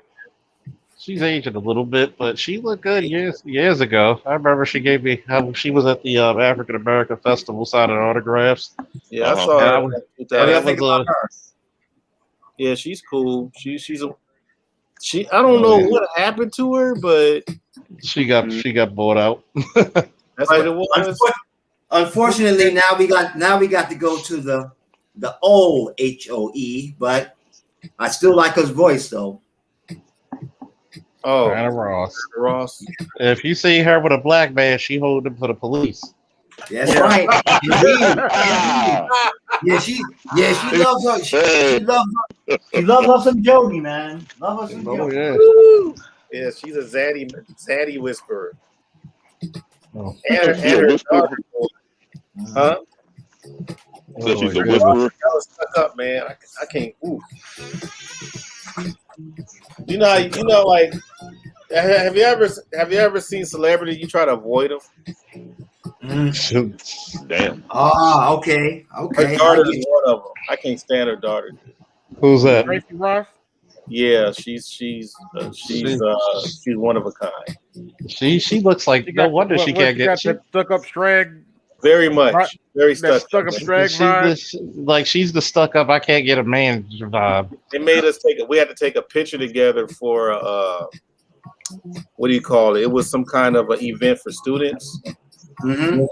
She's aging a little bit, but she looked good years ago. I remember she gave me she was at the African American Festival signing autographs. Yeah, I saw her. Yeah, she's cool. I don't know what happened to her, but she got bought out. That's what it was. Unfortunately, now we got to go to the old HOE, but I still like her voice though. Oh, Diana Ross. Ross. If you see her with a black man, she hold him for the police. That's right. She loves her. She loves her some Jody, man. Love her some Jody. Yeah, she's a zaddy whisperer. Oh. And her daughter, huh? So she's a whisperer. I was stuck up, man. I can't. Ooh. You know, like, have you ever seen celebrity? You try to avoid them. Damn. Okay. Her daughter is one of them. I can't stand her daughter. Who's that? Tracy Ross. Yeah, she's one of a kind. She looks like no wonder she can't get that stuck up strag. Very much, very stuck up strag vibe. She's the stuck up. I can't get a man vibe. They made us we had to take a picture together for what do you call it? It was some kind of an event for students. Mm-hmm.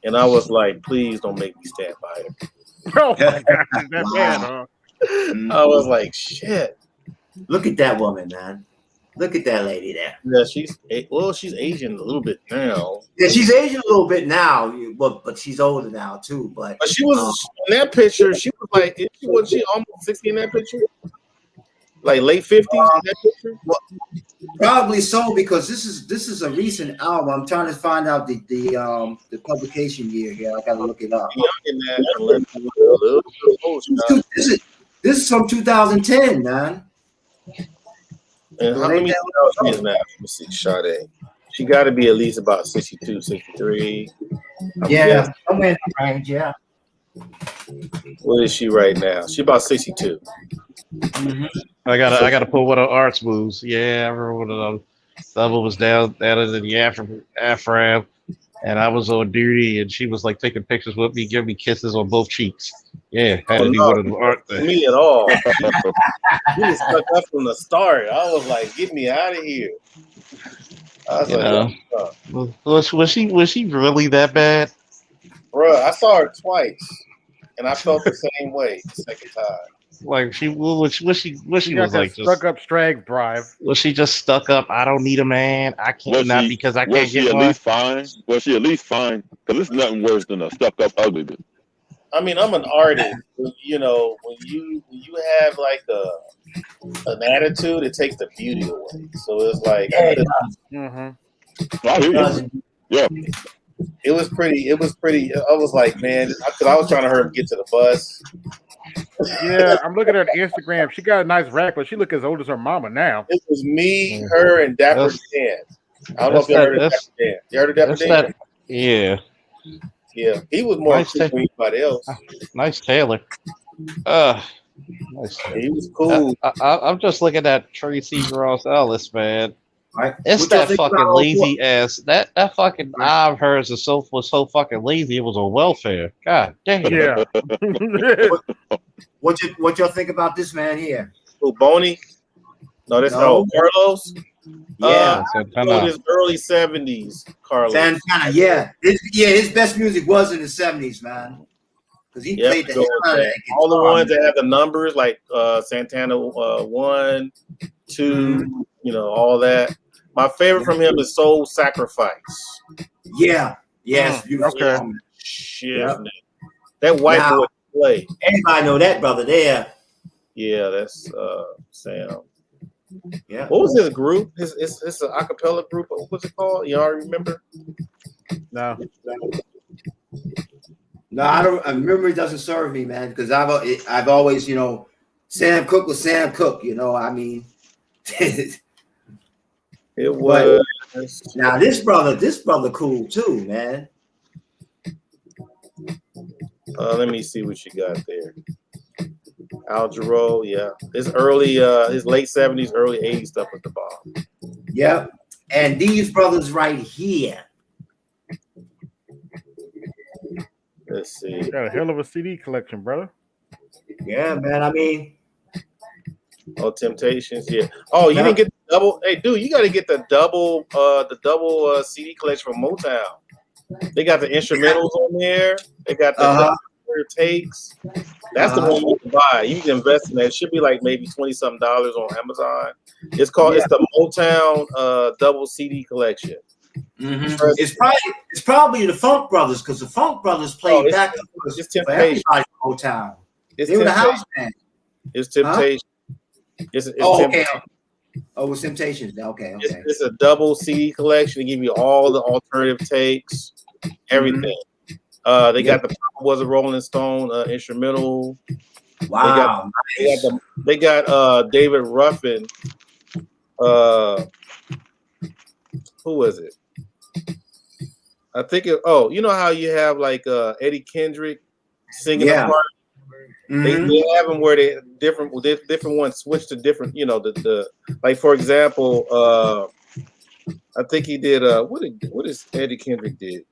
And I was like, please don't make me stand by her. Oh my God, that bad, huh? I was like, shit. Look at that woman, man. Look at that lady there. Yeah, she's Asian a little bit now. Yeah, she's Asian a little bit now, but she's older now too. But she was in that picture. She was like, wasn't she almost 60 in that picture? Like late 50s in that picture? Well, probably so, because this is a recent album. I'm trying to find out the publication year here. I gotta look it up. This is from 2010, man. And how many she is now? Let me see, Sade. She got to be at least about 62, 63. Yeah, somewhere in the range, yeah. What is she right now? She about 62. Mm-hmm. I gotta pull one of Art's moves. Yeah, I remember one of them. Double was down in the Afram, and I was on duty, and she was like taking pictures with me, giving me kisses on both cheeks. Yeah, had to do one of the Art things. Me at all. He was stuck up from the start. I was like, "Get me out of here." I was was she really that bad? Bruh, I saw her twice, and I felt the same way the second time. Like she was like stuck up strag drive. Was she just stuck up? I don't need a man. I can't because I can't get one. Was she at least fine? Was she at least fine? Because it's nothing worse than a stuck up ugly bitch. I mean, I'm an artist. You know, when you have like an attitude, it takes the beauty away. So it's like I could. I hear you. Yeah. It was pretty. It was pretty. I was like, man, because I was trying to hurry up get to the bus. Yeah, I'm looking at her Instagram. She got a nice rack, but she look as old as her mama now. It was me, her, and Dapper Dan. I don't know if you heard of Dapper Dan. You heard of Dapper Dan? Yeah. Yeah, he was more cool than anybody else. Nice Taylor. Nice. He was cool. I'm just looking at Tracy Ross Ellis, man. Right. It's that fucking lazy ass. That fucking eye of hers was so fucking lazy. It was on welfare. God damn. Yeah. What y'all think about this man here? Who, Boney? No, that's no Carlos. Yeah, his early 70s, Carlos. Santana, yeah. His best music was in the 70s, man. Because he played the hell out of that all the ones that have the numbers like Santana 1, 2, you know, all that. My favorite from him is Soul Sacrifice. Yeah. Yes. Okay. Shit. Yep. That white boy play. Everybody know that brother there. Yeah, that's Sam. Yeah. What was his group? It's an acapella group. What was it called? You all remember? No. No, I don't. Memory doesn't serve me, man, because I've always, you know, Sam Cooke was Sam Cooke. You know, I mean, it was. Now this brother, cool too, man. Let me see what you got there. Al Jarreau, yeah. His early, his late 70s, early 80s stuff was the bomb. Yep. And these brothers right here. Let's see. Got a hell of a CD collection, brother. Yeah, man. I mean, Temptations, yeah. Oh, you didn't get the double. Hey, dude, you got to get the double CD collection from Motown. They got the instrumentals on there. They got the takes. That's the one you can buy. You can invest in that. It should be like maybe $20-something on Amazon. It's called it's the Motown double CD collection. Mm-hmm. It's probably the Funk Brothers because the Funk Brothers played back it's Temptation. Motown. They were the house band. It's Temptation. It's okay. Oh, it's Temptations. Okay. It's a double CD collection. They give you all the alternative takes, everything. They got the Papa Was a Rolling Stone instrumental. Wow. They got David Ruffin. Who was it? I think it. Oh, you know how you have like Eddie Kendrick singing a part. Mm-hmm. They have them where they different ones switch to different. You know the like for example, I think he did. What is Eddie Kendrick do?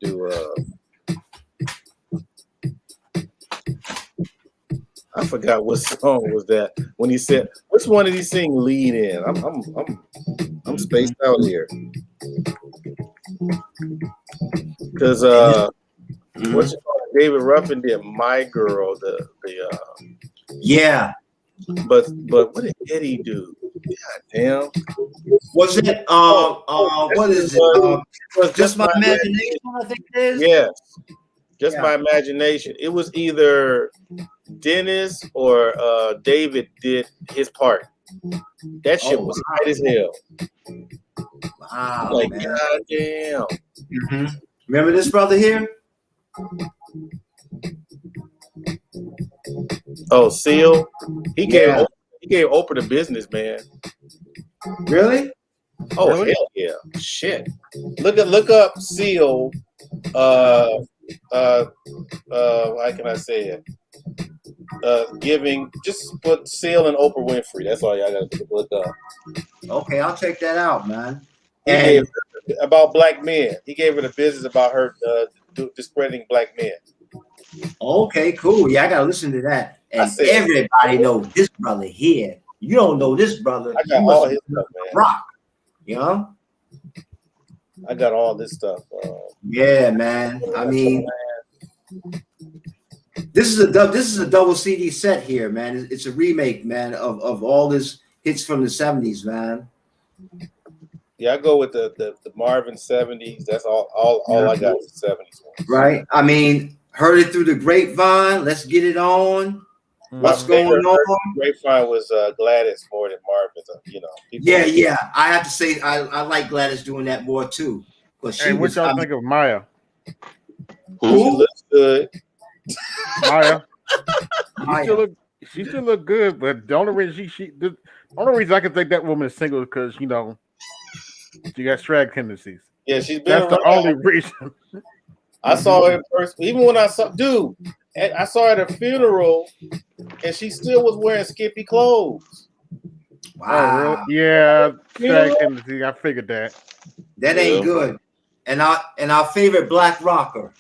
I forgot what song was that when he said which one did he sing lead in? I'm spaced out here because what's it called? David Ruffin did My Girl yeah, but what did Eddie do? God damn, was it what is it? Just My Imagination, I think it is. Yes, Just My Imagination. It was either Dennis or David did his part. That shit was hot as hell. Wow, like man. God damn. Mm-hmm. Remember this brother here? Oh, Seal. He gave Oprah the business, man. Really? Oh, really? Hell yeah. Shit. Look up Seal. How can I say it? Giving, just put Seal and Oprah Winfrey. That's all y'all gotta look up. Okay, I'll check that out, man. And about black men. He gave her the business about her discrediting black men. Okay, cool. Yeah, I gotta listen to that. And everybody knows this brother here. You don't know this brother. I got all his stuff, man. Rock. You know? I got all this stuff. Yeah, man. I mean, this is a double CD set here, man. It's a remake, man, of all his hits from the 70s, man. Yeah, I go with the Marvin 70s. That's all I got is the 70s. Right? I mean, Heard it through the grapevine. Let's get it on. What's going on? Grapevine was Gladys more than Marvin's. You know. Yeah. I have to say, I like Gladys doing that more too. But she what y'all think of Maya? Who looks good? Maya. She still look good, but the only reason the only reason I can think that woman is single is because she got drag tendencies. Yeah, she's been. That's the only reason. I saw her in person. Even when I saw her at a funeral, and she still was wearing skimpy clothes. Wow. Oh, really? Yeah, drag tendencies. I figured that. That ain't good. And our favorite black rocker.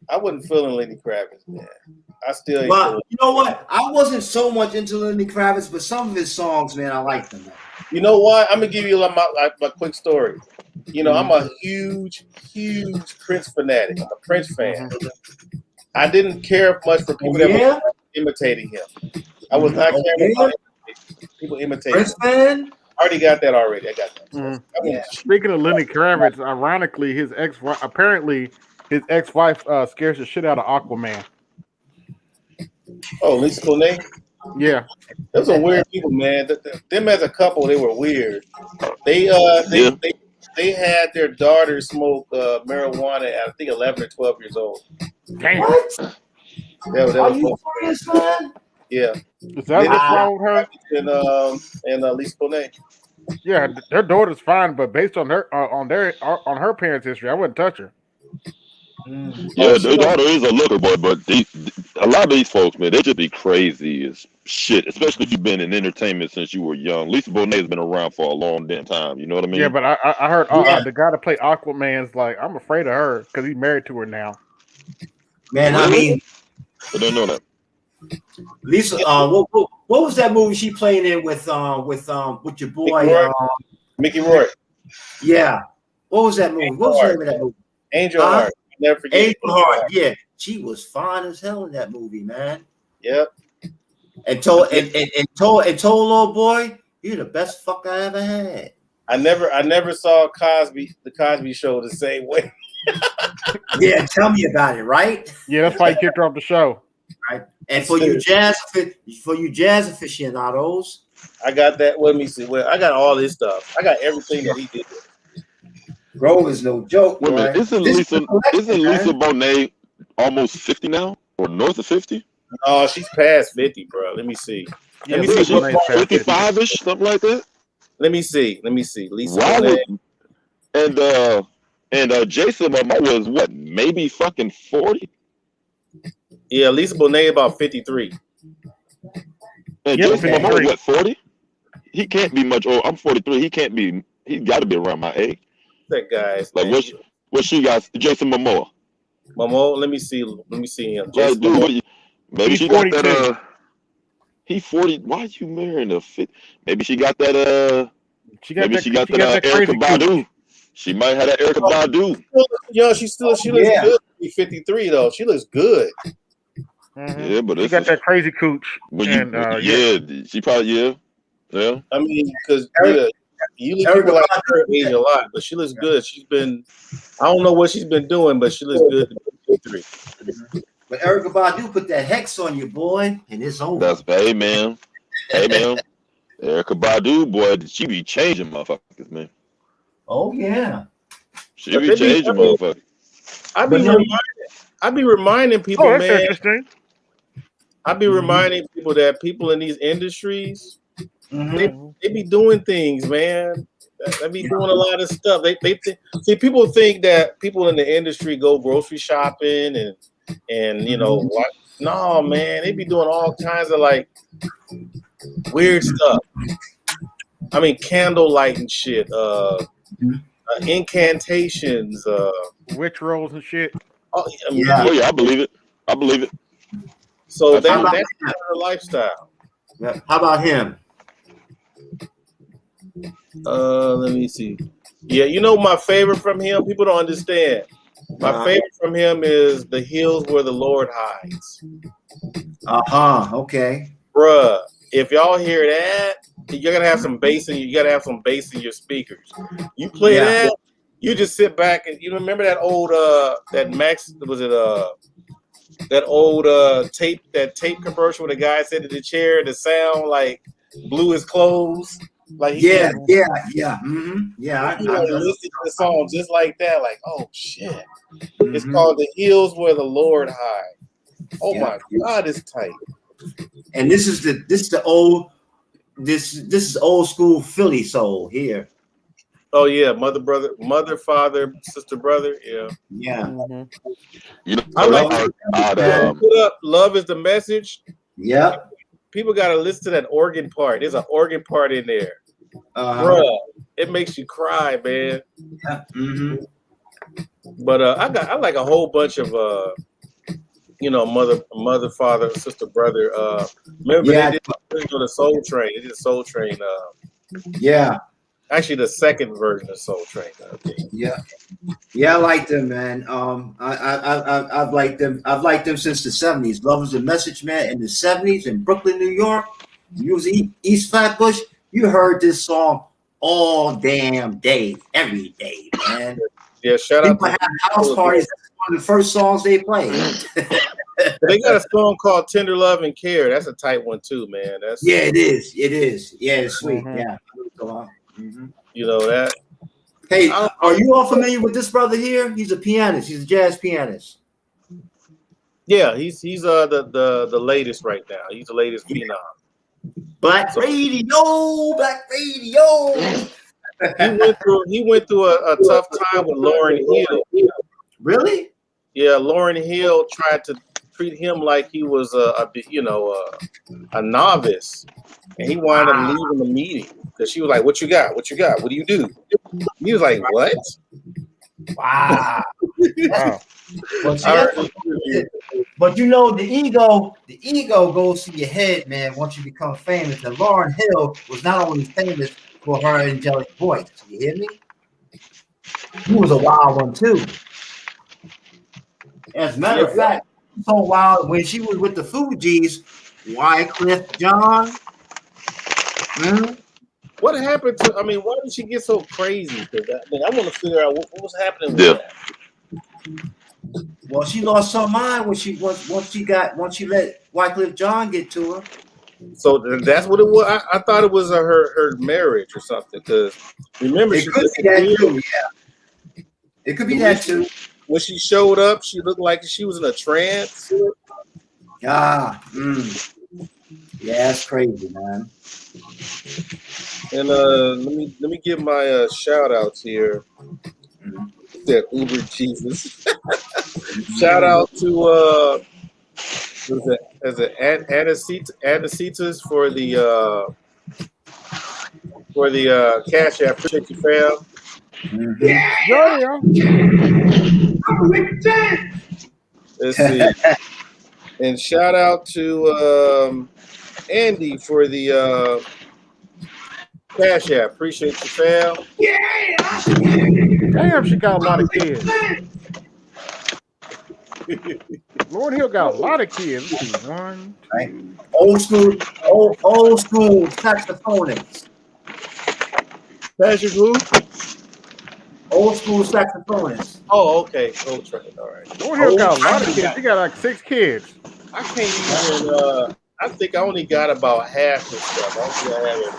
I wasn't feeling Lenny Kravitz, man. I still ain't But you know what? I wasn't so much into Lenny Kravitz, but some of his songs, man, I like them. Man. You know what? I'm gonna give you my quick story. You know, I'm a huge Prince fanatic. I'm a Prince fan. I didn't care much for people that were imitating him. I was not caring about people imitating Prince fan? I already got that already. I got that. Speaking of Lenny Kravitz, ironically, his ex-wife scares the shit out of Aquaman. Oh, Lisa Bonet? Yeah. Those are weird people, man. Them as a couple, they were weird. They had their daughter smoke marijuana at I think 11 or 12 years old. Damn. What? That Are you serious, man? Yeah. Is that what's wrong with her? And Lisa Bonet. Yeah, their daughter's fine, but based on her parents' history, I wouldn't touch her. Yeah, their daughter is a looker boy, but a lot of these folks, man, they just be crazy as shit, especially if you've been in entertainment since you were young. Lisa Bonet has been around for a long damn time. You know what I mean? Yeah, but I heard the guy that played Aquaman's like, I'm afraid of her because he's married to her now. Man, really? I mean, I didn't know that. Lisa, what was that movie she played in with your boy Mickey Rourke? Yeah, what was that movie? What was the name of that movie? Angel Heart. Never forget. Angel Heart. Yeah, she was fine as hell in that movie, man. Yep. And told little boy, you're the best fuck I ever had. I never saw the Cosby Show the same way. Yeah, tell me about it, right? Yeah, that's why he kicked her off the show. Right. And for you jazz aficionados, I got that. Let me see. Well, I got all this stuff. I got everything that he did. Grove is no joke. Wait a minute, isn't Lisa Bonet almost 50 now, or north of 50? Oh, she's past 50, bro. Let me see. Let me see. 55-ish, something like that. Let me see. Lisa Bonet. And Jason Momoa was what? Maybe fucking 40. Yeah, Lisa Bonet about 53. And Jason Momoa what? 40? He can't be much older. I'm 43. He can't be. He's got to be around my age. That guy's like what she got? Jason Momoa. Momoa. Let me see him. Yeah, dude, maybe she 42. Got that. He 40. Why are you marrying a 50? Maybe she got that. She got that Erykah Badu. She might have that Erykah Badu. Yo, she looks good. 53 though. She looks good. Mm-hmm. Yeah, but she got that crazy cooch. She probably yeah. I mean, because you look people like her age a lot, but she looks good. She's been, I don't know what she's been doing, but she looks good. But Erykah Badu put that hex on you, boy, and it's over. That's hey man. Erykah Badu, boy, she be changing motherfuckers, man. Oh yeah, she be changing motherfuckers. I be reminding people, that's man. Interesting. I be reminding people that people in these industries, they be doing things, man. They be doing a lot of stuff. See, people think that people in the industry go grocery shopping and you know what? No, man, they be doing all kinds of like weird stuff. I mean, candlelight and shit, incantations, witch rolls and shit. Oh yeah, I believe it. So that's her lifestyle. Yeah. How about him? Let me see. Yeah, you know my favorite from him. People don't understand. My favorite from him is "The Hills Where the Lord Hides." Okay. Bruh, if y'all hear that, you're gonna have some bass in. You gotta have some bass in your speakers. You play that, You just sit back and you remember that old that Max was it that old tape commercial where the guy sat in the chair and the sound like blew his clothes. Like yeah. Mm-hmm. Yeah, you like listen to the song just like that, like, oh shit. It's Mhm. called The Hills Where the Lord Hide. Oh my God, it's tight. And this is the old this is old school Philly soul here. Oh yeah, mother, father, sister, brother. Yeah. Yeah. You know, I like put up Love Is the Message. Yeah. People gotta listen to that organ part. There's an organ part in there. Bruh, it makes you cry, man. Yeah. Mm-hmm. But I like a whole bunch of mother, father, sister, brother. Remember they did the Soul Train. They did Soul Train. Yeah. Actually, the second version of Soul Train. Yeah. Yeah, I like them, man. I've liked them. I've liked them since the 70s. Love Is the Message, man. In the 70s in Brooklyn, New York, you was East Flatbush. You heard this song all damn day, every day, man. Yeah, shout People out to have house parties. That's one of the first songs they play. They got a song called Tender Love and Care. That's a tight one too, man. That's it is. It is. Yeah, it's sweet. Yeah. Mm-hmm. You know that. Hey, are you all familiar with this brother here? He's a pianist. He's a jazz pianist. Yeah, he's the latest right now. He's the latest phenom. Black Radio. He went through a tough time with Lauryn Hill. Really? Yeah, Lauryn Hill tried to treat him like he was a novice, and he wound up leaving the meeting because she was like, "What you got? What you got? What do you do?" He was like, "What?" Wow. But you know, the ego goes to your head, man, once you become famous. And Lauryn Hill was not only famous for her angelic voice. You hear me? He was a wild one too. As a matter of fact, so wild when she was with the Fugees, Wycliffe John. What happened to? I mean, why did she get so crazy? I want to figure out what was happening with that. Well, she lost her mind when she once she let Wycliffe John get to her. So that's what it was. I thought it was her marriage or something. Because remember, it could be that too. Yeah, it could be that too. When she showed up, she looked like she was in a trance. Yeah, that's crazy, man. And let me give my shout outs here. That Uber Jesus. Shout out to Anacetus for the Cash App. Appreciate you, fam. Yeah. Let's see. And shout out to Andy for the Cash App. Appreciate you, fam. Damn, she got a lot of kids. Lauryn Hill got a lot of kids. One, two. Old school saxophonist. Patrick who? Old school saxophonist. Oh, okay. All right. Lauryn Hill got a lot of kids. She got like 6 kids. I can't even. I think I only got about half the stuff. I don't think I have it.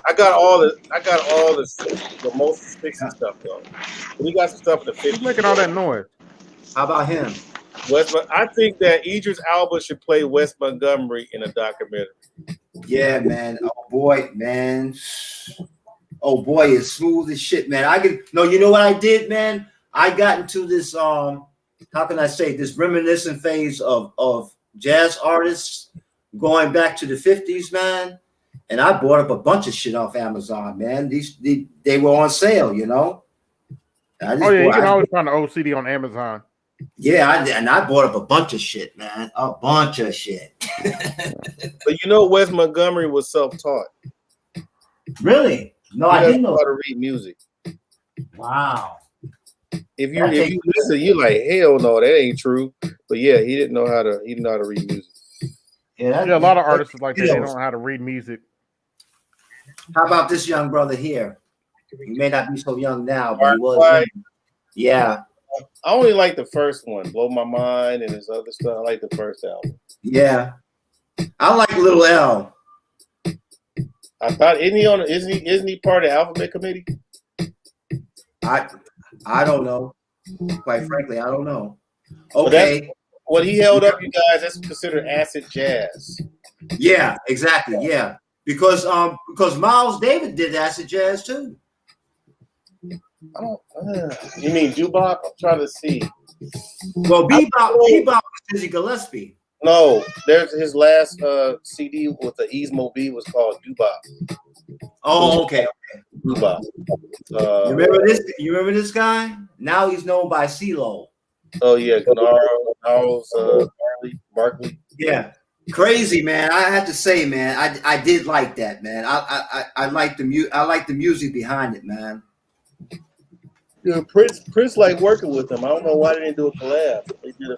I got all the most 60 stuff though. We got some stuff in the 50s. Who's making all that noise? How about him? I think that Idris Elba should play Wes Montgomery in a documentary. Yeah, man. Oh boy, man. Oh boy, it's smooth as shit, man. You know what I did, man? I got into this how can I say, this reminiscent phase of jazz artists going back to the 50s, man. And I bought up a bunch of shit off Amazon, man. They were on sale, you know. You can always find the old CD on Amazon. Yeah, I bought up a bunch of shit, man. A bunch of shit. But you know, Wes Montgomery was self-taught. Really? No, I didn't know how to read music. Wow. If you listen, you're like, hell no, that ain't true. But yeah, he didn't know how to read music. Yeah, a lot of artists like that. They don't know how to read music. How about this young brother here? He may not be so young now, but Mark he was. White. Yeah. I only like the first one, Blow My Mind, and his other stuff. I like the first album. Yeah. I like Little L. I thought isn't he part of the Alphabet Committee? I don't know. Quite frankly, I don't know. Okay. Okay. What he held up, you guys, that's considered acid jazz. Yeah, exactly. Yeah. Because Miles Davis did acid jazz too. I don't. You mean Dubop? I'm trying to see. Well, Bebop was Dizzy Gillespie. No, there's his last CD with the Easmo B was called Dubop. Oh, okay. Dubop. You remember this guy? Now he's known by CeeLo. Oh yeah, Gnarls, Barkley. Yeah, crazy man. I have to say, man, I did like that, man. I like the music behind it, man. Yeah, Prince liked working with him. I don't know why they didn't do a collab. They did a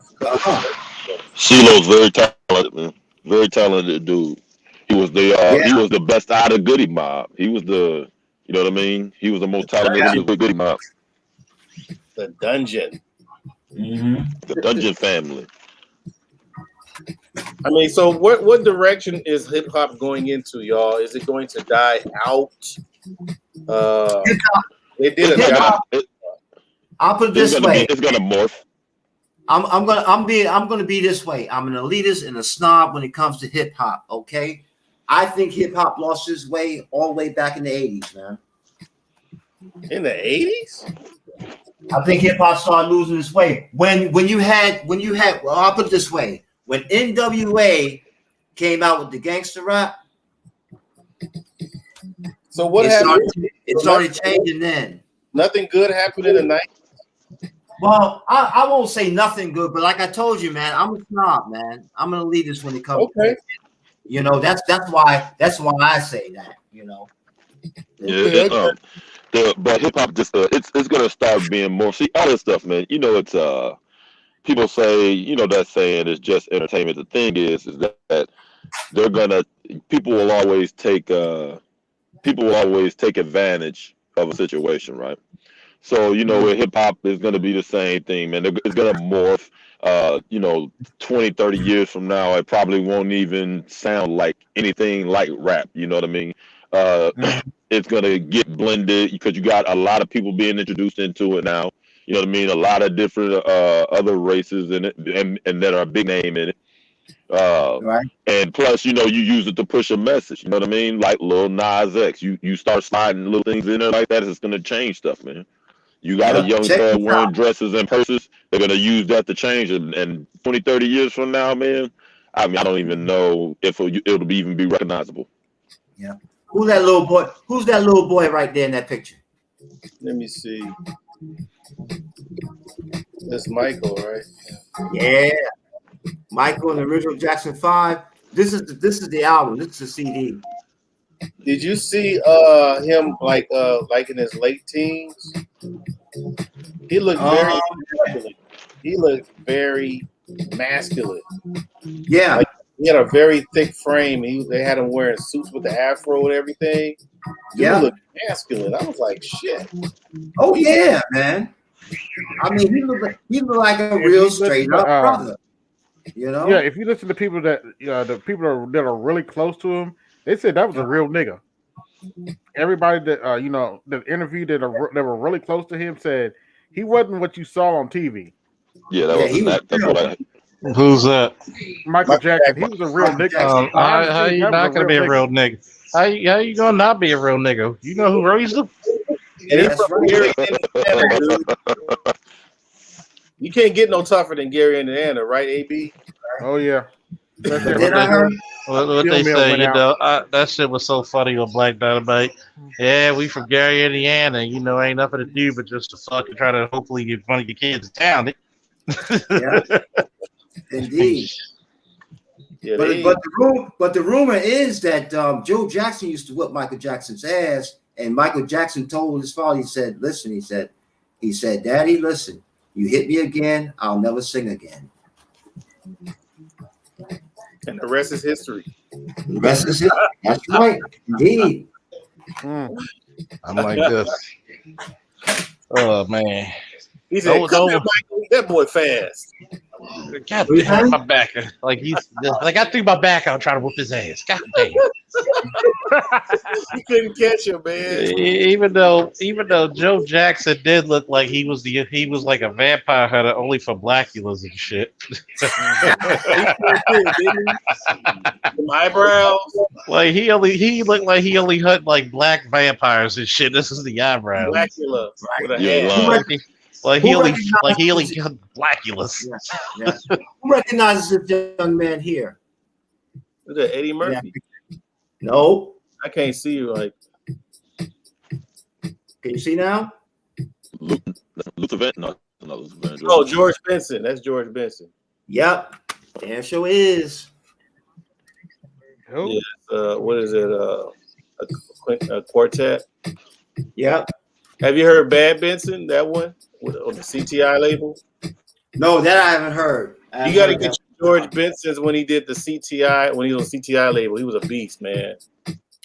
CeeLo's very talented, man. Very talented dude. He was the best out of Goody Mob. He was you know what I mean? He was the most talented with Goody Mob. The Dungeon. Mm-hmm. The Dungeon family. I mean, so what direction is hip hop going into, y'all? Is it going to die out? They did a I'll put it this way. It's gonna morph. I'm gonna be this way. I'm an elitist and a snob when it comes to hip hop. Okay, I think hip hop lost its way all the way back in the 80s, man. In the 80s? I think hip hop started losing its way when you had. Well, I'll put it this way: when NWA came out with the gangster rap. So what happened? It started changing then. Nothing good happened in the 90s? Well, I won't say nothing good, but like I told you, man, I'm a snob, man. I'm an elitist when it comes to it. You know, that's why I say that, you know. Yeah, but hip hop just it's gonna start being more. See, all this stuff, man. You know, it's people say, you know, that saying is just entertainment. The thing is that people will always take advantage of a situation, right? So, you know, hip hop is going to be the same thing, man. It's going to morph. You know, 20, 30 years from now, it probably won't even sound like anything like rap. You know what I mean? It's going to get blended because you got a lot of people being introduced into it now. You know what I mean? A lot of different other races in it and that are a big name in it. Right. And plus, you know, you use it to push a message. You know what I mean? Like Lil Nas X. You start sliding little things in there like that, it's going to change stuff, man. You got a young child wearing dresses and purses. They're going to use that to change it. And 20, 30 years from now, man, I mean, I don't even know if it'll even be recognizable. Yeah. Who's that little boy? Who's that little boy right there in that picture? Let me see. That's Michael, right? Yeah. Michael and the original Jackson 5. This is the album. This is the CD. Did you see him like in his late teens? He looked very masculine. He looked very masculine. Yeah. Like, he had a very thick frame. They had him wearing suits with the afro and everything. Dude, he looked masculine. I was like, shit. Oh yeah, man. I mean, he looked like a real straight up brother. You know? Yeah, if you listen to people that the people that are really close to him, they said that was a real nigga. Everybody that you know that interviewed that were really close to him said he wasn't what you saw on TV. Yeah, that's what I. Who's that? Michael Jackson. He was a real nigga. How you not gonna be a real nigga? How you gonna not be a real nigga? You know who raised him? You can't get no tougher than Gary, Indiana, right, AB? Oh yeah. What they say, you know, that shit was so funny on Black Dynamite. Yeah, we from Gary, Indiana. You know, ain't nothing to do but just to fucking try to hopefully get one of your kids in town. Yeah. Indeed. Yeah, but the rumor is that Joe Jackson used to whip Michael Jackson's ass, and Michael Jackson told his father, he said, "Listen," he said, "Daddy, listen, you hit me again, I'll never sing again." And the rest is history. The rest is history. That's right, indeed. I'm like this. Oh man. He said, "Come here, Michael. That boy fast." God damn, my back. Like I got through my back out trying to whoop his ass. God damn. You couldn't catch him, man. Even though Joe Jackson did look like he was like a vampire hunter only for blackulas and shit. Some eyebrows. Like he looked like he only hunted like black vampires and shit. This is the eyebrows. Blackula. With a Yeah, Like he only hunted blackulas. Yeah. Who recognizes this young man here? Is that Eddie Murphy? Yeah. No. I can't see you. Like, can you see now? Luther Van. No, not Luther Van. Oh, George Benson. That's George Benson. Yep. Damn sure is. Yes. What is it? A quartet. Yep. Have you heard Bad Benson? That one on the CTI label. No, that I haven't heard. You got to get George Benson's when he did the CTI. When he was on CTI label, he was a beast, man.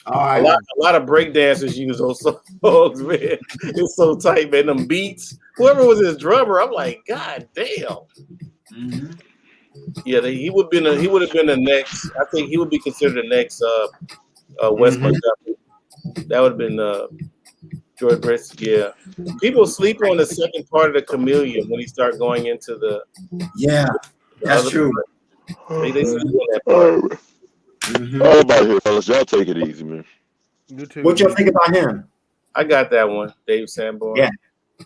All right. A lot of breakdancers use those songs, man. It's so tight, man. Them beats. Whoever was his drummer, I'm like, God damn. Mm-hmm. Yeah, he would have been the next. I think he would be considered the next West Montgomery. That would have been George Benson. Yeah, people sleep on the second part of the Chameleon when he start going into the. Yeah, that's true. They sleep on that part. All about here, fellas. Y'all take it easy, man. What y'all think about him? I got that one, Dave Sanborn.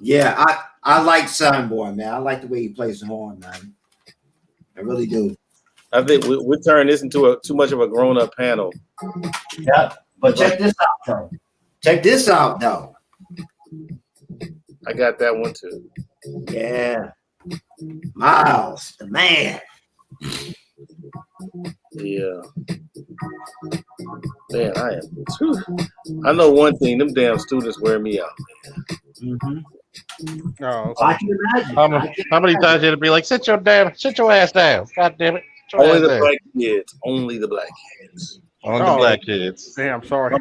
Yeah. I like Sanborn, man. I like the way he plays the horn, man. I really do. I think we turned this into too much of a grown-up panel. Yeah, but check this out, though. I got that one too. Yeah, Miles, the man. Yeah. Man, I know one thing. Them damn students wear me out. Mm-hmm. Oh, I can imagine. How many times you to be like, sit your ass down? God damn it. Only the black kids. Only the black kids. Only the black kids. Damn, sorry.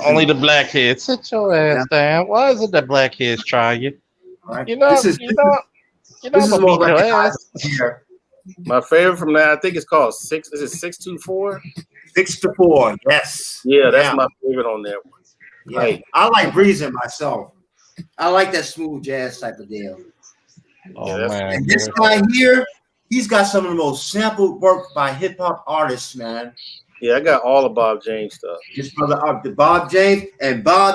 Only the black kids. Sit your ass down. Why is it that black kids try you? Right. You know, this is I'm gonna beat your ass. Here. My favorite from that, I think it's called 6. Is it 624? 6-4. Yes. Yeah, that's my favorite on that one. Yeah. Right. I like breezing myself. I like that smooth jazz type of deal. Oh man. And this guy here, he's got some of the most sampled work by hip hop artists, man. Yeah, I got all the Bob James stuff. This brother, the Bob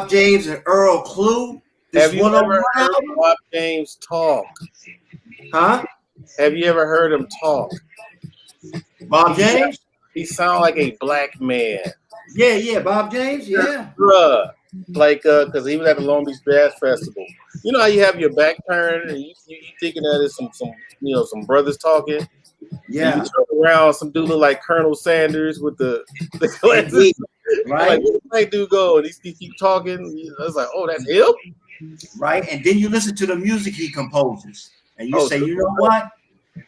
James and Earl Clue. Have you ever heard Bob James talk? Huh? Have you ever heard him talk? Bob James? He sounds like a black man. Yeah, Bob James, yeah. Bruh. Like, because he was at the Long Beach Jazz Festival. You know how you have your back turned and you thinking that is some brothers talking? Yeah. And you turn around, some dude look like Colonel Sanders with the glasses. Right. Like, where the black dude go? And he keep talking. I was like, oh, that's him? Right. And then you listen to the music he composes. And you say, you know what?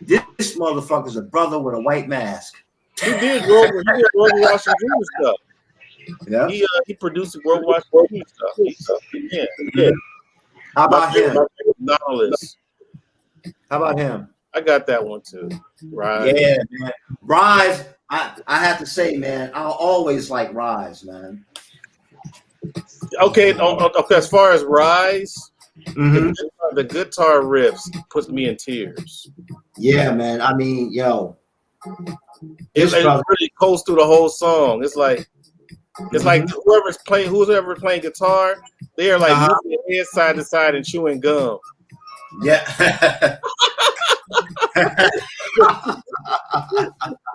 This motherfucker's a brother with a white mask. He did Grover Washington Jr. stuff. Yeah. He produced the Grover Washington Jr. stuff. Yeah. How about him? How about him? I got that one too. Rise. Yeah, man. Rise. I have to say, man, I'll always like Rise, man. Okay. As far as Rise, the guitar riffs puts me in tears. Yeah, man. I mean, yo, it really goes through the whole song. It's like whoever's playing guitar, they are like moving their head side to side and chewing gum. Yeah.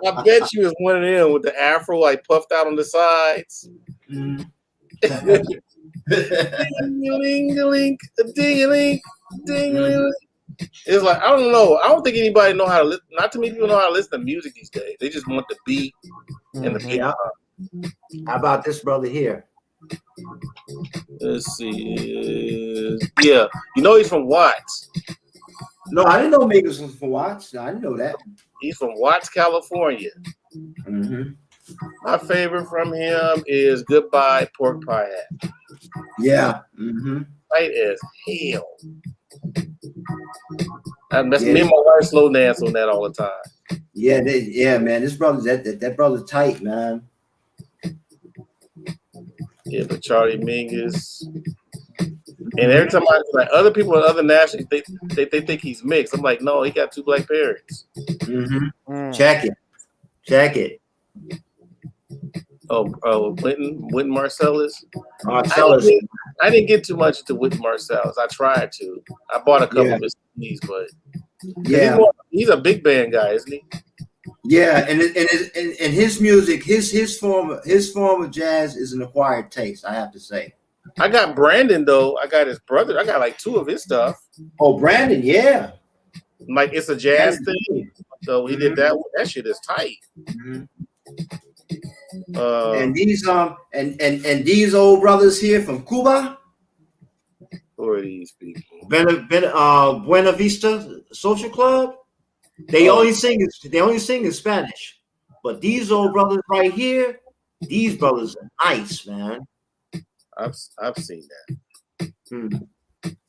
I bet you it's one of them with the afro like puffed out on the sides. Ding-a-ling, ding-a-ling, ding-a-ling. It's like, I don't know. I don't think anybody know how to listen. Not too many people know how to listen to music these days. They just want the beat and the beat. How about this brother here? Let's see. Yeah, you know he's from Watts. No, I didn't know Megas was from Watts. No, I didn't know that. He's from Watts, California. My favorite from him is Goodbye Pork Pie Hat. Yeah. Mm-hmm. Tight as hell. That's me and my wife slow dance on that all the time. Yeah, man. This brother, that brother's tight, man. Yeah, but Charlie Mingus. And every time I like other people in other nationals, they think he's mixed. I'm like, no, he got 2 black parents. Mm-hmm. Check it. Oh, Wynton Marsalis. Marsalis. I didn't get too much into Wynton Marsalis. I tried to. I bought a couple of his CDs, but he's a big band guy, isn't he? Yeah, and his music, his form of jazz is an acquired taste, I have to say. I got Brandon though. I got his brother. I got like 2 of his stuff. Oh, Brandon, yeah. Like it's a jazz thing. So he did that. That shit is tight. Mm-hmm. And these and these old brothers here from Cuba. Who are these people? Buena Vista Social Club. They only sing in Spanish. But these old brothers right here, these brothers are nice, man. I've seen that.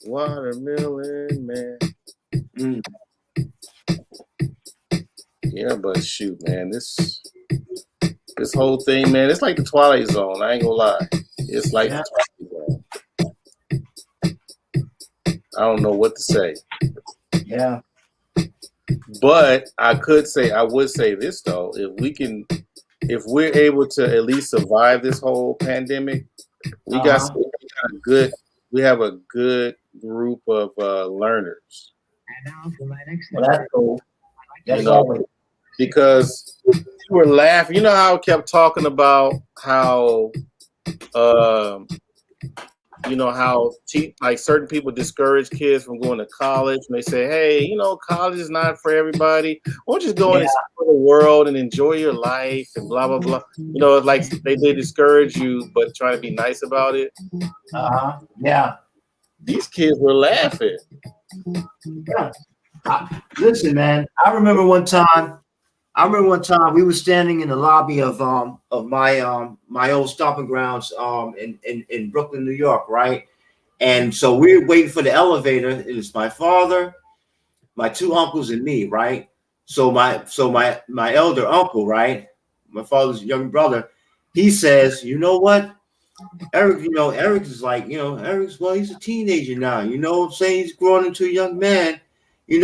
Watermelon Man. Yeah, but shoot, man, this whole thing, man, it's like the Twilight Zone. I ain't gonna lie. It's like the Twilight Zone. I don't know what to say. Yeah. But I would say this though, if we're able to at least survive this whole pandemic, we have a good group of learners. Well, that's cool. Because we were laughing. You know how I kept talking about how like certain people discourage kids from going to college, and they say, hey, college is not for everybody. Why don't you just go and explore the world and enjoy your life and blah blah blah. It's like they discourage you, but try to be nice about it. Yeah. These kids were laughing. Yeah. Listen, man. I remember one time we were standing in the lobby of my old stomping grounds in Brooklyn, New York, right? And so we were waiting for the elevator. It was my father, my 2 uncles, and me, right? So my elder uncle, right? My father's younger brother, he says, you know what? Eric, Eric is like, he's a teenager now. You know what I'm saying? He's growing into a young man. He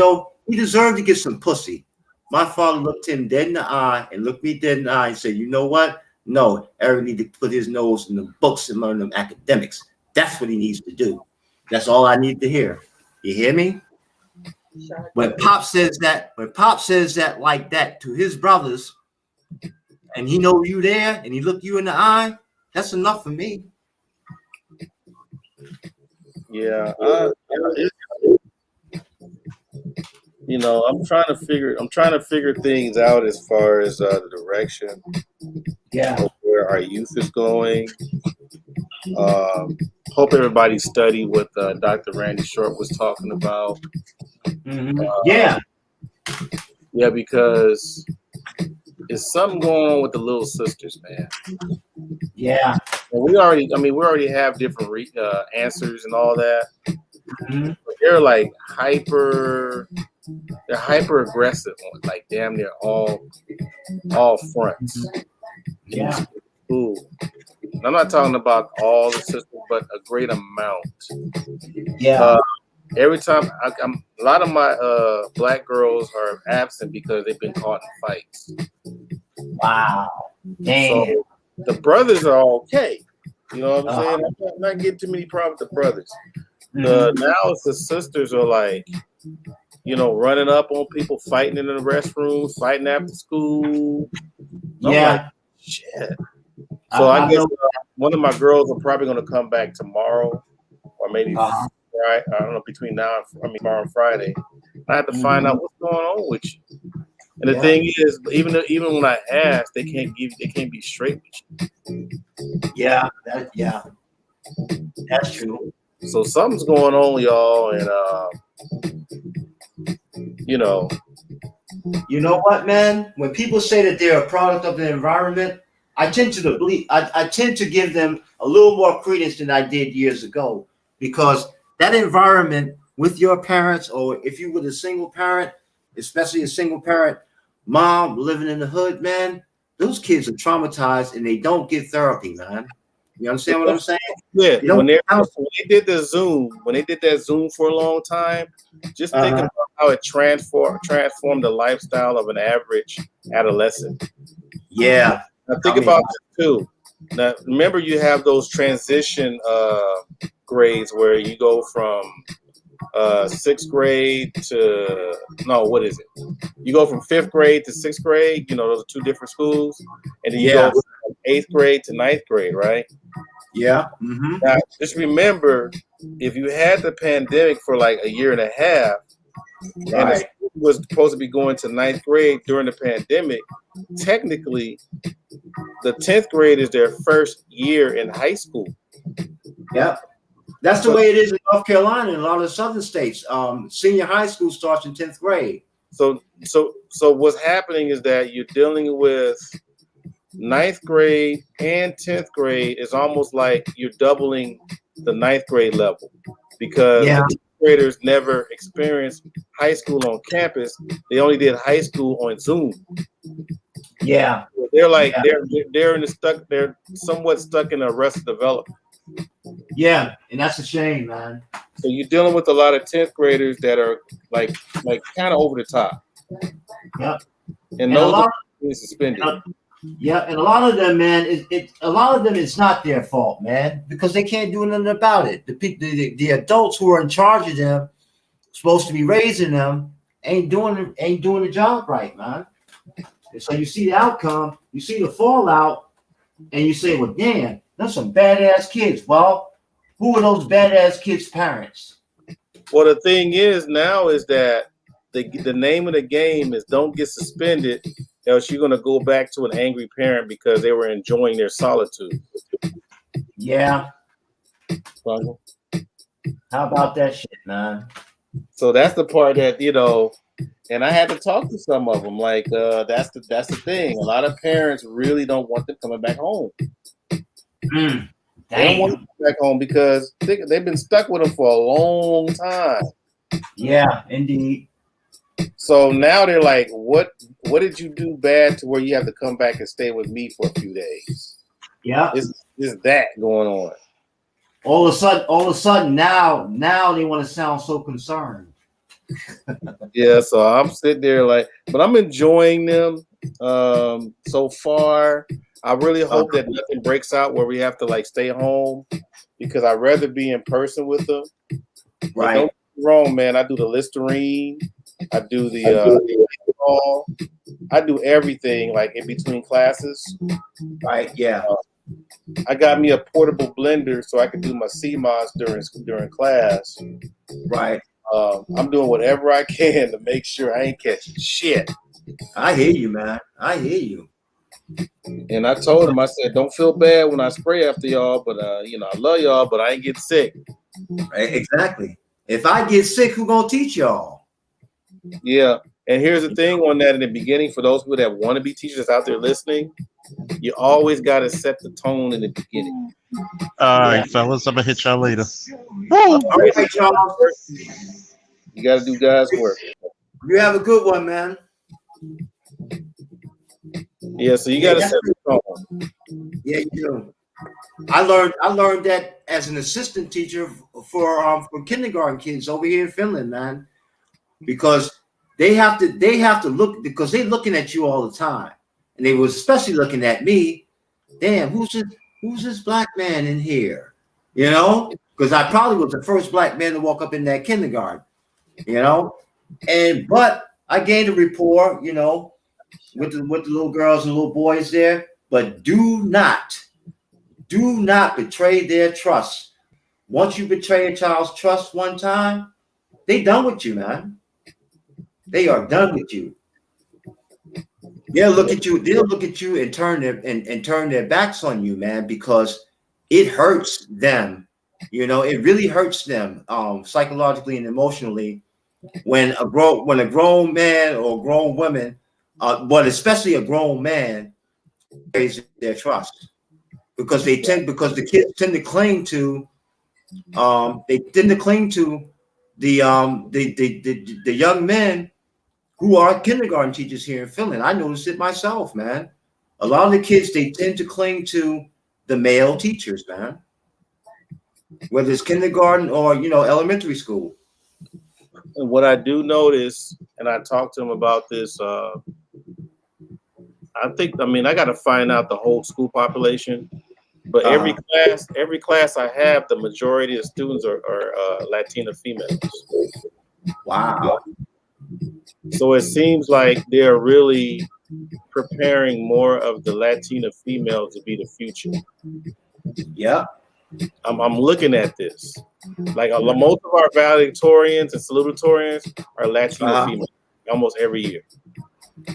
deserved to get some pussy. My father looked him dead in the eye and looked me dead in the eye and said, you know what? No, Eric needs to put his nose in the books and learn them academics. That's what he needs to do. That's all I need to hear. You hear me? When Pop says that like that to his brothers, and he know you there and he look you in the eye, that's enough for me. Yeah. I'm trying to figure things out as far as the direction of where our youth is going. Hope everybody studied what Dr. Randy Short was talking about. Yeah, because there's something going on with the little sisters, man. Yeah, and we already have different answers and all that. But they're like hyper aggressive on like damn near all fronts. Yeah. Ooh. I'm not talking about all the sisters, but a great amount. Yeah. Every time a lot of my black girls are absent because they've been caught in fights. Wow. Damn. So the brothers are okay. You know what I'm saying? I'm not getting too many problems with the brothers. Now it's the sisters are like, running up on people, fighting in the restrooms, fighting after school. I'm like, shit. So I guess one of my girls are probably going to come back tomorrow, or maybe Friday. I don't know, between tomorrow and Friday. I have to find out what's going on with you. And the thing is, even when I ask, they can't be straight with you. Yeah, that's true. So something's going on, y'all, and You know what, man? When people say that they're a product of the environment, I tend to believe. I tend to give them a little more credence than I did years ago, because that environment with your parents, or if you were a single parent, especially a single parent mom living in the hood, man, those kids are traumatized and they don't get therapy, man. You understand what I'm saying? Yeah, They don't when get they did the Zoom, when they did that Zoom for a long time, just think about how it transformed the lifestyle of an average adolescent. Yeah. Now think about this too. Now remember, you have those transition grades where you go from sixth grade to what is it? You go from fifth grade to sixth grade. You know, those are two different schools, and then you go from eighth grade to ninth grade, right? Yeah. Mm-hmm. Now, just remember, if you had the pandemic for like a year and a half, and the school was supposed to be going to ninth grade during the pandemic, technically, the 10th grade is their first year in high school. Yeah. That's the way it is in North Carolina and a lot of the southern states. Senior high school starts in 10th grade. So what's happening is that you're dealing with ninth grade and 10th grade. Is almost like you're doubling the ninth grade level, because the 10th graders never experienced high school on campus. They only did high school on Zoom. Yeah. They're like they're somewhat stuck in Arrested Development. Yeah, and that's a shame, man. So you're dealing with a lot of 10th graders that are like kind of over the top. Yeah. And those are being suspended. Yeah, and a lot of them, man, a lot of them, it's not their fault, man, because they can't do nothing about it. The adults who are in charge of them, supposed to be raising them, ain't doing the job right, man. And so you see the outcome, you see the fallout, and you say, well, damn, that's some badass kids. Well, who are those badass kids' parents? Well, the thing is now is that the name of the game is don't get suspended, else you're going to go back to an angry parent because they were enjoying their solitude. Yeah. How about that shit, man? So that's the part that, and I had to talk to some of them. Like, that's the thing. A lot of parents really don't want them coming back home. They don't want to come back home because they've been stuck with them for a long time. Yeah, indeed. So now they're like, what did you do bad to where you have to come back and stay with me for a few days? Yeah. Is that going on? All of a sudden now they want to sound so concerned. Yeah, so I'm sitting there like, but I'm enjoying them so far. I really hope that nothing breaks out where we have to like stay home, because I'd rather be in person with them. Right. Don't get me wrong, man. I do the Listerine. I do the alcohol. I do everything like in between classes. Right. Yeah. I got me a portable blender so I can do my CMOS during class. Right. I'm doing whatever I can to make sure I ain't catching shit. I hear you, man. I hear you. And I told him, I said, don't feel bad when I spray after y'all, but I love y'all, but I ain't get sick. Exactly. If I get sick, who gonna teach y'all? Yeah. And here's the thing on that in the beginning, for those people that want to be teachers out there listening, you always got to set the tone in the beginning. All right, fellas, I'm gonna hit y'all later. All right, y'all. You got to do God's work. You have a good one, man. Yeah, so you got to set the tone. Yeah, you do. I learned that as an assistant teacher for kindergarten kids over here in Finland, man, because they have to look, because they're looking at you all the time, and they was especially looking at me. Damn, who's this black man in here? Because I probably was the first black man to walk up in that kindergarten. But I gained a rapport, with the little girls and little boys there. But do not betray their trust. Once you betray a child's trust one time, they done with you, man. They are done with you. They'll look at you and turn their backs on you, man, because it hurts them. It really hurts them psychologically and emotionally when a grown man or grown woman, but especially a grown man, raise their trust because the kids tend to cling to the young men who are kindergarten teachers here in Finland. I noticed it myself, man. A lot of the kids, they tend to cling to the male teachers, man, whether it's kindergarten or elementary school. And what I do notice, and I talked to him about this, I got to find out the whole school population, but every class I have, the majority of students are Latina females. Wow. So it seems like they're really preparing more of the Latina females to be the future. Yeah. I'm looking at this. Like most of our valedictorians and salutatorians are Latino females almost every year.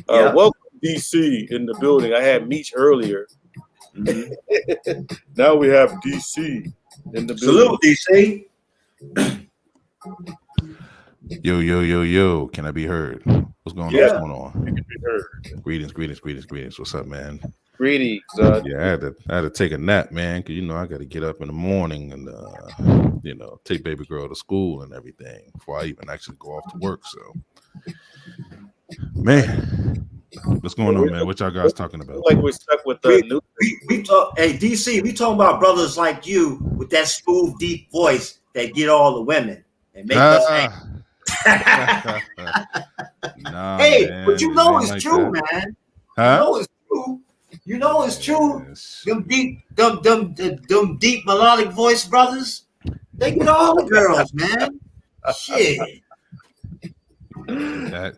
Welcome DC in the building. I had Meech earlier. Mm-hmm. Now we have DC in the building. Salute DC. Yo. Can I be heard? What's going on? Yeah. What's going on? You can be heard. Greetings. What's up, man? Greetings. Yeah, I had to take a nap, man, because I got to get up in the morning and take baby girl to school and everything before I even actually go off to work. So, man, what's going on, man? What y'all guys talking about? Like we're stuck with the new. We talk. Hey, DC, we talking about brothers like you with that smooth, deep voice that get all the women and make us angry. Nah, hey, man, but it's like true, that. man. Huh? You know it's true. Yes. Them deep melodic voice brothers, they get all the girls, man. Shit. That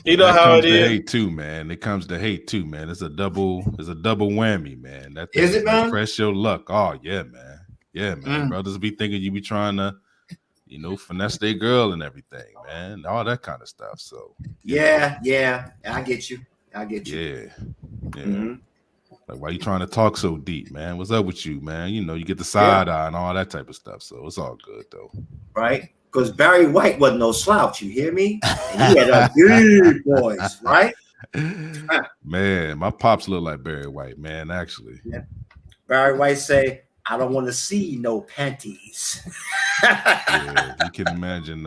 how it is. Hate too, man. It comes to hate too, man. It's a double whammy, man. That is it, man? Press your luck. Oh yeah, man. Yeah, man. Brothers be thinking you be trying to, finesse their girl and everything, man. All that kind of stuff. So yeah. I get you. Yeah. Mm-hmm. Like, why you trying to talk so deep, man? What's up with you, man? You get the side eye and all that type of stuff. So it's all good, though. Right? Because Barry White wasn't no slouch. You hear me? And he had a good voice, right? Man, my pops look like Barry White, man. Actually, yeah. Barry White say, "I don't want to see no panties." Yeah, you can imagine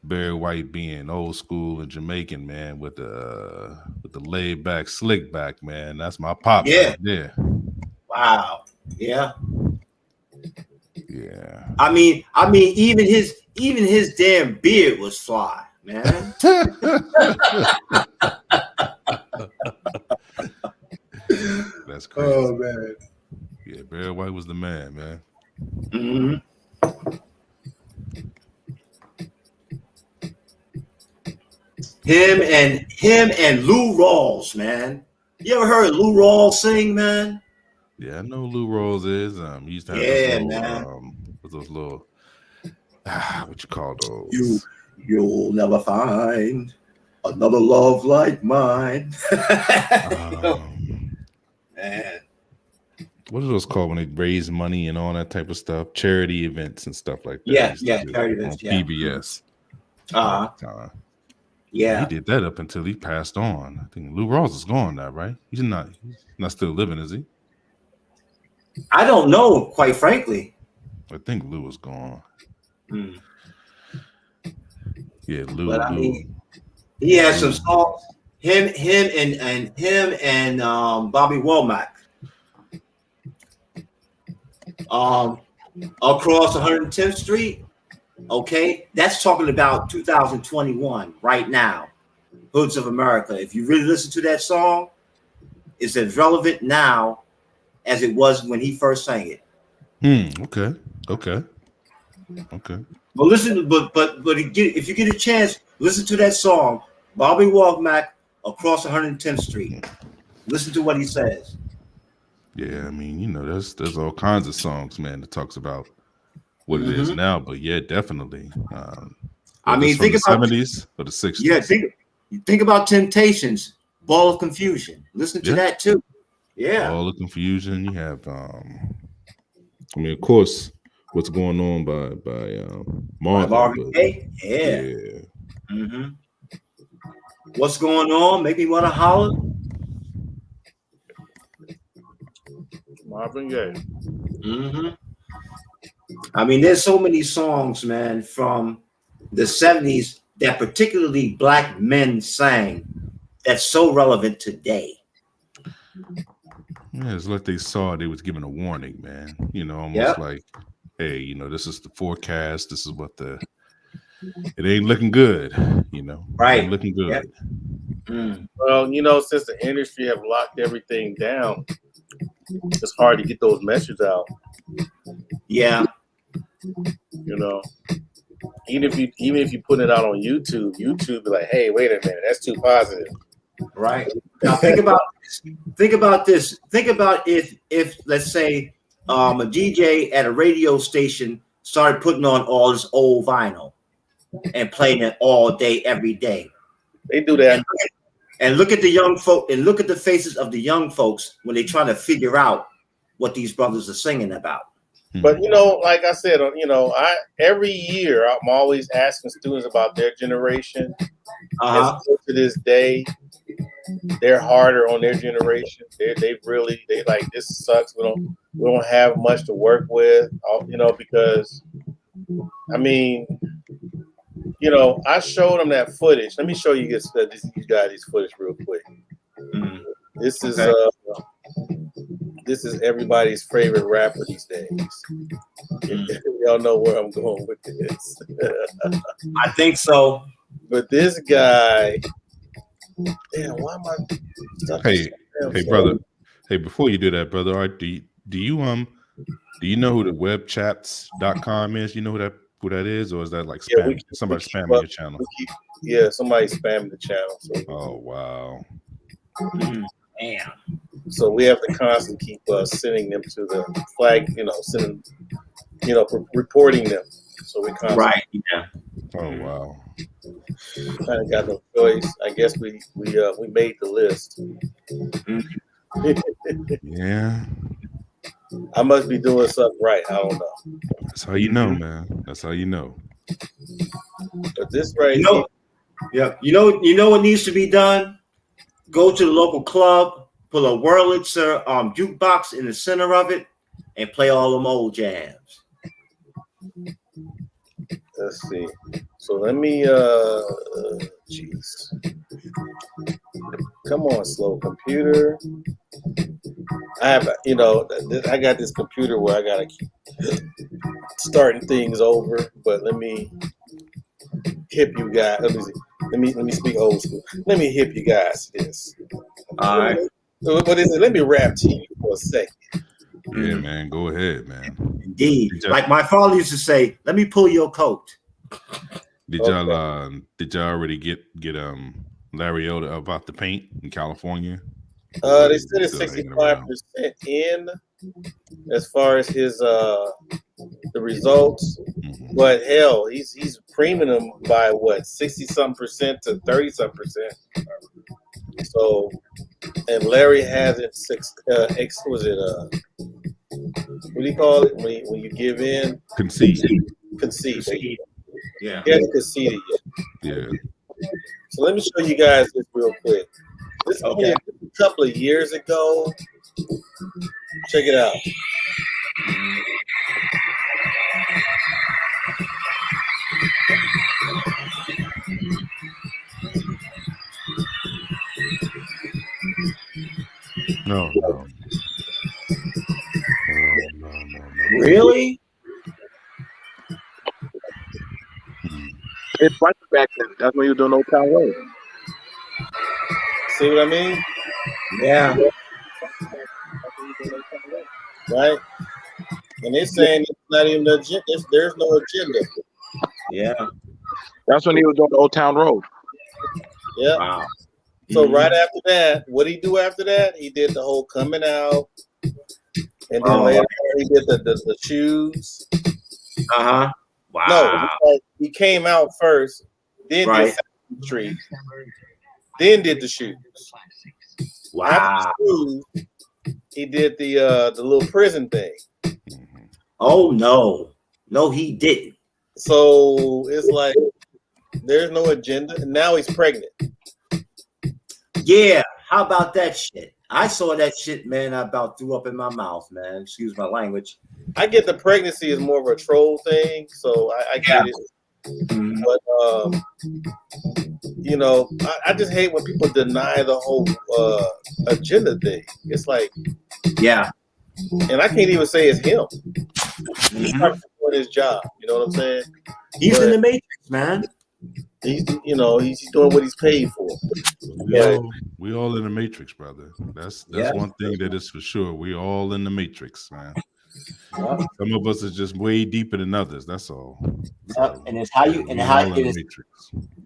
Barry White being old school and Jamaican, man, with the laid back, slick back, man. That's my pop. Yeah. Right there. Wow. Yeah. Yeah. I mean, even his damn beard was fly, man. That's crazy. Oh man. Yeah, Barry White was the man, man. Mm-hmm. Him and Lou Rawls, man. You ever heard Lou Rawls sing, man? Yeah, I know who Lou Rawls is. He used to have those little what you call those? You'll never find another love like mine. Man. What are those called when they raise money and all that type of stuff? Charity events and stuff like that. Yeah, charity events. On PBS. Yeah, he did that up until he passed on. I think Lou Rawls is gone now, right? He's not still living, is he? I don't know, quite frankly. I think Lou is gone. Mm. Yeah, Lou. But I mean, he had some songs. Him and Bobby Womack. Across 110th Street. Okay, that's talking about 2021 right now. Hoods of America. If you really listen to that song, it's as relevant now as it was when he first sang it. Okay. But listen, but if you get a chance, listen to that song, Bobby Womack, Across 110th Street. Listen to what he says. Yeah, I mean, there's all kinds of songs, man, that talks about what it is now. But yeah, definitely. I mean, think about the 70s or the 60s. Yeah, think about Temptations, Ball of Confusion. Listen to that too. Yeah. Ball of Confusion. You have, of course, What's Going On by By Marvin. Marvin Gaye. Yeah. Yeah. Mm-hmm. What's Going On? Make me want to holler. Marvin Gaye. Mm-hmm. I mean, there's so many songs, man, from the 70s that particularly black men sang that's so relevant today. Yeah, it's like they saw they was giving a warning, man. You know, almost like, hey, you know, this is the forecast. This is what it ain't looking good, you know. Right. It ain't looking good. Yep. Mm. Well, you know, since the industry have locked everything down, it's hard to get those messages out. Yeah. You know, even if you put it out on YouTube be like, hey, wait a minute, that's too positive. Right. Now think about this. Think about if let's say a DJ at a radio station started putting on all this old vinyl and playing it all day, every day. They do that. And look at the young folk and look at the faces of the young folks when they're trying to figure out what these brothers are singing about. But you know, like I said, you know, every year I'm always asking students about their generation. And still to this day, they're harder on their generation. They like, this sucks. We don't have much to work with, you know, because I mean, you know, I showed them that footage. Let me show you guys this footage real quick. This is this is everybody's favorite rapper these days. Y'all know where I'm going with this. I think so. But this guy, damn, why am I? Hey, brother. Hey, before you do that, brother, Art, do you know who the webchats.com is? You know who that is, or is that like spam? Somebody spamming your channel? Somebody spamming the channel. So. Oh wow. Damn. So we have to constantly keep sending them to the flag, you know, reporting them. So we constantly. Right. Yeah. Oh wow. Kind of got no choice. I guess we made the list. Yeah. I must be doing something right. I don't know. That's how you know, man. That's how you know. But this right here. Yeah. You know what needs to be done? Go to the local club, put a Wurlitzer jukebox in the center of it, and play all them old jams. Let's see. So let me jeez. Come on, slow computer. I have, you know, I got this computer where I gotta keep starting things over, but let me hip you guys. Let me speak old school. Let me hip you guys to this. All right. What is it? Let me rap to you for a second. Yeah, man. Go ahead, man. Indeed. Like my father used to say, let me pull your coat. Did y'all already get Larry Elder about the paint in California? They said it's 65% in as far as his the results. But hell, he's premium them by what, 60-something% to 30-something%. So, and Larry has it what do you call it when you give in? Concede. Yeah. He hasn't conceded yet. Yeah. So let me show you guys this real quick. This only a couple of years ago. Check it out. No. Really? It's right back then. That's when you were doing Old Town Road. See what I mean? Yeah. Right? And they're saying it's not even an agenda. There's no agenda. Yeah. That's when he was doing the Old Town Road. Yeah. Wow. So right after that, what did he do after that? He did the whole coming out. And then later on, he did the shoes. Uh-huh. Wow. No, he came out first, then did Sesame Street, then did the shoes. Wow. After the shoes, he did the little prison thing. Oh no. No, he didn't. So it's like there's no agenda, and now he's pregnant. Yeah, how about that shit? I saw that shit, man. I about threw up in my mouth, man. Excuse my language. I get the pregnancy is more of a troll thing, so I get it. Mm-hmm. But you know, I just hate when people deny the whole agenda thing. It's like, yeah, and I can't even say it's him. He's Mm-hmm. probably doing his job. You know what I'm saying? He's in the matrix, man. He's, you know, he's doing what he's paid for. We all in the matrix, brother. That's one thing that is for sure. We all in the matrix, man. Some of us are just way deeper than others. That's all. So, and it's how you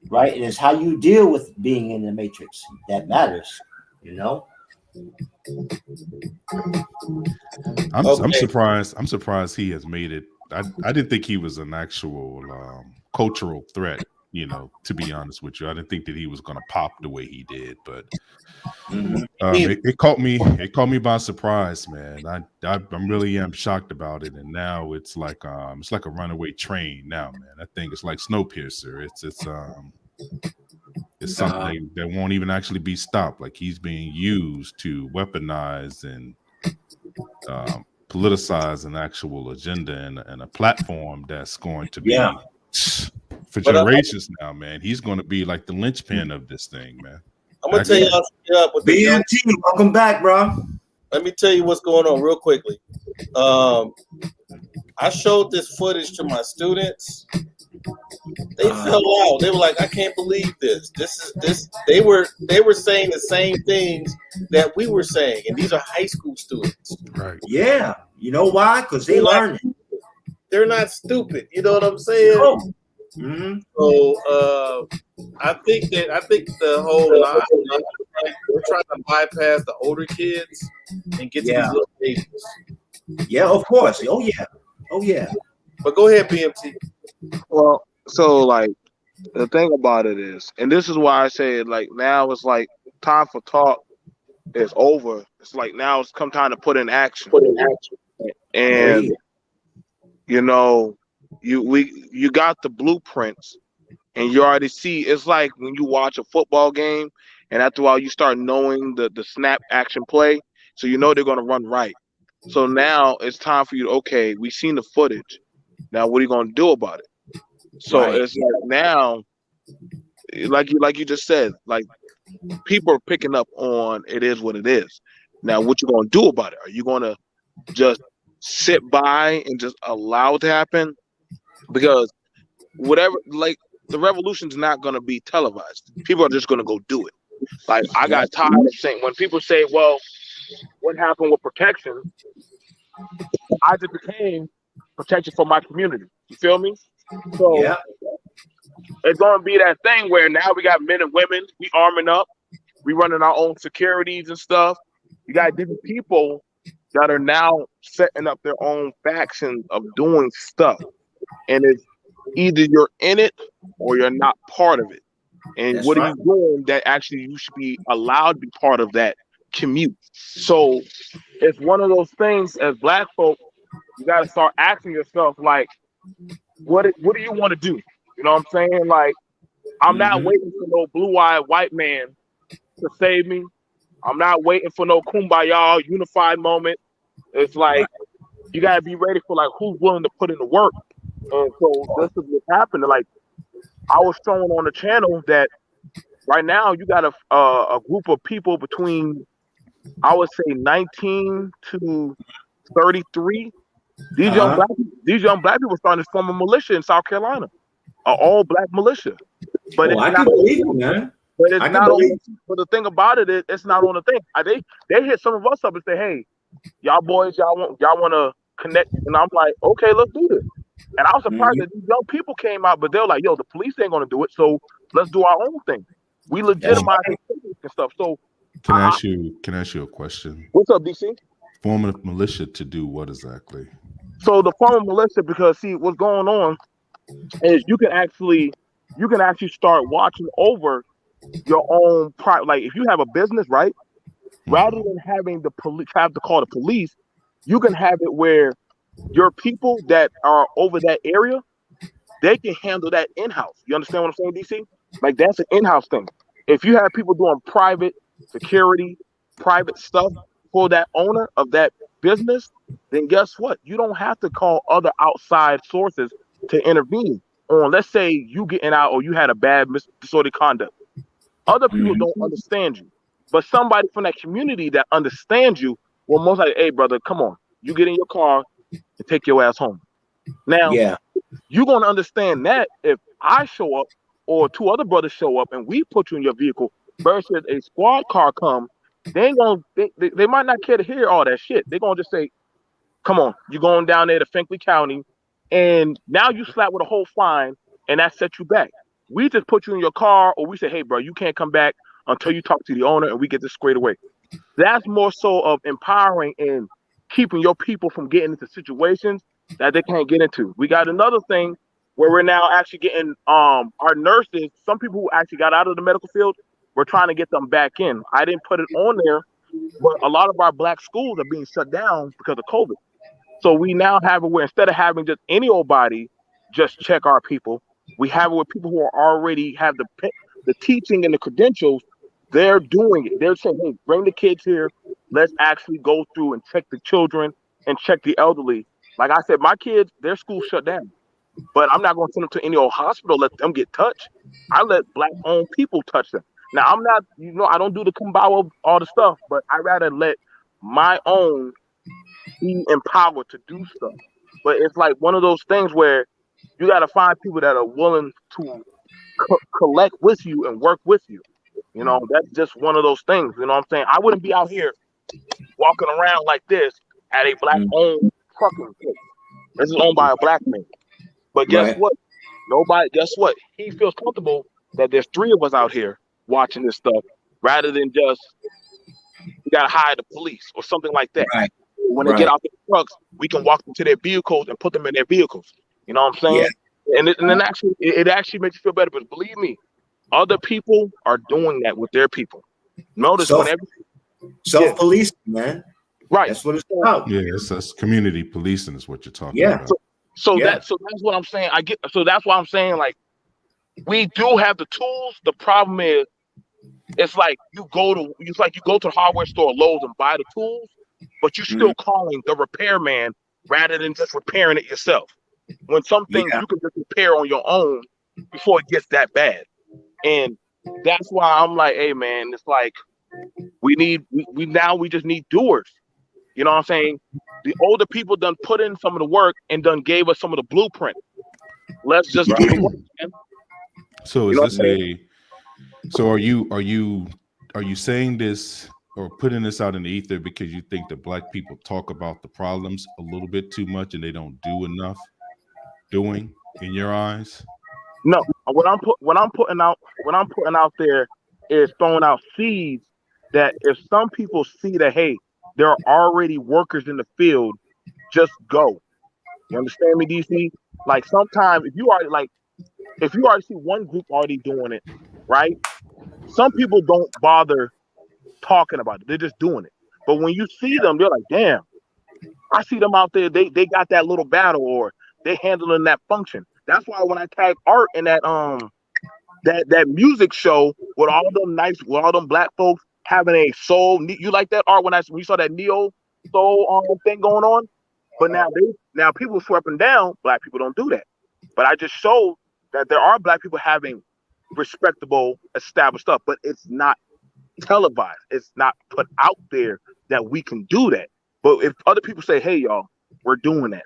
right, and it's how you deal with being in the matrix that matters. You know. I'm surprised. I'm surprised he has made it. I didn't think he was an actual cultural threat. You know, to be honest with you, I didn't think that he was going to pop the way he did, but it caught me by surprise, man. I'm really shocked about it, and now it's like a runaway train now, man. That thing is like Snowpiercer. It's something that won't even actually be stopped. Like he's being used to weaponize and politicize an actual agenda and a platform that's going to be for generations now, man. He's going to be like the linchpin of this thing, man. I'm gonna tell y'all up with the BMT. Welcome back, bro. Let me tell you what's going on real quickly. I showed this footage to my students. They fell out. They were like, "I can't believe this. This." They were saying the same things that we were saying, and these are high school students. Right. Yeah. You know why? Because they learn it. They're not stupid. You know what I'm saying? Oh. Mm-hmm. So I think the whole line, we're trying to bypass the older kids and get to these little babies. Yeah, of course. Oh yeah. But go ahead, BMT. Well, so like the thing about it is, and this is why I say like now it's like time for talk is over. It's like now it's come time to put in action. And you know, you got the blueprints, and you already see. It's like when you watch a football game, and after a while you start knowing the snap action play, so you know they're gonna run right. So now it's time for you to, okay, we seen the footage. Now what are you gonna do about it? So it's like now, like you just said, like people are picking up on it is what it is. Now what you gonna do about it? Are you gonna just sit by and just allow it to happen? Because whatever, like the revolution's not gonna be televised. People are just gonna go do it. Like I got tired of saying when people say, "Well, what happened with protection?" I just became protection for my community. You feel me? So it's gonna be that thing where now we got men and women, we arming up, we running our own securities and stuff. You got different people that are now setting up their own factions of doing stuff. And it's either you're in it or you're not part of it. And what are you doing that actually you should be allowed to be part of that commute? So it's one of those things as Black folk, you got to start asking yourself, like, what do you want to do? You know what I'm saying? Like, I'm not waiting for no blue-eyed white man to save me. I'm not waiting for no kumbaya unified moment. It's like you gotta be ready for like who's willing to put in the work. And so this is what's happening. Like I was showing on the channel that right now you got a group of people between I would say 19 to 33. These young black people starting to form a militia in South Carolina, an all black militia. But it's I not, can believe it, man. But it's not on. But the thing about it is, it's not on the thing. They hit some of us up and say, "Hey, y'all boys, y'all want to connect?" And I'm like, "Okay, let's do this." And I was surprised that these young people came out, but they're like, "Yo, the police ain't gonna do it, so let's do our own thing. We legitimize and stuff." So, can I ask you a question? What's up, DC? Form a militia to do what exactly? So the form of militia, because see, what's going on is you can actually start watching over your own private. Like if you have a business, right? Rather than having the police have to call the police, you can have it where your people that are over that area, they can handle that in-house. You understand what I'm saying, DC? Like that's an in-house thing. If you have people doing private security, private stuff for that owner of that business, then guess what? You don't have to call other outside sources to intervene on, let's say you getting out or you had a bad disorderly conduct. Other people don't understand you. But somebody from that community that understands you will most likely, hey brother, come on. You get in your car and take your ass home. Now, Yeah. you're going to understand that if I show up or two other brothers show up and we put you in your vehicle versus a squad car come, they ain't gonna they might not care to hear all that shit. They're gonna just say, come on, you're going down there to Finkley County, and now you slap with a whole fine, and that sets you back. We just put you in your car, or we say, hey, bro, you can't come back until you talk to the owner, and we get this squared away. That's more so of empowering and keeping your people from getting into situations that they can't get into. We got another thing where we're now actually getting our nurses, some people who actually got out of the medical field, we're trying to get them back in. I didn't put it on there, but a lot of our black schools are being shut down because of COVID. So we now have it where instead of having just any old body just check our people, we have it with people who are already have the teaching and the credentials. They're doing it. They're saying, hey, bring the kids here. Let's actually go through and check the children and check the elderly. Like I said, my kids, their school shut down. But I'm not going to send them to any old hospital, let them get touched. I let black-owned people touch them. Now, I'm not, I don't do the kumbaya, all the stuff, but I rather let my own be empowered to do stuff. But it's like one of those things where you got to find people that are willing to collect with you and work with you. That's just one of those things. You know what I'm saying? I wouldn't be out here walking around like this at a black-owned trucking place. This is owned by a black man. But guess what? Guess what? He feels comfortable that there's three of us out here watching this stuff rather than just we got to hire the police or something like that. Right. When they get out the trucks, we can walk them to their vehicles and put them in their vehicles. You know what I'm saying? Yeah. And then actually, it actually makes you feel better. But believe me, other people are doing that with their people. Notice whenever self-policing, man. Right. That's what it's about. Yeah, that's community policing is what you're talking about. So that's what I'm saying. That's why I'm saying, like, we do have the tools. The problem is, it's like you go to the hardware store, Lowe's, and buy the tools, but you're still calling the repairman rather than just repairing it yourself. When some things you can just repair on your own before it gets that bad. And that's why I'm like, hey man, it's like we just need doers. You know what I'm saying? The older people done put in some of the work and done gave us some of the blueprint. Let's just do the work, man. So is this so are you saying this or putting this out in the ether because you think that black people talk about the problems a little bit too much and they don't do enough doing in your eyes? No, what I'm putting out there is throwing out seeds that if some people see that, hey, there are already workers in the field, just go. You understand me, DC? Like sometimes if you already see one group already doing it, right? Some people don't bother talking about it. They're just doing it. But when you see them, they're like, damn, I see them out there. They got that little battle or they handling that function. That's why when I tag Art in that that music show with all them black folks having a soul, you like that Art when you saw that neo soul thing going on? But now people sweeping down, black people don't do that. But I just showed that there are black people having respectable, established stuff, but it's not televised. It's not put out there that we can do that. But if other people say, hey, y'all, we're doing that,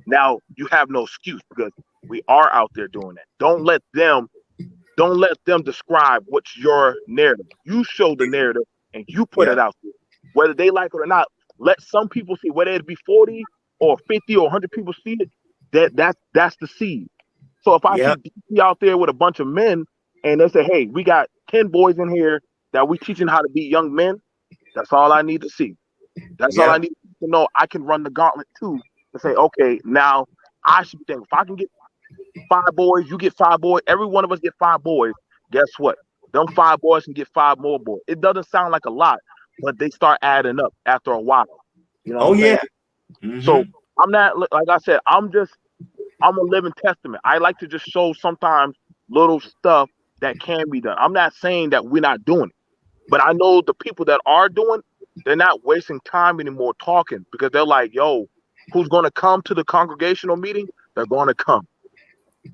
now you have no excuse because we are out there doing that. Don't let them describe what's your narrative. You show the narrative and you put it out there. Whether they like it or not, let some people see, whether it be 40 or 50 or 100 people see it, that's the seed. So if I see DC out there with a bunch of men and they say, hey, we got 10 boys in here that we teaching how to be young men, that's all I need to see. That's all I need to know. I can run the gauntlet too and say, okay, now I should think if I can get 5 boys, you get 5 boys, every one of us get 5 boys. Guess what? Them 5 boys can get 5 more boys. It doesn't sound like a lot, but they start adding up after a while. You know what I'm saying? Mm-hmm. So I'm not like I said. I'm a living testament. I like to just show sometimes little stuff that can be done. I'm not saying that we're not doing it, but I know the people that are doing, they're not wasting time anymore talking because they're like, yo, who's going to come to the congregational meeting? They're going to come.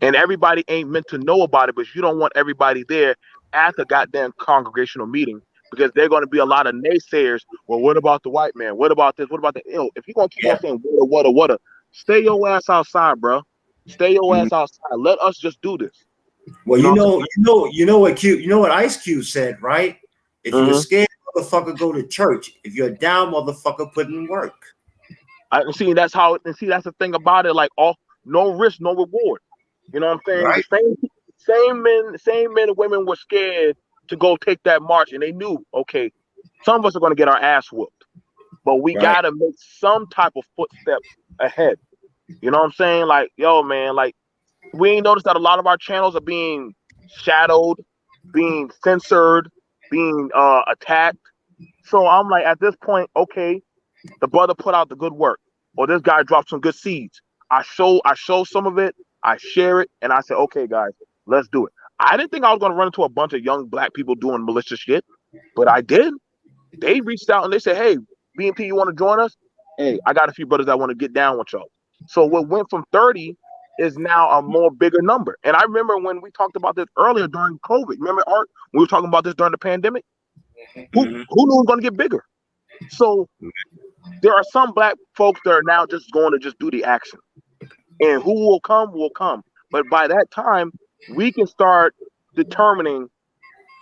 And everybody ain't meant to know about it, but you don't want everybody there at the goddamn congregational meeting because they're going to be a lot of naysayers. Well, what about the white man? What about this? What about that? If you're going to keep on saying what, stay your ass outside, bro. Stay your ass outside. Let us just do this. Well, you know what Ice Cube said, right? If you're scared, motherfucker, go to church. If you're down, motherfucker, put in work. I see that's the thing about it. Like, no risk, no reward. You know what I'm saying? Right. The same men and women were scared to go take that march, and they knew, okay, some of us are going to get our ass whooped, but we got to make some type of footsteps ahead. You know what I'm saying? Like, yo, man, like, we ain't noticed that a lot of our channels are being shadowed, being censored, being attacked. So I'm like, at this point, okay, the brother put out the good work, or this guy dropped some good seeds. I show some of it, I share it, and I say, okay, guys, let's do it. I didn't think I was going to run into a bunch of young black people doing malicious shit, but I did. They reached out and they said, hey, BNP, you want to join us? Hey, I got a few brothers that want to get down with y'all. So what went from 30 is now a more bigger number. And I remember when we talked about this earlier during COVID. Remember, Art, we were talking about this during the pandemic? Who knew it was going to get bigger? So there are some black folks that are now just going to just do the action. And who will come, will come. But by that time, we can start determining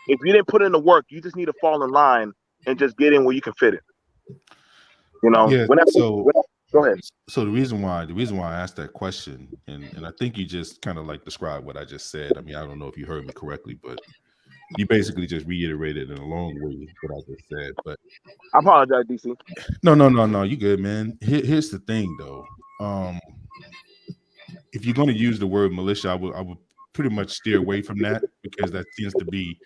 if you didn't put in the work, you just need to fall in line and just get in where you can fit in. You know? Yeah. Go ahead. So the reason why I asked that question, and I think you just kind of like described what I just said. I mean, I don't know if you heard me correctly, but you basically just reiterated in a long way what I just said. But I apologize, DC. No, you good, man. Here's the thing, though. If you're going to use the word militia, I would pretty much steer away from that because that tends to be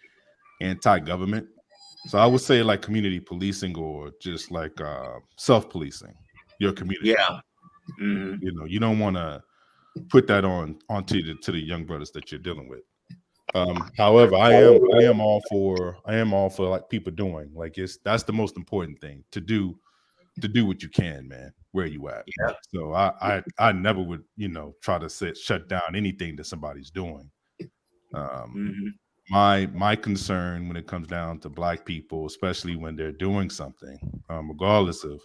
anti-government. So I would say like community policing or just like self-policing your community. Yeah. You know, you don't want to put that onto the young brothers that you're dealing with. However, I am all for like people doing like that's the most important thing to do what you can, man, where you at. Yeah. So I never would, try to shut down anything that somebody's doing. My concern when it comes down to black people, especially when they're doing something, regardless of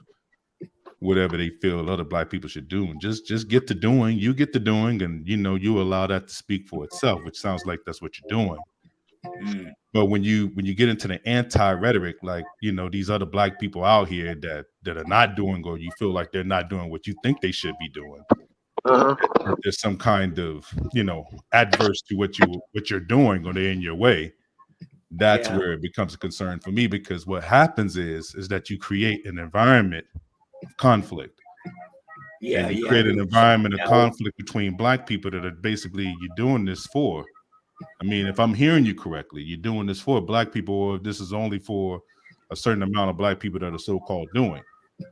whatever they feel other black people should do, and just get to doing, and you allow that to speak for itself, which sounds like that's what you're doing. But when you get into the anti-rhetoric, like these other black people out here that are not doing, or you feel like they're not doing what you think they should be doing, there's some kind of adverse to what you're doing, or they're in your way. That's where it becomes a concern for me, because what happens is that you create an environment of conflict. You create an environment of conflict between black people that are basically you're doing this for. I mean, if I'm hearing you correctly, you're doing this for black people, or this is only for a certain amount of black people that are so-called doing.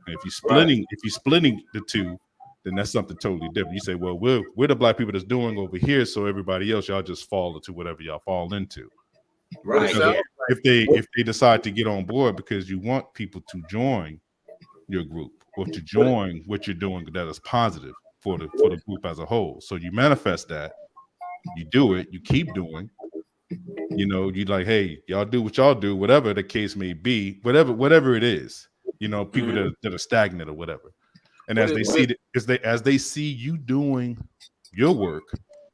And if you're splitting the two, then that's something totally different. You say, well, we're the black people that's doing over here, so everybody else, y'all just fall into whatever y'all fall into. Right. If they decide to get on board because you want people to join your group or to join what you're doing that is positive for the group as a whole. So you manifest that, you do it, you keep doing, you like, hey, y'all do what y'all do, whatever the case may be, whatever it is, people that are stagnant or whatever. And as they see you doing your work,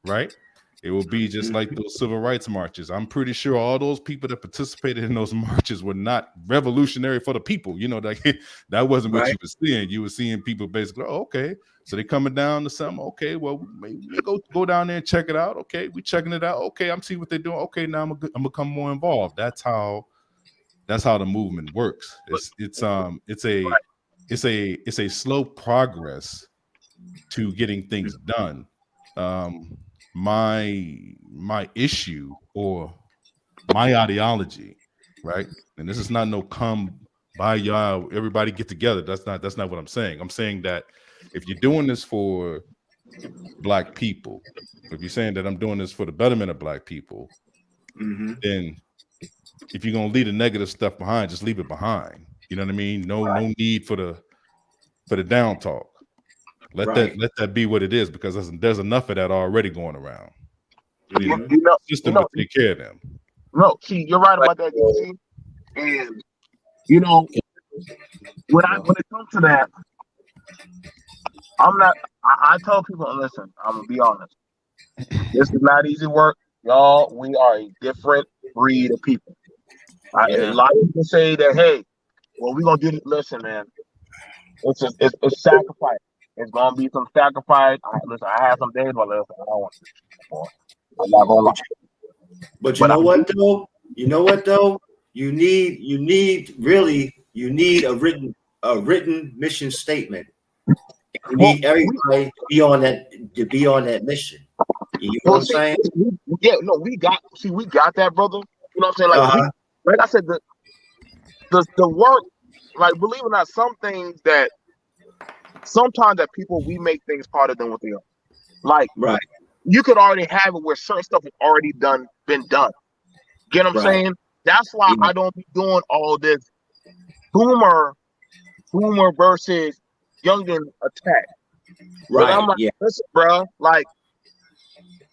right? It will be just like those civil rights marches. I'm pretty sure all those people that participated in those marches were not revolutionary for the people. That wasn't what you were seeing. You were seeing people basically, oh, okay, so they're coming down to something. Okay, well, maybe go down there and check it out. Okay, we checking it out. Okay, I'm seeing what they're doing. Okay, now I'm gonna become more involved. That's how the movement works. It's a slow progress to getting things done. My issue or my ideology, right? And this is not no come by y'all, everybody get together. That's not what I'm saying. I'm saying that if you're doing this for black people, if you're saying that I'm doing this for the betterment of black people, then if you're gonna leave the negative stuff behind, just leave it behind. You know what I mean? No need for the down talk. Let that be what it is, because there's enough of that already going around. You know, system to take care of them. No, see, you're right about that, DC. And you know, when it comes to that, I'm not. I tell people, listen, I'm gonna be honest. This is not easy work, y'all. We are a different breed of people. A lot of people say that, hey, well, we're gonna do this. Listen, man, it's sacrifice. It's gonna be some sacrifice. I have some days where I don't want to. I'm not gonna lie. But you know what though? You know what though? You need a written mission statement. You need everybody to be on that mission. You know what I'm saying? We got that, brother. You know what I'm saying? Like I said, the work, like, believe it or not, some things that sometimes that people, we make things harder than what they are. Like, you could already have it where certain stuff has already been done. Get what I'm saying? That's why I don't be doing all this boomer versus youngin attack. Right. I'm like, listen, bro, like,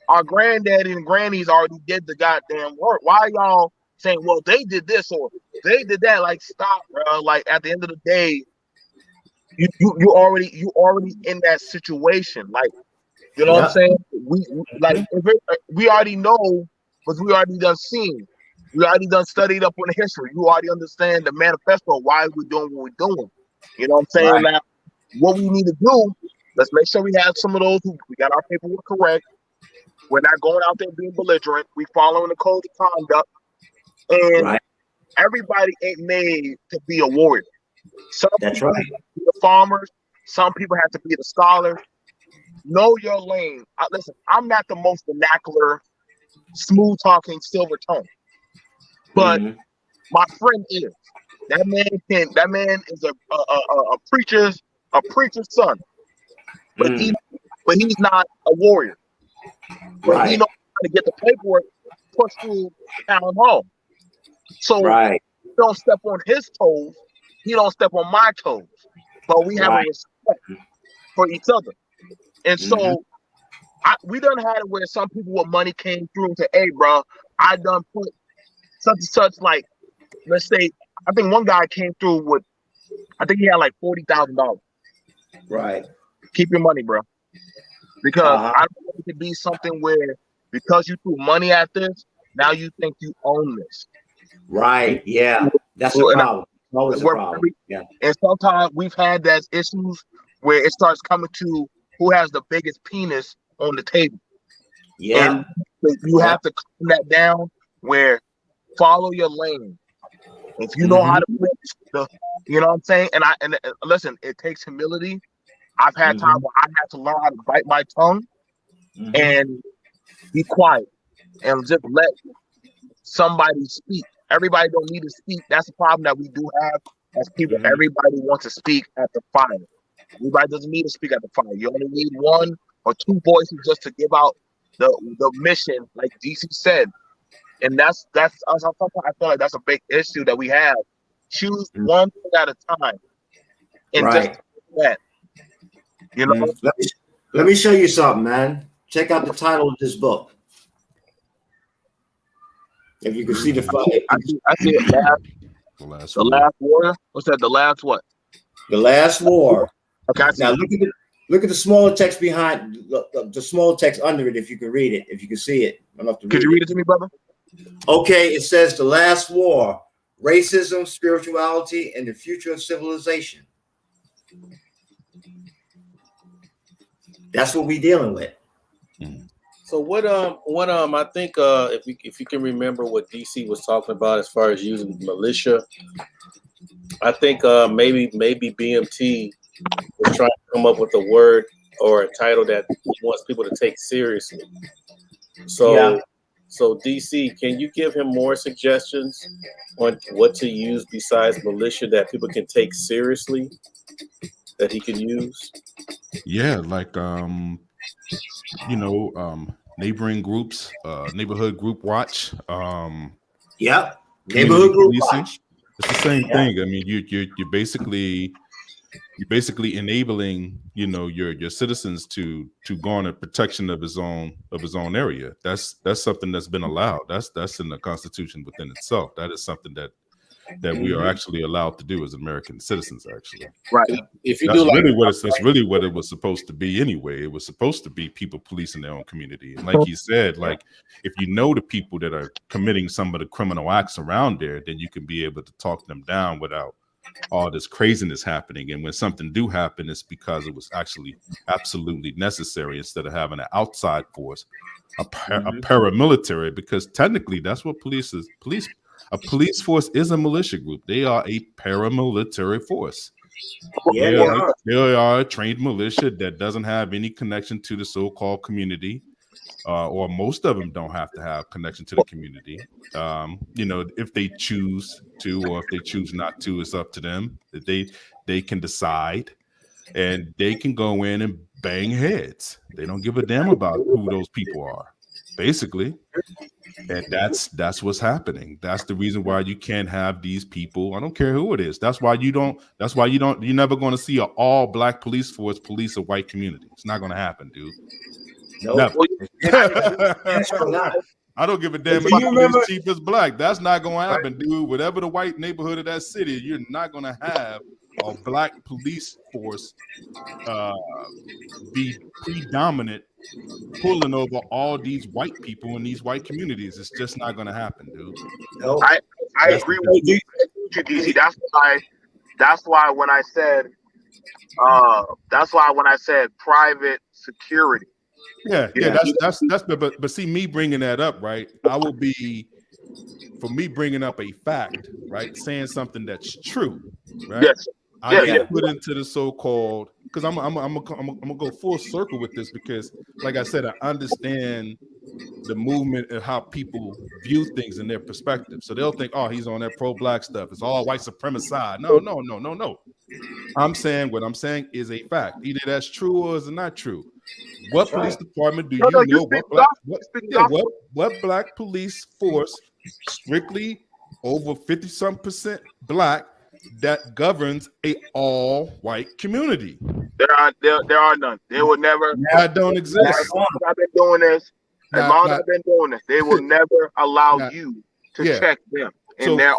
our granddaddy and grannies already did the goddamn work. Why y'all saying, well, they did this or they did that? Like, stop, bro. Like, at the end of the day, you already in that situation. Like, you know what I'm saying? We already know, because we already done seen. We already done studied up on the history. You already understand the manifesto, why we're doing what we're doing. You know what I'm saying? Now, what we need to do, let's make sure we have some of those we got our paperwork correct. We're not going out there being belligerent. We following the code of conduct. And everybody ain't made to be a warrior. Some people have to be the farmers. Some people have to be the scholars. Know your lane. Listen, I'm not the most vernacular, smooth talking, silver tone, but my friend is. That man is a preacher's son, but he's not a warrior. But he knows how to get the paperwork pushed through town hall. So he don't step on his toes. He don't step on my toes. But we have a respect for each other. And so we done had it where some people with money came through and said, hey, bro, I done put such and such, like, let's say, I think one guy came through with, I think he had like $40,000. Right. Keep your money, bro. Because I don't want it to be something where, because you threw money at this, now you think you own this. Right. Yeah. That's a problem. Always a problem. And sometimes we've had that issues where it starts coming to who has the biggest penis on the table. Yeah. And you have to calm that down, where follow your lane. If you know how to play, you know what I'm saying? And listen, it takes humility. I've had times where I had to learn how to bite my tongue and be quiet and just let somebody speak. Everybody don't need to speak. That's the problem that we do have as people. Everybody wants to speak at the fire. Everybody doesn't need to speak at the fire. You only need one or two voices just to give out the mission, like DC said. And that's I feel like that's a big issue that we have. Choose one thing at a time, and just that. You know. Let me show you something, man. Check out the title of this book. If you can see the I see it. The Last Warrior. What's that? The Last what? The Last War. Okay. Now look at the smaller text behind the small text under it. If you can read it, if you can see it, could you read it to me, brother? Okay, it says The Last War: Racism, Spirituality, and the Future of Civilization. That's what we're dealing with. So what I think if you can remember what DC was talking about as far as using militia, I think maybe BMT was trying to come up with a word or a title that he wants people to take seriously. So DC, can you give him more suggestions on what to use besides militia that people can take seriously? that he could use? Yeah, like neighboring groups, neighborhood group watch, Yep. community Neighborhood group policing. watch. It's the same Yeah. thing. I mean, you're basically enabling, your citizens to garner protection of his own area. That's something that's been allowed. That's in the Constitution within itself. That is something that we are actually allowed to do as American citizens. Actually, Right. If you that's do like really what it was supposed to be anyway. It was supposed to be people policing their own community. And like he said, like if you know the people that are committing some of the criminal acts around there, then you can be able to talk them down without all this craziness happening. And when something do happen, it's because it was actually absolutely necessary instead of having an outside force, a paramilitary, because technically that's what police is. A police force is a militia group. They are a paramilitary force. Yeah, they are a trained militia that doesn't have any connection to the so-called community, or most of them don't have to have connection to the community. If they choose to, or if they choose not to, it's up to them. They can decide, and they can go in and bang heads. They don't give a damn about who those people are, basically. And that's what's happening. That's the reason why you can't have these people. I don't care who it is. You're never going to see an all black police force police a white community. It's not going to happen, dude. Nope. I don't give a damn if the police chief is black. That's not going to happen, dude. Whatever the white neighborhood of that city, you're not going to have a black police force be predominant, pulling over all these white people in these white communities. It's just not going to happen, dude. No. I agree with you, DC. That's why when I said private security. That's but see, me bringing that up, right? For me bringing up a fact, right? Saying something that's true, right? Yes. I get put into the so-called, because I'm gonna go full circle with this, because like I said, I understand the movement and how people view things in their perspective. So they'll think, oh, he's on that pro-black stuff. It's all white supremacist side. No. I'm saying what I'm saying is a fact. Either that's true or is it not true. What police department do you know? What black police force, strictly over 50% black, that governs a all white community? There are none. They will never. That don't exist. As long as I've been doing this, they will never allow you to check them. Flip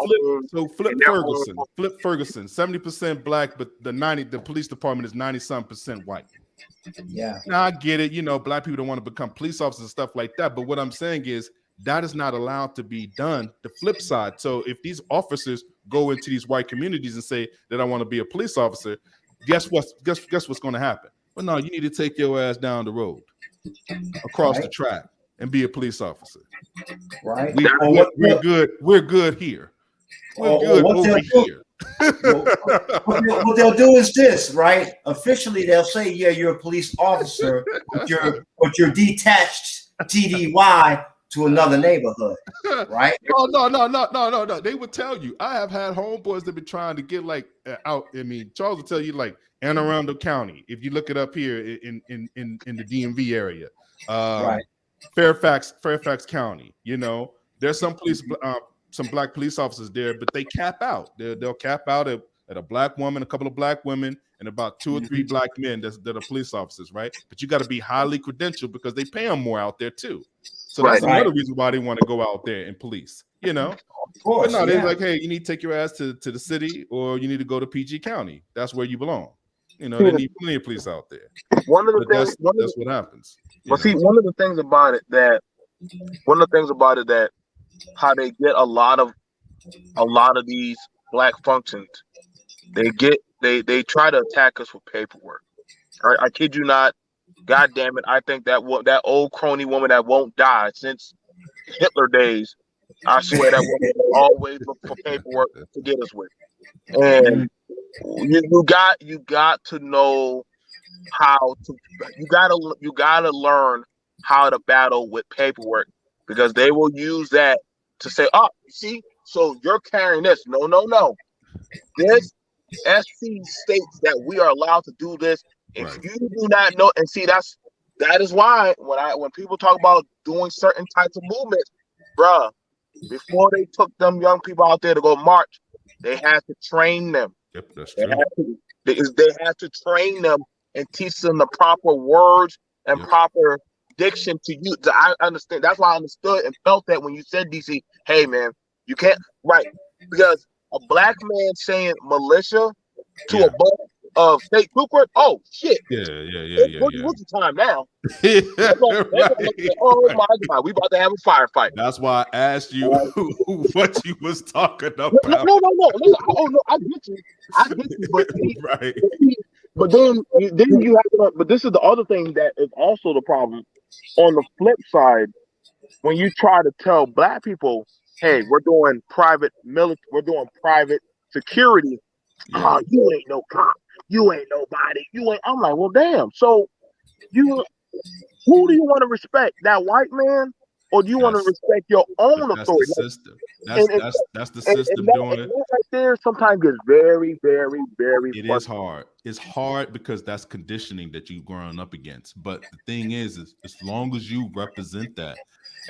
Ferguson, 70% black, but the police department is 90-some% white. Yeah. Now I get it. Black people don't want to become police officers and stuff like that. But what I'm saying is that is not allowed to be done. The flip side. So if these officers go into these white communities and say that I want to be a police officer, guess what's going to happen? Well, no, you need to take your ass down the road, across the track, and be a police officer. Right. We're good. We're good here. We're good over here. What they'll do is this, right? Officially, they'll say, "Yeah, you're a police officer, but you're detached TDY to another neighborhood," right? No. They would tell you. I have had homeboys that been trying to get out. I mean, Charles will tell you Anne Arundel County. If you look it up here in the DMV area, right. Fairfax County. There's some black police officers there, but they cap out. They'll cap out at a black woman, a couple of black women, and about 2 or 3 black men that are police officers, right? But you got to be highly credentialed because they pay them more out there too. So that's another reason why they want to go out there and police. Of course, but no, they're like, hey, you need to take your ass to the city, or you need to go to PG County. That's where you belong. They need plenty of police out there. That's what happens. But see, one of the things about it that how they get a lot of these black functions, they try to attack us with paperwork. I kid you not. God damn it! I think that old crony woman that won't die since Hitler days. I swear that woman always look for paperwork to get us with. And you got to know how to. You gotta learn how to battle with paperwork, because they will use that to say, "Oh, see, so you're carrying this." No. SC states that we are allowed to do this. If Right. you do not know, and see, that is why when people talk about doing certain types of movements, bruh, before they took them young people out there to go march, they had to train them. Yep, that's They true. had to train them and teach them the proper words and Yep. proper diction to use. I understand. That's why I understood and felt that when you said, DC, hey man, you can't, right? Because a black man saying militia to Yeah. a bunch of state troopers, oh shit, Yeah. it's what's the time now? Yeah, They're gonna look at, oh right. my God, we about to have a firefight. That's why I asked you what you was talking about. No. Listen, no, I get you, but Right. but then you have to. But this is the other thing that is also the problem. On the flip side, when you try to tell black people, "Hey, we're doing private security," Yeah. you ain't no cop, you ain't nobody, you ain't. I'm like, well, damn. So who do you want to respect? That white man, or do you want to That's respect your own that's the authority? system. And That's the system doing it. that right there sometimes gets very, very, very It is frustrating. hard. It's hard because that's conditioning that you've grown up against. But the thing is as long as you represent that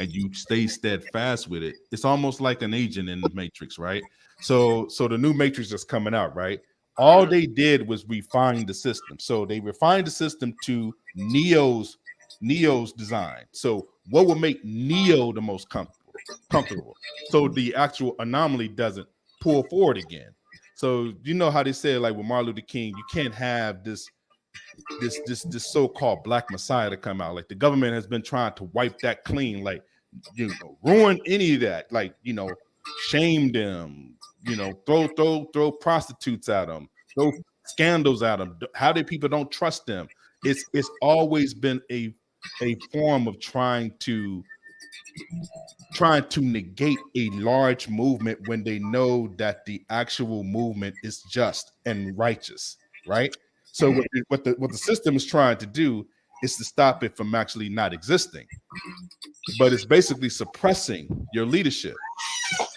and you stay steadfast with it, it's almost like an agent in the Matrix, right? So the new Matrix is coming out, right? All they did was refine the system. So they refined the system to Neo's design. So what would make Neo the most comfortable? So the actual anomaly doesn't pull forward again. So you know how they say, like with Martin Luther King, you can't have this so-called black messiah to come out. Like the government has been trying to wipe that clean, like ruin any of that, like shame them, throw prostitutes at them, throw scandals at them. How do people don't trust them? It's always been a form of trying to negate a large movement when they know that the actual movement is just and righteous, right? So what the system is trying to do is to stop it from actually not existing, but it's basically suppressing your leadership.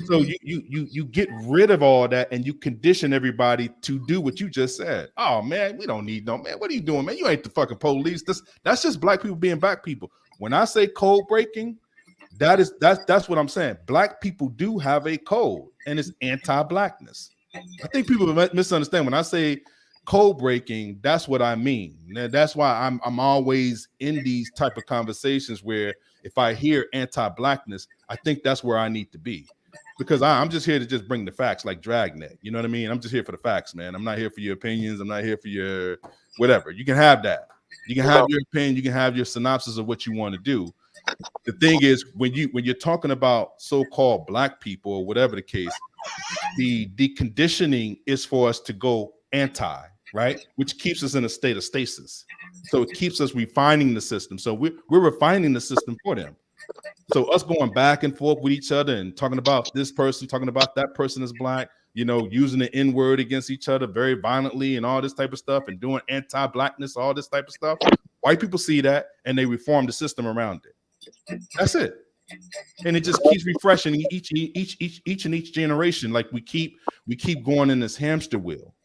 So you get rid of all that and you condition everybody to do what you just said. Oh man, we don't need no man. What are you doing, man? You ain't the fucking police. That's just black people being black people. When I say code breaking, that's what I'm saying. Black people do have a code, and it's anti-blackness. I think people misunderstand when I say code breaking. That's what I mean. That's why I'm always in these type of conversations where if I hear anti-blackness, I think that's where I need to be, because I'm just here to just bring the facts, like Dragnet. You know what I mean? I'm just here for the facts, man. I'm not here for your opinions. I'm not here for your whatever. You can have that. You can have your opinion. You can have your synopsis of what you want to do. The thing is, when you're talking about so-called black people or whatever the case, the conditioning is for us to go anti, right? Which keeps us in a state of stasis. So it keeps us refining the system. So we're refining the system for them. So us going back and forth with each other and talking about this person, talking about that person is black, using the N-word against each other very violently and all this type of stuff and doing anti-blackness, all this type of stuff. White people see that and they reform the system around it. That's it. And it just keeps refreshing each generation. Like we keep going in this hamster wheel.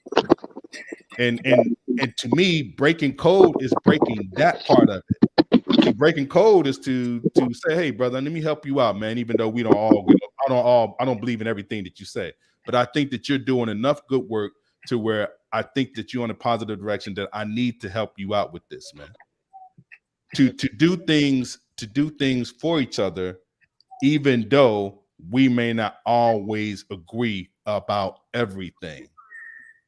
And to me, breaking code is breaking that part of it. See, breaking code is to say, hey, brother, let me help you out, man. Even though I don't believe in everything that you say, but I think that you're doing enough good work to where I think that you're in a positive direction that I need to help you out with this, man. To do things for each other, even though we may not always agree about everything.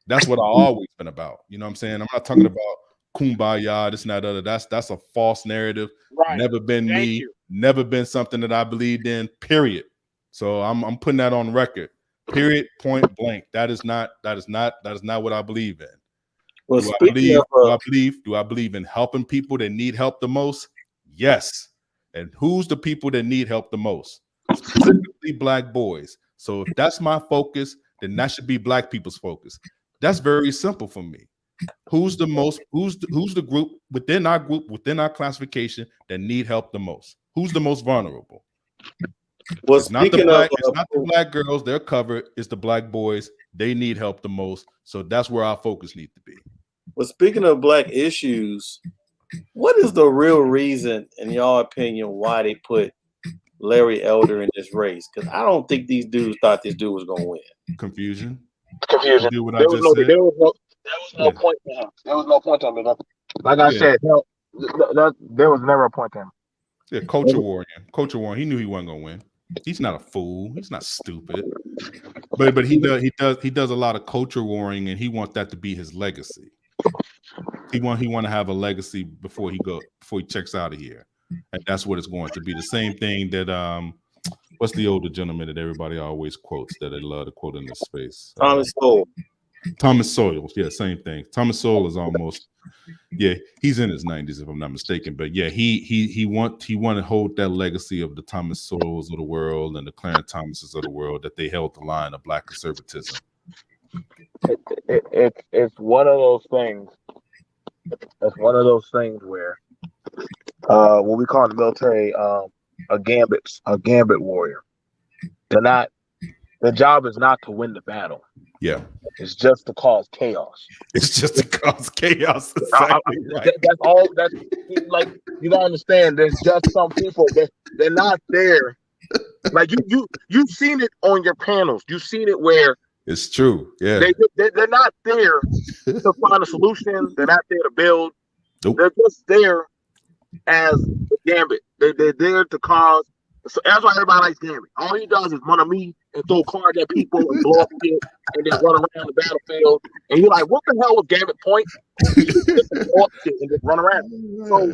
That's what I've always been about. You know what I'm saying? I'm not talking about kumbaya, this and that other. That's a false narrative. Right. Never been Thank me. you. Never been something that I believed in. Period. So I'm putting that on record. Period. Point blank. That is not what I believe in. Well, Do I believe in helping people that need help the most? Yes. And who's the people that need help the most? Specifically black boys. So if that's my focus, then that should be black people's focus. That's very simple for me. Who's the group within our classification that need help the most? Who's the most vulnerable? Well, It's not the speaking black. of, It's not the black girls. They're covered. It's the black boys. They need help the most. So that's where our focus needs to be. well, speaking of black issues, what is the real reason, in your opinion, why they put Larry Elder in this race? Because I don't think these dudes thought this dude was gonna win. Confusion. Confusion. Do what I There was just said. there was no point to him. There was no point to him. Like I said, there was never a point to him. Yeah, culture warrior. Culture warrior. He knew he wasn't gonna win. He's not a fool. He's not stupid. But he does a lot of culture warring, and he wants that to be his legacy. He want to have a legacy before he checks out of here, and that's what it's going to be. The same thing that what's the older gentleman that everybody always quotes that they love to quote in this space? Thomas Sowell. Thomas Sowell. Yeah, same thing. Thomas Sowell is almost. Yeah, he's in his 90s if I'm not mistaken. But yeah, he want to hold that legacy of the Thomas Sowells of the world and the Clarence Thomases of the world, that they held the line of black conservatism. It's one of those things. It's one of those things where what we call in the military a gambit warrior. Their job is not to win the battle. Yeah. It's just to cause chaos. It's just to cause chaos. Exactly right. That's all. That's like, you gotta understand. There's just some people that they're not there. Like you've seen it on your panels. You've seen it where it's true. Yeah. They're not there to find a solution. They're not there to build. Nope. They're just there as a gambit. They're there to cause. So that's why everybody likes Gambit. All he does is run a me and throw cards at people and blow up shit and then run around the battlefield. And you're like, what the hell was Gambit point? Just blow up shit and just run around. So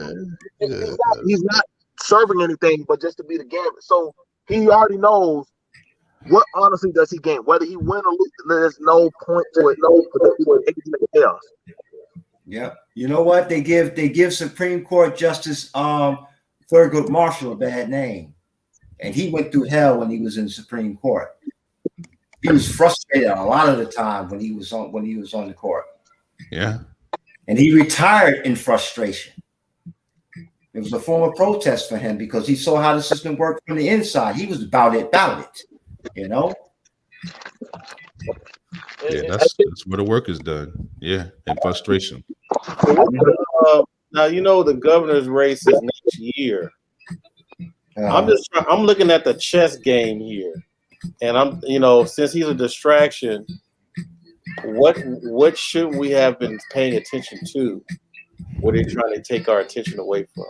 he's not serving anything but just to be the Gambit. So he already knows what honestly does he gain. Whether he win or lose, there's no point to it. No chaos. Yeah. You know what? They give Supreme Court Justice Thurgood Marshall a bad name. And he went through hell when he was in the Supreme Court. He was frustrated a lot of the time when he was on the court. Yeah. And he retired in frustration. It was a form of protest for him because he saw how the system worked from the inside. He was about it, you know? Yeah, that's where the work is done. Yeah, and frustration. Now, you know, the governor's race is next year. I'm looking at the chess game here, and since he's a distraction, what should we have been paying attention to? What are they trying to take our attention away from?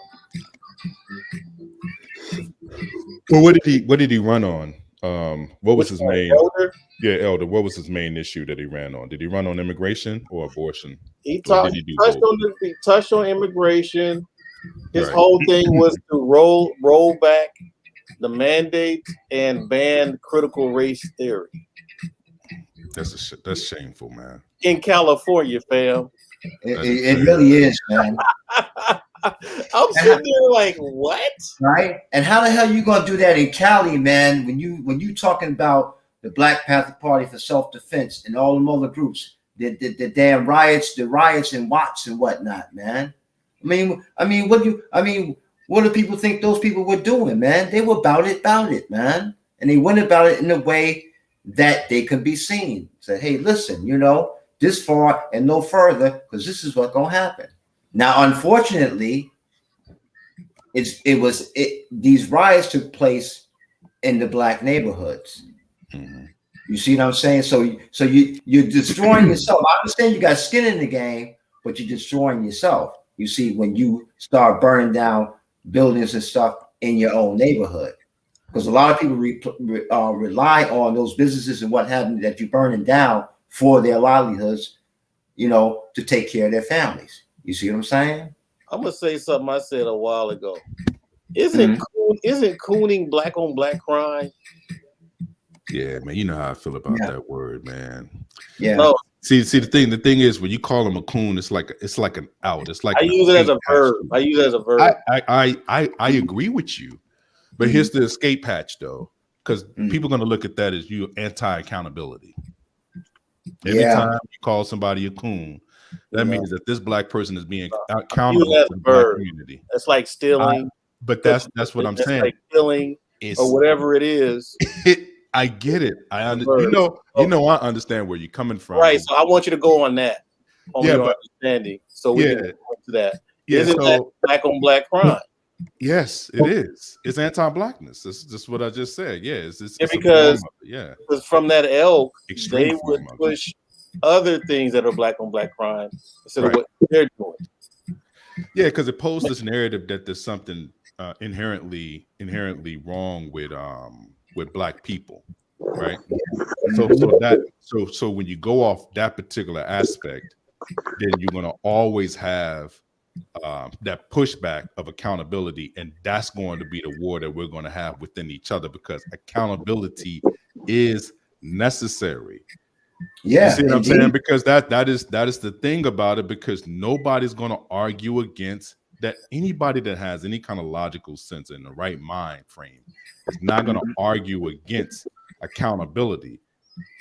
Well, what did he run on? What was his main? Elder? Yeah, Elder. What was his main issue that he ran on? Did he run on immigration or abortion? He touched on immigration. His whole thing was to roll back the mandate and ban critical race theory. That's shameful, man. In California, fam. It really is, man. I'm sitting there like, what? Right? And how the hell you gonna do that in Cali, man? When you talking about the Black Panther Party for self-defense and all them other groups, the damn riots in Watts and whatnot, man. I mean, what do people think those people were doing, man? They were about it, man. And they went about it in a way that they could be seen. Said, hey, listen, this far and no further, because this is what's gonna happen. Now, unfortunately, these riots took place in the black neighborhoods. Mm-hmm. You see what I'm saying? So you're destroying yourself. I understand you got skin in the game, but you're destroying yourself. You see, when you start burning down buildings and stuff in your own neighborhood, because a lot of people rely on those businesses and what have you that you're burning down for their livelihoods, to take care of their families. You see what I'm saying? I'm gonna say something I said a while ago. Isn't cooning black on black crime? Yeah, man. You know how I feel about that word, man. Yeah. No. See, the thing is, when you call him a coon, it's like an out. It's like I use it as a verb. I agree with you, but here's the escape hatch, though, because people are gonna look at that as you anti-accountability. Every time you call somebody a coon, that means that this black person is being accountable to the black community. That's like stealing. But that's what I'm saying. Like stealing. or whatever it is. I get it. I understand where you're coming from. Right. So I want you to go on that, on your understanding, so we can go to that. Yeah, Isn't that black on black crime? Yes, it is. It's anti-blackness. That's just what I just said. Yeah, it's because from that ilk, extreme they would push other things that are black on black crime instead of what they're doing. Yeah, because it posed this narrative that there's something inherently wrong with black people, right? So when you go off that particular aspect, then you're going to always have that pushback of accountability, and that's going to be the war that we're going to have within each other, because accountability is necessary. Yeah, you see what I'm saying? Because that is the thing about it, because nobody's going to argue against that. Anybody that has any kind of logical sense in the right mind frame is not going to argue against accountability.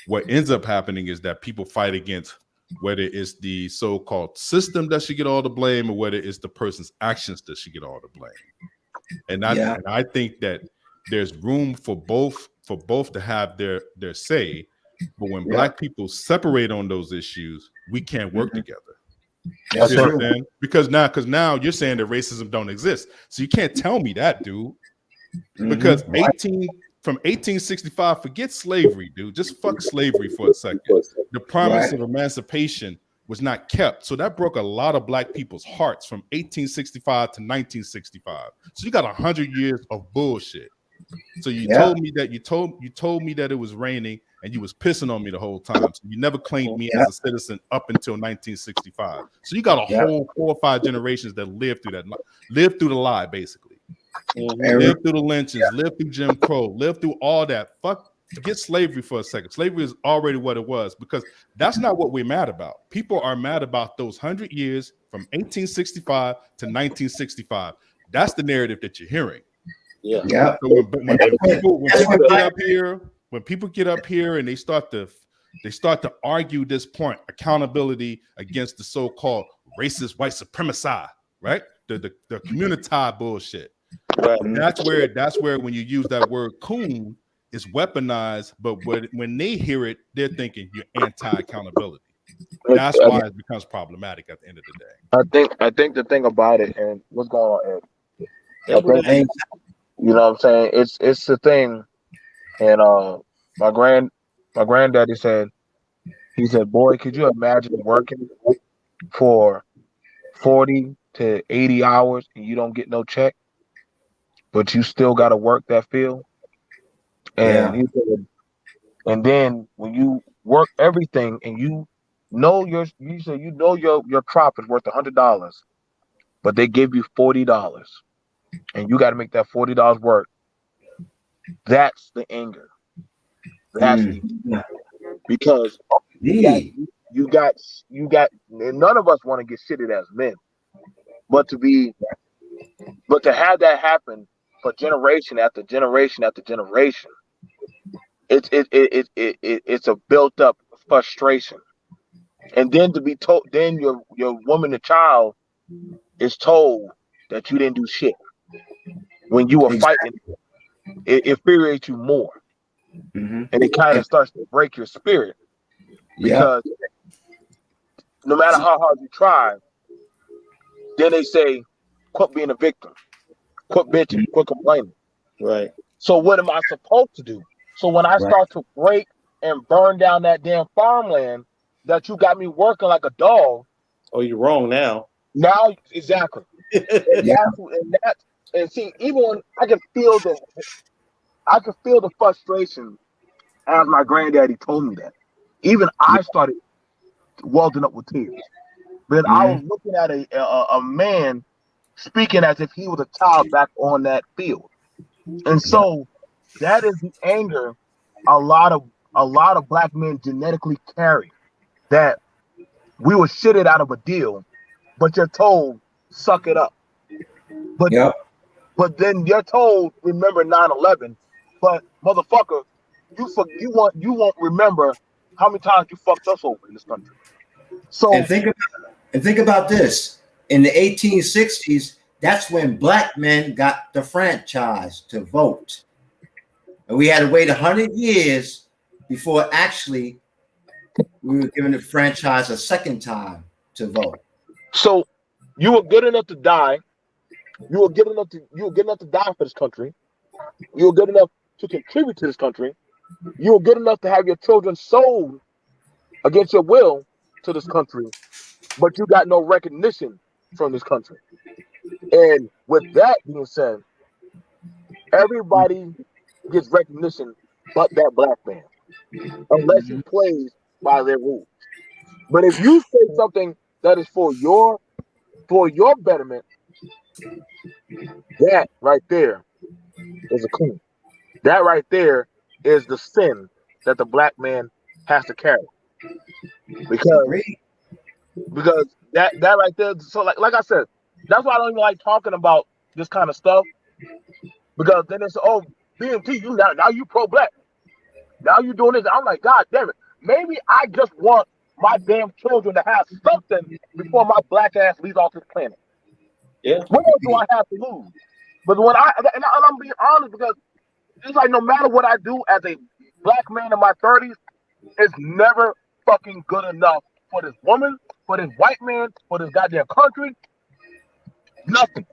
What ends up happening is that people fight against whether it's the so-called system that should get all the blame or whether it's the person's actions that should get all the blame. And I think that there's room for both to have their say. But when black people separate on those issues, we can't work together. That's true. Because now you're saying that racism don't exist. So you can't tell me that, dude. Because from 1865, forget slavery, dude. Just fuck slavery for a second. The promise of emancipation was not kept. So that broke a lot of black people's hearts from 1865 to 1965. So you got 100 years of bullshit. So you told me that you told me that it was raining and you was pissing on me the whole time. So you never claimed me as a citizen up until 1965. So you got a whole 4 or 5 generations that lived through the lie, basically. Lived through the lynchings, lived through Jim Crow, lived through all that. Forget slavery for a second. Slavery is already what it was, because that's not what we're mad about. People are mad about those 100 years from 1865 to 1965. That's the narrative that you're hearing. Yeah. So when people get up here and they start to argue this point, accountability against the so-called racist white supremacy, right? The community bullshit. Right. That's where when you use that word coon, it's weaponized, but when they hear it, they're thinking you're anti-accountability. That's why it becomes problematic at the end of the day. I think the thing about it, and what's going on, Ed, you know what I'm saying? It's the thing, and my granddaddy said, boy, could you imagine working for 40 to 80 hours and you don't get no check, but you still got to work that field? And he said, and then when you work everything and you know your crop is worth $100, but they give you $40 and you got to make that $40 work. That's the anger. That's because you got and none of us want to get shitted as men, but to have that happen for generation after generation after generation, it's a built up frustration. And then to be told, then your woman and child is told that you didn't do shit when you were fighting. It infuriates you more, and it kind of starts to break your spirit, because no matter how hard you try, then they say, quit being a victim, quit bitching, quit complaining. Right. So what am I supposed to do? So when I start to break and burn down that damn farmland that you got me working like a dog. Oh, you're wrong now. Now, exactly. And see, even when I can feel the frustration as my granddaddy told me that. Even I started welling up with tears. But I was looking at a man speaking as if he was a child back on that field. And so that is the anger a lot of black men genetically carry, that we were shitted out of a deal, but you're told, suck it up. But then you're told, remember 9/11, but motherfucker, you won't remember how many times you fucked us over in this country. So and think about this. In the 1860s, that's when black men got the franchise to vote. And we had to wait 100 years before actually we were given the franchise a second time to vote. So you were good enough to die. You were good enough to die for this country. You were good enough to contribute to this country. You were good enough to have your children sold against your will to this country, but you got no recognition from this country. And with that being said, everybody gets recognition but that black man, unless he plays by their rules. But if you say something that is for your betterment, that right there is a queen. That right there is the sin that the black man has to carry. Because that right there, so like I said, that's why I don't even like talking about this kind of stuff. Because then it's BMT, you now you pro-black. Now you doing this. I'm like, God damn it. Maybe I just want my damn children to have something before my black ass leaves off this planet. Yeah. What else do I have to lose? But when I'm being honest, because it's like no matter what I do as a black man in my 30s, it's never fucking good enough for this woman, for this white man, for this goddamn country. Nothing.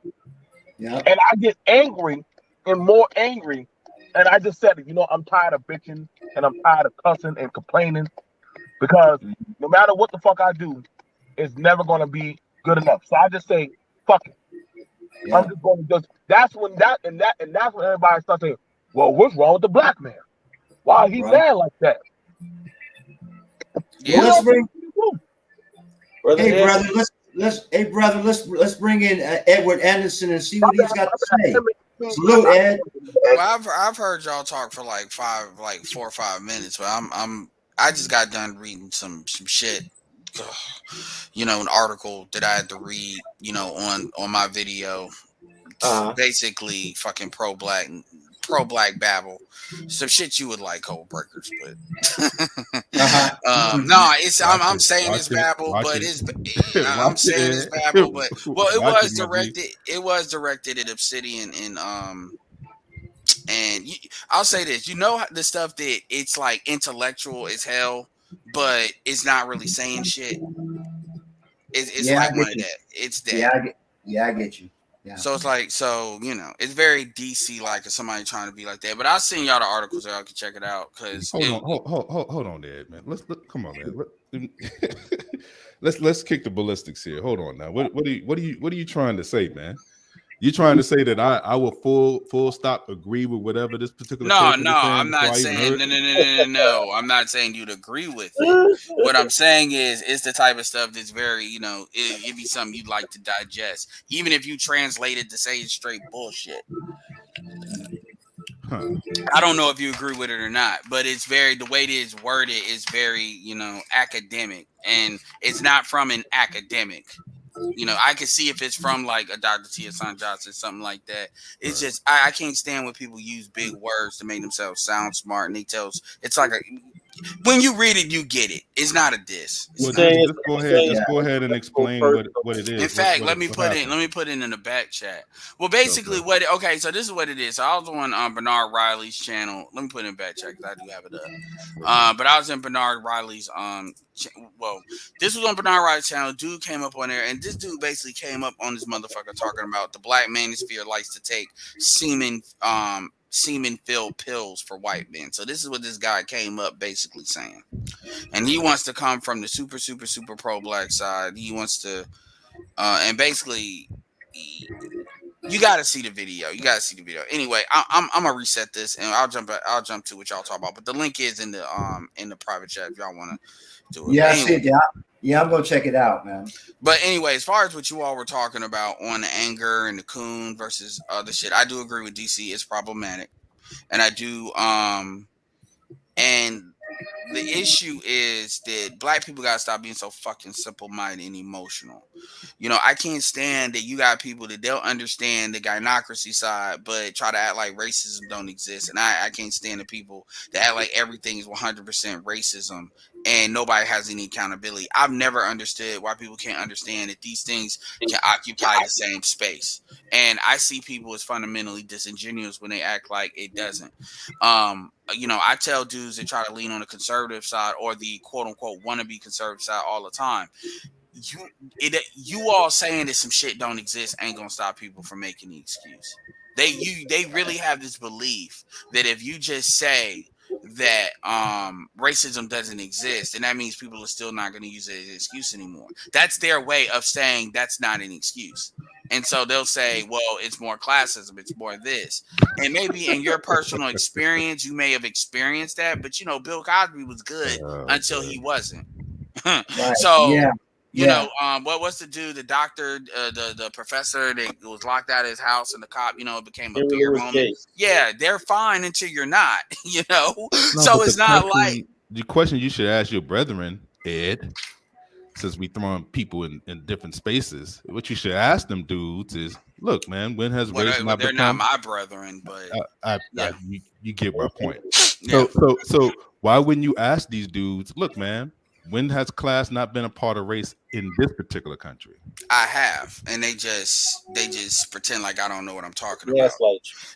Yeah. And I get angry and more angry. And I just said, I'm tired of bitching and I'm tired of cussing and complaining, because no matter what the fuck I do, it's never going to be good enough. So I just say, fuck it. Yeah. I'm just going to that's when everybody starts saying, well, what's wrong with the black man? Why is he mad like that? Yeah. Let's bring, hey brother, let's bring in Edward Anderson and see what he's got to say. Salute, Ed. Well, I've heard y'all talk for like 4 or 5 minutes, but I just got done reading some shit, an article that I had to read, on my video. Basically, fucking pro black babble, some shit you would like, Cold Breakers, but no, it's I'm saying it's babble, but it's I'm saying it's babble, but well, it was directed at Obsidian and I'll say this, the stuff that it's like intellectual as hell, but it's not really saying shit. It's like one of that. It's that. I get you. Yeah. So it's like, it's very DC like if somebody trying to be like that. But I'll send y'all the articles so y'all can check it out. Cause hold on there, man. Come on, man. Let's kick the ballistics here. Hold on now. What are you trying to say, man? You trying to say that I will full stop agree with whatever this particular No, I'm not saying no. I'm not saying you'd agree with it. What I'm saying is it's the type of stuff that's very, it'd be something you'd like to digest, even if you translate it to say it's straight bullshit. I don't know if you agree with it or not, but it's the way it is worded is very, academic, and it's not from an academic. I can see if it's from like a Dr. Tia San Johnson, something like that. It's just I can't stand when people use big words to make themselves sound smart, and it's like when you read it, you get it. It's not a diss. Well, just go ahead and explain what it is. In fact, let me put it in the back chat. Well, basically, so this is what it is. So I was on Bernard Riley's channel. Let me put it in back chat because I do have it up. But I was in Bernard Riley's this was on Bernard Riley's channel. Dude came up on there, and this dude basically came up on this motherfucker talking about the black manosphere likes to take semen-filled pills for white men. So this is what this guy came up basically saying. And he wants to come from the super, super, super pro-black side. He wants to, and basically, you got to see the video. Anyway, I'm gonna reset this, and I'll jump to what y'all talk about. But the link is in the private chat if y'all want to do it. Yeah, I see it. Yeah, I'm gonna check it out, man. But anyway, as far as what you all were talking about on the anger and the coon versus other shit, I do agree with DC. It's problematic, and I do. And the issue is that black people gotta stop being so fucking simple-minded and emotional. I can't stand that you got people that don't understand the gynocracy side, but try to act like racism don't exist. And I can't stand the people that act like everything is 100% racism and nobody has any accountability. I've never understood why people can't understand that these things can occupy the same space. And I see people as fundamentally disingenuous when they act like it doesn't. I tell dudes that try to lean on the conservative side or the quote unquote wannabe conservative side all the time. You all saying that some shit don't exist ain't gonna stop people from making the excuse. They really have this belief that if you just say that racism doesn't exist, and that means people are still not going to use it as an excuse anymore. That's their way of saying that's not an excuse. And so they'll say, well, it's more classism, it's more this. And maybe in your personal experience, you may have experienced that, but Bill Cosby was good until he wasn't. So what's the dude, the doctor, the professor that was locked out of his house and the cop, it became a beer moment. Yeah, they're fine until you're not, No, so it's not like the question you should ask your brethren, Ed, since we throwing people in different spaces. What you should ask them dudes is, look, man, when has race not they're become? not my brethren, but you get my point. Yeah. So why wouldn't you ask these dudes, look, man, when has class not been a part of race in this particular country? I have, and they just pretend like I don't know what I'm talking about.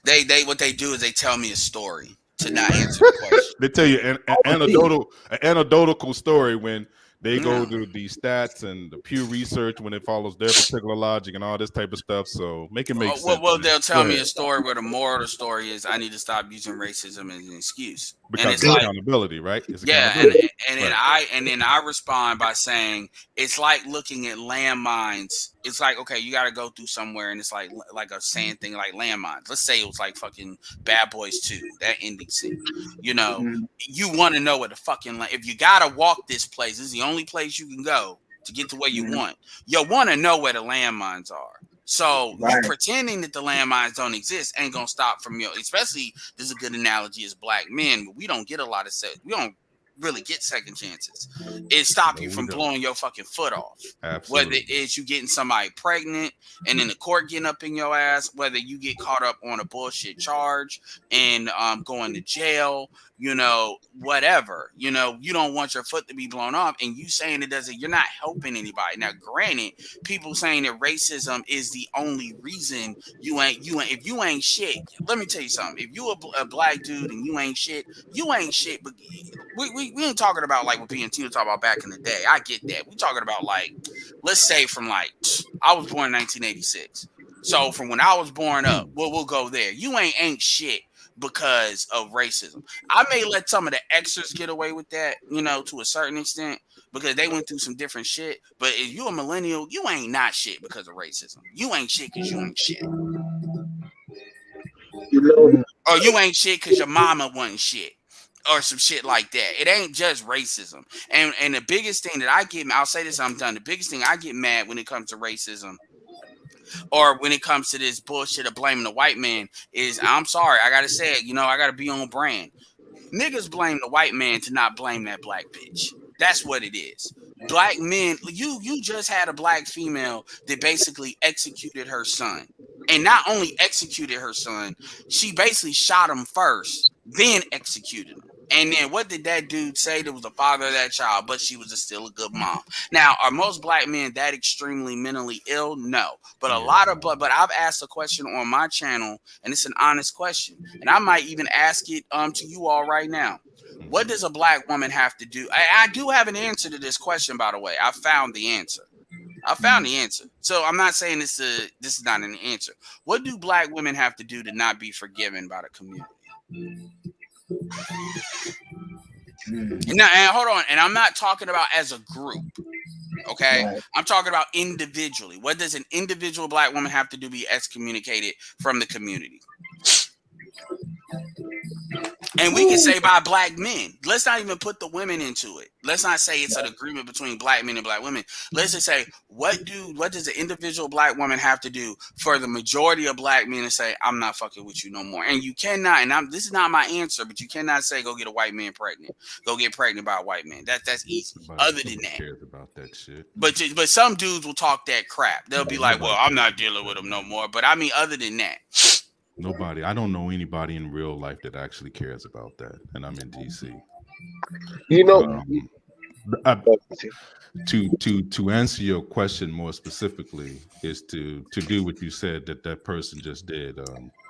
They what they do is they tell me a story to not answer the question. They tell you an anecdotal story when they go to the stats and the Pew Research when it follows their particular logic and all this type of stuff. So make it make sense. Well, they'll tell me a story where the moral of the story is I need to stop using racism as an excuse. Because it's accountability, right? It's and then I respond by saying it's like looking at landmines. It's like, okay, you got to go through somewhere, and it's like a sand thing, like landmines. Let's say it was like fucking Bad Boys 2, that ending scene. You want to know what the fucking if you got to walk this place, this is the only place you can go to get to where you want. You want to know where the landmines are. So you pretending that the landmines don't exist ain't gonna stop from especially this is a good analogy as black men. We don't get a lot of we don't really get second chances. It stop you from blowing your fucking foot off. Absolutely. Whether it's you getting somebody pregnant and then the court getting up in your ass, whether you get caught up on a bullshit charge and going to jail, whatever, you don't want your foot to be blown off, and you saying you're not helping anybody. Now, granted, people saying that racism is the only reason if you ain't shit. Let me tell you something. If you a black dude and you ain't shit, but we ain't talking about like what P and T was talking about back in the day. I get that. We talking about like, let's say from like, I was born in 1986. So from when I was born up, we'll go there. You ain't shit because of racism. I may let some of the extras get away with that, to a certain extent, because they went through some different shit. But if you a millennial, you ain't not shit because of racism. You ain't shit because you ain't shit. Or you ain't shit because your mama wasn't shit. Or some shit like that. It ain't just racism. And the biggest thing that I'll say this, I'm done. The biggest thing I get mad when it comes to racism or when it comes to this bullshit of blaming the white man is, I'm sorry, I gotta say it, I gotta be on brand. Niggas blame the white man to not blame that black bitch. That's what it is. Black men, you just had a black female that basically executed her son. And not only executed her son, she basically shot him first, then executed him. And then what did that dude say? That was the father of that child, but she was still a good mom. Now, are most black men that extremely mentally ill? No. But but I've asked a question on my channel, and it's an honest question. And I might even ask it to you all right now. What does a black woman have to do? I do have an answer to this question, by the way. I found the answer. So I'm not saying this is not an answer. What do black women have to do to not be forgiven by the community? Now, and hold on, and I'm not talking about as a group, okay? I'm talking about individually. What does an individual black woman have to do to be excommunicated from the community? And we can say by black men. Let's not even put the women into it. Let's not say it's an agreement between black men and black women. Let's just say, what does the individual black woman have to do for the majority of black men to say, I'm not fucking with you no more? And you cannot, and this is not my answer, but you cannot say, go get a white man pregnant. Go get pregnant by a white man. That's easy. Other than that. Cares about that shit. But some dudes will talk that crap. They'll be like, well, I'm not dealing with them no more. But I mean, other than that. Nobody. I don't know anybody in real life that actually cares about that. And I'm in DC. To answer your question more specifically is to do what you said that person just did,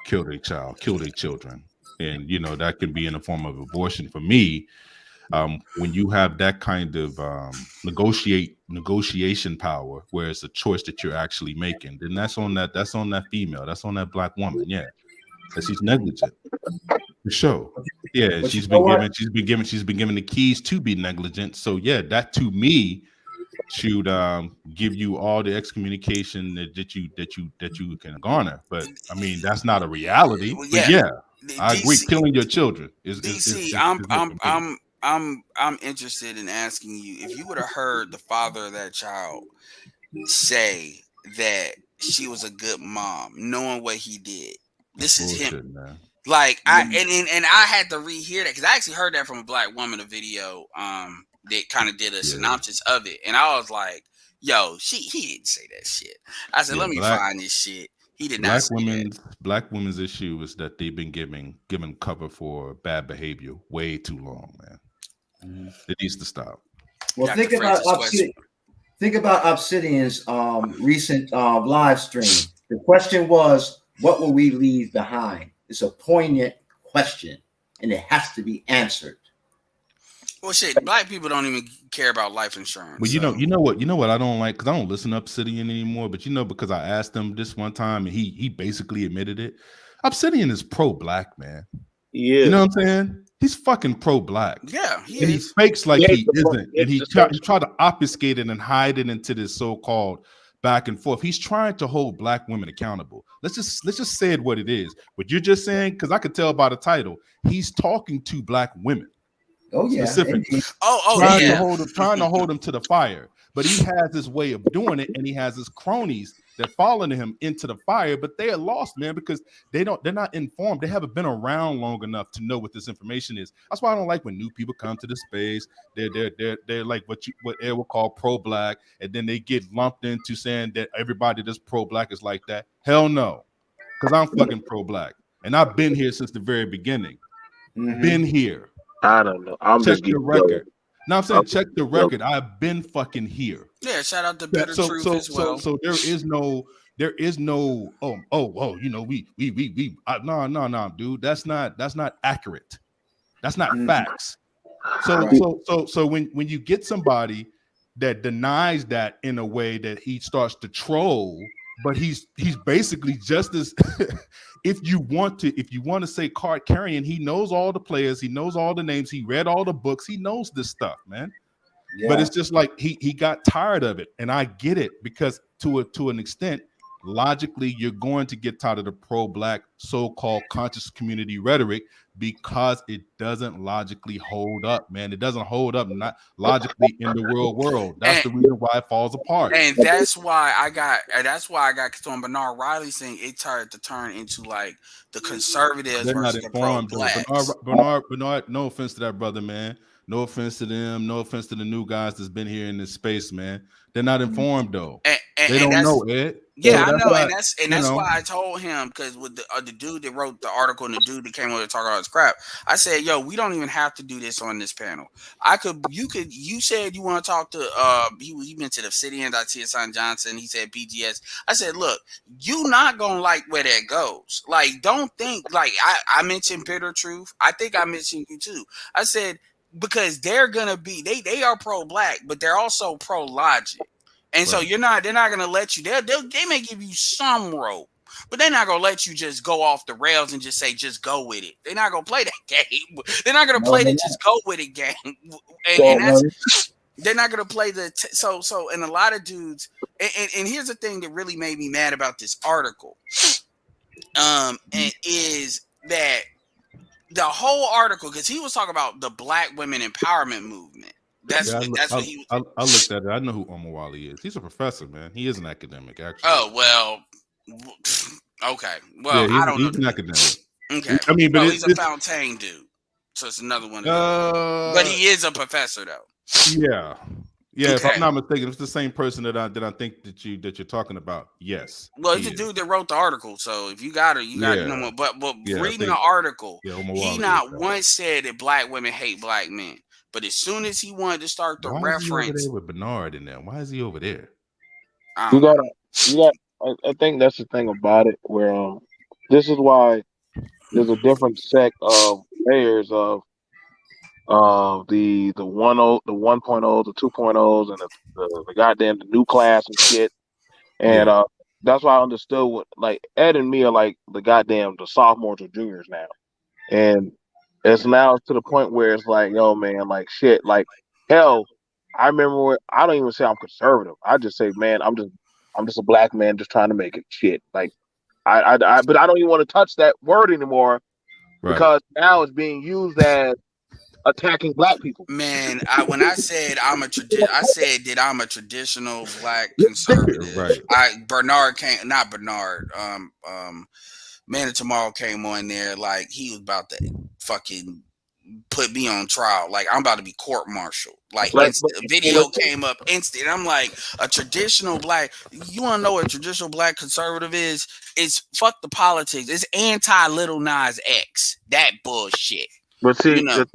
kill their child, kill their children. And that can be in the form of abortion. For me, when you have that kind of negotiation power where it's a choice that you're actually making, then that's on that female, that's on that black woman. Yeah, that she's negligent for sure. Yeah, But she's been given the keys to be negligent. So yeah, that to me should give you all the excommunication that you can garner. But I mean, that's not a reality. But yeah, I agree. Killing your children is DC. I'm interested in asking you if you would have heard the father of that child say that she was a good mom, knowing what he did. This is him. Man. Like I had to rehear that because I actually heard that from a black woman, a video that kind of did a synopsis of it, and I was like, "Yo, he didn't say that shit." I said, "Let me find this shit." He did not say that. Black women's issue is that they've been given cover for bad behavior way too long, man. It needs to stop. Well, think about Obsidian's recent live stream. The question was, what will we leave behind? It's a poignant question, and it has to be answered. Well, shit, black people don't even care about life insurance. Well, you know what I don't like, because I don't listen to Obsidian anymore. But because I asked him this one time, and he basically admitted it. Obsidian is pro-black, man. Yeah, you know what I'm saying? He's fucking pro-black. Yeah, he fakes like he isn't, and he tried to obfuscate it and hide it into this so-called back and forth. He's trying to hold black women accountable. Let's just say it what it is. What you're just saying, because I could tell by the title, he's talking to black women. Oh yeah, specifically. Trying to hold them to the fire. But he has his way of doing it, and he has his cronies that following him into the fire. But they are lost, man, because they're not informed. They haven't been around long enough to know what this information is. That's why I don't like when new people come to the space. They're like what Ed would call pro-black, and then they get lumped into saying that everybody that's pro-black is like that. Hell no, because I'm fucking pro-black, and I've been here since the very beginning. Been here. I don't know. I'm check just the record. No, I'm saying check the record. I've been fucking here. Yeah, shout out to Bitter Truth as well. So there is no no, dude. That's not accurate. That's not facts. So when you get somebody that denies that in a way that he starts to troll, but he's basically just as if you want to say card carrying, he knows all the players, he knows all the names, he read all the books, he knows this stuff, man. Yeah. But it's just like he got tired of it, and I get it, because to an extent, logically, you're going to get tired of the pro-black so-called conscious community rhetoric because it doesn't logically hold up, man. It doesn't hold up, not logically in the real world. That's the reason why it falls apart. And that's why I got on Bernard Riley saying it started to turn into like the conservatives versus the pro-blacks. Bernard, no offense to that brother, man. No offense to them. No offense to the new guys that's been here in this space, man. They're not informed though. They don't know, Ed. Yeah, so I know, and that's why I told him, because with the dude that wrote the article and the dude that came over to talk all this crap, I said, "Yo, we don't even have to do this on this panel. You said you want to talk to he mentioned Obsidian, T.S. Johnson. He said BGS. I said, look, you not gonna like where that goes. Like, don't think like I mentioned Bitter Truth. I think I mentioned you too. I said, because they're gonna be they are pro-black, but they're also pro-logic. And so they're not gonna let you. They may give you some rope, but they're not gonna let you just go off the rails and just say just go with it. They're not gonna play that game. They're not gonna play the just go with it game. And that's, they're not gonna play the so. And a lot of dudes. And here's the thing that really made me mad about this article. And is that the whole article, because he was talking about the Black women empowerment movement. That's what he was. I looked at it. I know who Omar Wali is. He's a professor, man. He is an academic, actually. Oh, well, okay. Well, I don't know. He's an academic. Okay. I mean, but he's a Fountaine dude. So it's another one. But he is a professor, though. Yeah. Yeah, okay. If I'm not mistaken, it's the same person that I think that you're talking about. Yes. Well, it's the dude that wrote the article. So if you got it, you got it. No, but reading the article, he not once said that Black women hate Black men. But as soon as he wanted to start the Why is he over reference, there with Bernard in there? Why is he over there? You got. I think that's the thing about it. Where this is why there's a different sect of layers of the 1.0, the 1.0, the 2.0s, and the goddamn the new class and shit. And that's why I understood what like Ed and me are like the sophomores or juniors now. And it's now to the point where it's like, yo, man, like shit, like hell. I remember I don't even say I'm conservative. I just say, man, I'm just a black man just trying to make it. Shit, like but I don't even want to touch that word anymore because now it's being used as attacking black people. man, when I said I said that I'm a traditional black conservative. Right. Bernard came, not Bernard. Man of Tomorrow came on there like he was about to fucking put me on trial. Like I'm about to be court-martialed. Like a video came up instant. I'm like, a traditional black. You want to know what a traditional black conservative is? It's fuck the politics. It's anti Little Nas X. That bullshit. But see, You know.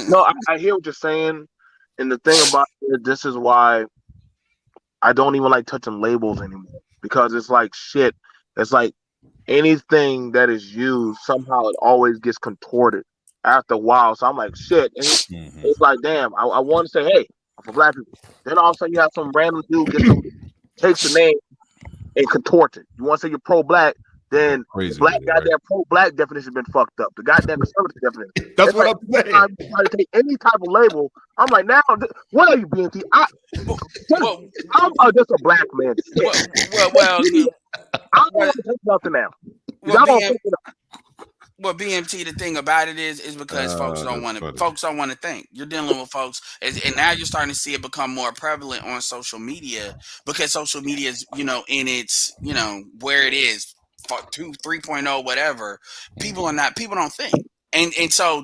No, I hear what you're saying, and the thing about it, this is why I don't even like touching labels anymore because it's like shit. It's like anything that is used somehow it always gets contorted after a while. So I'm like shit. And it's like damn. I want to say hey, I'm for black people. Then all of a sudden you have some random dude takes the name and contorts it. You want to say you're pro-black, then the goddamn pro-black definition has been fucked up. The goddamn conservative definition. That's what I'm saying. Anytime you try to take any type of label, I'm like, now, what are you, BNT? I'm just a black man. Well, I don't want to take nothing now. Well, BMT, the thing about it is because folks don't want to think. You're dealing with folks, and now you're starting to see it become more prevalent on social media because social media is, in its, where it is, 3.0, whatever. People don't think. And so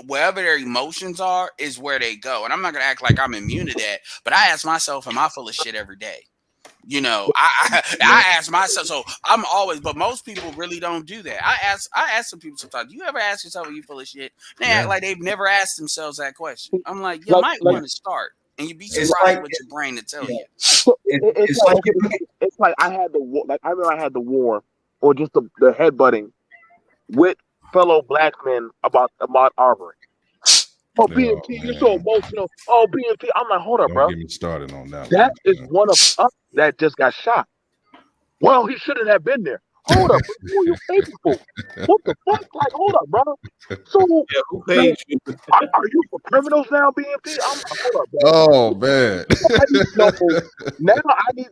wherever their emotions are is where they go. And I'm not gonna act like I'm immune to that, but I ask myself, am I full of shit every day? I ask myself, so I'm always, but most people really don't do that. I ask some people sometimes, do you ever ask yourself, are you full of shit? They act like they've never asked themselves that question. I'm like, you might want to start, and you'd be surprised what your brain to tell you. It's like I had the war, like I remember I had the war, or just the headbutting with fellow black men about Arbery. Oh, BMT, you're so emotional. Oh, BMT, I'm like, hold up, bro. Don't get me started on that. That is one of us that just got shot. Well, he shouldn't have been there. Hold up, who are you paying for? What the fuck? Like, hold up, brother. So, who paid you? Are you for criminals now, BMT? I'm like, hold up, bro. Oh man.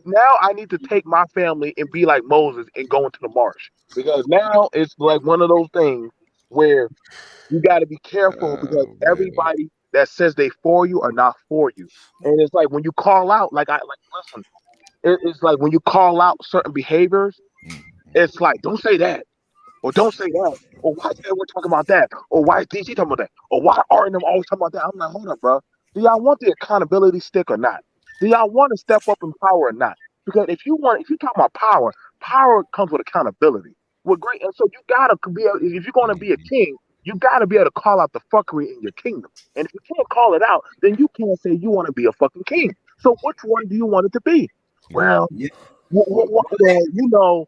Now I need to take my family and be like Moses and go into the marsh because now it's like one of those things where you got to be careful because everybody that says they for you are not for you, and it's like when you call out, listen, it's like when you call out certain behaviors, it's like don't say that, or don't say that, or why is everyone talking about that, or why is DC talking about that, or why are them always talking about that? I'm like, hold up, bro. Do y'all want the accountability stick or not? Do y'all want to step up in power or not? Because if you talk about power comes with accountability. Well, great, and so you gotta be if you're gonna be a king. You got to be able to call out the fuckery in your kingdom. And if you can't call it out, then you can't say you want to be a fucking king. So which one do you want it to be? Well, there's a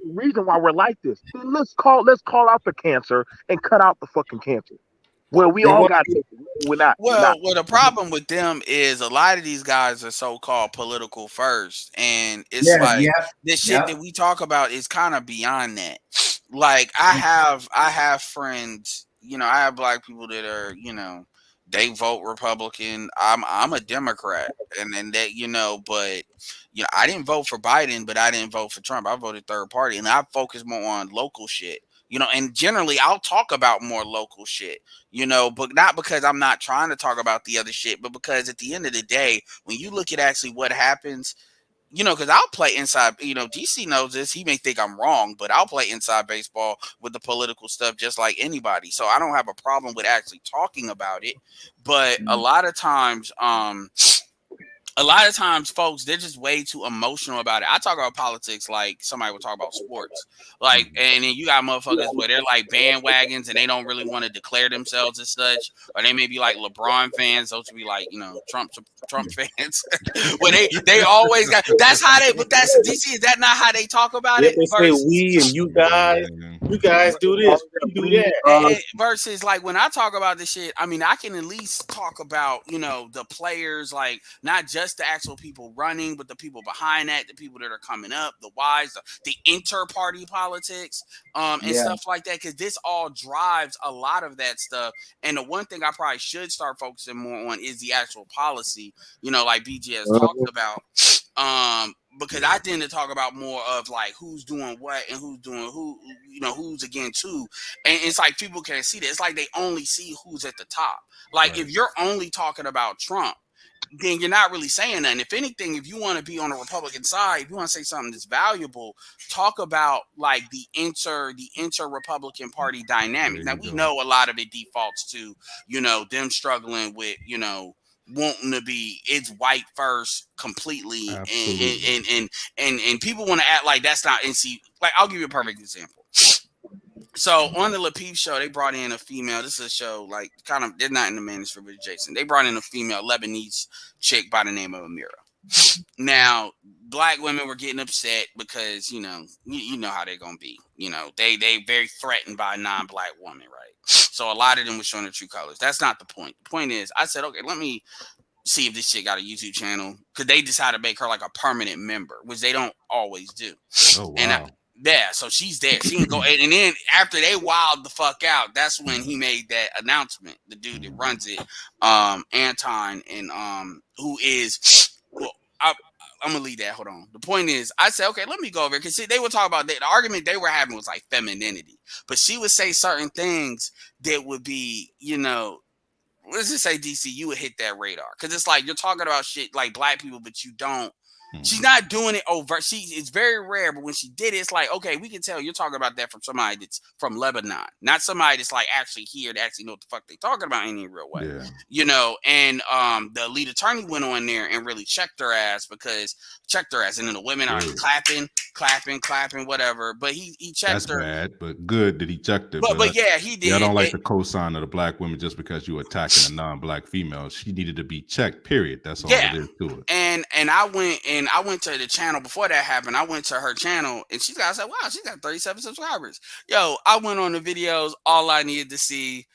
reason why we're like this. Let's call out the cancer and cut out the fucking cancer. Well, we all got it. We're not. Well, the problem with them is a lot of these guys are so-called political first, and it's this shit that we talk about is kind of beyond that. Like I have friends, I have black people that are, they vote Republican. I'm a Democrat, and then that, but I didn't vote for Biden, but I didn't vote for Trump. I voted third party, and I focus more on local shit. And generally I'll talk about more local shit, but not because I'm not trying to talk about the other shit, but because at the end of the day, when you look at actually what happens, because I'll play inside, DC knows this. He may think I'm wrong, but I'll play inside baseball with the political stuff just like anybody. So I don't have a problem with actually talking about it. But a lot of times, a lot of times folks, they're just way too emotional about it. I talk about politics like somebody would talk about sports. Like, and then you got motherfuckers where they're like bandwagons and they don't really want to declare themselves as such, or they may be like LeBron fans. Those would be like, you know, Trump fans. Where they always got, that's how they, but that's DC, is that not how they talk about If it? they say we and you guys do this, we do that. Versus like when I talk about this shit, I mean, I can at least talk about, you know, the players, like not just the actual people running, but the people behind that, the people that are coming up, the whys, the inter-party politics, and stuff like that. Because this all drives a lot of that stuff. And the one thing I probably should start focusing more on is the actual policy, you know, like BGS talked about. Because I tend to talk about more of like who's doing what and who's doing who, you know, who's against who. And it's like people can't see that. It's like they only see who's at the top. Like if you're only talking about Trump, then you're not really saying nothing. If anything, if you want to be on the Republican side, if you want to say something that's valuable, talk about like the inter Republican Party dynamics. Now we know a lot of it defaults to, you know, them struggling with, you know, wanting to be it's white first completely, and people want to act like that's not NC. Like I'll give you a perfect example. So on the Lapeef show, they brought in a female. This is a show like kind of they're not in the manosphere with Jason. They brought in a female Lebanese chick by the name of Amira. Now, black women were getting upset because you know how they're gonna be. You know they very threatened by a non-black woman, right? So a lot of them were showing their true colors. That's not the point. The point is, I said, okay, let me see if this shit got a YouTube channel because they decided to make her like a permanent member, which they don't always do. Oh wow. And so she's there. She can go, and then after they wild the fuck out, that's when he made that announcement. The dude that runs it, Anton, and who is well, I'm gonna leave that. Hold on. The point is, I said, okay, let me go over because they were talking about the argument they were having was like femininity, but she would say certain things that would be, you know. Let's just say DC, you would hit that radar because it's like you're talking about shit like black people, but you don't. She's not doing it over. It's very rare, but when she did it, it's like, okay, we can tell you're talking about that from somebody that's from Lebanon, not somebody that's like actually here to actually know what the fuck they talking about in any real way. Yeah. You know, and the lead attorney went on there and really checked her ass, and then the women are clapping, whatever. But he checked her. That's bad, but good that he checked it. But yeah, he did. Yeah, I don't like the cosign of the black women just because you attacking a non-black female. She needed to be checked. Period. That's all it is to it. And I went to the channel before that happened. I went to her channel and I said, wow, she's got 37 subscribers. Yo, I went on the videos. All I needed to see,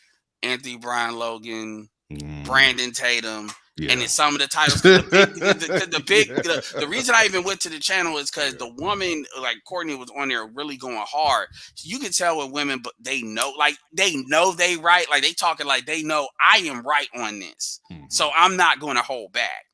Anthony Brian Logan, Brandon Tatum. Yeah. And then some of the titles, the reason I even went to the channel is because the woman, like Courtney, was on there really going hard. So you can tell with women, but they know they right. Like they talking like they know I am right on this. So I'm not going to hold back.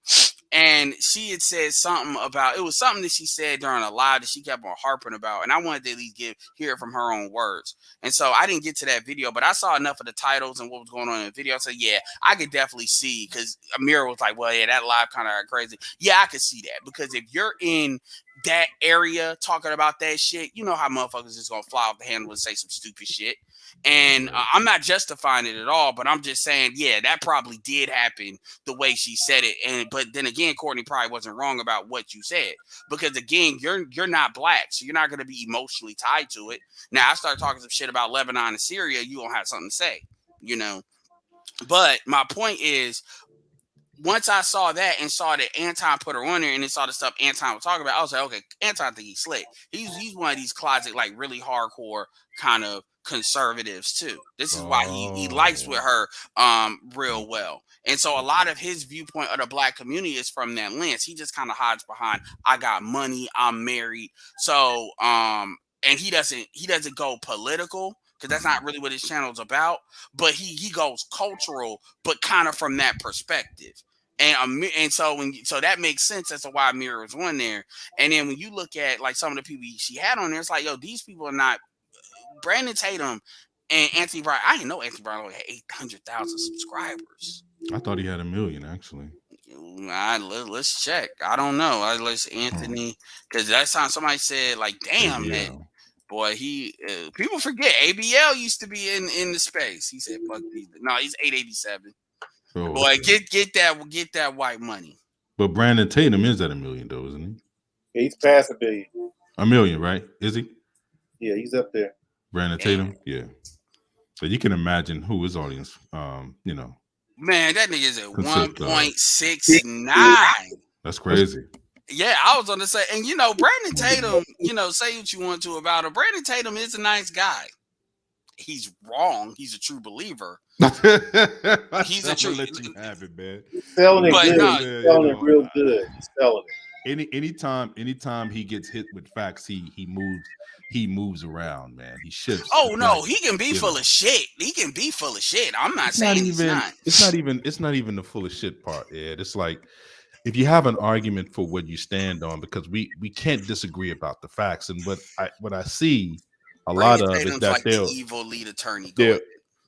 And she had said something about, it was something that she said during a live that she kept on harping about. And I wanted to at least hear it from her own words. And so I didn't get to that video, but I saw enough of the titles and what was going on in the video. So yeah, I could definitely see, because Amira was like, well, yeah, that live kind of crazy. Yeah, I could see that, because if you're in that area talking about that shit, you know how motherfuckers is going to fly off the handle and say some stupid shit. And I'm not justifying it at all, but I'm just saying, yeah, that probably did happen the way she said it. But then again, Courtney probably wasn't wrong about what you said, because again, you're not black, so you're not going to be emotionally tied to it. Now, I start talking some shit about Lebanon and Syria, you don't have something to say, you know. But my point is, once I saw that and saw that Anton put her on there and then saw the stuff Anton was talking about, I was like, okay, Anton think he's slick. He's one of these closet, like really hardcore kind of conservatives too. This is why he likes with her real well. And so a lot of his viewpoint of the black community is from that lens. He just kind of hides behind, I got money, I'm married. So and he doesn't go political, because that's not really what his channel is about. But he goes cultural, but kind of from that perspective. And so that makes sense as to why Amira was on there. And then when you look at like some of the people she had on there, it's like, yo, these people are not Brandon Tatum and Anthony Brian. I didn't know Anthony Brian only had 800,000 subscribers. I thought he had 1 million actually. Let's check. I don't know. Let's Anthony, because that time somebody said like, damn, man. Boy, people forget ABL used to be in the space. He said, "Fuck these." No, he's 887. Oh, boy, get that white money. But Brandon Tatum is at $1 million, though, isn't he? He's past $1 billion. $1 million, right? Is he? Yeah, he's up there. Brandon Tatum, yeah. So you can imagine who his audience, you know. Man, that nigga's at consists of. 1.69. That's crazy. Yeah, I was gonna say, and you know, Brandon Tatum, you know, say what you want to about him. Brandon Tatum is a nice guy. He's wrong. He's a true believer. He's a true. Let you have it, man. Selling it good. No, he's selling it real good. He's selling it. Anytime he gets hit with facts, he moves around, man. He shifts. Oh no, he can be full of shit. He can be full of shit. I'm not saying he's not. It's not even the full of shit part. Yeah, it's like if you have an argument for what you stand on, because we can't disagree about the facts. And what I see a lot of is that like the evil lead attorney.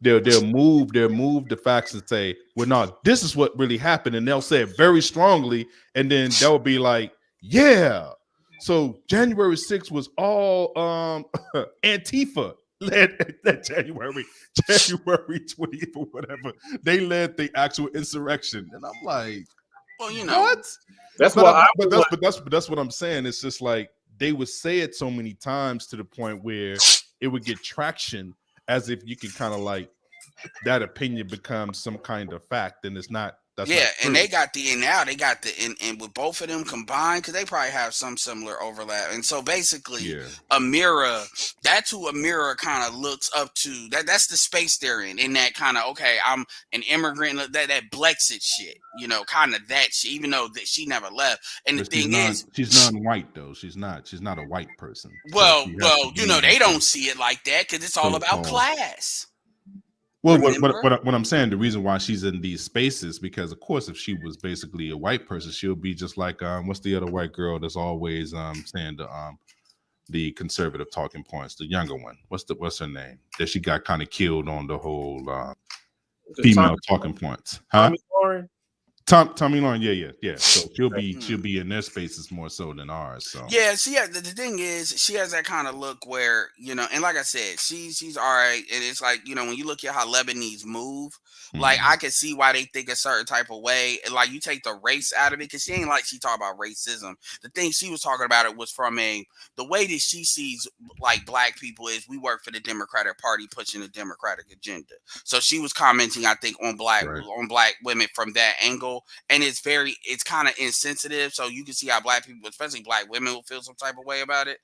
They'll move the facts and say, well, no, this is what really happened, and they'll say it very strongly, and then they'll be like, yeah. So January 6th was all Antifa led that January 20th or whatever. They led the actual insurrection, and I'm like, well, you know, what? That's what I'm saying. It's just like they would say it so many times to the point where it would get traction, as if you can kind of like that opinion becomes some kind of fact, and it's not. That's yeah, not and they got and with both of them combined, because they probably have some similar overlap. And so basically, Amira, that's who Amira kind of looks up to. That's the space they're in that kind of, okay, I'm an immigrant, that Blexit shit, you know, kind of that shit, even though that she never left. And the thing is, she's non-white though. She's not a white person. Well, you know, they don't see it like that because it's all about class. Well, what I'm saying, the reason why she's in these spaces, because of course, if she was basically a white person, she'll be just like what's the other white girl that's always saying the conservative talking points, the younger one. What's her name? That she got kind of killed on the whole female talking points. Huh? Tommy Lauren, yeah. So she'll be in their spaces more so than ours. So yeah, the thing is, she has that kind of look where, you know, and like I said, she's all right, and it's like, you know, when you look at how Lebanese move, like I can see why they think a certain type of way, and like you take the race out of it, because she ain't like she talk about racism. The thing she was talking about it was from the way that she sees like black people is, we work for the Democratic Party pushing the Democratic agenda. So she was commenting, I think, on black women from that angle. And it's kind of insensitive, so you can see how black people, especially black women, will feel some type of way about it.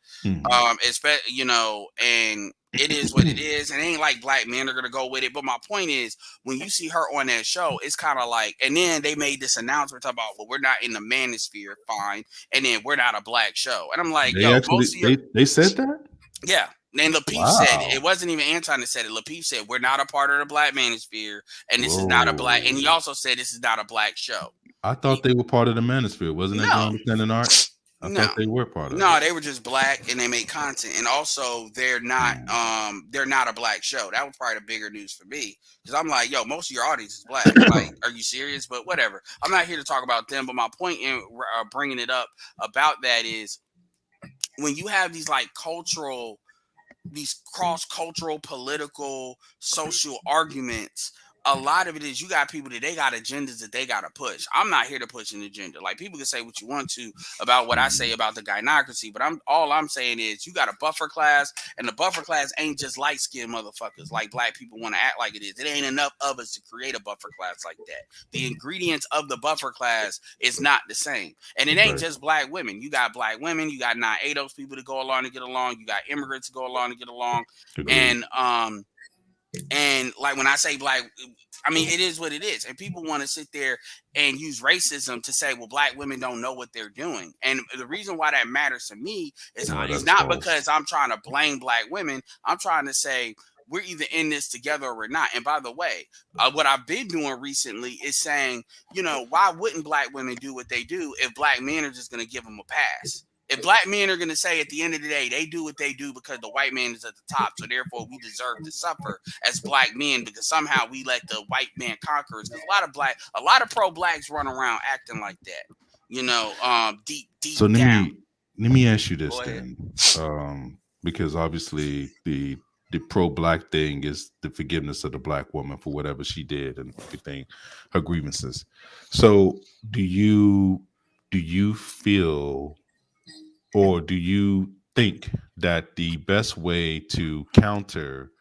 Especially, you know, and it is what it is, and it ain't like black men are gonna go with it. But my point is, when you see her on that show, it's kind of like, and then they made this announcement about, well, we're not in the manosphere, fine, and then we're not a black show, and I'm like, they said that, yeah. And Lapeef said it wasn't even Anton that said it. Lapeef said, we're not a part of the black manosphere, and this is not a black, and he also said this is not a black show. I thought they were part of the manosphere. Wasn't it Independent Art? I thought they were part of it. No, they were just black and they made content. And also they're not a black show. That was probably the bigger news for me. Because I'm like, yo, most of your audience is black. Like, are you serious? But whatever. I'm not here to talk about them, but my point in bringing it up about that is, when you have these like these cross-cultural, political, social arguments, a lot of it is you got people that they got agendas that they got to push. I'm not here to push an agenda. Like, people can say what you want to about what I say about the gynocracy, but all I'm saying is you got a buffer class, and the buffer class ain't just light-skinned motherfuckers like black people want to act like it is. It ain't enough of us to create a buffer class like that. The ingredients of the buffer class is not the same. And it ain't just black women. You got black women, you got non-ADOS people to go along to get along, you got immigrants to go along to get along. And like, when I say black, I mean, it is what it is. And people want to sit there and use racism to say, well, black women don't know what they're doing. And the reason why that matters to me is not because I'm trying to blame black women. I'm trying to say, we're either in this together or we're not. And by the way, what I've been doing recently is saying, you know, why wouldn't black women do what they do if black men are just going to give them a pass? If black men are going to say at the end of the day, they do what they do because the white man is at the top, so therefore we deserve to suffer as black men because somehow we let the white man conquer us. Because a lot of pro-blacks run around acting like that, you know, deep so down. Let me ask you this then, because obviously the pro-black thing is the forgiveness of the black woman for whatever she did and everything, her grievances. So do you do you feel, or do you think that the best way to counter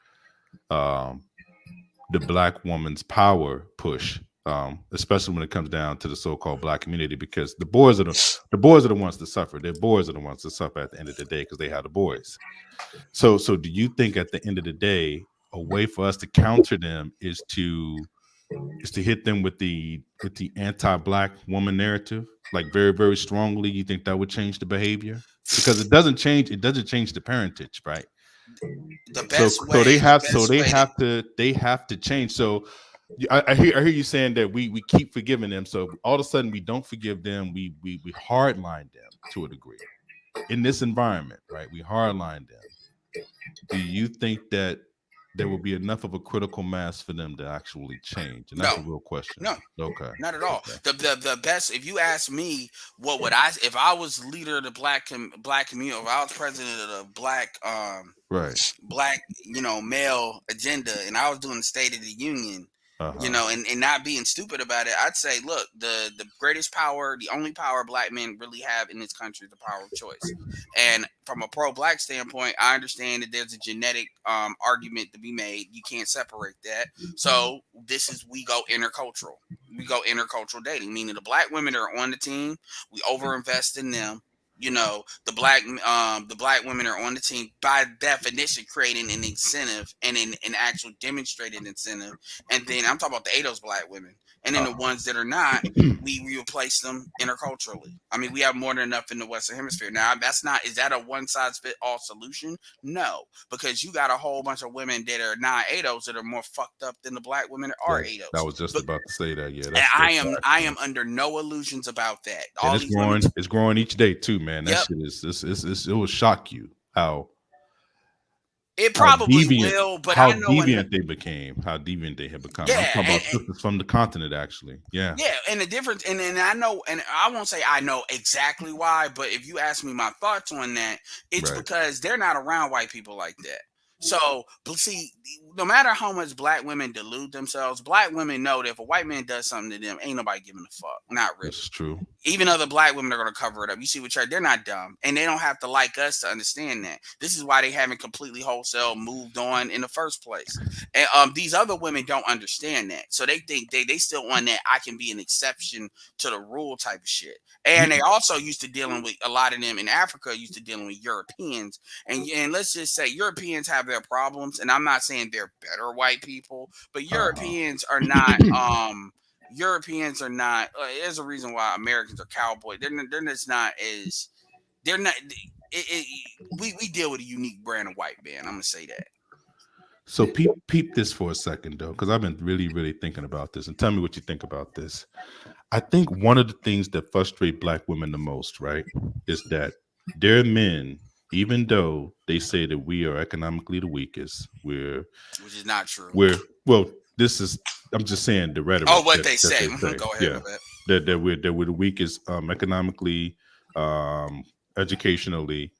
the black woman's power push, especially when it comes down to the so-called black community, because the boys are the ones that suffer. Their boys are the ones that suffer at the end of the day because they have the boys. So do you think at the end of the day, a way for us to counter them is to hit them with the anti-black woman narrative, like very, very strongly? You think that would change the behavior? Because it doesn't change the parentage, right? The best way. They have to change. So I hear you saying that we keep forgiving them. So all of a sudden we don't forgive them. We hardline them to a degree in this environment, right? We hardline them. Do you think that there will be enough of a critical mass for them to actually change? And that's a real question. No. Okay. Not at all. Okay. The best, if you ask me, what would I, if I was leader of the black community, if I was president of the black male agenda, and I was doing the State of the Union, and not being stupid about it, I'd say, look, the greatest power, the only power black men really have in this country is the power of choice. And from a pro-black standpoint, I understand that there's a genetic argument to be made. You can't separate that. So we go intercultural. We go intercultural dating, meaning the black women are on the team. We overinvest in them. The black women are on the team, by definition, creating an incentive and an actual demonstrated incentive. And then I'm talking about the ADOS black women. And then the ones that are not, we replace them interculturally. I mean, we have more than enough in the Western Hemisphere. Now, is that a one-size-fits-all solution? No, because you got a whole bunch of women that are not ADOS that are more fucked up than the black women that are ADOS. I was just about to say that, yeah. And I am under no illusions about that. And it's growing each day too, man. That shit it will shock you how it probably will, but how I know deviant they became, how deviant they have become. Yeah, I'm talking about sisters from the continent, actually. Yeah. Yeah, and the difference, and I know, and I won't say I know exactly why, but if you ask me my thoughts on that, it's because they're not around white people like that. So, see, no matter how much black women delude themselves, black women know that if a white man does something to them, ain't nobody giving a fuck. Not really. That's true. Even other black women are going to cover it up. You see what they're not dumb, and they don't have to like us to understand that. This is why they haven't completely wholesale moved on in the first place. And these other women don't understand that, so they think they still on that I can be an exception to the rule type of shit. And they also used to dealing with, a lot of them in Africa used to dealing with Europeans, and let's just say Europeans have their problems, and I'm not saying they're better white people, but Europeans are not. Europeans are not. There's a reason why Americans are cowboys. They're just not as. They're not. We deal with a unique brand of white man. I'm gonna say that. So peep this for a second though, because I've been really, really thinking about this, and tell me what you think about this. I think one of the things that frustrate black women the most, right, is that their men, even though they say that we are economically the weakest, which is not true. This is, I'm just saying the rhetoric. Oh, what they say. Go ahead. Yeah, that we're the weakest economically, educationally,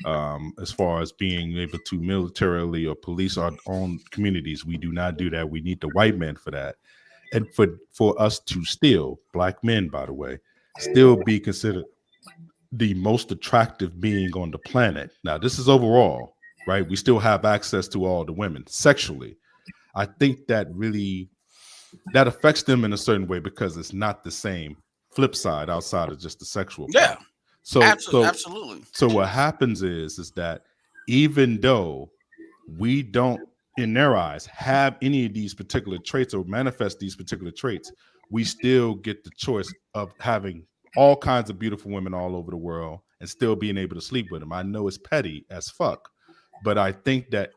as far as being able to militarily or police our own communities. We do not do that. We need the white man for that. And for us to still, black men, by the way, still be considered the most attractive being on the planet. Now, this is overall, right? We still have access to all the women sexually. I think that that affects them in a certain way because it's not the same flip side outside of just the sexual part. Yeah. So absolutely. So what happens is that even though we don't, in their eyes, have any of these particular traits or manifest these particular traits, we still get the choice of having all kinds of beautiful women all over the world and still being able to sleep with them. I know it's petty as fuck, but I think that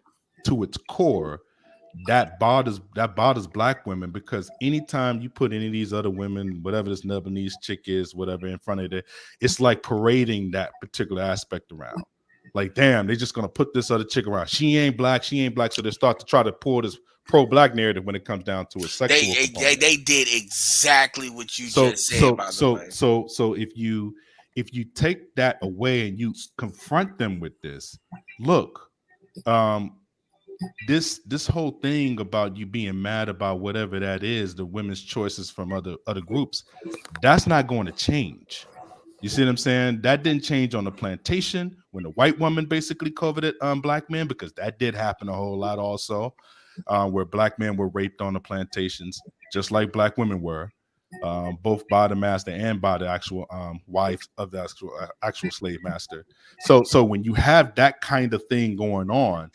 to its core, that bothers black women, because anytime you put any of these other women, whatever this Lebanese chick is, whatever, in front of it, it's like parading that particular aspect around. Like, damn, they're just gonna put this other chick around. She ain't black. So they start to try to pull this pro-black narrative when it comes down to a sexual. They did exactly what you just said. So if you take that away and you confront them with this, look, this whole thing about you being mad about whatever that is, the women's choices from other groups, that's not going to change. You see what I'm saying? That didn't change on the plantation when the white woman basically coveted black men, because that did happen a whole lot also, where black men were raped on the plantations, just like black women were, both by the master and by the actual wives of the actual slave master. So when you have that kind of thing going on,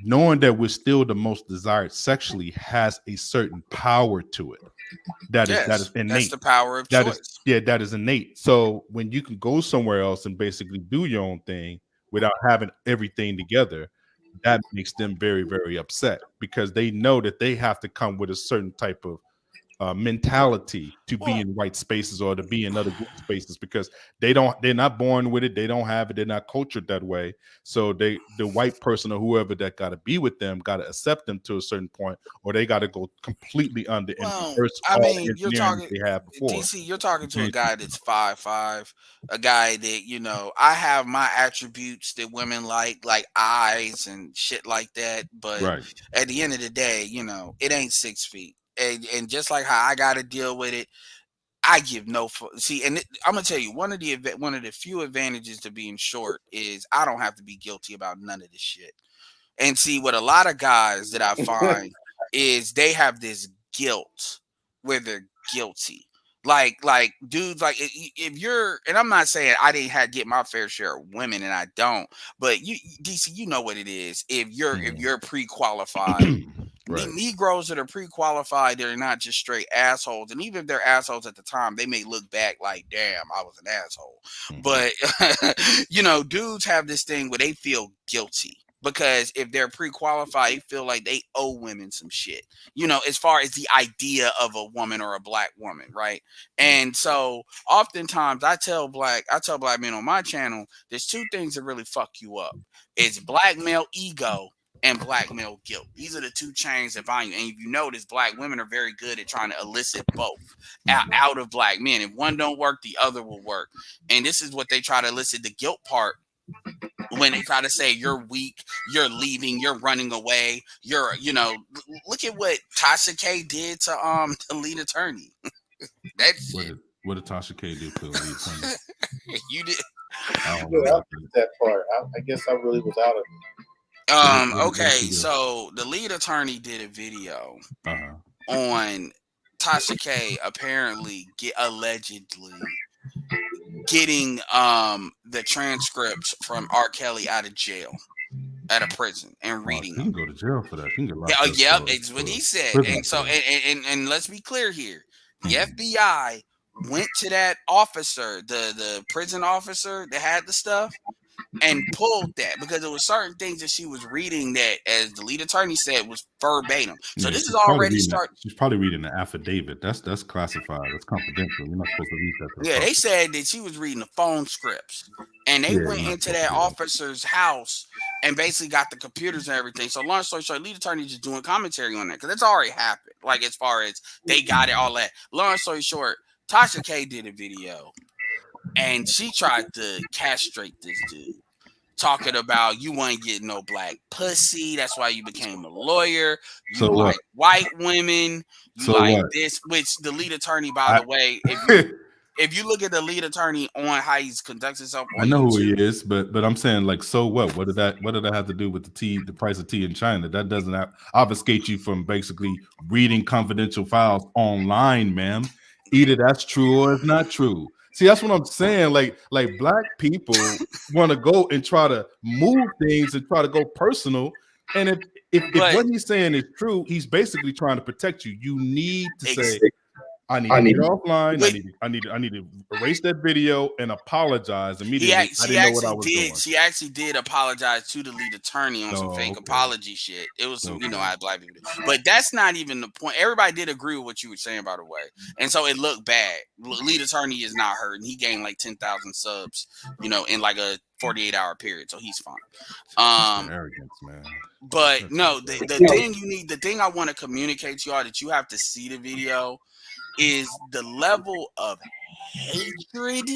knowing that we're still the most desired sexually has a certain power to it. That is innate. That's the power of choice. That is innate. So when you can go somewhere else and basically do your own thing without having everything together, that makes them very, very upset, because they know that they have to come with a certain type of mentality to be in white spaces or to be in other group spaces, because they're not born with it, they don't have it, they're not cultured that way. So the white person or whoever that got to be with them got to accept them to a certain point, or they got to go completely under and reverse all the you're engineering talking they had before. DC, you're talking to a guy that's 5'5", a guy that, I have my attributes that women like eyes and shit like that, but at the end of the day, it ain't 6 feet. And just like how I got to deal with it, I give no see. And I'm gonna tell you, one of the few advantages to being short is I don't have to be guilty about none of this shit. And see, what a lot of guys that I find is they have this guilt where they're guilty. Like dudes, like if you're, and I'm not saying I didn't get my fair share of women, and I don't, but DC, you know what it is. If you're pre-qualified. Negroes that are pre-qualified, they're not just straight assholes. And even if they're assholes at the time, they may look back like, damn, I was an asshole. But, dudes have this thing where they feel guilty. Because if they're pre-qualified, they feel like they owe women some shit, as far as the idea of a woman or a black woman, right? And so oftentimes I tell black men on my channel, there's two things that really fuck you up. It's black male ego and black male guilt. These are the two chains that bind you. And if you notice, black women are very good at trying to elicit both out of black men. If one don't work, the other will work. And this is what they try to elicit, the guilt part, when they try to say you're weak, you're leaving, you're running away, look at what Tasha K did to the lead attorney. That's what did Tasha K do to the lead attorney? You did. I missed that part. I guess I really was out of it. Okay, so the lead attorney did a video on Tasha K apparently allegedly getting the transcripts from R. Kelly out of jail, out of prison, and reading them. You can go to jail for that. You can get It's what he said. And so and let's be clear here. The FBI went to that officer, the prison officer that had the stuff, and pulled that, because there were certain things that she was reading that, as the lead attorney said, was verbatim. So this is already starting. She's probably reading an affidavit. That's classified. That's confidential. You're not supposed to read that. Yeah, they said that she was reading the phone scripts, and they went into that officer's house and basically got the computers and everything. So long story short, lead attorney just doing commentary on that, because it's already happened. Like, as far as they got it, all that. Long story short, Tasha K did a video, and she tried to castrate this dude, talking about you weren't getting no black pussy, that's why you became a lawyer. You like white women. You like this, which the lead attorney, by the way, if you look at the lead attorney on how he's conducts himself on I know YouTube, who he is, but I'm saying, like, so what? What did that have to do with the price of tea in China? That doesn't obfuscate you from basically reading confidential files online, ma'am. Either that's true or it's not true. See, that's what I'm saying. Like black people want to go and try to move things and try to go personal. And if what he's saying is true, he's basically trying to protect you. You need to say, I need to get offline. I need to erase that video and apologize immediately. I didn't know what I was doing. She actually did apologize to the lead attorney on some fake apology shit. It was some, I had black people do. But that's not even the point. Everybody did agree with what you were saying, by the way. And so it looked bad. Lead attorney is not hurt, and he gained like 10,000 subs, in like a 48-hour period. So he's fine. Arrogance, man. But no, the thing I want to communicate to y'all, that you have to see the video, is the level of hatred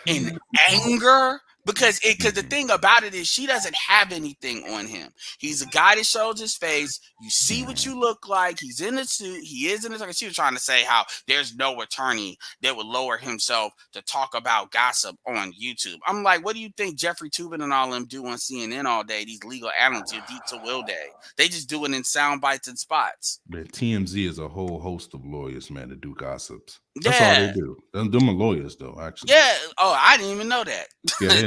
and anger Because the thing about it is she doesn't have anything on him. He's a guy that shows his face. You see what you look like. He's in a suit. He is in a. She was trying to say how there's no attorney that would lower himself to talk about gossip on YouTube. I'm like, what do you think Jeffrey Toobin and all them do on CNN all day? These legal analysts, Aditya Will Day. They just do it in sound bites and spots. Man, TMZ is a whole host of lawyers, man, that do gossips. That's all they do. Them are lawyers, though, actually. Yeah. Oh, I didn't even know that. Yeah,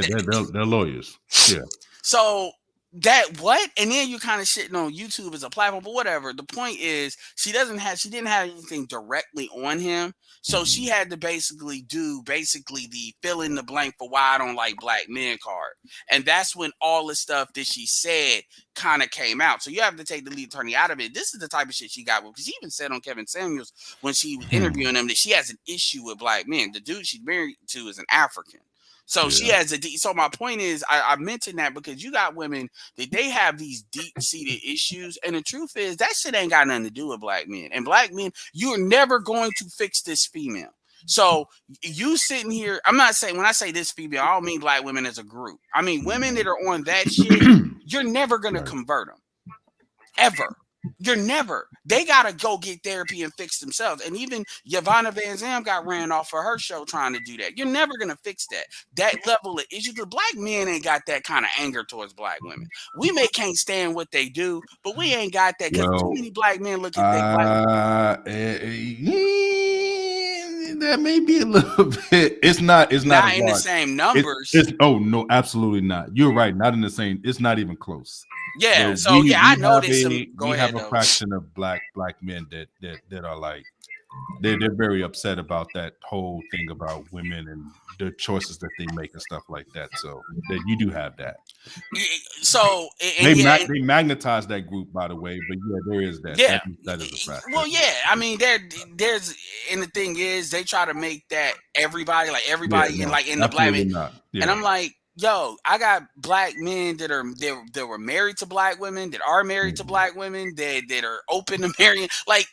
they're lawyers. Yeah. So that what? And then you kind of shitting on YouTube as a platform, but whatever. The point is she didn't have anything directly on him. So she had to basically do the fill in the blank for why I don't like black men card. And that's when all the stuff that she said kind of came out. So you have to take the lead attorney out of it. This is the type of shit she got with, because she even said on Kevin Samuels when she was interviewing him that she has an issue with black men. The dude she's married to is an African. So she has so my point is, I mentioned that because you got women that they have these deep-seated issues, and the truth is that shit ain't got nothing to do with black men. And black men, you're never going to fix this female. So you sitting here, I'm not saying, when I say this female, I don't mean black women as a group. I mean women that are on that shit, you're never going to convert them. Ever. You're never. They gotta go get therapy and fix themselves. And even Yvonne Van Zam got ran off for her show trying to do that. You're never gonna fix that. That level of issue. The black men ain't got that kind of anger towards black women. We can't stand what they do, but we ain't got that because too many black men look at their black that may be a little bit. It's not in the same numbers. Oh no, absolutely not. You're right. Not in the same. It's not even close. Yeah. I know this. We have a fraction of black men that are like they're very upset about that whole thing about women and the choices that they make and stuff like that. So that you do have that. So they magnetize that group, by the way, but yeah, there is that. Yeah, that is a fact. Well, yeah, I mean, there's, and the thing is, they try to make that everybody in the black men, and I'm like, yo, I got black men that were married to black women, that are married to black women, that are open to marrying. Like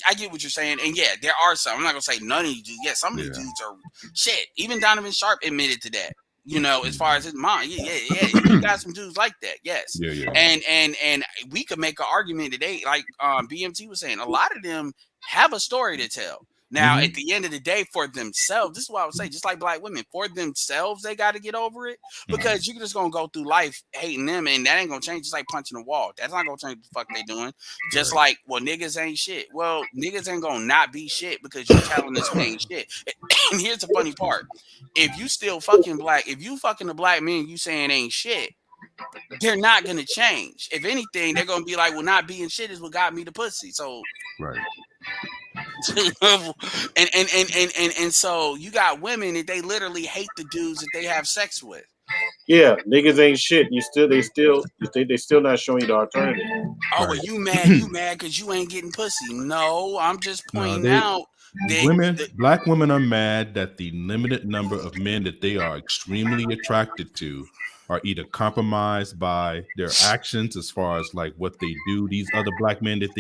I get what you're saying, and yeah, there are some. I'm not gonna say none of you dudes. Yeah, some of these dudes are shit. Even Donovan Sharp admitted to that. You know, as far as his mom, you got some dudes like that, yes. Yeah. And we could make an argument today, like BMT was saying, a lot of them have a story to tell. Now, at the end of the day, for themselves, this is what I would say, just like black women, for themselves, they got to get over it, because you're just going to go through life hating them, and that ain't going to change. It's like punching a wall. That's not going to change what the fuck they doing. Just like, well, niggas ain't shit. Well, niggas ain't going to not be shit because you're telling us we ain't shit. And here's the funny part. If you still fucking black, if you fucking the black men you saying ain't shit, they're not going to change. If anything, they're going to be like, well, not being shit is what got me the pussy. So, right. and so you got women that they literally hate the dudes that they have sex with. Yeah, niggas ain't shit. They still not showing you the alternative. Oh, well, you mad because you ain't getting pussy. No, I'm just pointing out that black women are mad that the limited number of men that they are extremely attracted to are either compromised by their actions as far as like what they do. These other black men that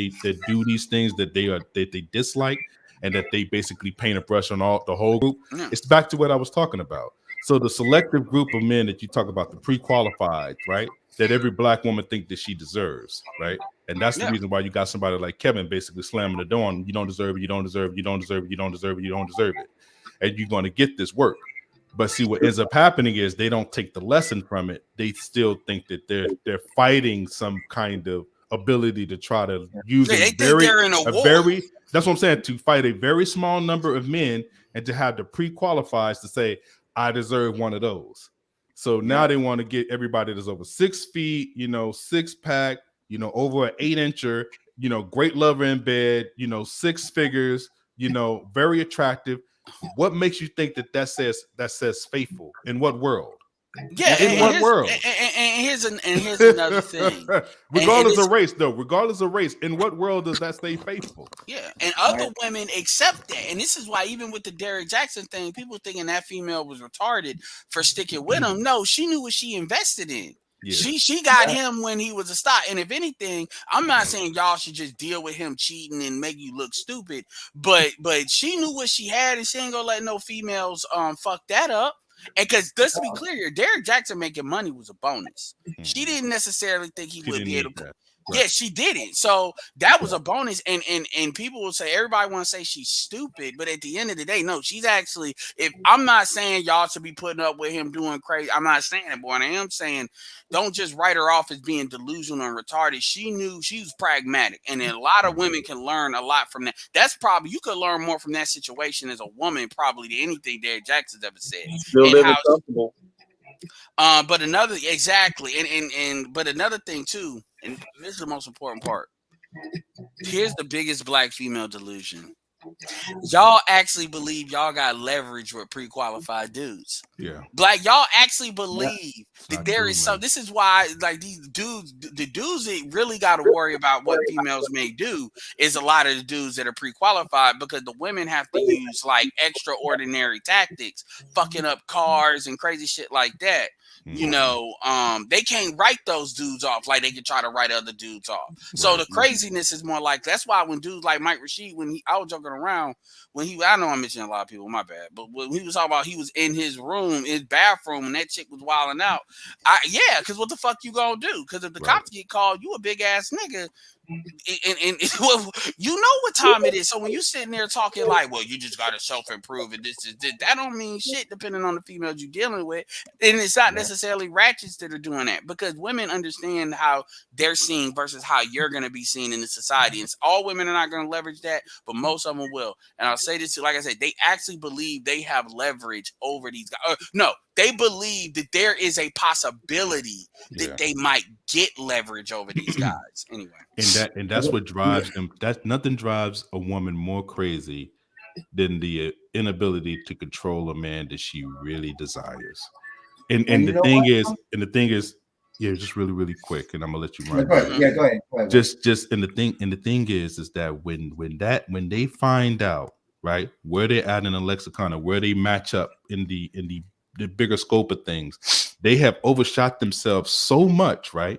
do these things that they dislike, and that they basically paint a brush on the whole group. Yeah. It's back to what I was talking about. So the selective group of men that you talk about, the pre-qualified, right? That every black woman think that she deserves, right? And that's the reason why you got somebody like Kevin basically slamming the door on, you don't deserve it, you don't deserve it, you don't deserve it, you don't deserve it, you don't deserve it. And you're going to get this work. But see, what ends up happening is they don't take the lesson from it. They still think that they're fighting some kind of ability to try to use that's what I'm saying, to fight a very small number of men and to have the pre-qualifieds to say, I deserve one of those. So now they want to get everybody that's over 6 feet, 6-pack, over an 8-incher, great lover in bed, 6 figures, very attractive. What makes you think that says faithful? In what world? Yeah, in what world? And here's another thing. Regardless of race, in what world does that say faithful? Yeah, and other women accept that, and this is why even with the Derrick Jackson thing, people thinking that female was retarded for sticking with him. No, she knew what she invested in. Yeah. She got him when he was a star. And if anything, I'm not saying y'all should just deal with him cheating and make you look stupid, but she knew what she had, and she ain't gonna let no females fuck that up. And because let's be clear, Derek Jackson making money was a bonus. She didn't necessarily think he would be able to. Right. Yeah, she did it. So that was a bonus. And people will say, everybody want to say she's stupid, but at the end of the day, no, she's actually, if I'm not saying y'all should be putting up with him doing crazy, I'm not saying it, boy. And I am saying don't just write her off as being delusional and retarded. She knew she was pragmatic. And a lot of women can learn a lot from that. That's probably, you could learn more from that situation as a woman, probably than anything Derek Jackson's ever said. Still living comfortable. But another, exactly. But another thing too, and this is the most important part. Here's the biggest black female delusion. Y'all actually believe y'all got leverage with pre-qualified dudes. Yeah. Like y'all actually believe that there is some. This is why, like these dudes, the dudes that really got to worry about what females may do is a lot of the dudes that are pre-qualified, because the women have to use like extraordinary tactics, fucking up cars and crazy shit like that. You know, they can't write those dudes off like they can try to write other dudes off. So the craziness is more like, that's why when dudes like Mike Rashid, I was joking around when I know I'm mentioning a lot of people, my bad, but when he was talking about he was in his room, his bathroom, and that chick was wilding out. Because what the fuck you gonna do? Because if the cops get called, you a big ass nigga. And you know what time it is. So when you sitting there talking like, well, you just gotta self-improve and this, that don't mean shit depending on the females you're dealing with. And it's not necessarily ratchets that are doing that, because women understand how they're seen versus how you're gonna be seen in the society. And all women are not gonna leverage that, but most of them will. And I'll say this, like I said, they actually believe they have leverage over these guys. No, they believe that there is a possibility that they might get leverage over these guys anyway. And that's what drives them. That nothing drives a woman more crazy than the inability to control a man that she really desires. And the thing is, yeah, just really quick, and I'm gonna let you run. Go ahead. Just and the thing is that when they find out, right, where they're at in the lexicon or where they match up in the bigger scope of things, they have overshot themselves so much, right,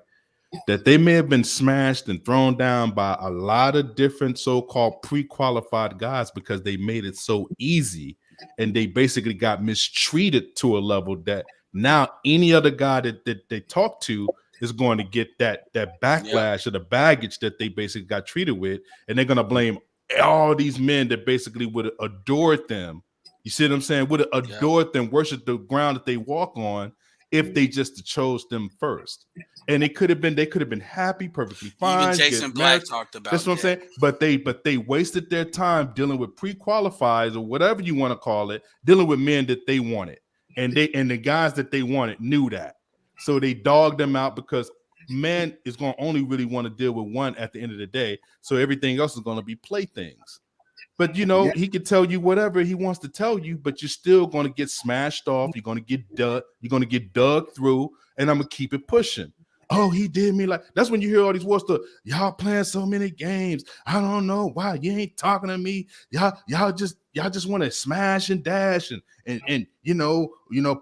that they may have been smashed and thrown down by a lot of different so-called pre-qualified guys because they made it so easy, and they basically got mistreated to a level that now any other guy that they talk to is going to get that backlash or the baggage that they basically got treated with, and they're going to blame all these men that basically would have adored them. You see what I'm saying? Would have adored them, worship the ground that they walk on, if they just chose them first. And they could have been happy, perfectly fine. Even Jason Black talked about that's what I'm saying. But they wasted their time dealing with pre-qualifiers or whatever you want to call it, dealing with men that they wanted. And the guys that they wanted knew that. So they dogged them out, because man is going to only really want to deal with one at the end of the day. So everything else is going to be playthings. But he can tell you whatever he wants to tell you, but you're still going to get smashed off. You're going to get dug. You're going to get dug through, and I'm gonna keep it pushing. Oh, he did me like. That's when you hear all these words. Y'all playing so many games. I don't know why you ain't talking to me. Y'all just want to smash and dash and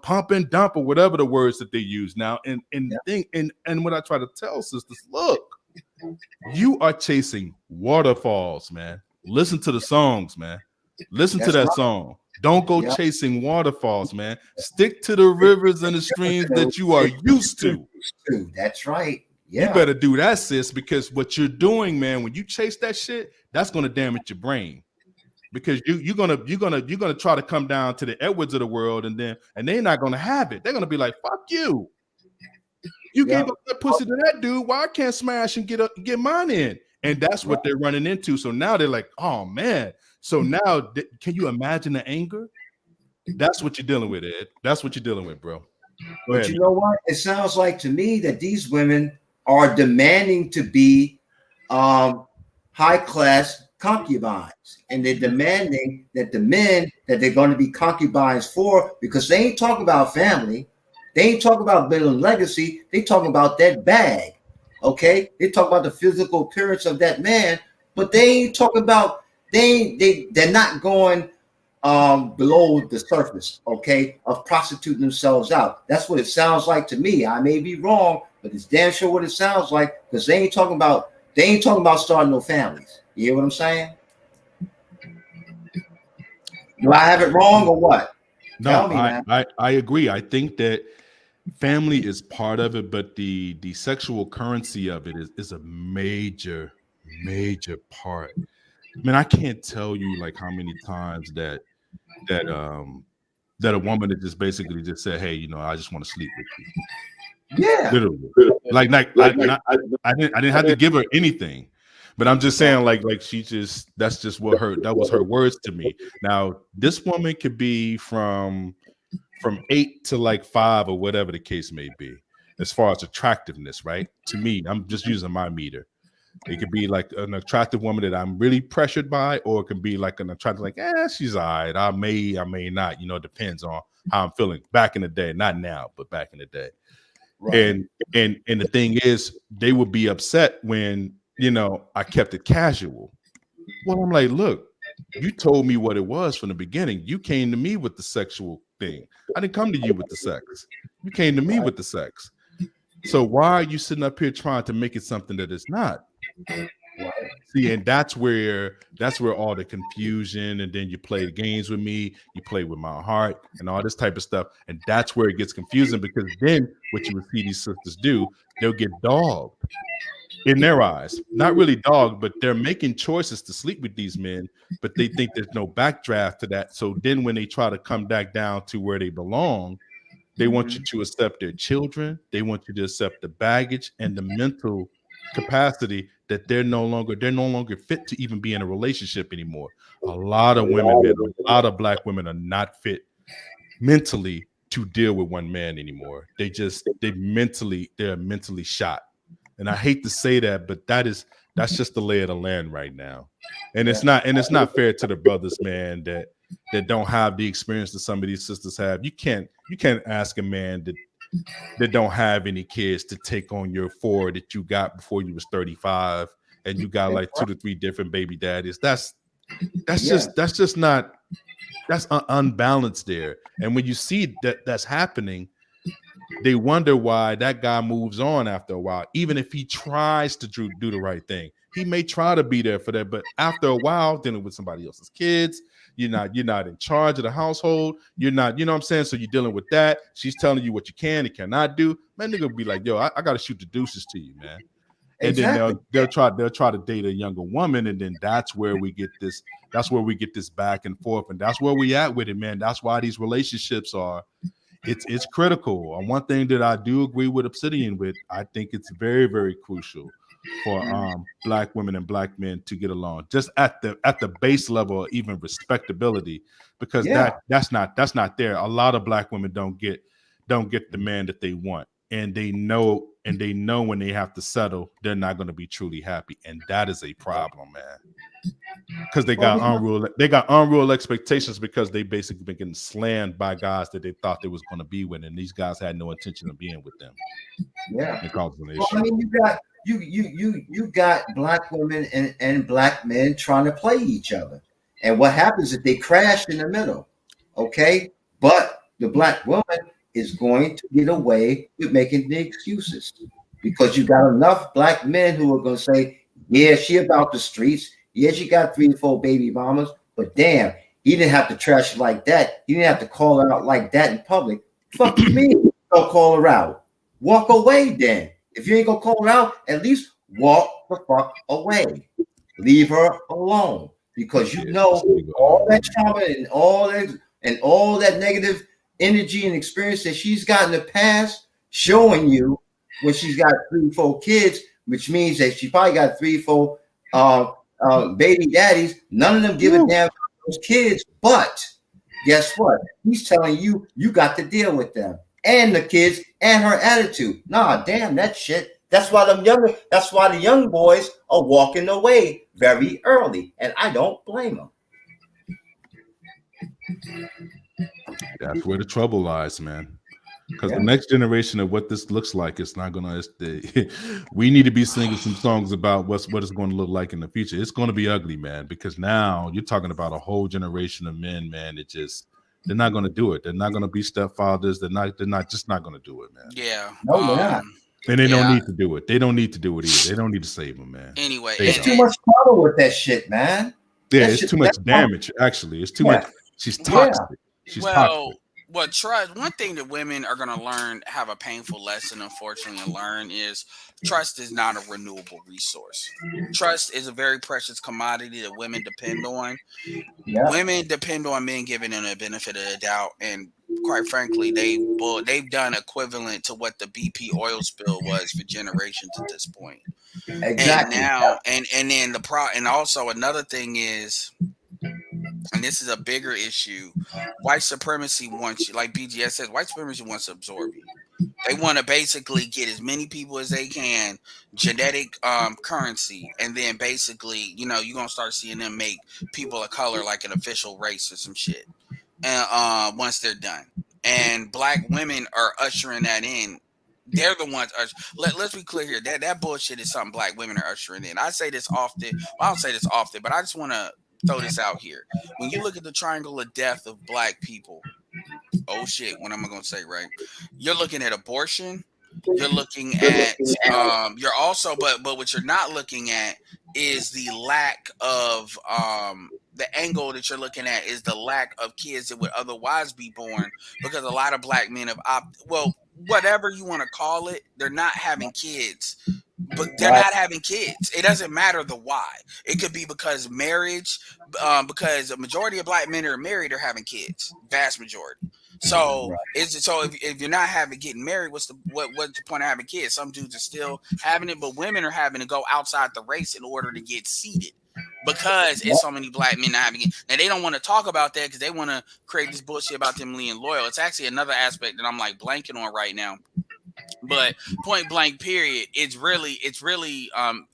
pump and dump or whatever the words that they use now. And what I try to tell sisters, look, you are chasing waterfalls, man. Listen to the songs, man. Listen to that song. Don't go chasing waterfalls, man. Stick to the rivers and the streams that you are used to. That's right. Yeah. You better do that, sis, because what you're doing, man, when you chase that shit, that's gonna damage your brain. Because you're gonna try to come down to the Edwards of the world, and they're not gonna have it. They're gonna be like, fuck you. You gave up that pussy to that dude. Why I can't smash and get mine in? And that's what they're running into. So now they're like, oh man. So now can you imagine the anger? That's what you're dealing with, Ed. That's what you're dealing with, bro. But you know what? It sounds like to me that these women are demanding to be high-class concubines. And they're demanding that the men that they're going to be concubines for, because they ain't talking about family. They ain't talking about building legacy. They talking about that bag. Okay, they talk about the physical appearance of that man, but they ain't talking about they're not going below the surface, okay, of prostituting themselves out. That's what it sounds like to me. I may be wrong, but it's damn sure what it sounds like, because they ain't talking about starting no families. You hear what I'm saying? Do I have it wrong or what? No, Tell me, man. I agree. I think that family is part of it, but the sexual currency of it is a major part. I mean, I can't tell you like how many times that that a woman that just basically just said, "Hey, you know, I just want to sleep with you." Yeah. Literally, I didn't have to give her anything, but I'm just saying, like she just that was her words to me. Now, this woman could be from 8 to like 5 or whatever the case may be, as far as attractiveness, right? To me, I'm just using my meter. It could be like an attractive woman that I'm really pressured by, or it can be like an attractive, like, she's all right. I may not, you know, it depends on how I'm feeling back in the day, not now, but back in the day. Right. And the thing is, they would be upset when, you know, I kept it casual. Well, I'm like, look, you told me what it was from the beginning. You came to me with the sexual thing. I didn't come to you with the sex. You came to me with the sex. So why are you sitting up here trying to make it something that it's not? See, and that's where all the confusion, and then you play the games with me, you play with my heart, and all this type of stuff, and that's where it gets confusing, because then what you would see these sisters do, they'll get dogged in their eyes. Not really dogged, but they're making choices to sleep with these men, but they think there's no backdraft to that. So then when they try to come back down to where they belong, they want you to accept their children. They want you to accept the baggage and the mental capacity that they're no longer fit to even be in a relationship anymore. A lot of women, man, a lot of Black women are not fit mentally to deal with one man anymore. They're mentally shot. And I hate to say that, but that's just the lay of the land right now. And it's not fair to the brothers, man, that don't have the experience that some of these sisters have. You can't ask a man that don't have any kids to take on your 4 that you got before you was 35, and you got like 2 to 3 different baby daddies. That's unbalanced there. And when you see that's happening, they wonder why that guy moves on after a while. Even if he tries to do the right thing, he may try to be there for that, but after a while, dealing with somebody else's kids, you're not in charge of the household. You're not, you know what I'm saying? So you're dealing with that. She's telling you what you can and cannot do. Man, they're gonna be like, yo, I gotta shoot the deuces to you, man. And exactly. Then they'll try to date a younger woman, and then that's where we get this back and forth, and that's where we at with it, man. That's why these relationships are. It's critical. And one thing that I do agree with Obsidian with, I think it's very, very crucial for Black women and Black men to get along, just at the base level, even respectability, because that's not there. A lot of Black women don't get the man that they want, and they know when they have to settle, they're not going to be truly happy, and that is a problem, man. Because they got unreal expectations, because they basically been getting slammed by guys that they thought they was going to be with, and these guys had no intention of being with them. Yeah. Well, I mean, you got Black women and Black men trying to play each other, and what happens is they crash in the middle. Okay, but the Black woman is going to get away with making the excuses, because you got enough Black men who are going to say, yeah, she about the streets. Yeah, she got 3 or 4 baby mamas, but damn, he didn't have to trash it like that. He didn't have to call her out like that in public. Fuck you mean? Don't call her out. Walk away then. If you ain't gonna call her out, at least walk the fuck away. Leave her alone, because you know all that trauma and all that negative energy and experience that she's got in the past, showing you when she's got 3 or 4 kids, which means that she probably got 3 or 4 baby daddies. None of them give a damn about those kids, but guess what? He's telling you got to deal with them and the kids and her attitude. Nah, damn that shit. That's why the young boys are walking away very early, and I don't blame them. That's where the trouble lies, man. Because the next generation of what this looks like, it's not gonna. We need to be singing some songs about what it's going to look like in the future. It's going to be ugly, man. Because now you're talking about a whole generation of men, man. They're not going to do it. They're not going to be stepfathers. They're not going to do it, man. Yeah. No, they're not. And they don't need to do it. They don't need to do it either. They don't need to save them, man. Anyway, it's too much trouble with that shit, man. Yeah, it's too much damage. Actually, it's too much. She's toxic. She's toxic. Well, trust. One thing that women are going to learn, have a painful lesson, unfortunately, and learn is trust is not a renewable resource. Trust is a very precious commodity that women depend on. Yeah. Women depend on men giving them the benefit of the doubt, and quite frankly, they've done equivalent to what the BP oil spill was for generations at this point. And Exactly. now, and then and also another thing is, and this is a bigger issue, white supremacy wants you, like BGS says, white supremacy wants to absorb you. They want to basically get as many people as they can, genetic currency, and then basically, you're gonna start seeing them make people of color like an official race or some shit. And once they're done, and black women are ushering that in. They're the ones. Let's be clear here. That bullshit is something black women are ushering in. I say this often. Well, I don't say this often, but I just want to throw this out here. When you look at the triangle of death of black people, oh shit, what am I going to say, right? You're looking at abortion. You're looking at you're also, but what you're not looking at is the lack of the angle that you're looking at is the lack of kids that would otherwise be born, because a lot of black men have well, whatever you want to call it, they're not having kids. But they're not having kids. It doesn't matter the why. It could be because marriage, because a majority of black men are married or having kids, vast majority. So if you're not getting married, what's the point of having kids? Some dudes are still having it, but women are having to go outside the race in order to get seated, because it's so many black men not having it. Now they don't want to talk about that because they want to create this bullshit about them being loyal. It's actually another aspect that I'm like blanking on right now. But point blank period, it's really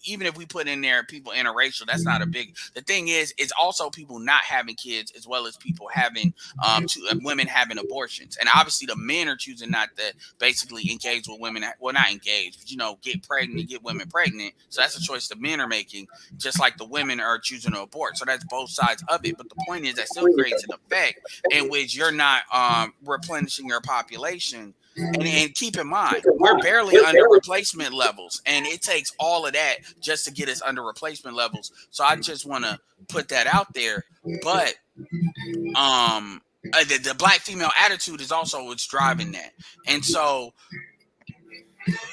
even if we put in there people interracial, that's not a big. The thing is, it's also people not having kids as well as people having women having abortions, and obviously the men are choosing not to basically engage with women. Well, not engage, but get pregnant, get women pregnant. So that's a choice the men are making, just like the women are choosing to abort. So that's both sides of it. But the point is that still creates an effect in which you're not replenishing your population. And keep in mind, we're barely under replacement levels, and it takes all of that just to get us under replacement levels. So I just want to put that out there. But the black female attitude is also what's driving that. And so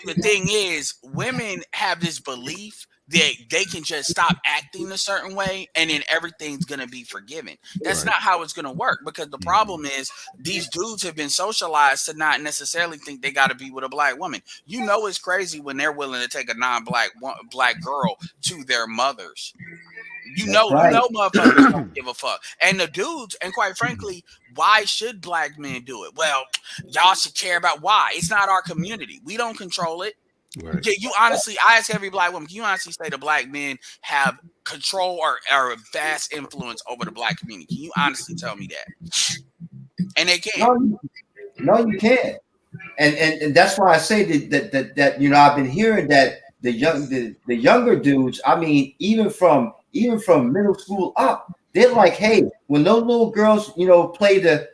the thing is, women have this belief that they can just stop acting a certain way and then everything's going to be forgiven. That's not how it's going to work, because the problem is these dudes have been socialized to not necessarily think they got to be with a black woman. It's crazy when they're willing to take a non-black black girl to their mothers. Motherfuckers don't give a fuck. And the dudes, and quite frankly, why should black men do it? Well, y'all should care about why. It's not our community. We don't control it. Right. You honestly, I ask every black woman, can you honestly say the black men have control or a vast influence over the black community? Can you honestly tell me that? And they can't. No, you can't. And that's why I say that I've been hearing that the younger dudes, I mean, even from middle school up, they're like, hey, when those little girls, play the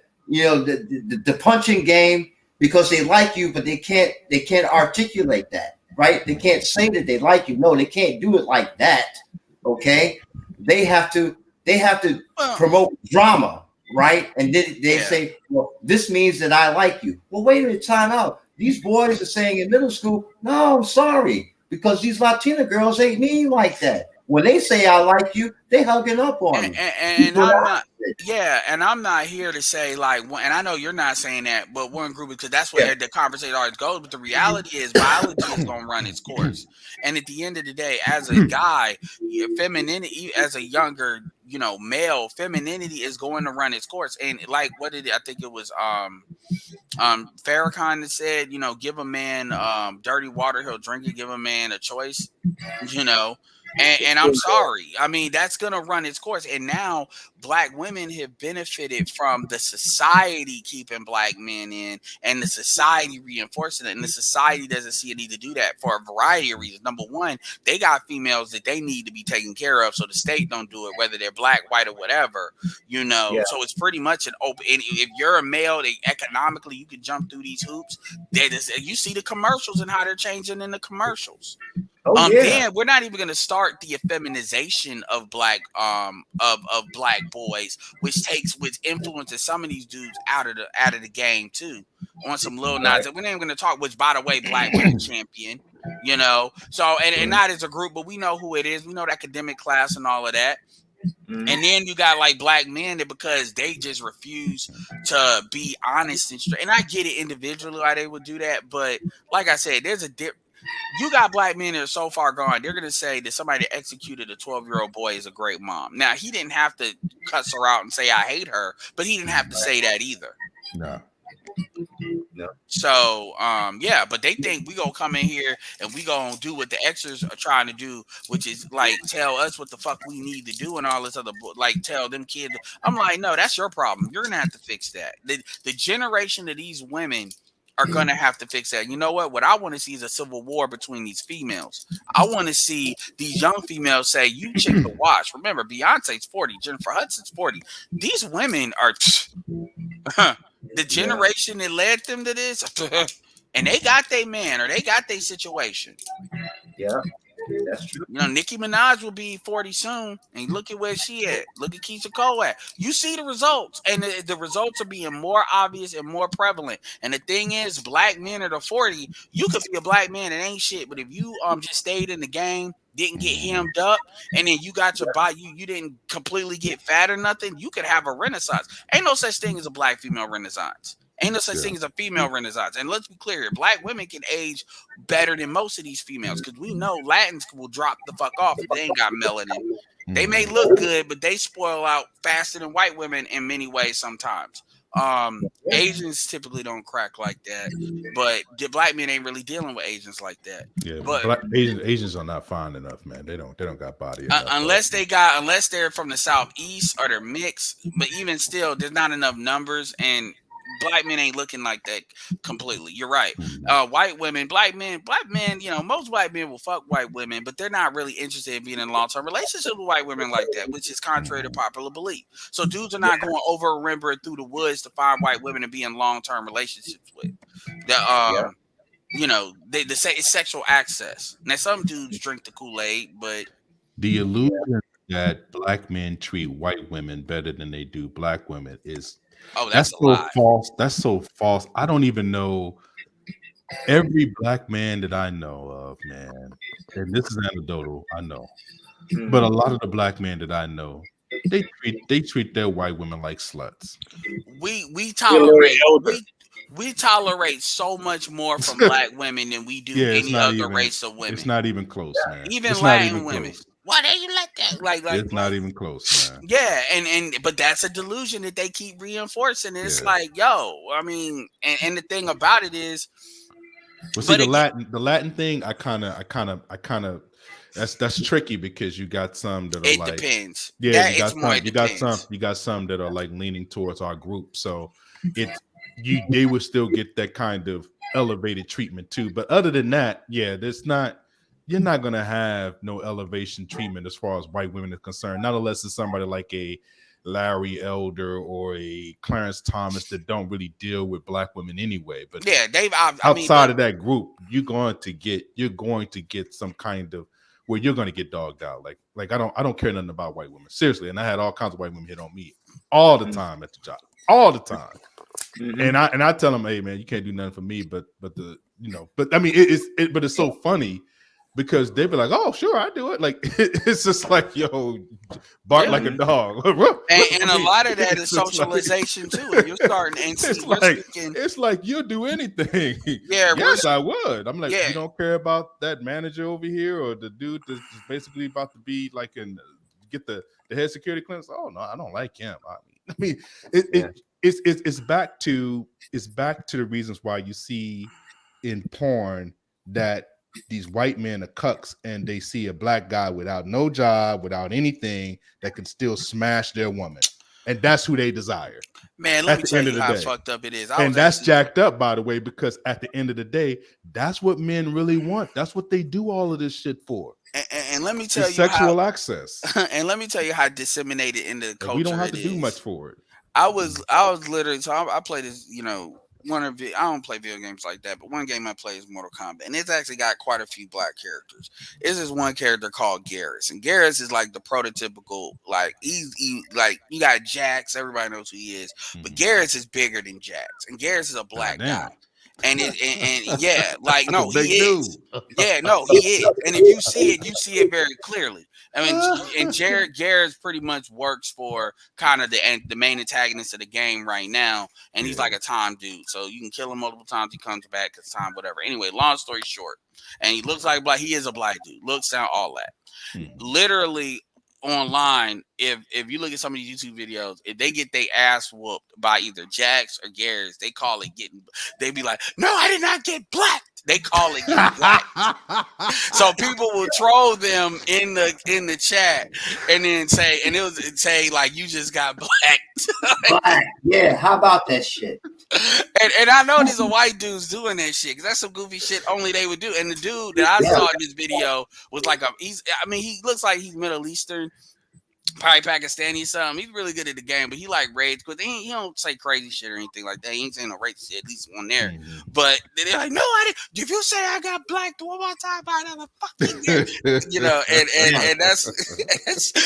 punching game, because they like you, but they can't articulate that, right? They can't say that they like you. No, they can't do it like that. Okay, they have to promote drama, right? And they say, well, this means that I like you. Well, wait a minute, time out. These boys are saying in middle school, no, I'm sorry, because these Latina girls ain't mean like that. When they say I like you, they hugging up on me. And I'm not, and I'm not here to say like, and I know you're not saying that, but one group, because that's where the conversation always goes. But the reality is, biology is going to run its course. And at the end of the day, as a guy, femininity, as a younger, male, femininity is going to run its course. And like, I think it was Farrakhan that said, give a man dirty water, he'll drink it. Give a man a choice, And I'm sorry. I mean, that's going to run its course. And now black women have benefited from the society keeping black men in, and the society reinforcing it. And the society doesn't see a need to do that for a variety of reasons. Number one, they got females that they need to be taken care of, so the state don't do it, whether they're black, white, or whatever, So it's pretty much an open. And if you're a male, economically, you can jump through these hoops. You see the commercials and how they're changing in the commercials. Oh yeah. Then we're not even gonna start the effeminization of black of black boys, which influences some of these dudes out of the game too. On some Lil Nas, we're not even gonna talk. Which, by the way, black women champion. You know, so and not as a group, but we know who it is. We know the academic class and all of that. And then you got like black men that because they just refuse to be honest and straight. And I get it individually why they would do that, but like I said, there's a you got black men that are so far gone, they're gonna say that somebody that executed a 12-year-old boy is a great mom. Now he didn't have to cuss her out and say I hate her, but he didn't have to say that either. No. So yeah, but they think we gonna come in here and we gonna do what the Xers are trying to do, which is like tell us what the fuck we need to do and all this other like tell them kids. I'm like, no, that's your problem. You're gonna have to fix that. The generation of these women are gonna have to fix that. You know what? What I want to see is a civil war between these females. I want to see these young females say, "You chick to watch." Remember, Beyonce's 40, Jennifer Hudson's 40. These women are. The generation that led them to this, and they got their man or they got their situation. Yeah, that's true. You know, Nicki Minaj will be 40 soon, and look at where she at. Look at Keisha Cole at. You see the results, and the results are being more obvious and more prevalent. And the thing is, black men at 40, you could be a black man that ain't shit, but if you just stayed in the game, didn't get hemmed up, and then you got your body, you didn't completely get fat or nothing, you could have a renaissance. Ain't no such thing as a black female renaissance. Ain't no such thing as a female renaissance. And let's be clear here, black women can age better than most of these females because we know Latins will drop the fuck off if they ain't got melanin. They may look good, but they spoil out faster than white women in many ways sometimes. Asians typically don't crack like that, but the black men ain't really dealing with Asians like that. Yeah, but Asians are not fine enough, man. They don't got body enough, unless they're from the southeast or they're mixed. But even still, there's not enough numbers, and black men ain't looking like that completely. You're right. White women, black men, you know, most white men will fuck white women, but they're not really interested in being in a long-term relationship with white women like that, which is contrary to popular belief. So dudes are not going over remember through the woods to find white women to be in long-term relationships with. You know, they say it's sexual access. Now some dudes drink the Kool-Aid, but the illusion that black men treat white women better than they do black women is that's so lie. False. That's so false. I don't even know every black man that I know of, man. And this is anecdotal, I know. But a lot of the black men that I know, they treat their white women like sluts. We tolerate so much more from black women than we do any other race of women. It's not even close, man. Even it's Latin women. Close. Why they you like that? Like it's not even close, man. Yeah, but that's a delusion that they keep reinforcing. And it's like, yo, I mean, and the thing about it is, well, see, the Latin thing, I kind of. That's tricky because you got some that are it like depends. Yeah, you got some that are like leaning towards our group. So they would still get that kind of elevated treatment too. But other than that, you're not gonna have no elevation treatment as far as white women are concerned. Not unless it's somebody like a Larry Elder or a Clarence Thomas that don't really deal with black women anyway. But yeah, outside of that group, you're going to get some kind of where you're going to get dogged out. Like I don't care nothing about white women, seriously. And I had all kinds of white women hit on me all the time at the job, all the time. And I tell them, hey man, you can't do nothing for me, but I mean it's so funny. Because they be like, oh, sure, I do it. Like it's just like, yo, bark like a dog. and a lot of that is socialization too. You're starting and it's like you'll do anything. Yeah, yes, I would. I'm like, you don't care about that manager over here or the dude that's basically about to be like get the head security clearance. Oh no, I don't like him. I mean, it's back to the reasons why you see in porn that these white men are cucks and they see a black guy without no job, without anything that can still smash their woman. And that's who they desire. Man, let me tell you how fucked up it is. And that's jacked up, by the way, because at the end of the day, that's what men really want. That's what they do all of this shit for. And let me tell you sexual access. And let me tell you how disseminated in the culture we don't have to do much for it. I was literally, so I play this, I don't play video games like that, but one game I play is Mortal Kombat, and it's actually got quite a few black characters. This is one character called Garrus, and Garrus is like the prototypical, like like you got Jax, everybody knows who he is, but Garrus is bigger than Jax, and Garrus is a black guy. And yeah, like no, he is. Yeah, no, he is. And if you see it very clearly. I mean, and Jared Garrett pretty much works for kind of the main antagonist of the game right now, and he's like a time dude. So you can kill him multiple times, he comes back because time, whatever. Anyway, long story short, and he looks like black. He is a black dude. Looks, sound, all that. Literally online, if you look at some of these YouTube videos, if they get their ass whooped by either Jax or Garrett, they call it getting. They be like, "No, I did not get blacked." They call it getting blacked. So people will troll them in the chat and then say, and it'll say like, "You just got blacked." Black. Yeah, how about that shit? And I know these are white dudes doing that shit because that's some goofy shit only they would do. And the dude that I saw in this video was like he looks like he's Middle Eastern, probably Pakistani or something. He's really good at the game, but he like rage because he don't say crazy shit or anything like that. He ain't saying no racist shit, at least one there. But they're like, no, I didn't. If you say I got blacked one more time, I never fucking get. You know, and that's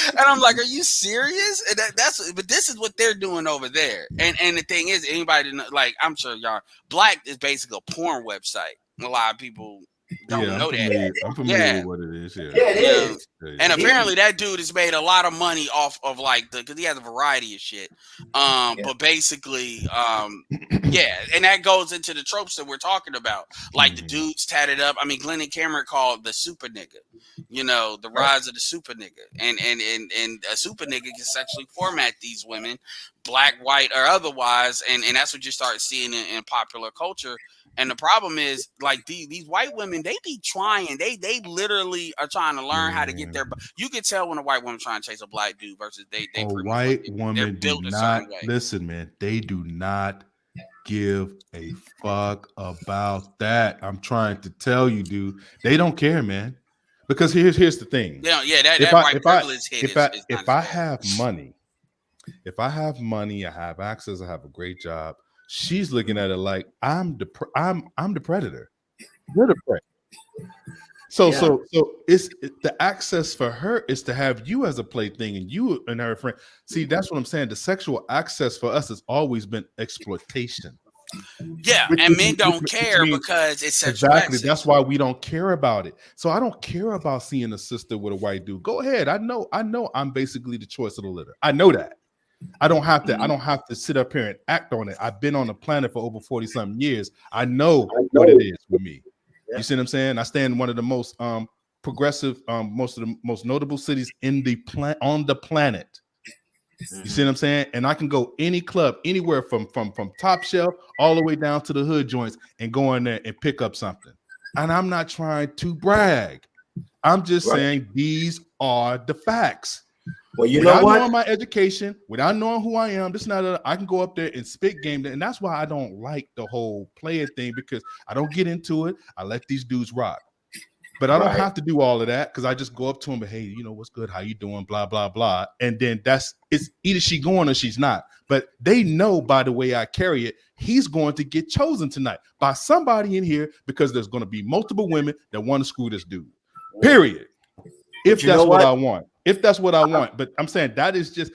and I'm like, are you serious? And but this is what they're doing over there. And the thing is, anybody like, I'm sure y'all, Black is basically a porn website. A lot of people don't know that. I'm familiar with what it is. Yeah, it is. And apparently that dude has made a lot of money off of like because he has a variety of shit. But basically, and that goes into the tropes that we're talking about. Like the dudes tatted up. I mean, Glenn and Cameron called the super nigga. You know, the rise of the super nigga. And a super nigga can sexually format these women, black, white, or otherwise, and that's what you start seeing in popular culture. And the problem is, like these white women, they be trying. They literally are trying to learn how to get their. You can tell when a white woman trying to chase a black dude versus they. A white woman do not listen, man. They do not give a fuck about that. I'm trying to tell you, dude. They don't care, man. Because here's the thing. That white privilege hit if I have money, I have access, I have a great job. She's looking at it like I'm the predator. You're the prey. So it's the access for her is to have you as a plaything and you and her friend. See, that's what I'm saying. The sexual access for us has always been exploitation. Yeah, and men don't care because it's sexual access. That's why we don't care about it. So I don't care about seeing a sister with a white dude. Go ahead. I know I'm basically the choice of the litter. I know that. I don't have to sit up here and act on it. I've been on the planet for over 40-something years. I know what it is for me. You see what I'm saying? I stay in one of the most progressive, most notable cities on the planet. You see what I'm saying? And I can go any club, anywhere from top shelf all the way down to the hood joints and go in there and pick up something. And I'm not trying to brag. I'm just saying these are the facts. Well, you know what? Without knowing my education, without knowing who I am, I can go up there and spit game. And that's why I don't like the whole player thing, because I don't get into it. I let these dudes rock. But I don't have to do all of that, because I just go up to them and, hey, you know, what's good? How you doing? Blah, blah, blah. And then it's either she going or she's not. But they know by the way I carry it, he's going to get chosen tonight by somebody in here, because there's going to be multiple women that want to screw this dude. Period. If that's what I want. If that's what I want. But I'm saying that is just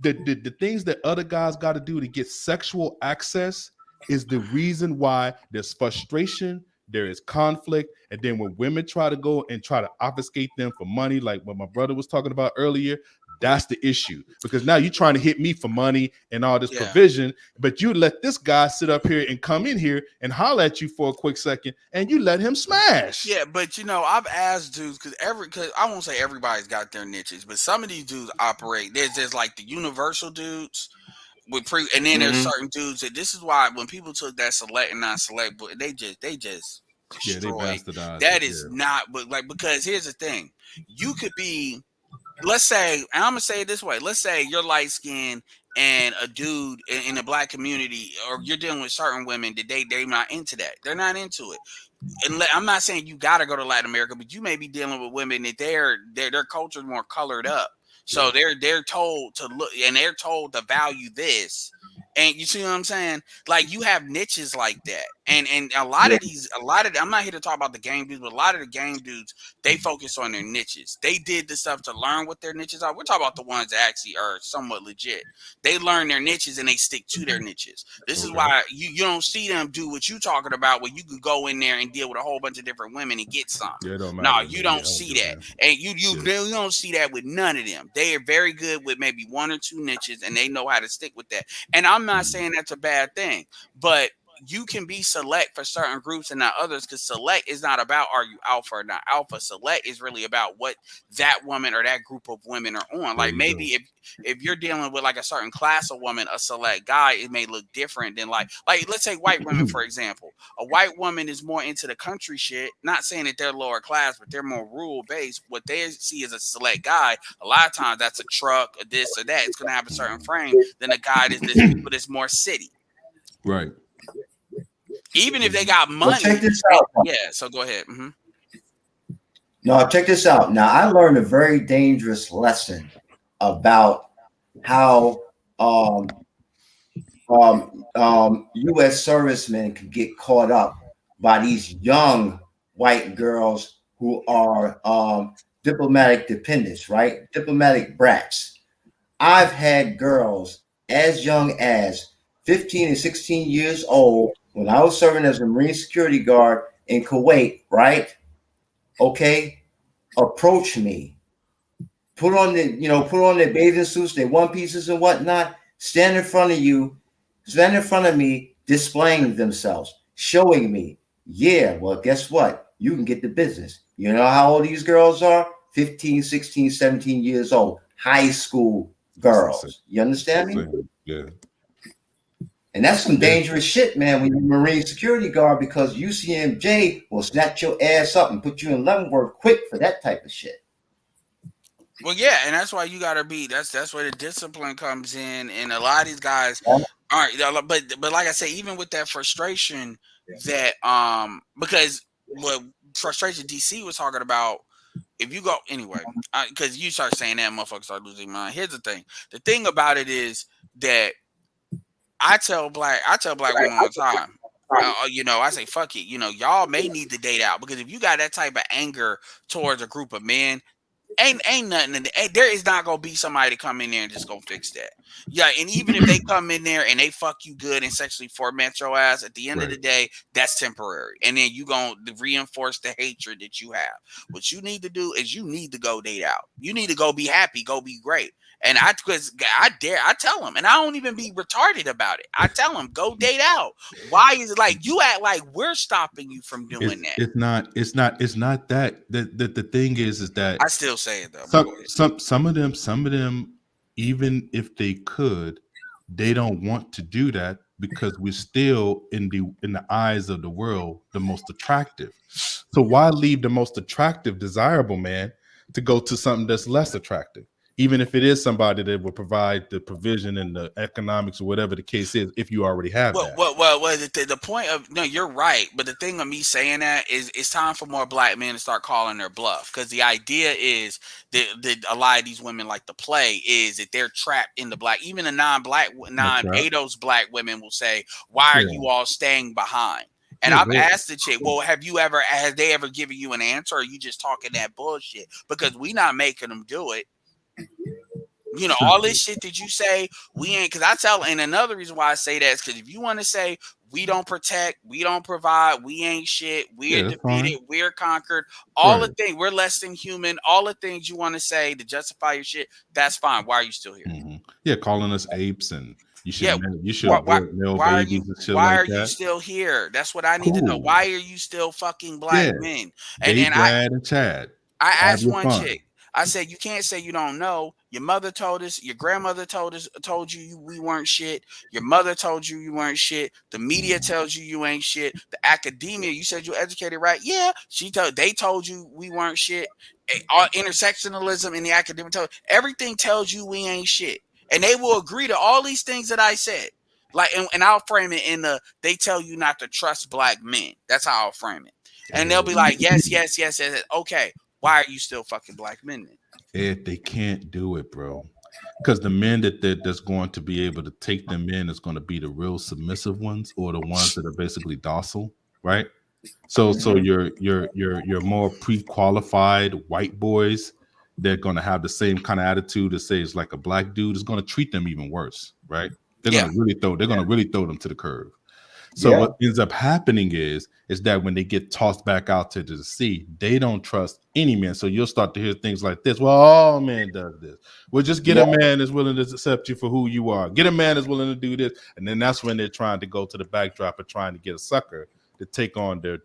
the things that other guys got to do to get sexual access is the reason why there's frustration, there is conflict. And then when women try to go and try to obfuscate them for money, like what my brother was talking about earlier, that's the issue. Because now you're trying to hit me for money and all this provision, but you let this guy sit up here and come in here and holler at you for a quick second, and you let him smash. Yeah, but you know, I've asked dudes, because I won't say everybody's got their niches, but some of these dudes operate. There's like the universal dudes and then there's certain dudes that this is why when people took that select and non-select, but they just destroy. That is not, but like, because here's the thing, you could be. Let's say, and I'm gonna say it this way. Let's say you're light skinned and a dude in the black community, or you're dealing with certain women that they're not into that. They're not into it. And I'm not saying you gotta go to Latin America, but you may be dealing with women that their culture is more colored up. So they're told to look, and they're told to value this, And you see what I'm saying? Like you have niches like that. And a lot of I'm not here to talk about the game dudes, but a lot of the game dudes, they focus on their niches. They did the stuff to learn what their niches are. We're talking about the ones that actually are somewhat legit. They learn their niches and they stick to their niches. This is why you don't see them do what you talking about, where you could go in there and deal with a whole bunch of different women and get some. Yeah, it don't No, matter. you don't see that. And you don't see that with none of them. They are very good with maybe one or two niches, and they know how to stick with that. And I'm not saying that's a bad thing, but you can be select for certain groups and not others, because select is not about are you alpha or not alpha. Select is really about what that woman or that group of women are on. Like maybe if you're dealing with like a certain class of woman, a select guy, it may look different than like let's say white women, for example. A white woman is more into the country shit. Not saying that they're lower class, but they're more rural based. What they see as a select guy, a lot of times that's a truck or this or that. It's gonna have a certain frame than a guy that's more city. Right. Even if they got money. Well, check this out. Yeah, so go ahead. Mm-hmm. No, check this out. Now, I learned a very dangerous lesson about how U.S. servicemen can get caught up by these young white girls who are diplomatic dependents, right? Diplomatic brats. I've had girls as young as 15 and 16 years old when I was serving as a Marine security guard in Kuwait, right? Okay, approach me, put on their bathing suits, their one pieces and whatnot, stand in front of me, displaying themselves, showing me, yeah, well, guess what? You can get the business. You know how old these girls are? 15, 16, 17 years old, high school girls. You understand me? Yeah. And that's some dangerous shit, man, when you're a Marine security guard, because UCMJ will snatch your ass up and put you in Leavenworth quick for that type of shit. Well, yeah, and that's why you gotta be. That's where the discipline comes in, and a lot of these guys aren't. But like I say, even with that frustration, that because what frustration DC was talking about. If you go anyway, because you start saying that, motherfuckers start losing mind. Here's the thing. The thing about it is that I tell black women all the time. I say, fuck it. Y'all may need to date out, because if you got that type of anger towards a group of men, ain't nothing. There is not gonna be somebody to come in there and just go fix that. Yeah, and even if they come in there and they fuck you good and sexually format your ass, at the end of the day, that's temporary. And then you gonna reinforce the hatred that you have. What you need to do is you need to go date out. You need to go be happy, go be great. And I tell them, and I don't even be retarded about it. I tell them, go date out. Why is it like you act like we're stopping you from doing that? It's not that. The thing is that I still say it though. Some of them, even if they could, they don't want to do that, because we're still in the eyes of the world the most attractive. So why leave the most attractive, desirable man to go to something that's less attractive? Even if it is somebody that will provide the provision and the economics or whatever the case is, if you already have that. Well, the point of, no, you're right. But the thing of me saying that is it's time for more black men to start calling their bluff. Because the idea is that a lot of these women like to play is that they're trapped in the black. Even the non-ADOS black women will say, why are you all staying behind? And I've asked the chick, well, has they ever given you an answer, or are you just talking that bullshit? Because we not making them do it. All this shit that you say, we ain't, because I tell, and another reason why I say that is because if you want to say we don't protect, we don't provide, we ain't shit, we're defeated, we're conquered, all the things, we're less than human, all the things you want to say to justify your shit, that's fine. Why are you still here? Mm-hmm. Yeah, calling us apes, and you should why are you still here? That's what I need to know. Why are you still fucking black men? And Brad and Chad. I asked one chick. I said, you can't say you don't know. Your mother told us, your grandmother told you we weren't shit. Your mother told you you weren't shit. The media tells you ain't shit. The academia, you said you're educated, right? Yeah. They told you we weren't shit. Intersectionalism in the academic everything tells you we ain't shit. And they will agree to all these things that I said. Like, and I'll frame it in they tell you not to trust black men. That's how I'll frame it. And they'll be like, yes. Okay. Why are you still fucking black men then? Ed, they can't do it, bro. Because the men that's going to be able to take them in is going to be the real submissive ones, or the ones that are basically docile, right? So your more pre-qualified white boys, they're going to have the same kind of attitude that says like a black dude is going to treat them even worse, right? They're going to really throw them to the curb. So what ends up happening is that when they get tossed back out to the sea, they don't trust any man. So you'll start to hear things like this. Well, all man does this. Well, just get a man that's willing to accept you for who you are. Get a man that's willing to do this. And then that's when they're trying to go to the backdrop of trying to get a sucker to take on their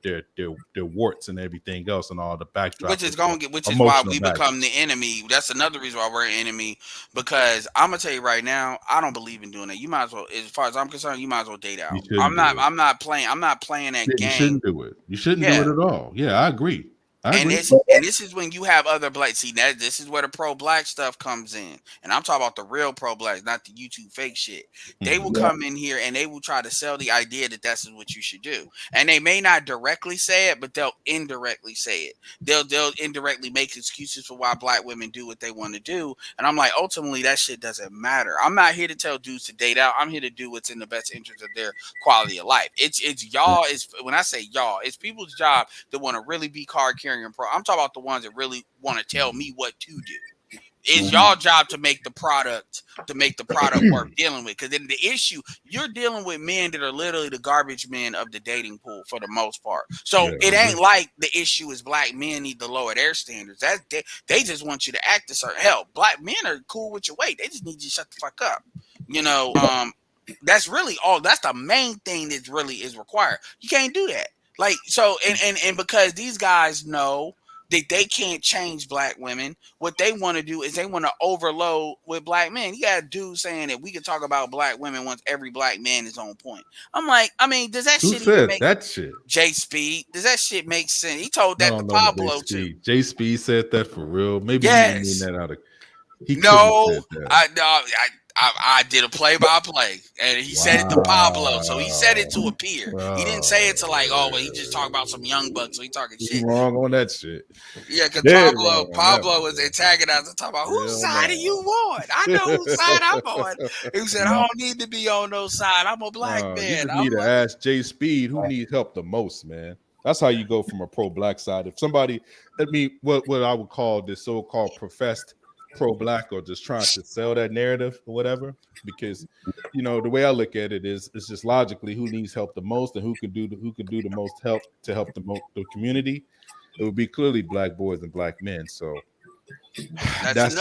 warts and everything else and all the backdrop. Which is why we become the enemy. That's another reason why we're an enemy. Because I'm gonna tell you right now, I don't believe in doing that. You might as well, as far as I'm concerned, you might as well date out. I'm not playing that game. You shouldn't do it. You shouldn't do it at all. Yeah, I agree. This is when you have other black. See, this is where the pro-black stuff comes in, and I'm talking about the real pro-blacks, not the YouTube fake shit. They will come in here and they will try to sell the idea that that's what you should do, and they may not directly say it, but they'll indirectly say it. They'll indirectly make excuses for why black women do what they want to do, and I'm like, ultimately, that shit doesn't matter. I'm not here to tell dudes to date out. I'm here to do what's in the best interest of their quality of life. It's y'all. It's when I say y'all, it's people's job that want to really be card carrying. I'm talking about the ones that really want to tell me what to do. It's y'all job to make the product worth dealing with. Because then the issue, you're dealing with men that are literally the garbage men of the dating pool for the most part. So it ain't like the issue is black men need to lower their standards. They just want you to act a certain hell. Black men are cool with your weight. They just need you to shut the fuck up. That's really all. That's the main thing that really is required. You can't do that. Like, so, and because these guys know that they can't change black women, what they want to do is they want to overload with black men. You got a dude saying that we can talk about black women once every black man is on point. I'm like, I mean, does that shit even make that shit? J Speed, does that shit make sense? He told that to Pablo too. J Speed said that for real. Maybe he didn't mean that out of. I did a play-by-play, and he said it to Pablo, so he said it to a peer. He didn't say it to like, he just talked about some young bucks, so he talking shit. Wrong on that shit. Yeah, because Pablo was antagonizing, talking about whose side are you on? I know whose side I'm on. He said, I don't need to be on no side. I'm a black man. You just need to ask J Speed who needs help the most, man. That's how you go from a pro-black side. If somebody, what I would call this so-called professed pro-black or just trying to sell that narrative or whatever, because the way I look at it is it's just logically who needs help the most and who can do the most help to help the community. It would be clearly black boys and black men. So that's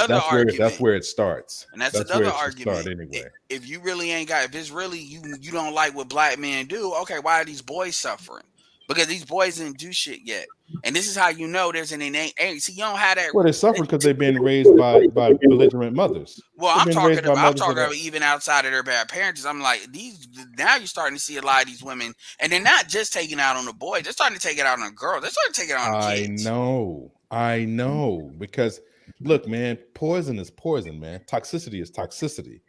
where it starts. And that's another argument. Anyway, if you really ain't got, if it's really you don't like what black men do, okay, why are these boys suffering? Because these boys didn't do shit yet. And this is how you know there's an innate. See, you don't have that. Well, they're suffering because they've been raised by belligerent mothers. Well, I'm talking about even outside of their bad parents. I'm like, now you're starting to see a lot of these women, and they're not just taking out on the boys. They're starting to take it out on the girls. They're starting to take it out on kids. I know. Because look, man, poison is poison, man. Toxicity is toxicity.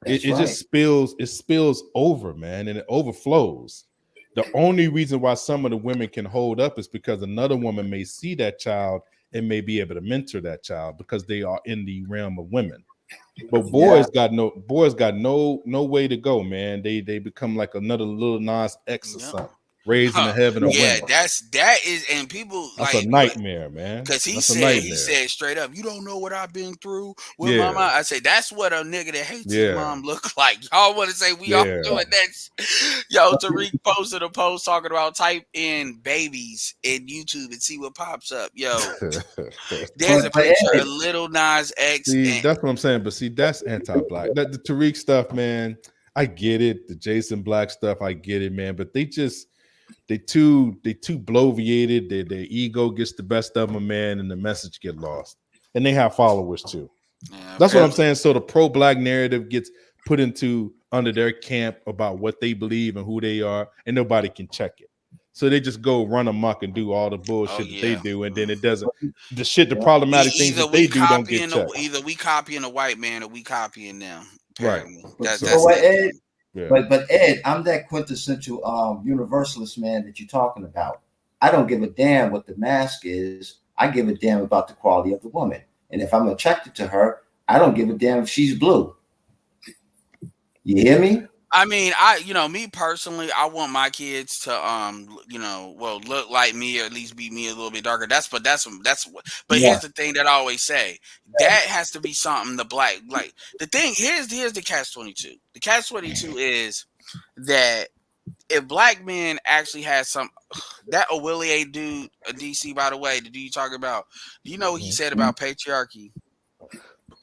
It just spills over, man, and it overflows. The only reason why some of the women can hold up is because another woman may see that child and may be able to mentor that child because they are in the realm of women. But boys got no way to go, man. They become like another little Nas X or something. Raised in the heaven of women. That is, and people that's a nightmare, man. Because he said straight up, you don't know what I've been through with my mom. I say that's what a nigga that hates his mom look like. Y'all want to say we all doing that? Yo, Tariq posted a post talking about type in babies in YouTube and see what pops up. Yo, there's a picture of little Nas X. That's what I'm saying. But see, that's anti-black. The Tariq stuff, man. I get it. The Jason Black stuff, I get it, man. But they too bloviated. Their ego gets the best of them, man, and the message get lost. And they have followers too. Yeah, that's what I'm saying. So the pro-black narrative gets put under their camp about what they believe and who they are, and nobody can check it. So they just go run amok and do all the bullshit that they do, and then it doesn't. The problematic things that they do don't get checked. Either we copying a white man or we copying them. Apparently. Right. Yeah. But Ed, I'm that quintessential universalist man that you're talking about. I don't give a damn what the mask is. I give a damn about the quality of the woman. And if I'm attracted to her, I don't give a damn if she's blue. You hear me? I mean, me personally, I want my kids to, look like me or at least be me a little bit darker. But Yeah. here's the thing that I always say: that has to be something the black, like the thing. Here's the catch-22. The catch-22 is that if black men actually had some, that Willie dude, a DC, by the way, the dude you talking about, do you know what he said about patriarchy?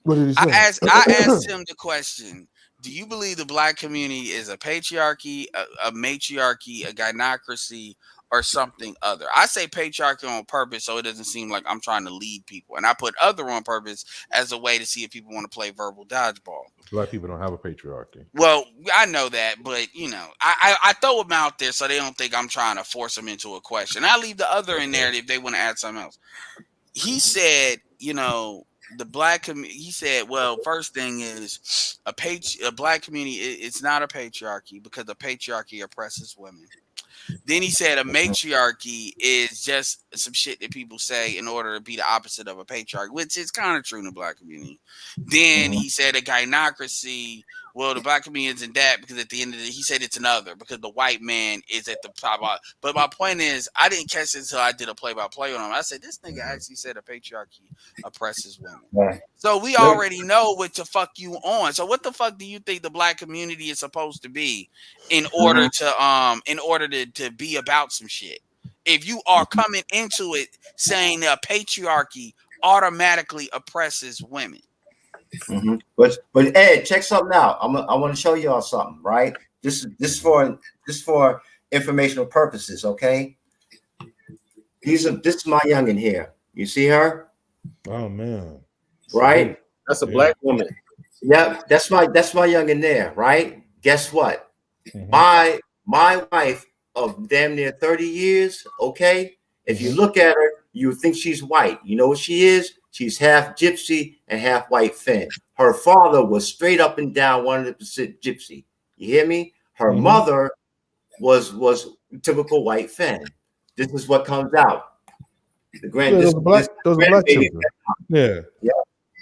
What did he say? I asked him the question: do you believe the black community is a patriarchy, a matriarchy, a gynocracy, or something other? I say patriarchy on purpose so it doesn't seem like I'm trying to lead people, and I put other on purpose as a way to see if people want to play verbal dodgeball. Black people don't have a patriarchy. Well, I know that, but I throw them out there so they don't think I'm trying to force them into a question. I leave the other in there if they want to add something else. He said, the black community. He said, well, first thing is a black community. It's not a patriarchy because the patriarchy oppresses women. Then he said a matriarchy is just some shit that people say in order to be the opposite of a patriarchy, which is kind of true in the black community. Then he said a gynocracy. Well, the black community isn't that because at the end of he said it's another because the white man is at the top. But my point is, I didn't catch it until I did a play-by-play on him. I said, this nigga actually said a patriarchy oppresses women. Right. So we already know what the fuck you on. So what the fuck do you think the black community is supposed to be in order to be about some shit? If you are coming into it saying that patriarchy automatically oppresses women. But Ed, check something out. I want to show y'all something, right? This is for informational purposes, okay? This is my youngin here. You see her? Oh man. Right? That's a black woman. Yeah, that's my youngin there, right? Guess what? My wife of damn near 30 years, okay? If you look at her, you would think she's white. You know what she is? She's half gypsy and half white Finn. Her father was straight up and down 100% gypsy. You hear me? Her mother was typical white Finn. This is what comes out. The those black children.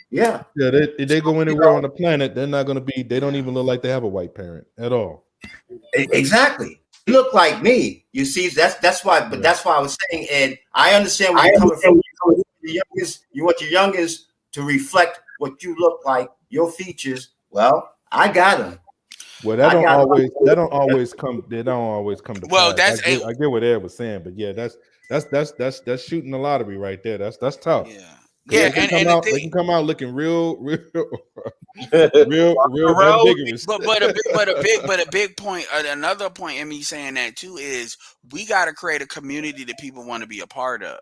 Yeah. They go anywhere on the planet, they're not going to be. They don't even look like they have a white parent at all. Exactly. You look like me. You see, that's why. But that's why I was saying, and I understand where you're coming from. You want your youngest to reflect what you look like, your features. Well, I got them. Well, that don't always come to well, pass. I get what Ed was saying, but yeah, that's shooting the lottery right there. That's tough. Yeah, they can come out looking real ambiguous. But a big point, another point in me saying that too is we got to create a community that people want to be a part of.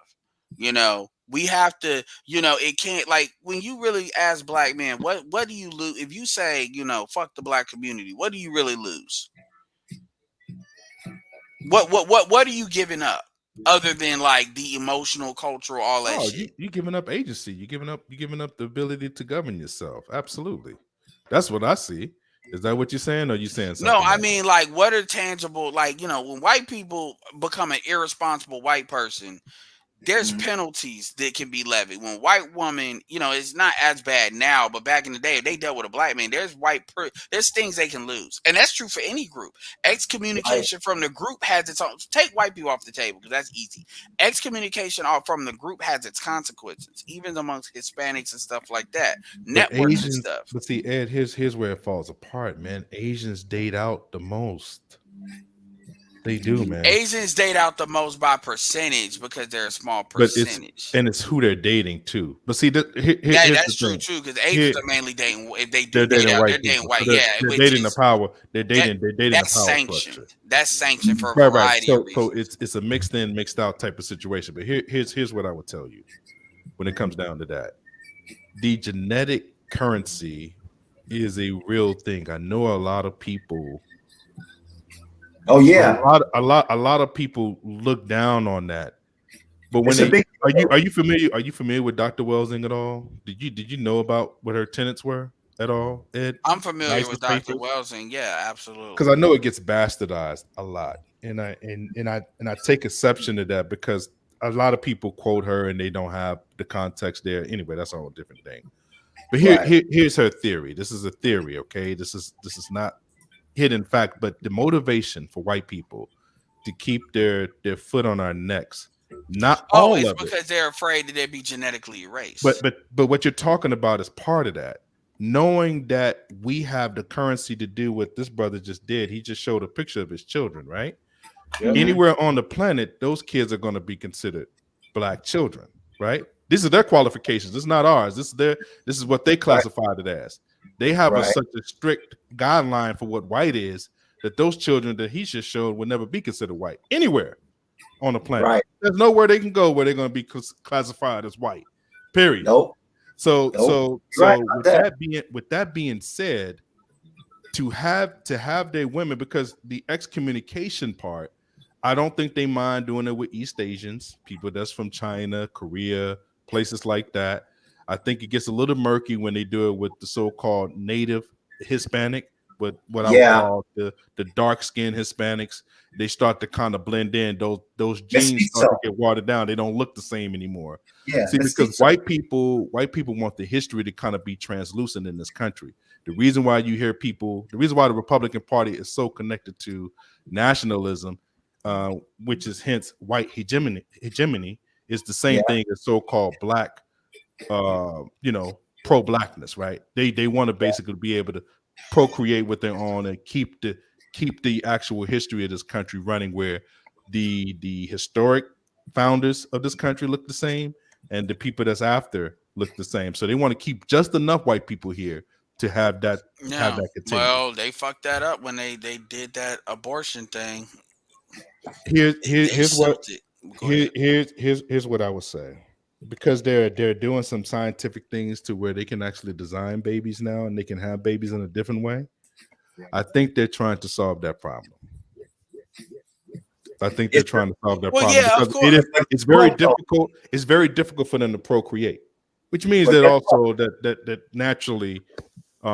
We have to, it can't, like, when you really ask black men, what do you lose if you say, fuck the black community? What do you really lose? What are you giving up other than like the emotional, cultural, all that shit? You giving up agency. You giving up the ability to govern yourself. Absolutely. That's what I see. Is that what you're saying, or are you saying something? No, I mean, like, what are tangible, like, when white people become an irresponsible white person, there's penalties that can be levied. When white woman, it's not as bad now, but back in the day, if they dealt with a black man, there's things they can lose. And that's true for any group. Excommunication from the group has its own. Take white people off the table because that's easy. Excommunication from the group has its consequences, even amongst Hispanics and stuff like that. Networks and stuff. But see, Ed, here's where it falls apart, man. Asians date out the most. They do, man. Asians date out the most by percentage because they're a small percentage. And it's who they're dating too. But see, that's true too. Because Asians are mainly dating. If they do date out, they're dating white. They're dating the power. They're dating the power. That's sanctioned. That's sanctioned for a variety of reasons. So it's a mixed in, mixed out type of situation. But here's what I would tell you when it comes down to that: the genetic currency is a real thing. I know a lot of people. Oh yeah, a lot of people look down on that. But when are you familiar? Are you familiar with Dr. Welsing at all? Did you know about what her tenets were at all, Ed? I'm familiar with Dr. Welsing. Yeah, absolutely. Because I know it gets bastardized a lot, and I take exception to that because a lot of people quote her and they don't have the context there. Anyway, that's a whole different thing. But here's her theory. This is a theory, okay? This is not hidden fact, but the motivation for white people to keep their foot on our necks, not all it's of it. because they're afraid that they'd be genetically erased. But what you're talking about is part of that. Knowing that we have the currency to do what this brother just did. He just showed a picture of his children, right? Yep. Anywhere on the planet, those kids are going to be considered black children, right? These are their qualifications. This is not ours. This is what they classified it as. They have such a strict guideline for what white is that those children that he just showed would never be considered white anywhere on the planet. Right. There's nowhere they can go where they're going to be classified as white. Period. Nope. So right with that being said, to have their women, because the excommunication part, I don't think they mind doing it with East Asians, people that's from China, Korea, places like that. I think it gets a little murky when they do it with the so-called native Hispanic, but what I would call the dark-skinned Hispanics. They start to kind of blend in. Those genes start to get watered down. They don't look the same anymore. Yeah, see, because white people want the history to kind of be translucent in this country. The reason why you hear people, the reason why the Republican Party is so connected to nationalism, which is hence white hegemony, is the same thing as so-called black, pro-blackness, right? They want to basically be able to procreate with their own and keep the actual history of this country running, where the historic founders of this country look the same and the people that's after look the same. So they want to keep just enough white people here to have that continue. Well, they fucked that up when they did that abortion thing. Here's what I would say. Because they're doing some scientific things to where they can actually design babies now and they can have babies in a different way. I think they're trying to solve that problem. Because it's very difficult. It's very difficult for them to procreate, which means that also that naturally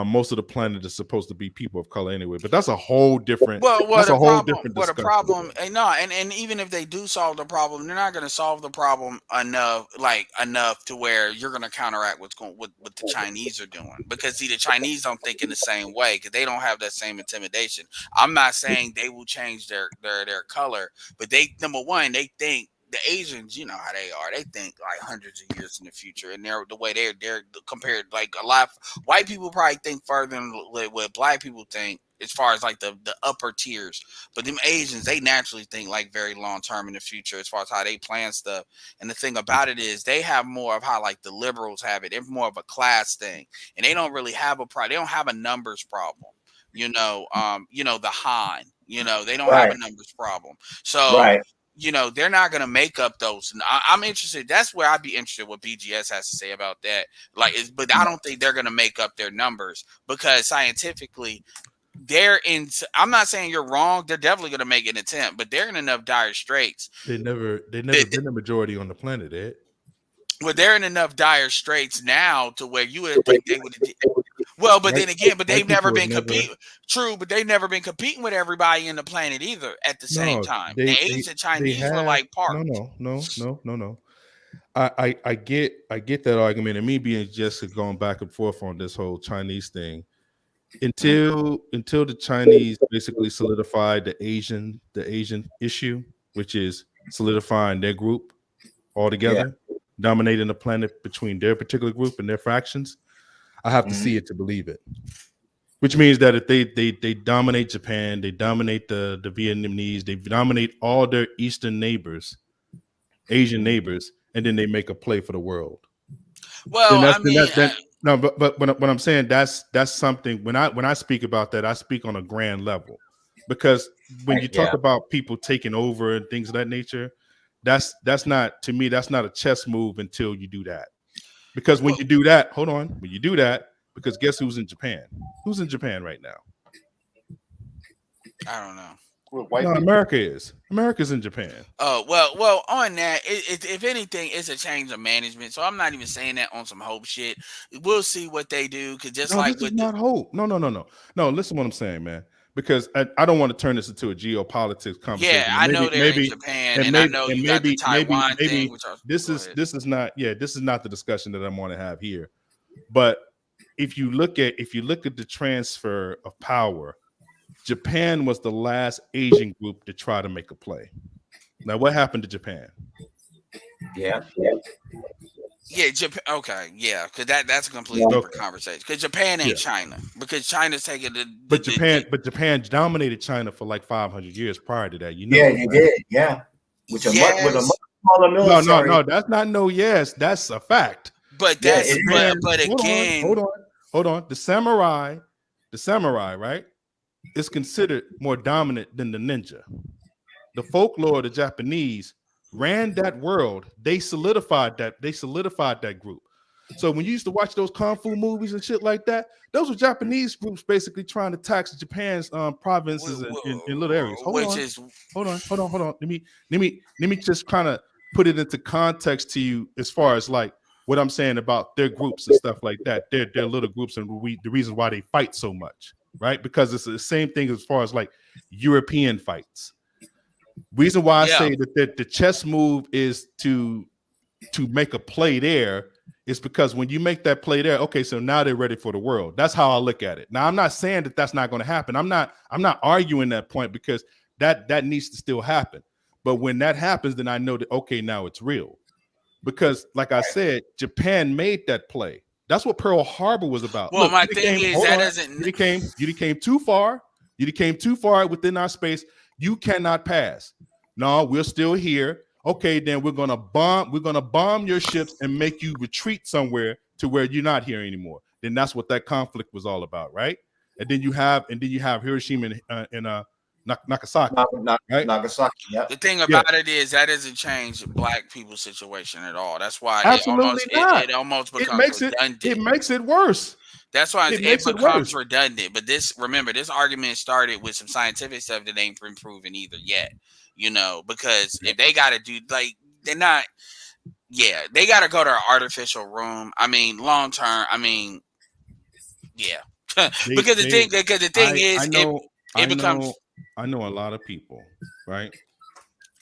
most of the planet is supposed to be people of color anyway. But that's a whole different. Different discussion. The problem, and even if they do solve the problem, they're not going to solve the problem enough to where you're going to counteract what's going what the Chinese are doing. Because see, the Chinese don't think in the same way because they don't have that same intimidation. I'm not saying they will change their color, but number one, they think. The Asians, you know how they are. They think like hundreds of years in the future, and they're the way they're compared. Like a lot of white people probably think further than what black people think, as far as like the upper tiers. But them Asians, they naturally think like very long term in the future, as far as how they plan stuff. And the thing about it is, they have more of how like the liberals have it. They're more of a class thing, and they don't really have they don't have a numbers problem. The Han. They don't have a numbers problem. So. They're not going to make up those. And I'm interested. That's where I'd be interested what BGS has to say about that. But I don't think they're going to make up their numbers because scientifically, I'm not saying you're wrong. They're definitely going to make an attempt, but they're in enough dire straits. They never been the majority on the planet, Ed. Well, they're in enough dire straits now to where you would think they would. Well, but then again, they've never been competing. True, but they've never been competing with everybody in the planet either at the same time. The Asian Chinese were like parts. No. I get that argument, and me being just going back and forth on this whole Chinese thing until the Chinese basically solidified the Asian issue, which is solidifying their group altogether, dominating the planet between their particular group and their fractions. I have to see it to believe it, which means that if they dominate Japan, they dominate the Vietnamese, they dominate all their Eastern neighbors, Asian neighbors, and then they make a play for the world. Well, but when I'm saying that's something when I speak about that, I speak on a grand level, because when you talk about people taking over and things of that nature, that's not, to me, that's not a chess move until you do that. Because when you do that, because guess who's in Japan? Who's in Japan right now? I don't know. No, America is. America's in Japan. Oh, well, on that, if anything, it's a change of management. So I'm not even saying that on some hope shit. We'll see what they do. Because this is not hope. No. Listen to what I'm saying, man. Because I don't want to turn this into a geopolitics conversation. Yeah, I know they're in Japan, and I know you got the Taiwan thing. This is not the discussion that I want to have here. But if you look at the transfer of power, Japan was the last Asian group to try to make a play. Now, what happened to Japan? Yeah. Yeah, Japan. Okay, yeah, because that's a completely different conversation. Because Japan ain't China. Because China's taking but Japan dominated China for like 500 years prior to that. You know, Yeah, right? they did. Yeah, with a much smaller military. No, that's not no. Yes, that's a fact. But that's but again, hold on. The samurai, right, is considered more dominant than the ninja. The folklore of the Japanese ran that world. They solidified that group. So when you used to watch those kung fu movies and shit like that, those were Japanese groups basically trying to tax Japan's provinces in little areas. Hold on. Let me just kind of put it into context to you as far as like what I'm saying about their groups and stuff like that. Their little groups and the reasons why they fight so much, right? Because it's the same thing as far as like European fights. Reason why I say that the chess move is to make a play there is because when you make that play there, okay, so now they're ready for the world. That's how I look at it. Now, I'm not saying that that's not going to happen. I'm not arguing that point because that needs to still happen. But when that happens, then I know that, okay, now it's real. Because like I said, Japan made that play. That's what Pearl Harbor was about. Well, Look, my thing is that doesn't. You came too far. You came too far within our space. You cannot pass. No, we're still here. Okay, then we're gonna bomb your ships and make you retreat somewhere to where you're not here anymore. Then that's what that conflict was all about, right? And then you have Hiroshima and Nagasaki, right? Nagasaki. Yeah. The thing about it is that doesn't change Black people's situation at all. That's why Absolutely it almost becomes redundant. It makes it worse. That's why it becomes redundant. But this argument started with some scientific stuff that ain't been proven either yet. You know, because if they got to do they got to go to an artificial room. I mean, long term. I mean, yeah, because the thing is, I know a lot of people, right,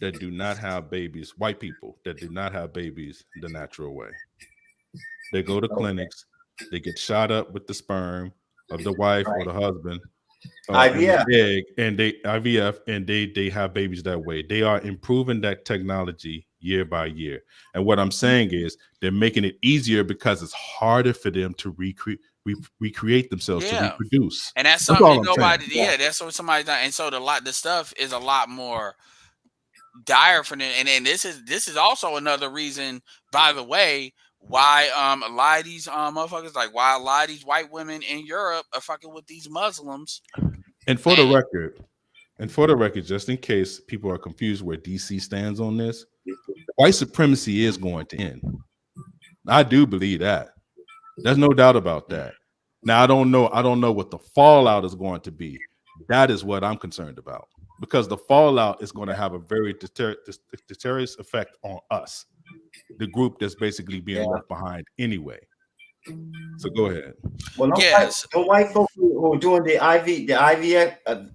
that do not have babies. White people that do not have babies the natural way. They go to clinics. They get shot up with the sperm of the wife or the husband. IVF. And they have babies that way. They are improving that technology year by year. And what I'm saying is they're making it easier because it's harder for them to recreate themselves to reproduce. And that's something nobody. That's what somebody done. And so the stuff is a lot more dire for them. And then this is also another reason, by the way, why a lot of these motherfuckers, like why a lot of these white women in Europe are fucking with these Muslims. And for the record, just in case people are confused where DC stands on this, white supremacy is going to end. I do believe that. There's no doubt about that. Now I don't know what the fallout is going to be. That is what I'm concerned about. Because the fallout is going to have a very deterrent effect on us, the group that's basically being left behind anyway. So go ahead. Well, the white folks who are doing the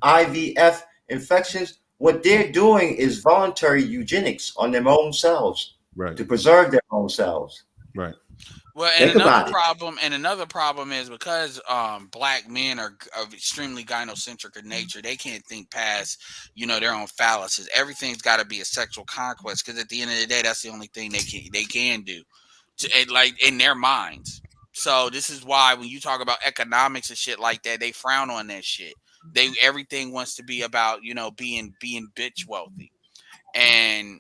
IVF infections, what they're doing is voluntary eugenics on their own selves, right, to preserve their own selves. Right. Well, and another problem is because Black men are extremely gynocentric in nature. They can't think past, their own phalluses. Everything's got to be a sexual conquest because at the end of the day, that's the only thing they can do, like in their minds. So this is why when you talk about economics and shit like that, they frown on that shit. Everything wants to be about being bitch wealthy, and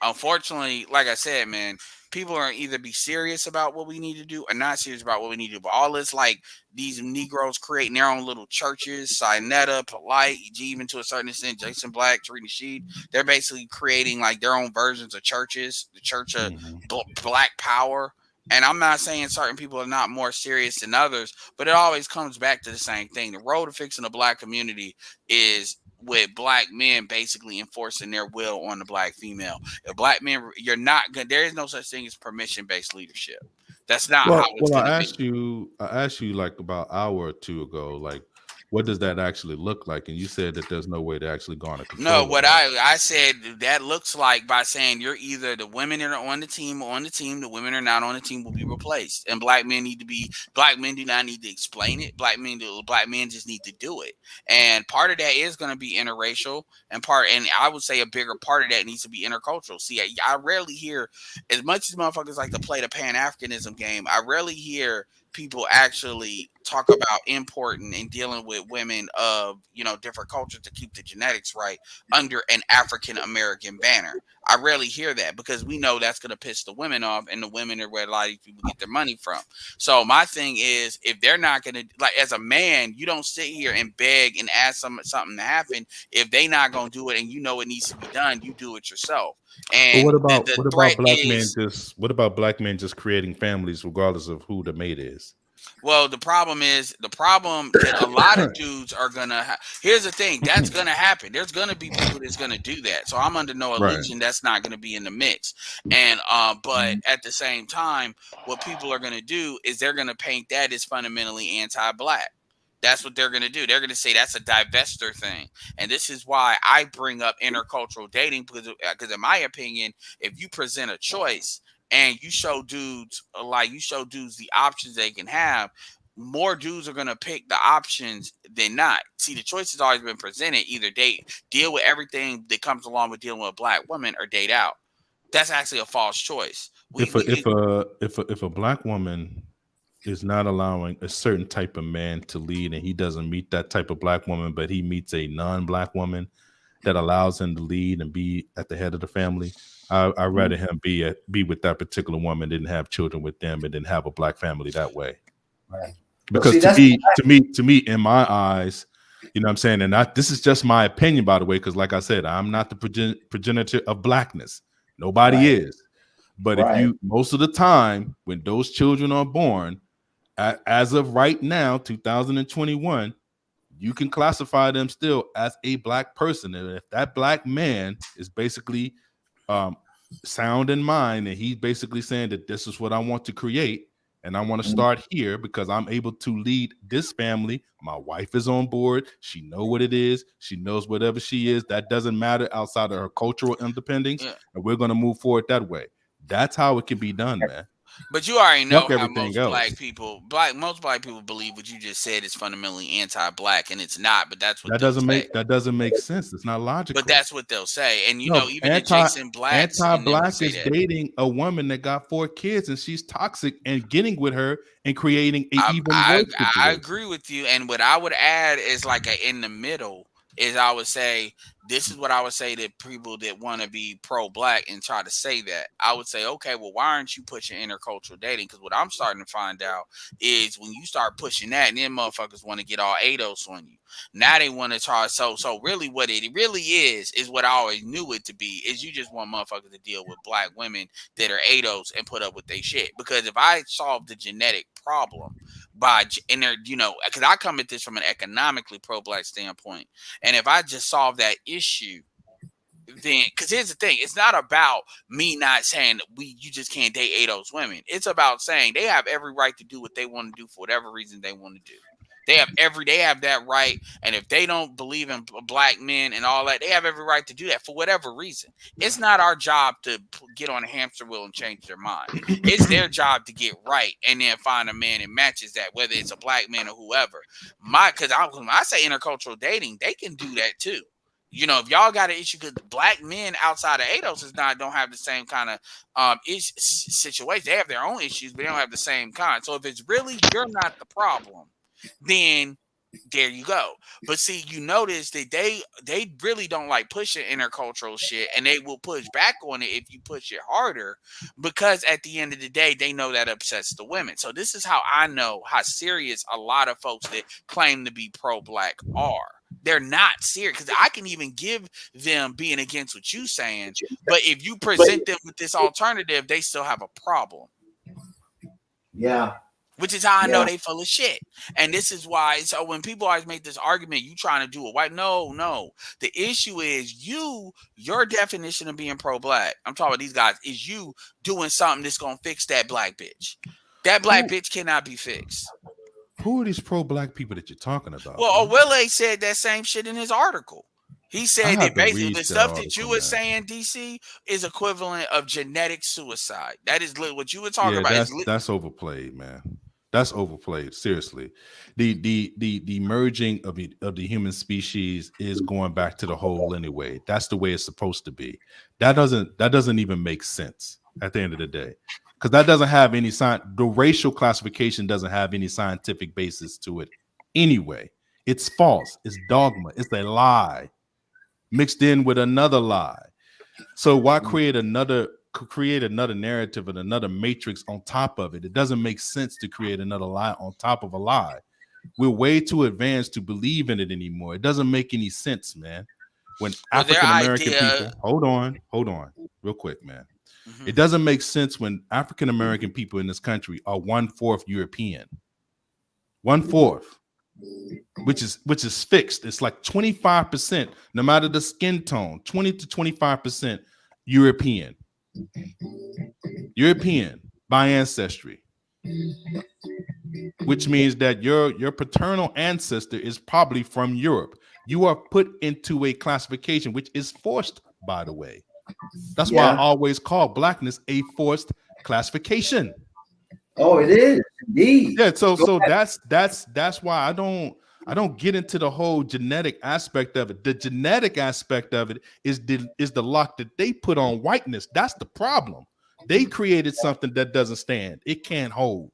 unfortunately, like I said, man, people are either be serious about what we need to do or not serious about what we need to do. But all this, like these Negroes creating their own little churches, Sinetta, Polite, even to a certain extent, Jason Black, Tarina Sheed, they're basically creating like their own versions of churches, the Church of Black Power. And I'm not saying certain people are not more serious than others, but it always comes back to the same thing. The road to fixing the Black community is with Black men basically enforcing their will on the Black female. If Black men, you're not good. There is no such thing as permission-based leadership. That's not how it's going to be. I asked you like about an hour or two ago, like, what does that actually look like? And you said that there's no way to actually garner No, control of what that. I said that looks like by saying you're either the women are on the team or on the team, the women are not on the team will be replaced. And black men do not need to explain it. Black men just need to do it. And part of that is going to be interracial and I would say a bigger part of that needs to be intercultural. See, I rarely hear, as much as motherfuckers like to play the Pan-Africanism game, I rarely hear people actually talk about importing and dealing with women of different cultures to keep the genetics right under an African American banner. I rarely hear that because we know that's going to piss the women off, and the women are where a lot of these people get their money from. So my thing is, if they're not going to, like, as a man, you don't sit here and beg and ask something to happen. If they not going to do it and you know it needs to be done, you do it yourself. But And the threat is, what about black men just creating families regardless of who the mate is? well, the problem that a lot of dudes are gonna. Here's the thing, that's gonna happen. There's gonna be people that's gonna do that. So I'm under no Right. illusion that's not gonna be in the mix. And but at the same time, what people are gonna do is they're gonna paint that as fundamentally anti-black. That's what they're going to do. They're going to say that's a divester thing. And this is why I bring up intercultural dating, because in my opinion, if you present a choice and you show dudes the options they can have, more dudes are going to pick the options than not. See, the choice has always been presented: either deal with everything that comes along with dealing with a black woman, or date out. That's actually a false choice. If a black woman is not allowing a certain type of man to lead, and he doesn't meet that type of black woman, but he meets a non-black woman that allows him to lead and be at the head of the family, I'd rather him be with that particular woman, didn't have children with them, and didn't have a black family that way. Right. Because to me, in my eyes, you know what I'm saying? And this is just my opinion, by the way, because like I said, I'm not the progenitor of blackness. Nobody is. But if you, most of the time, when those children are born, as of right now, 2021, you can classify them still as a black person. And if that black man is basically sound in mind, and he's basically saying that this is what I want to create, and I want to start here because I'm able to lead this family. My wife is on board. She knows what it is. She knows whatever she is. That doesn't matter outside of her cultural independence. Yeah. And we're going to move forward that way. That's how it can be done, man. But you already know how most black people believe what you just said is fundamentally anti-black, and it's not. But that's what that doesn't make sense. It's not logical. But that's what they'll say, and even adjacent blacks, anti-black is dating a woman that got 4 kids, and she's toxic, and getting with her and creating an even worse situation. I agree with you, and what I would add is like in the middle. I would say, this is what I would say to people that want to be pro-black and try to say that. I would say, okay, well, why aren't you pushing intercultural dating? Because what I'm starting to find out is when you start pushing that, and then motherfuckers want to get all ADOS on you. Now they want to try. So really what it really is what I always knew it to be, is you just want motherfuckers to deal with black women that are ADOS and put up with their shit. Because if I solve the genetic problem because I come at this from an economically pro-black standpoint, and if I just solve that issue, then, because here's the thing, it's not about me not saying you just can't date ADOS women. It's about saying they have every right to do what they want to do for whatever reason they want to do. They have that right, and if they don't believe in black men and all that, they have every right to do that for whatever reason. It's not our job to get on a hamster wheel and change their mind. It's their job to get right and then find a man that matches that, whether it's a black man or whoever. Because when I say intercultural dating, they can do that too. If y'all got an issue, because black men outside of ADOS don't have the same kind of situation. They have their own issues, but they don't have the same kind. So if it's really you're not the problem, then there you go. But see, you notice that they really don't like pushing intercultural shit, and they will push back on it if you push it harder, because at the end of the day, they know that upsets the women. So this is how I know how serious a lot of folks that claim to be pro-black are. They're not serious, because I can even give them being against what you're saying, but if you present them with this alternative, they still have a problem. Yeah. Which is how I know they full of shit. And this is why, so when people always make this argument, you trying to do it white. No. The issue is your definition of being pro-black, I'm talking about these guys, is you doing something that's going to fix that black bitch. That black bitch cannot be fixed. Who are these pro-black people that you're talking about? Well, Owele said that same shit in his article. He said that basically the stuff that you were saying, DC, is equivalent of genetic suicide. That is what you were talking about. That's overplayed, man. That's overplayed. Seriously, the merging of the human species is going back to the whole anyway. That's the way it's supposed to be. That doesn't even make sense at the end of the day, because that doesn't have any the racial classification doesn't have any scientific basis to it anyway. It's false. It's dogma. It's a lie mixed in with another lie. So why create another narrative and another matrix on top of it? It doesn't make sense to create another lie on top of a lie. We're way too advanced to believe in it anymore. It doesn't make any sense, man. When African American people, hold on, real quick, man. It doesn't make sense when African American people in this country are 1/4 European. 1/4. Which is fixed. It's like 25%, no matter the skin tone, 20 to 25% European by ancestry, which means that your paternal ancestor is probably from Europe. You are put into a classification which is forced, by the way. That's why I always call blackness a forced classification. Oh, it is indeed. Yeah, so that's why I don't get into the whole genetic aspect of it. The genetic aspect of it is the lock that they put on whiteness. That's the problem. They created something that doesn't stand. It can't hold,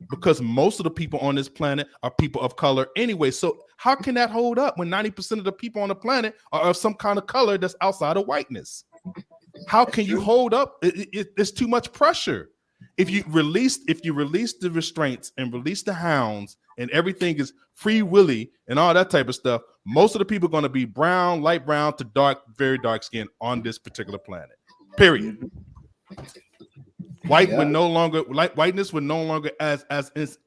because most of the people on this planet are people of color anyway. So how can that hold up when 90% of the people on the planet are of some kind of color that's outside of whiteness? How can you hold up? It's too much pressure. If you release the restraints and release the hounds and everything is free willy and all that type of stuff, most of the people are going to be brown, light brown to dark, very dark skin on this particular planet. Period. Whiteness would no longer as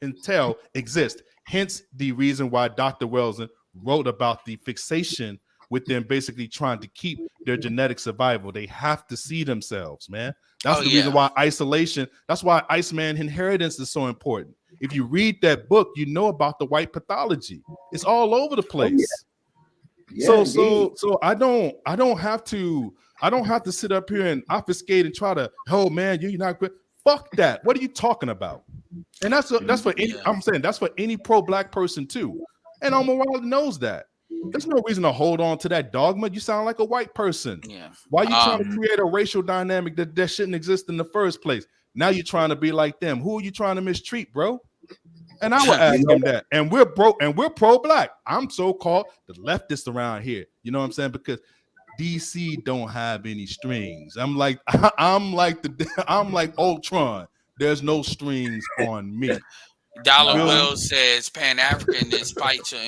intel exist. Hence the reason why Dr. Wells wrote about the fixation with them basically trying to keep their genetic survival. They have to see themselves, man. That's the reason why isolation, that's why Iceman inheritance is so important. If you read that book, you know about the white pathology. It's all over the place. So I don't have to sit up here and obfuscate and try to, oh man, you're not good. Fuck that. What are you talking about? And that's for any, I'm saying that's for any pro-black person too. And Omar knows that. There's no reason to hold on to that dogma. You sound like a white person. Yeah. Why are you trying to create a racial dynamic that shouldn't exist in the first place? Now you're trying to be like them. Who are you trying to mistreat, bro? And I will ask him that. And we're pro-black. I'm so-called the leftist around here. You know what I'm saying? Because DC don't have any strings. I'm like Ultron. There's no strings on me. Dollar Will says Pan-African is fight to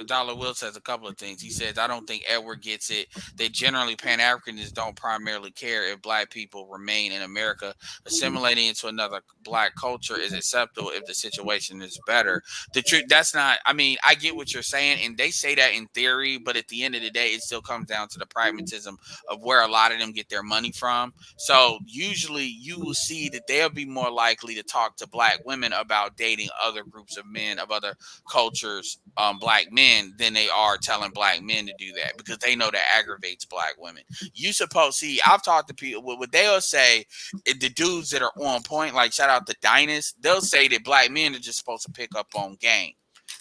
Dollar Will says a couple of things. He says, I don't think Edward gets it. That generally Pan-Africanists don't primarily care if black people remain in America. Assimilating into another black culture is acceptable if the situation is better. The truth, that's not, I mean, I get what you're saying, and they say that in theory, but at the end of the day, it still comes down to the pragmatism of where a lot of them get their money from. So usually you will see that they'll be more likely to talk to black women about dating other groups of men of other cultures, black men, than they are telling black men to do that, because they know that aggravates black women. You suppose, see, I've talked to people, what they'll say, the dudes that are on point, like shout out to Dynast, they'll say that black men are just supposed to pick up on game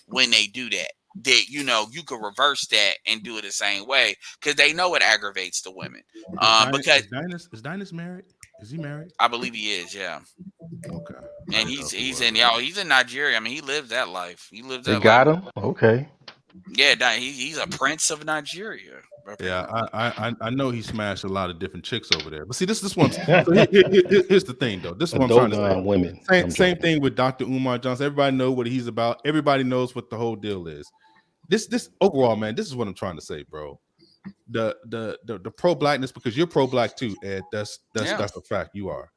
when they do that. That, you know, you could reverse that and do it the same way, because they know it aggravates the women. Because is Dynast married? Is he married? I believe he is, yeah. Okay. And he's in Nigeria. I mean, he lives that life. He lives that They got life. him? Okay. Yeah, he's a prince of Nigeria. Yeah, I know he smashed a lot of different chicks over there. But see, this one. So here's the thing, though. This is what I'm trying to say. Women. Same thing with Dr. Umar Johnson. Everybody knows what he's about. Everybody knows what the whole deal is. This overall, man. This is what I'm trying to say, bro. The pro-blackness, because you're pro-black too, Ed. That's a fact. You are.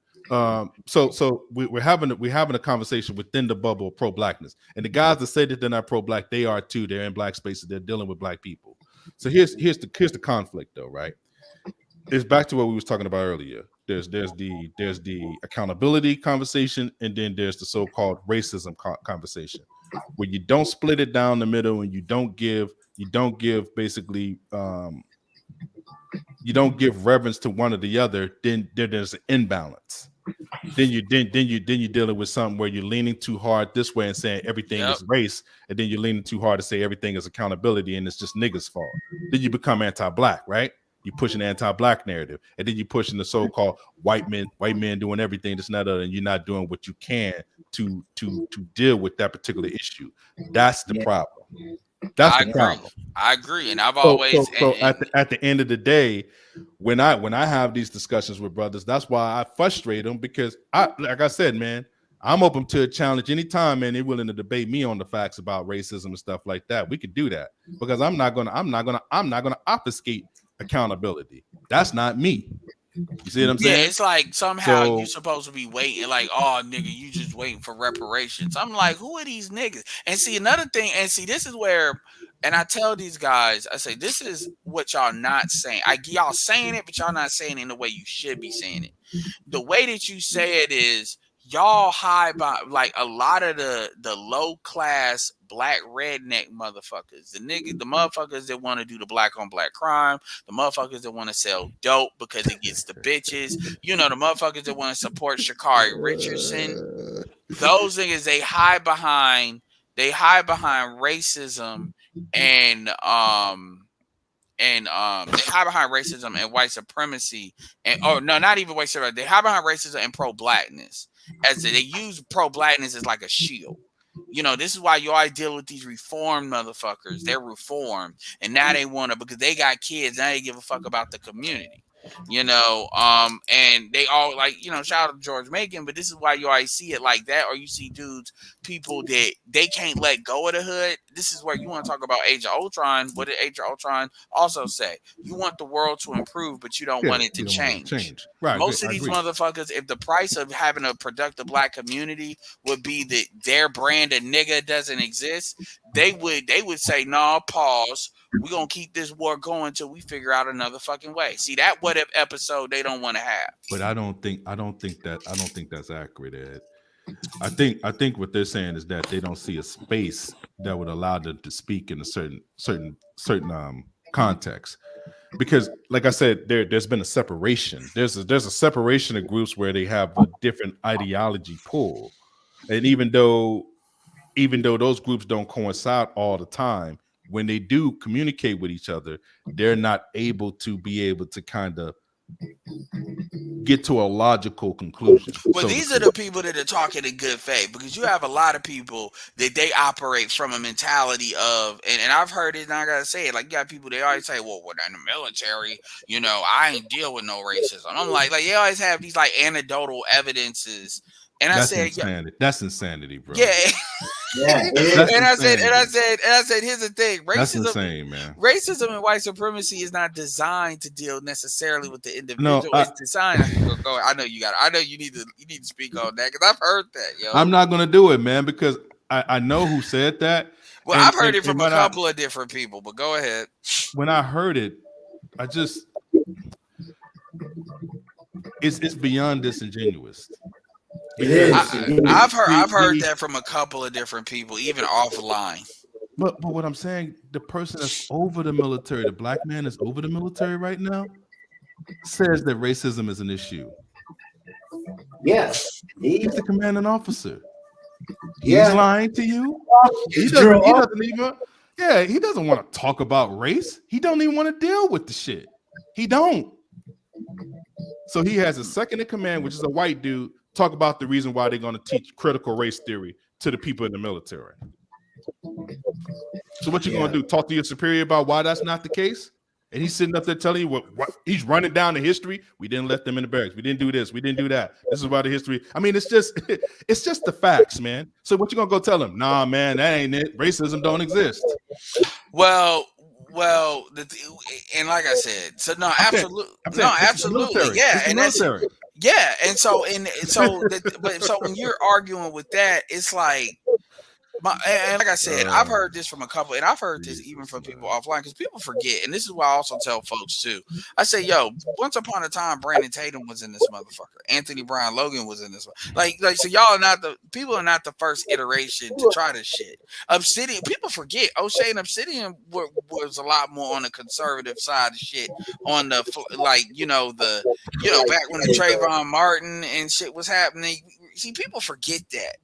So we're having a conversation within the bubble of pro-blackness, and the guys that say that they're not pro-black, they are too. They're in black spaces. They're dealing with black people. So here's the conflict, though, right? It's back to what we was talking about earlier. There's the accountability conversation, and then there's the so-called racism conversation, where you don't split it down the middle, and you don't give basically you don't give reverence to one or the other. Then there's an imbalance. Then you're dealing with something where you're leaning too hard this way and saying everything is race, and then you're leaning too hard to say everything is accountability and it's just niggas' fault. Then you become anti-black, right? You push an anti-black narrative, and then you pushing the so-called white men doing everything, this and that, and you're not doing what you can to deal with that particular issue. That's the problem. That's the problem. I agree, and I've always at the end of the day, when I have these discussions with brothers, that's why I frustrate them, because like I said, man, I'm open to a challenge anytime, man. They're willing to debate me on the facts about racism and stuff like that. We could do that, because I'm not gonna obfuscate accountability. That's not me. You see what I'm saying? Yeah, it's like somehow you're supposed to be waiting, like, oh, nigga, you just waiting for reparations. I'm like, who are these niggas? And see, another thing, and see, this is where, and I tell these guys, I say, this is what y'all not saying. Y'all saying it, but y'all not saying it in the way you should be saying it. The way that you say it is, y'all hide by, like, a lot of the low class black redneck motherfuckers, the motherfuckers that want to do the black on black crime, the motherfuckers that want to sell dope because it gets the bitches, the motherfuckers that want to support Sha'Carri Richardson. Those niggas, they hide behind racism and they hide behind racism and white supremacy, and not even white supremacy. They hide behind racism and pro-blackness, as they use pro-blackness as like a shield. This is why you always deal with these reformed motherfuckers. They're reformed, and now they want to, because they got kids, now they give a fuck about the community. And they all, like, shout out to George Macon, but this is why you always see it like that, or you see people that they can't let go of the hood. This is where you want to talk about Age of Ultron. What did Age of Ultron also say? You want the world to improve, but you don't want it to change. Right. Most of these motherfuckers, if the price of having a productive black community would be that their brand of nigga doesn't exist, they would say, no, pause. We're gonna keep this war going until we figure out another fucking way. See, that what if episode they don't want to have. But I don't think that's accurate, Ed. I think what they're saying is that they don't see a space that would allow them to speak in a certain context. Because, like I said, there's been a separation. There's a separation of groups where they have a different ideology pool, and even though those groups don't coincide all the time, when they do communicate with each other, they're not able to kind of get to a logical conclusion. Well, these are the people that are talking in good faith, because you have a lot of people that they operate from a mentality of, and I've heard it, and I gotta say it, like, you got people, they always say, well, when in the military, I ain't deal with no racism. I'm like they always have these like anecdotal evidences. And I said, that's insanity, bro. Yeah. And I said, here's the thing. Racism, that's insane, man. Racism and white supremacy is not designed to deal necessarily with the individual. It's designed. I know you need to speak on that, because I've heard that, yo. I'm not gonna do it, man, because I know who said that. Well, I've heard it from a couple of different people, but go ahead. When I heard it, it's beyond disingenuous. It is. I've heard that from a couple of different people, even offline. But what I'm saying, the person that's over the military, the black man that's over the military right now, says that racism is an issue. Yes, he's the commanding officer. Yeah. He's lying to you. He doesn't want to talk about race. He don't even want to deal with the shit. He don't. So he has a second in command, which is a white dude, talk about the reason why they're going to teach critical race theory to the people in the military. So what you going to do? Talk to your superior about why that's not the case? And he's sitting up there telling you what he's running down the history. We didn't let them in the barracks. We didn't do this. We didn't do that. This is why the history. I mean, it's just the facts, man. So what you going to go tell him? Nah, man, that ain't it. Racism don't exist. Well, and like I said, so no, absolutely, yeah, and that's yeah, and so when you're arguing with that, it's like And like I said, I've heard this from a couple, and I've heard this even from people offline because people forget. And this is why I also tell folks too. I say, yo, once upon a time, Brandon Tatum was in this motherfucker. Anthony Brian Logan was in this one. Like, so y'all are not the people are not the first iteration to try this shit. Obsidian, people forget. O'Shea and Obsidian was a lot more on the conservative side of shit. On the back when the Trayvon Martin and shit was happening. See, people forget that.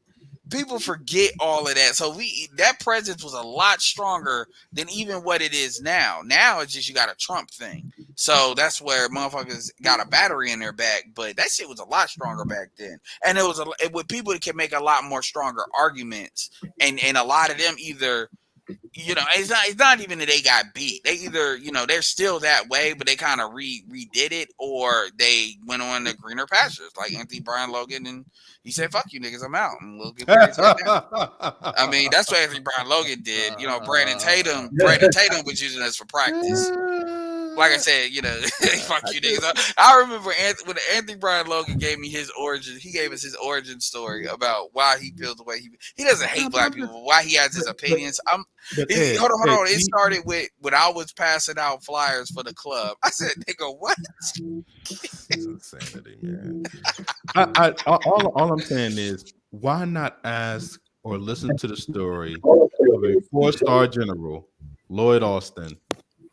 People forget all of that. So that presence was a lot stronger than even what it is now. Now it's just you got a Trump thing. So that's where motherfuckers got a battery in their back. But that shit was a lot stronger back then. And it was with people that can make a lot more stronger arguments. And a lot of them either, it's not even that they got beat. They either, they're still that way, but they kind of redid it, or they went on the greener pastures, like Anthony Brian Logan, and he said, "Fuck you niggas, I'm out." And we'll get down. I mean, that's what Anthony Brian Logan did. Brandon Tatum was using us for practice. Like I said, fuck you niggas. I remember when Anthony Brian Logan gave me his origin. He gave us his origin story about why he feels the way he doesn't hate black people, but why he has his opinions. Hold on. It started with when I was passing out flyers for the club. I said, "Nigga, what?" It's insanity, man. All I'm saying is, why not ask or listen to the story of a 4-star general, Lloyd Austin,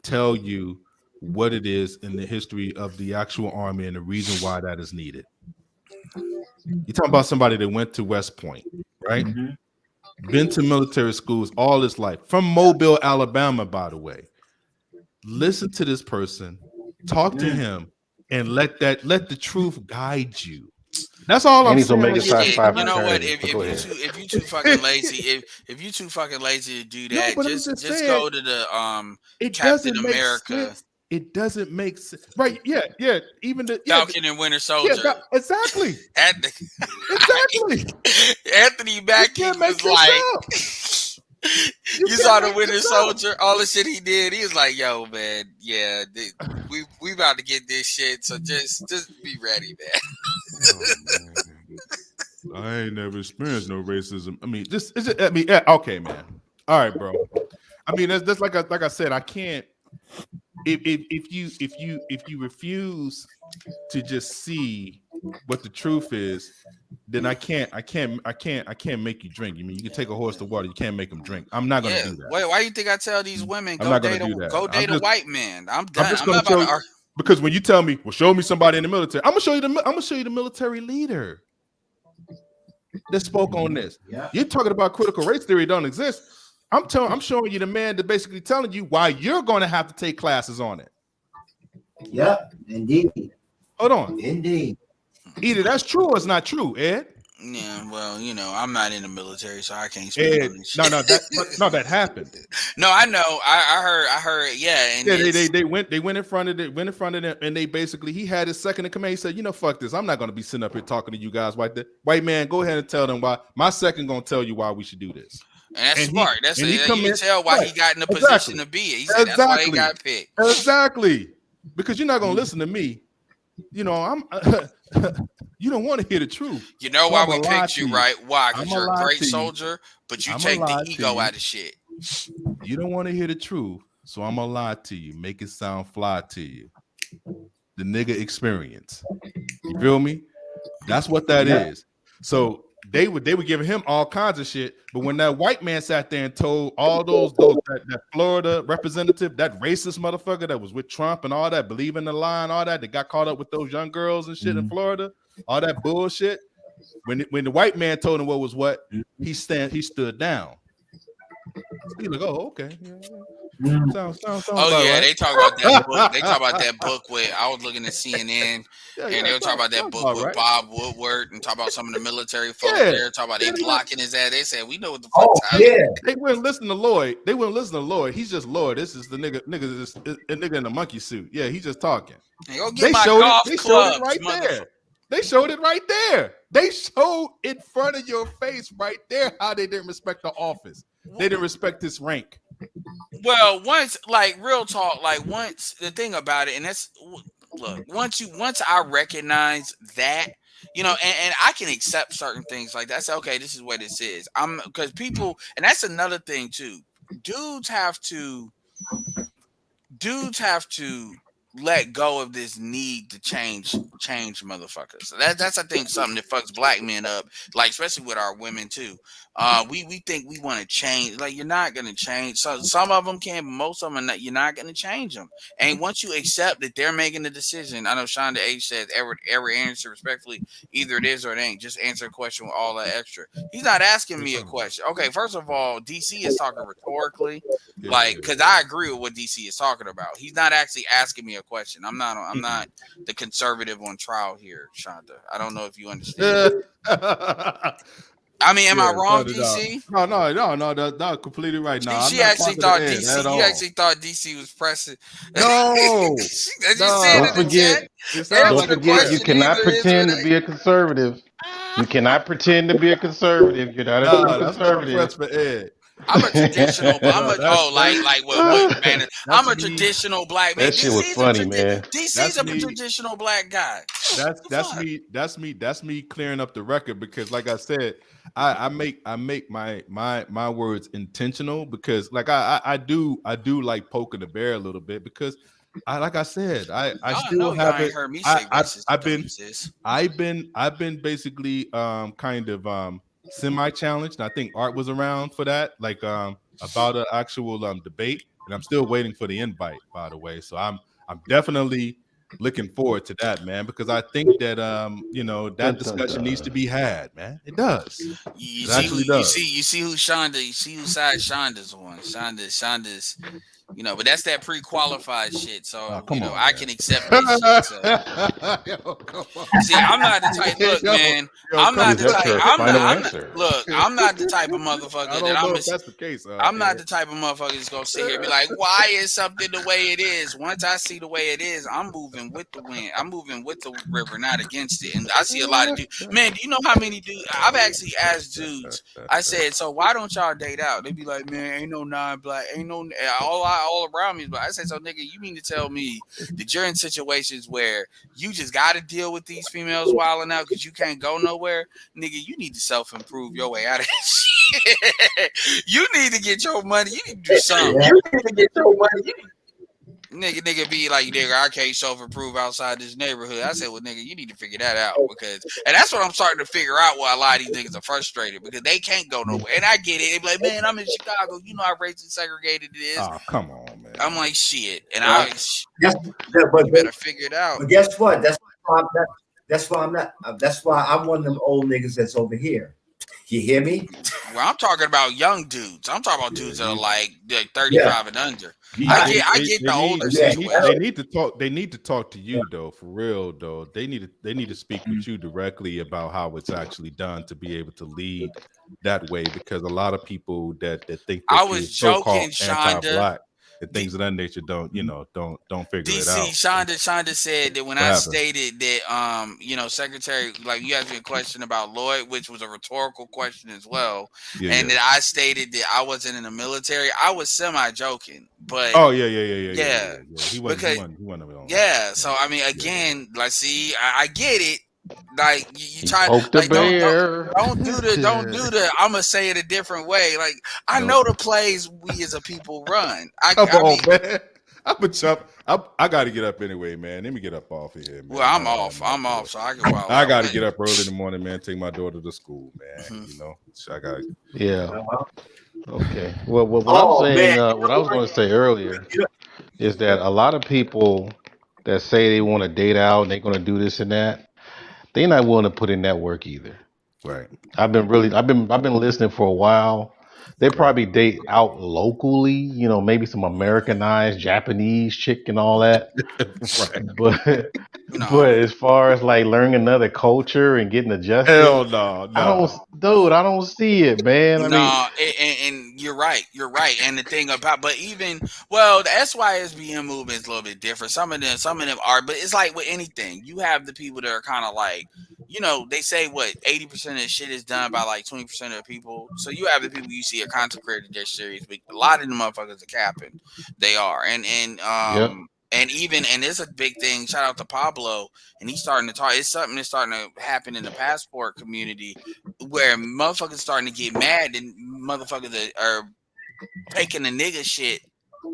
tell you what it is in the history of the actual army and the reason why that is needed. You're talking about somebody that went to West Point, right? Been to military schools all his life, from Mobile, Alabama, by the way. Listen to this person, talk to him, and let the truth guide you. That's all I'm saying. You know what? If you too fucking lazy, if you too fucking lazy to do that, just go to the Captain America. It doesn't make sense, right? Yeah. Even the Falcon and Winter Soldier. Yeah, exactly. Exactly. Anthony Mackie was like, you saw the Winter Soldier, all the shit he did. He was like, "Yo, man, yeah, we about to get this shit. So just be ready, man." I ain't never experienced no racism. I mean, okay, man. All right, bro. I mean, that's like I said, I can't. If you refuse to just see what the truth is, then I can't make you drink. You mean you can take a horse to water, you can't make him drink. I'm not gonna do that. Why do you think I tell these women go date a white man? I'm done. I'm not about to argue. Because when you tell me, well, show me somebody in the military, I'm gonna show you the military leader that spoke on this. Yeah. You're talking about critical race theory don't exist. I'm showing you the man that basically telling you why you're going to have to take classes on it. Yep, indeed. Hold on. Indeed. Either that's true or it's not true, Ed. Yeah, well, I'm not in the military, so I can't speak on this shit. That happened. No, I know. I heard. Yeah, and they went in front of them, and they basically he had his second in command. He said, "Fuck this. I'm not going to be sitting up here talking to you guys like that. White man, go ahead and tell them why. My second going to tell you why we should do this." And that's smart. You can tell why he got in the position to be it. He said that's why he got picked. Exactly. Because you're not going to listen to me. I'm. You don't want to hear the truth. You know why we picked you, right? Why? Because you're a great soldier, but you take the ego out of shit. You don't want to hear the truth, so I'm gonna lie to you, make it sound fly to you. The nigga experience. You feel me? That's what that is. So they were giving him all kinds of shit, but when that white man sat there and told all that Florida representative, that racist motherfucker that was with Trump and all that, believe in the line, all that got caught up with those young girls and shit in Florida, all that bullshit. When the white man told him what was what, he stood down. He like, oh, okay. Sounds right. They talk about that book. They talk about that book with I was looking at CNN and they were talking about that book with Bob Woodward and talk about some of the military folks there, talk about they blocking his ass. They said we know what the fuck They wouldn't listen to Lloyd. He's just Lloyd. This is the nigga in the monkey suit. Yeah, he's just talking. They showed it right there. They showed it right there. They showed in front of your face right there how they didn't respect the office. They didn't respect his rank. Well, once the thing about it, and that's once I recognize that, you know, and I can accept certain things like that. I say, okay, this is what this is. Because people, and that's another thing too. Dudes have to let go of this need to change motherfuckers. So that's I think something that fucks black men up, like especially with our women too. We think we want to change. Like, you're not gonna change. So some of them can, but most of them are not. You're not gonna change them. And once you accept that they're making the decision, I know Shonda H says every answer respectfully, either it is or it ain't. Just answer a question with all that extra. He's not asking me a question. Okay, first of all, DC is talking rhetorically. Like, because I agree with what DC is talking about. He's not actually asking me a question. I'm not the conservative on trial here, Shonda. I don't know if you understand. I mean, am I wrong, DC? No, completely right. No, I'm She not actually part of thought the end DC. at You all. actually thought DC was pressing. No, Did you see it in the chat? Don't forget, you cannot pretend to be a conservative. You cannot pretend to be a conservative. You're not a true That's not conservative. press for Ed. I'm a traditional, but like what man? I'm a me. traditional black man. That shit was funny, man. DC's a traditional black guy. That's me clearing up the record, because like I said, I make my words intentional, because like I do like poking the bear a little bit, because I said I still haven't heard me say racist. I've been basically kind of semi challenged. I think Art was around for that, like about an actual debate, and I'm still waiting for the invite, by the way. So I'm definitely looking forward to that, man, because I think that that discussion needs to be had, man. It does. You It see who Shonda. You see whose side Shonda's on. Shonda's. You know, but that's that pre-qualified shit. So I can accept that shit. So. See, I'm not the type. Look, man, I'm not the type. I'm not the type of motherfucker I don't know if that's the case. I'm not the type of motherfucker that's gonna sit here and be like, why is something the way it is? Once I see the way it is, I'm moving with the wind. I'm moving with the river, not against it. And I see a lot of dudes. Man, do you know how many dudes? I've actually asked dudes. I said, so why don't y'all date out? They be like, man, ain't no non-black, ain't no all around me. But I say, so nigga, you mean to tell me that you're in situations where you just got to deal with these females wilding out because you can't go nowhere? Nigga, you need to self-improve your way out of that shit. You need to get your money. You need to do something. You need to get your money. Nigga be like, nigga, I can't self-improve outside this neighborhood. I said, well, nigga, you need to figure that out, because, and that's what I'm starting to figure out, why a lot of these niggas are frustrated, because they can't go nowhere. And I get it. They be like, man, I'm in Chicago. You know how racist segregated it is. Oh, come on, man. I'm like, shit. And you better figure it out. But guess what? That's why I'm one of them old niggas that's over here. You hear me? Well, I'm talking about young dudes. I'm talking about dudes that are like 35 and under. I get the older situation. They need to talk to you though, for real though. They need to speak with you directly about how it's actually done, to be able to lead that way, because a lot of people that think that I was joking, anti-black and things of that nature don't figure it out. Shonda said that when I stated that Secretary, like, you asked me a question about Lloyd, which was a rhetorical question as well, that I stated that I wasn't in the military. I was semi joking, but yeah. He wasn't. So I mean, again, like, see, I get it. Like, you try poke the bear. Don't do the I'm gonna say it a different way. Like, I know the plays we as a people run. Man. I gotta get up anyway, man. Let me get up off of here, man. Well, I'm off, so I can wild I gotta get up early in the morning, man. Take my daughter to school, man. So I gotta. Yeah. Okay. Well, what I'm saying, what I was going to say earlier, is that a lot of people that say they want to date out and they're going to do this and that, they're not willing to put in that work either. Right. I've been listening for a while. They probably date out locally, maybe some Americanized Japanese chick and all that. Right. But as far as like learning another culture and getting adjusted, hell no. I don't see it, man. And you're right. And the thing about, but even, well, the SYSBM movement is a little bit different. Some of them are, but it's like with anything, you have the people that are kind of like, they say 80% of the shit is done by like 20% of the people. So you have the people you see are consecrated their series, but a lot of the motherfuckers are capping. They are, and And it's a big thing. Shout out to Pablo, and he's starting to talk. It's something that's starting to happen in the passport community, where motherfuckers starting to get mad and motherfuckers that are taking the nigga shit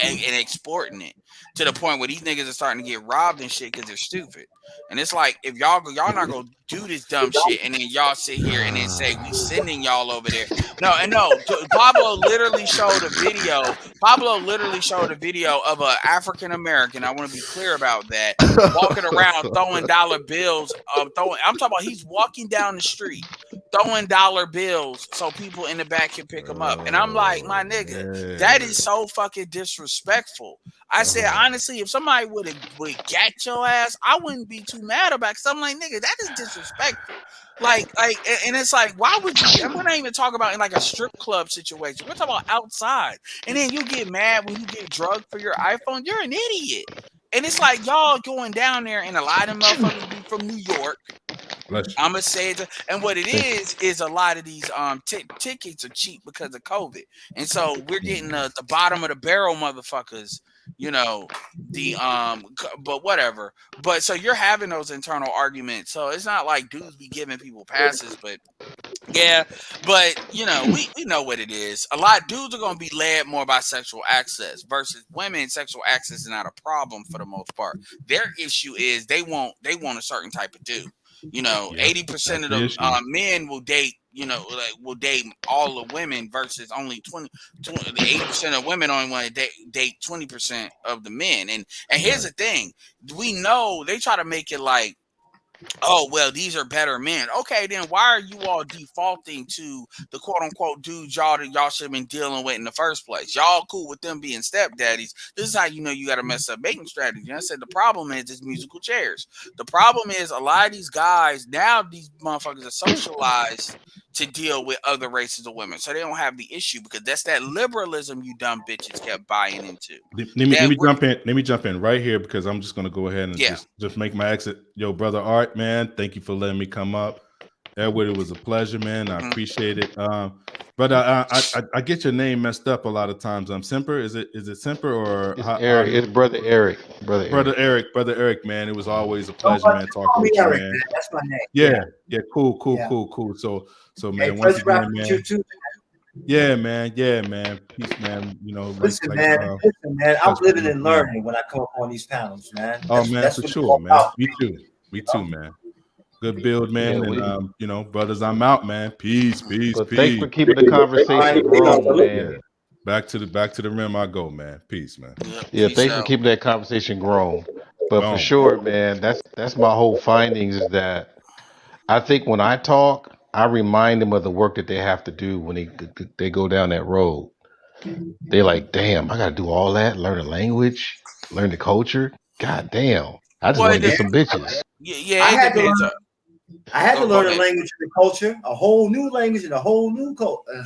and exporting it to the point where these niggas are starting to get robbed and shit because they're stupid. And it's like, if y'all not gonna do this dumb shit, and then y'all sit here and then say we sending y'all over there. No, Pablo literally showed a video. Pablo literally showed a video of an African American. I want to be clear about that. Walking around throwing dollar bills. I'm talking about he's walking down the street throwing dollar bills so people in the back can pick them up. And I'm like, my nigga, that is so fucking disrespectful. I said, honestly, if somebody would gat your ass, I wouldn't be too mad about it. Cause I'm like, nigga, that is disrespectful. Like, and it's like, why would you? And we're not even talking about in like a strip club situation. We're talking about outside. And then you get mad when you get drugged for your iPhone. You're an idiot. And it's like y'all going down there, and a lot of motherfuckers be from New York. I'm gonna say it, and what it is a lot of these tickets are cheap because of COVID, and so we're getting the bottom of the barrel motherfuckers, you know, but whatever. But so you're having those internal arguments, so it's not like dudes be giving people passes, but yeah, but you know, we know what it is. A lot of dudes are gonna be led more by sexual access versus women. Sexual access is not a problem for the most part. Their issue is they want a certain type of dude. You know, 80% of the men will date, you know, like will date all the women versus only 80% of women only want to date 20% of the men. And here's the thing, we know they try to make it like, oh, well, these are better men. Okay, then why are you all defaulting to the quote unquote dudes y'all should have been dealing with in the first place? Y'all cool with them being stepdaddies. This is how you know you got to mess up mating strategy. And I said the problem is musical chairs. The problem is a lot of these guys, now these motherfuckers are socialized to deal with other races of women. So they don't have the issue because that's that liberalism you dumb bitches kept buying into. Let me jump in. Let me jump in right here because I'm just gonna go ahead and just make my exit. Yo, brother Art, man, thank you for letting me come up. Edward, it was a pleasure, man. I appreciate it. But I get your name messed up a lot of times. Semper. Is it Semper or it's Eric? It's Brother Eric. Brother Eric, man. It was always a pleasure, man, talking with you, man. That's my name. Yeah. Cool. So man, once again, man. Yeah, man. Peace, man. You know, listen, man. I'm living and learning when I come up on these panels, man. That's for sure, man. Me too, man. Good build, man. And you know, brothers, I'm out, man. Peace. Thanks for keeping the conversation growing, man. Yeah. Back to the rim I go, man. Peace, man. Yeah, thanks for keeping that conversation growing. But for sure, man, that's my whole findings is that I think when I talk, I remind them of the work that they have to do when they go down that road. They're like, damn, I got to do all that, learn the language, learn the culture. God damn, I just want to get some bitches. Yeah, I had to learn the language and the culture, a whole new language and a whole new culture.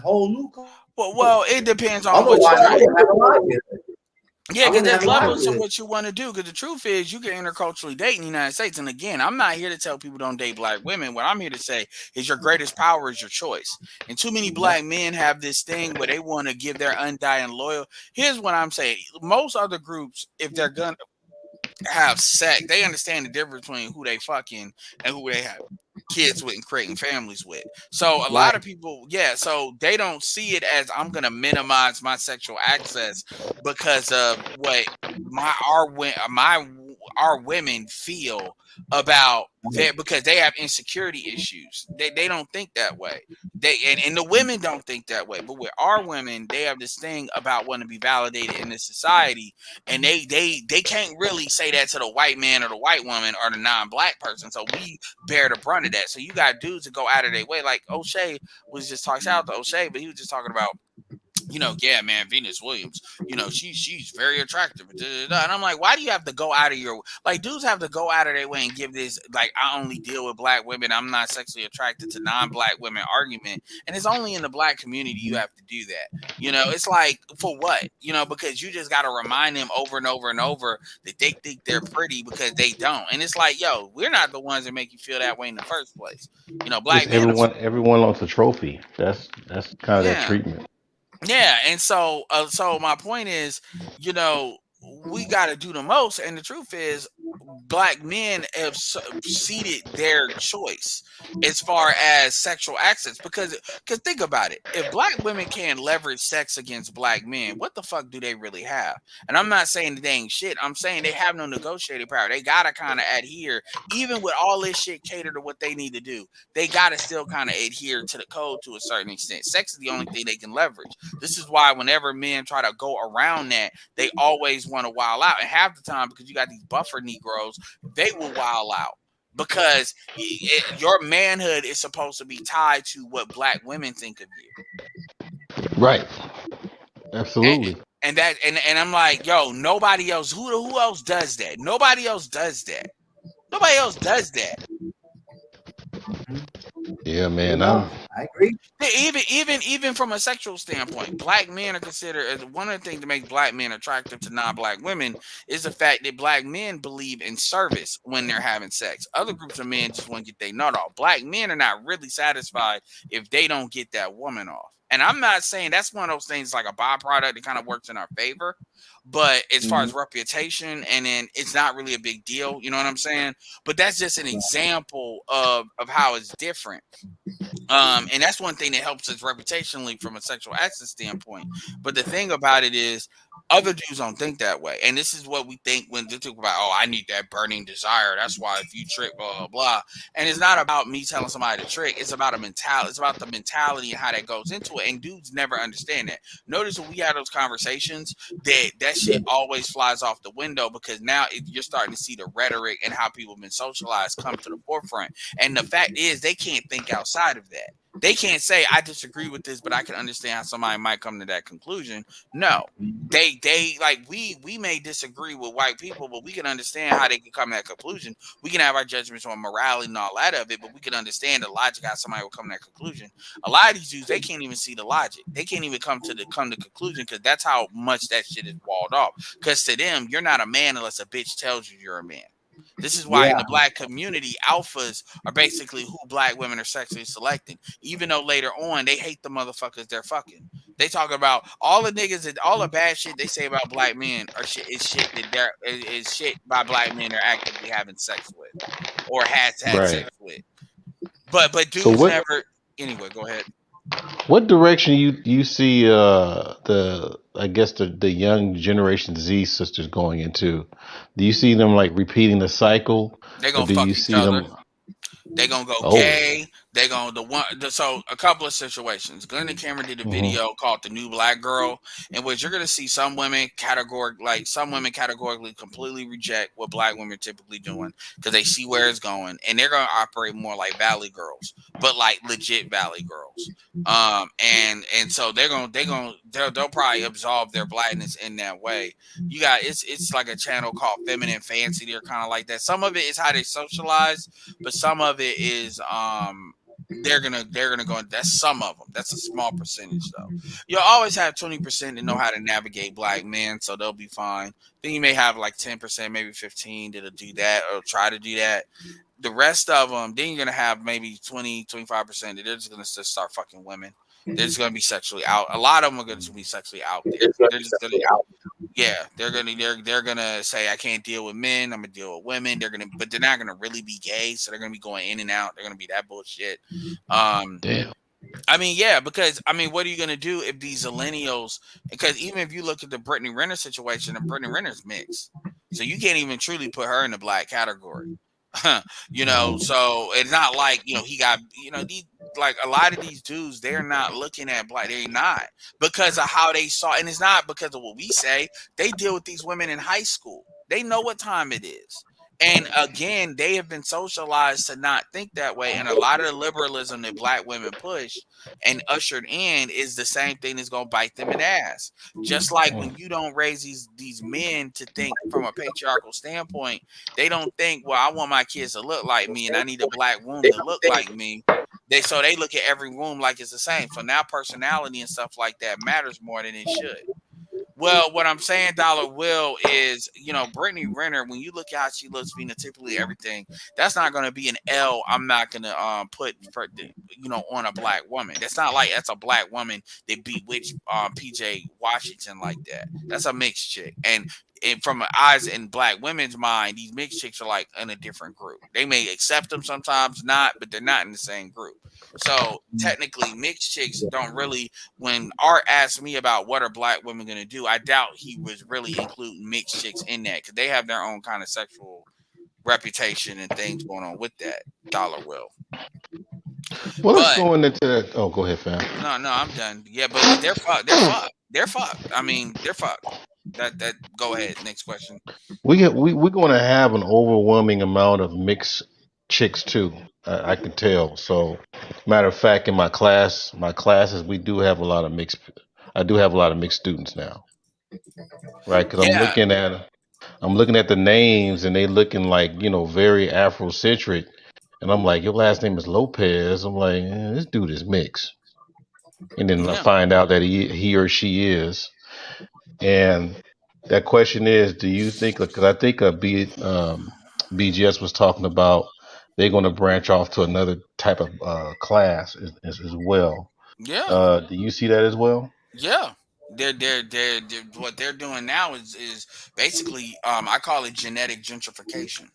Well, it depends on what you Yeah, because there's levels of what you want to do. Because the truth is, you can interculturally date in the United States. And again, I'm not here to tell people don't date black women. What I'm here to say is your greatest power is your choice. And too many black men have this thing where they want to give their undying loyal. Here's what I'm saying. Most other groups, if they're going to have sex, they understand the difference between who they fucking and who they have kids with and creating families with. So a lot of people, so they don't see it as I'm gonna minimize my sexual access because of what our women feel about that, because they have insecurity issues. They don't think that way. And the women don't think that way. But with our women, they have this thing about wanting to be validated in this society, and they can't really say that to the white man or the white woman or the non-black person. So we bear the brunt of that. So you got dudes that go out of their way, like O'Shea was just talking out to O'Shea, but he was just talking about, you know, yeah, man, Venus Williams, you know, she's very attractive. And I'm like, why do you have to go out of your, like, dudes have to go out of their way and give this, like, I only deal with black women, I'm not sexually attracted to non-black women argument. And it's only in the black community you have to do that. You know, it's like, for what? You know, because you just got to remind them over and over and over that they think they're pretty because they don't. And it's like, yo, we're not the ones that make you feel that way in the first place. You know, black men. Everyone wants a trophy. That's kind of that treatment. Yeah, and so my point is, you know, we got to do the most. And the truth is, black men have ceded their choice as far as sexual access, because think about it, if black women can't leverage sex against black men, what the fuck do they really have? And I'm not saying that they ain't shit, I'm saying they have no negotiating power. They gotta kind of adhere, even with all this shit catered to what they need to do, they gotta still kind of adhere to the code to a certain extent. Sex is the only thing they can leverage. This is why whenever men try to go around that, they always want to wild out, and half the time, because you got these buffer Negroes, they will wild out because your manhood is supposed to be tied to what black women think of you. Right. Absolutely. And I'm like, yo, nobody else. Who else does that? Nobody else does that. Nobody else does that. Yeah, man. I agree. Even from a sexual standpoint, black men are considered, one of the things that makes black men attractive to non-black women is the fact that black men believe in service when they're having sex. Other groups of men just want to get their nut off. Black men are not really satisfied if they don't get that woman off. And I'm not saying that's one of those things like a byproduct that kind of works in our favor, but as far as reputation, and then it's not really a big deal, you know what I'm saying? But that's just an example of how it's different. And that's one thing that helps us reputationally from a sexual access standpoint. But the thing about it is, other dudes don't think that way. And this is what we think when they talk about, oh, I need that burning desire. That's why if you trick, blah, blah, blah. And it's not about me telling somebody to trick. It's about a mentality. It's about the mentality and how that goes into it. And dudes never understand that. Notice when we have those conversations, that shit always flies off the window, because now you're starting to see the rhetoric and how people have been socialized come to the forefront. And the fact is, they can't think outside of that. They can't say, I disagree with this, but I can understand how somebody might come to that conclusion. No, they like, we may disagree with white people, but we can understand how they can come to that conclusion. We can have our judgments on morality and all that of it, but we can understand the logic how somebody will come to that conclusion. A lot of these dudes, they can't even see the logic. They can't even come to conclusion, because that's how much that shit is walled off. Because to them, you're not a man unless a bitch tells you you're a man. This is why in the black community, alphas are basically who black women are sexually selecting, even though later on they hate the motherfuckers they're fucking. They talk about all the niggas and all the bad shit they say about black men are shit that is shit by black men they're actively having sex with or has had sex with. But dudes never. Anyway, go ahead. What direction you see I guess the young Generation Z sisters going into? Do you see them like repeating the cycle? They're gonna fuck each other. They're gonna go gay. They're gonna so a couple of situations. Glenn and Cameron did a video called "The New Black Girl," in which you're gonna see some women categorically completely reject what black women are typically doing because they see where it's going, and they're gonna operate more like Valley girls, but like legit Valley girls. And so they'll probably absolve their blackness in that way. You got it's like a channel called Feminine Fancy. They're kind of like that. Some of it is how they socialize, but some of it is they're gonna go. That's some of them. That's a small percentage though. You'll always have 20% that know how to navigate black men, so they'll be fine. Then you may have like 10%, maybe 15 that'll do that or try to do that. The rest of them, then you're gonna have maybe 20-25% that they're just gonna start fucking women. They're just gonna be sexually out. A lot of them are gonna be sexually out there. They're just gonna they're gonna say, I can't deal with men, I'm gonna deal with women. But they're not gonna really be gay, so they're gonna be going in and out. They're gonna be that bullshit. Damn. I mean, yeah, because what are you gonna do if these millennials? Because even if you look at the Brittany Renner situation, and Brittany Renner's mixed, so you can't even truly put her in the black category. So it's not like he got these, like a lot of these dudes, they're not looking at black, they're not, because of how they saw, and it's not because of what we say. They deal with these women in high school, they know what time it is, and again, they have been socialized to not think that way. And a lot of the liberalism that black women push and ushered in is the same thing that's gonna bite them in the ass. Just like when you don't raise these men to think from a patriarchal standpoint, they don't think, well, I want my kids to look like me and I need a black womb to look like me. They look at every womb like it's the same. So now personality and stuff like that matters more than it should. Well, what I'm saying, Dollar Will, is, Brittany Renner, when you look at how she looks phenotypically, everything, that's not going to be an L I'm not going to put, on a black woman. That's not like that's a black woman that bewitched PJ Washington like that. That's a mixed chick. And from eyes and black women's mind, these mixed chicks are like in a different group. They may accept them sometimes, not, but they're not in the same group. So technically, mixed chicks don't really. When Art asked me about what are black women going to do, I doubt he was really including mixed chicks in that because they have their own kind of sexual reputation and things going on with that. Dollar Will. Well, let's go into that. Oh, go ahead, fam. No, I'm done. Yeah, but they're fucked. They're fucked. They're fucked. I mean, they're fucked. That go ahead. Next question. We're going to have an overwhelming amount of mixed chicks too. I can tell. So, matter of fact, in my classes, we do have a lot of mixed. I do have a lot of mixed students now, right? Because I'm looking at the names and they looking like very Afrocentric, and I'm like, your last name is Lopez. I'm like, this dude is mixed, and then I find out that he or she is. And that question is, do you think? Because I think BGS was talking about they're going to branch off to another type of class as well. Yeah. Do you see that as well? Yeah. They're what they're doing now is basically I call it genetic gentrification.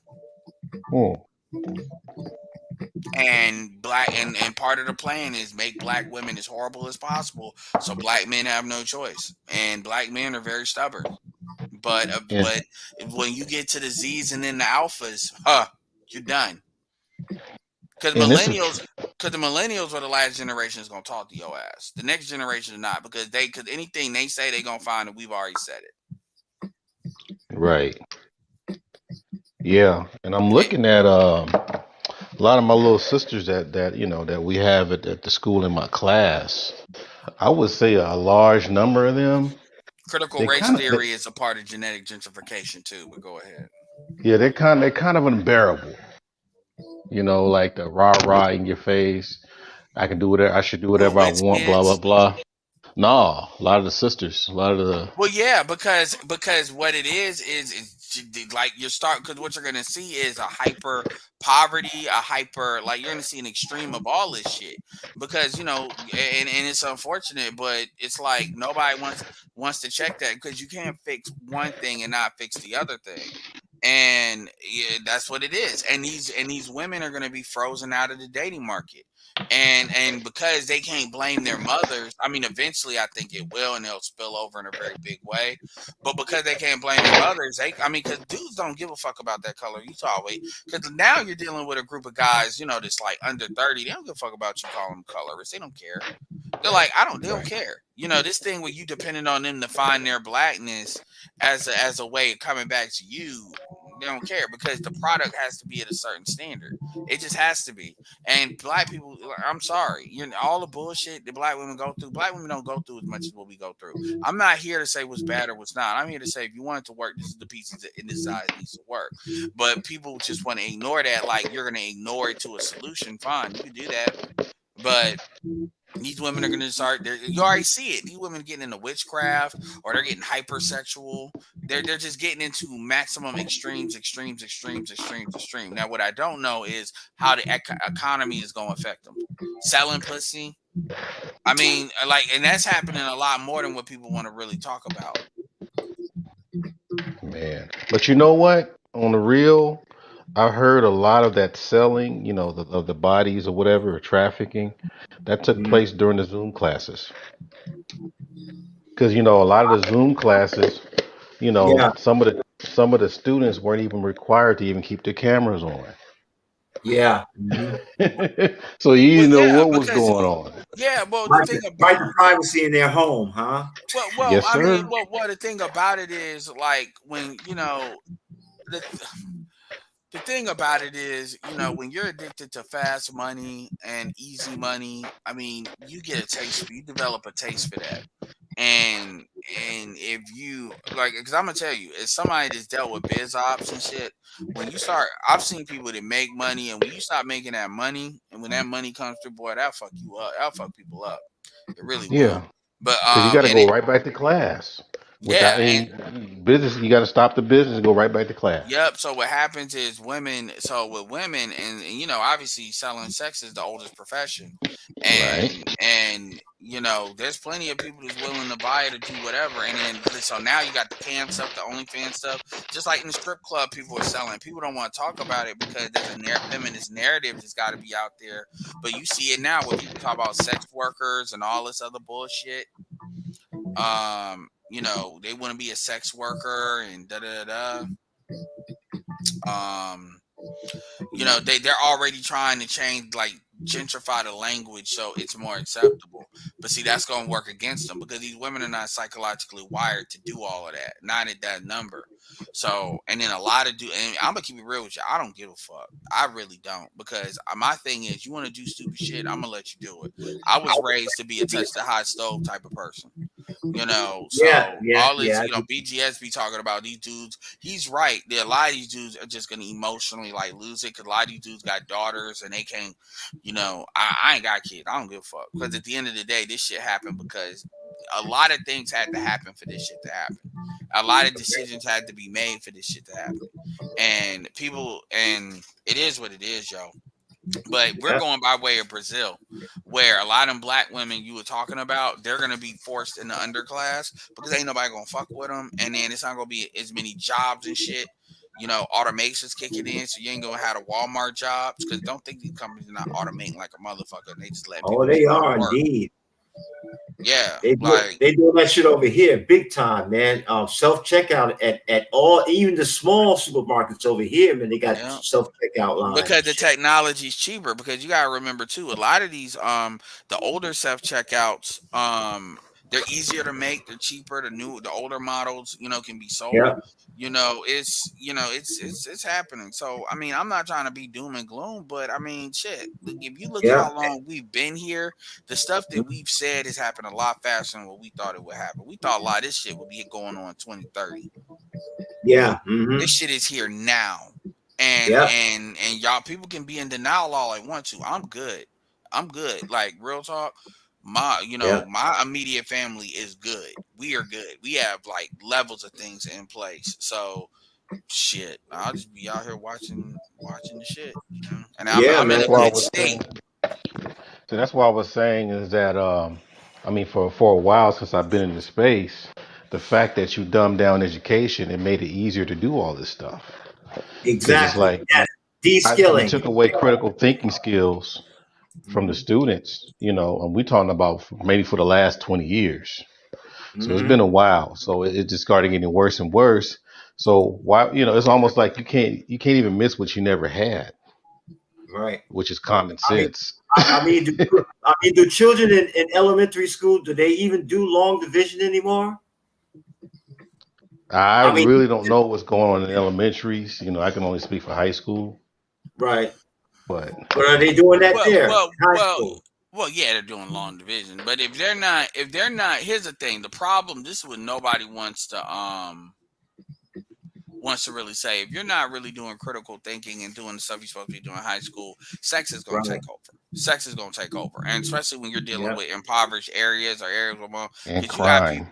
And part of the plan is make black women as horrible as possible, so black men have no choice, and black men are very stubborn. But when you get to the Z's and then the alphas, you're done. Because the millennials are the last generation that's gonna talk to your ass. The next generation is not, because anything they say they're gonna find that we've already said it. Right. Yeah, and I'm looking at a lot of my little sisters that we have at the school in my class. I would say a large number of them. Critical race theory is a part of genetic gentrification too. But go ahead. Yeah, they're kind of unbearable. Like the rah in your face. I can do whatever. I should do whatever I want. Blah blah blah. No, a lot of the sisters, a lot of the. Well, yeah, because what it is like because what you're gonna see is a hyper poverty, like you're gonna see an extreme of all this shit. Because and it's unfortunate, but it's like nobody wants to check that, because you can't fix one thing and not fix the other thing. And yeah, that's what it is. And these women are going to be frozen out of the dating market. And because they can't blame their mothers, I mean, eventually I think it will, and they'll spill over in a very big way. But because they can't blame their mothers, because dudes don't give a fuck about that color. You talk, because now you're dealing with a group of guys, that's like under 30. They don't give a fuck about you calling them colorists. They don't care. They're like, they don't care. This thing where you depending on them to find their blackness as a way of coming back to you. They don't care, because the product has to be at a certain standard. It just has to be. And black people, I'm sorry, all the bullshit that black women go through, black women don't go through as much as what we go through. I'm not here to say what's bad or what's not. I'm here to say, if you want it to work, this is the pieces in this size needs to work. But people just want to ignore that, like you're going to ignore it to a solution. Fine, you can do that. But these women are going to start. You already see it. These women are getting into witchcraft, or they're getting hypersexual. They're just getting into maximum extremes. Now, what I don't know is how the economy is going to affect them. Selling pussy. I mean, and that's happening a lot more than what people want to really talk about. Man, but you know what? On the real, I heard a lot of that selling, of the bodies or whatever, or trafficking, that took place during the Zoom classes. Because a lot of the Zoom classes, some of the students weren't even required to even keep their cameras on. Yeah. So you didn't know what was going on. Yeah, well, the thing about privacy in their home, huh? Well, yes, I sir. mean, the thing about it is, like, when the thing about it is, when you're addicted to fast money and easy money, I mean, you develop a taste for that. And if you because I'm gonna tell you, as somebody that's dealt with biz ops and shit, I've seen people that make money, and when you start making that money, and when that money comes through, boy, that'll fuck you up. That'll fuck people up. It really will. Yeah. But you got to go right back to class. Without Yeah, any business, you got to stop the business and go right back to class. yep. So what happens is women. So with women, and obviously selling sex is the oldest profession, Right. and there's plenty of people who's willing to buy it or do whatever. And then so now you got the cam stuff, the OnlyFans stuff, just like in the strip club, people are selling. People don't want to talk about it because there's a feminist narrative that's got to be out there. But you see it now where people talk about sex workers and all this other bullshit. They want to be a sex worker and da da da. They're already trying to change, like, gentrify the language so it's more acceptable. But see, that's going to work against them because these women are not psychologically wired to do all of that, not at that number. So, and then a lot of and I'm gonna keep it real with you, I don't give a fuck. I really don't, because my thing is, you want to do stupid shit, I'm gonna let you do it. I was raised to be a touch the hot stove type of person. So all this, BGS be talking about these dudes. He's right. A lot of these dudes are just gonna emotionally like lose it because a lot of these dudes got daughters and they can't. I ain't got kids. I don't give a fuck because at the end of the day, this shit happened because a lot of things had to happen for this shit to happen. A lot of decisions had to be made for this shit to happen, and it is what it is, yo. But we're going by way of Brazil, where a lot of them black women you were talking about, they're going to be forced in the underclass because ain't nobody going to fuck with them. And then it's not going to be as many jobs and shit. Automation's kicking in, so you ain't going to have the Walmart jobs because don't think these companies are not automating like a motherfucker. And they just let people they just are work. indeed. Yeah, they do that shit over here big time, man. Self checkout at all, even the small supermarkets over here, man. They got self checkout lines because the technology is cheaper. Because you gotta remember too, a lot of these the older self checkouts they're easier to make, they're cheaper. The older models can be sold. Yeah. It's happening. So I mean, I'm not trying to be doom and gloom, but I mean, shit. If you look at how long we've been here, the stuff that we've said has happened a lot faster than what we thought it would happen. We thought a lot of this shit would be going on in 2030. Yeah. This shit is here now. And y'all people can be in denial all I want to. I'm good. Like, real talk. My immediate family is good. We are good. We have like levels of things in place. So shit, I'll just be out here watching the shit, And I'm in a good state. So that's what I was saying is that I mean, for a while since I've been in the space, the fact that you dumb down education, it made it easier to do all this stuff. Because it's like you took away critical thinking skills from the students, and we're talking about maybe for the last 20 years. So it's been a while. So it just started getting worse and worse. So why, it's almost like you can't even miss what you never had. Right. Which is common sense. I mean, do children in elementary school, do they even do long division anymore? I really don't know what's going on in elementaries. I can only speak for high school. Right. But are they doing that there? Well, yeah, they're doing long division. But if they're not, here's the thing. The problem, this is what nobody wants to really say. If you're not really doing critical thinking and doing the stuff you're supposed to be doing in high school, sex is going to take over. Sex is going to take over. And especially when you're dealing with impoverished areas or areas with more, and crime.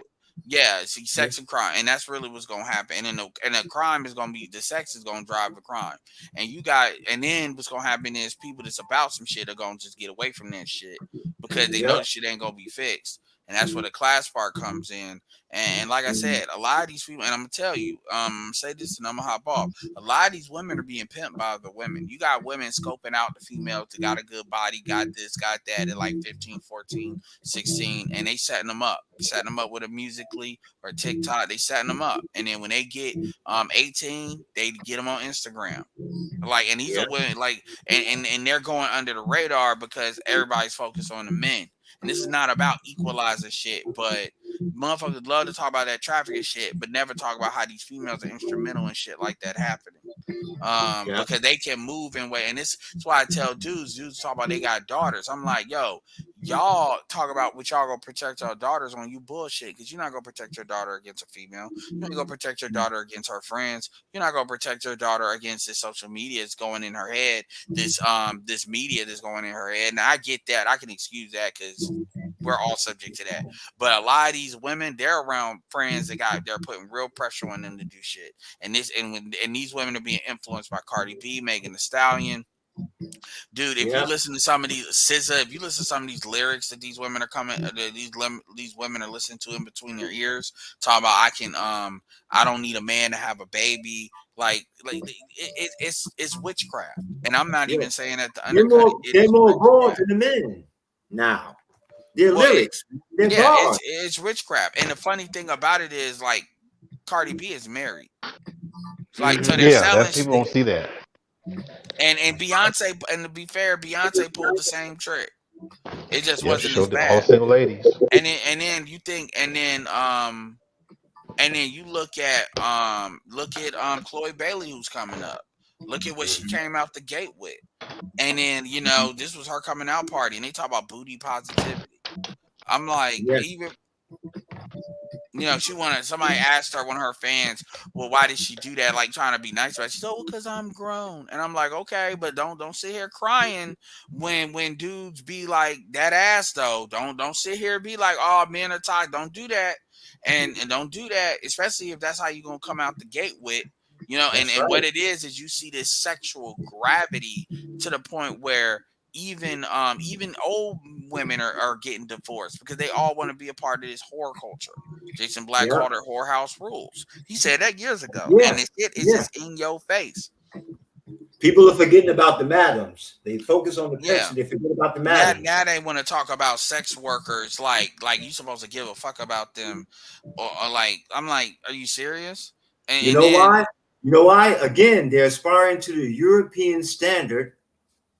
See, sex and crime, and that's really what's gonna happen. And the crime is gonna be the sex is gonna drive the crime, and then what's gonna happen is people that's about some shit are gonna just get away from that shit because they know the shit ain't gonna be fixed, and that's where the class part comes in. And like I said, a lot of these people, and I'm gonna tell you, say this and I'm gonna hop off. A lot of these women are being pimped by the women. You got women scoping out the females that got a good body, got this, got that at like 15, 14, 16, and they setting them up with a Musically or TikTok. They setting them up, and then when they get 18, they get them on Instagram. Like, and these are women, like, and they're going under the radar because everybody's focused on the men. And this is not about equalizing shit, but motherfuckers love to talk about that trafficking shit, but never talk about how these females are instrumental and shit like that happening. Because they can move in way, and that's why I tell dudes talk about they got daughters. I'm like, yo, y'all talk about what y'all gonna protect our daughters on, you bullshit, because you're not gonna protect your daughter against a female. You're not gonna protect your daughter against her friends. You're not gonna protect your daughter against this social media that's going in her head, this media that's going in her head. And I get that. I can excuse that because we're all subject to that. But a lot of these women, they're around friends they're putting real pressure on them to do shit. And these women are being influenced by Cardi B, Megan Thee Stallion. Dude, if you listen to some of these SZA, if you listen to some of these lyrics that these women are these women are listening to in between their ears, talking about I don't need a man to have a baby. It's witchcraft, and I'm not even saying that to undercut it. They're more broad than the men now. Their lyrics, they're broad. It's witchcraft, and the funny thing about it is, like, Cardi B is married, like, so they're selling. People don't see that. And Beyonce, and to be fair, Beyonce pulled the same trick. It just wasn't as bad. All single ladies. And then you think, and then you look at Chloe Bailey, who's coming up. Look at what she came out the gate with. And then, this was her coming out party, and they talk about booty positivity. I'm like, even somebody asked her, one of her fans, well, why did she do that? Like, trying to be nice about it. She said, well, because I'm grown. And I'm like, okay, but don't sit here crying when dudes be like that ass though. Don't sit here and be like, oh, men are toxic. Don't do that. And don't do that, especially if that's how you're gonna come out the gate with, and what it is you see this sexual gravity to the point where even old women are getting divorced because they all want to be a part of this whore culture. Jason Black called it whorehouse rules. He said that years ago, and it's just in your face. People are forgetting about the madams. They focus on the text and they forget about the madams. Now they want to talk about sex workers like you supposed to give a fuck about them, or like, I'm like, are you serious? And you know why? You know why? Again, they're aspiring to the European standard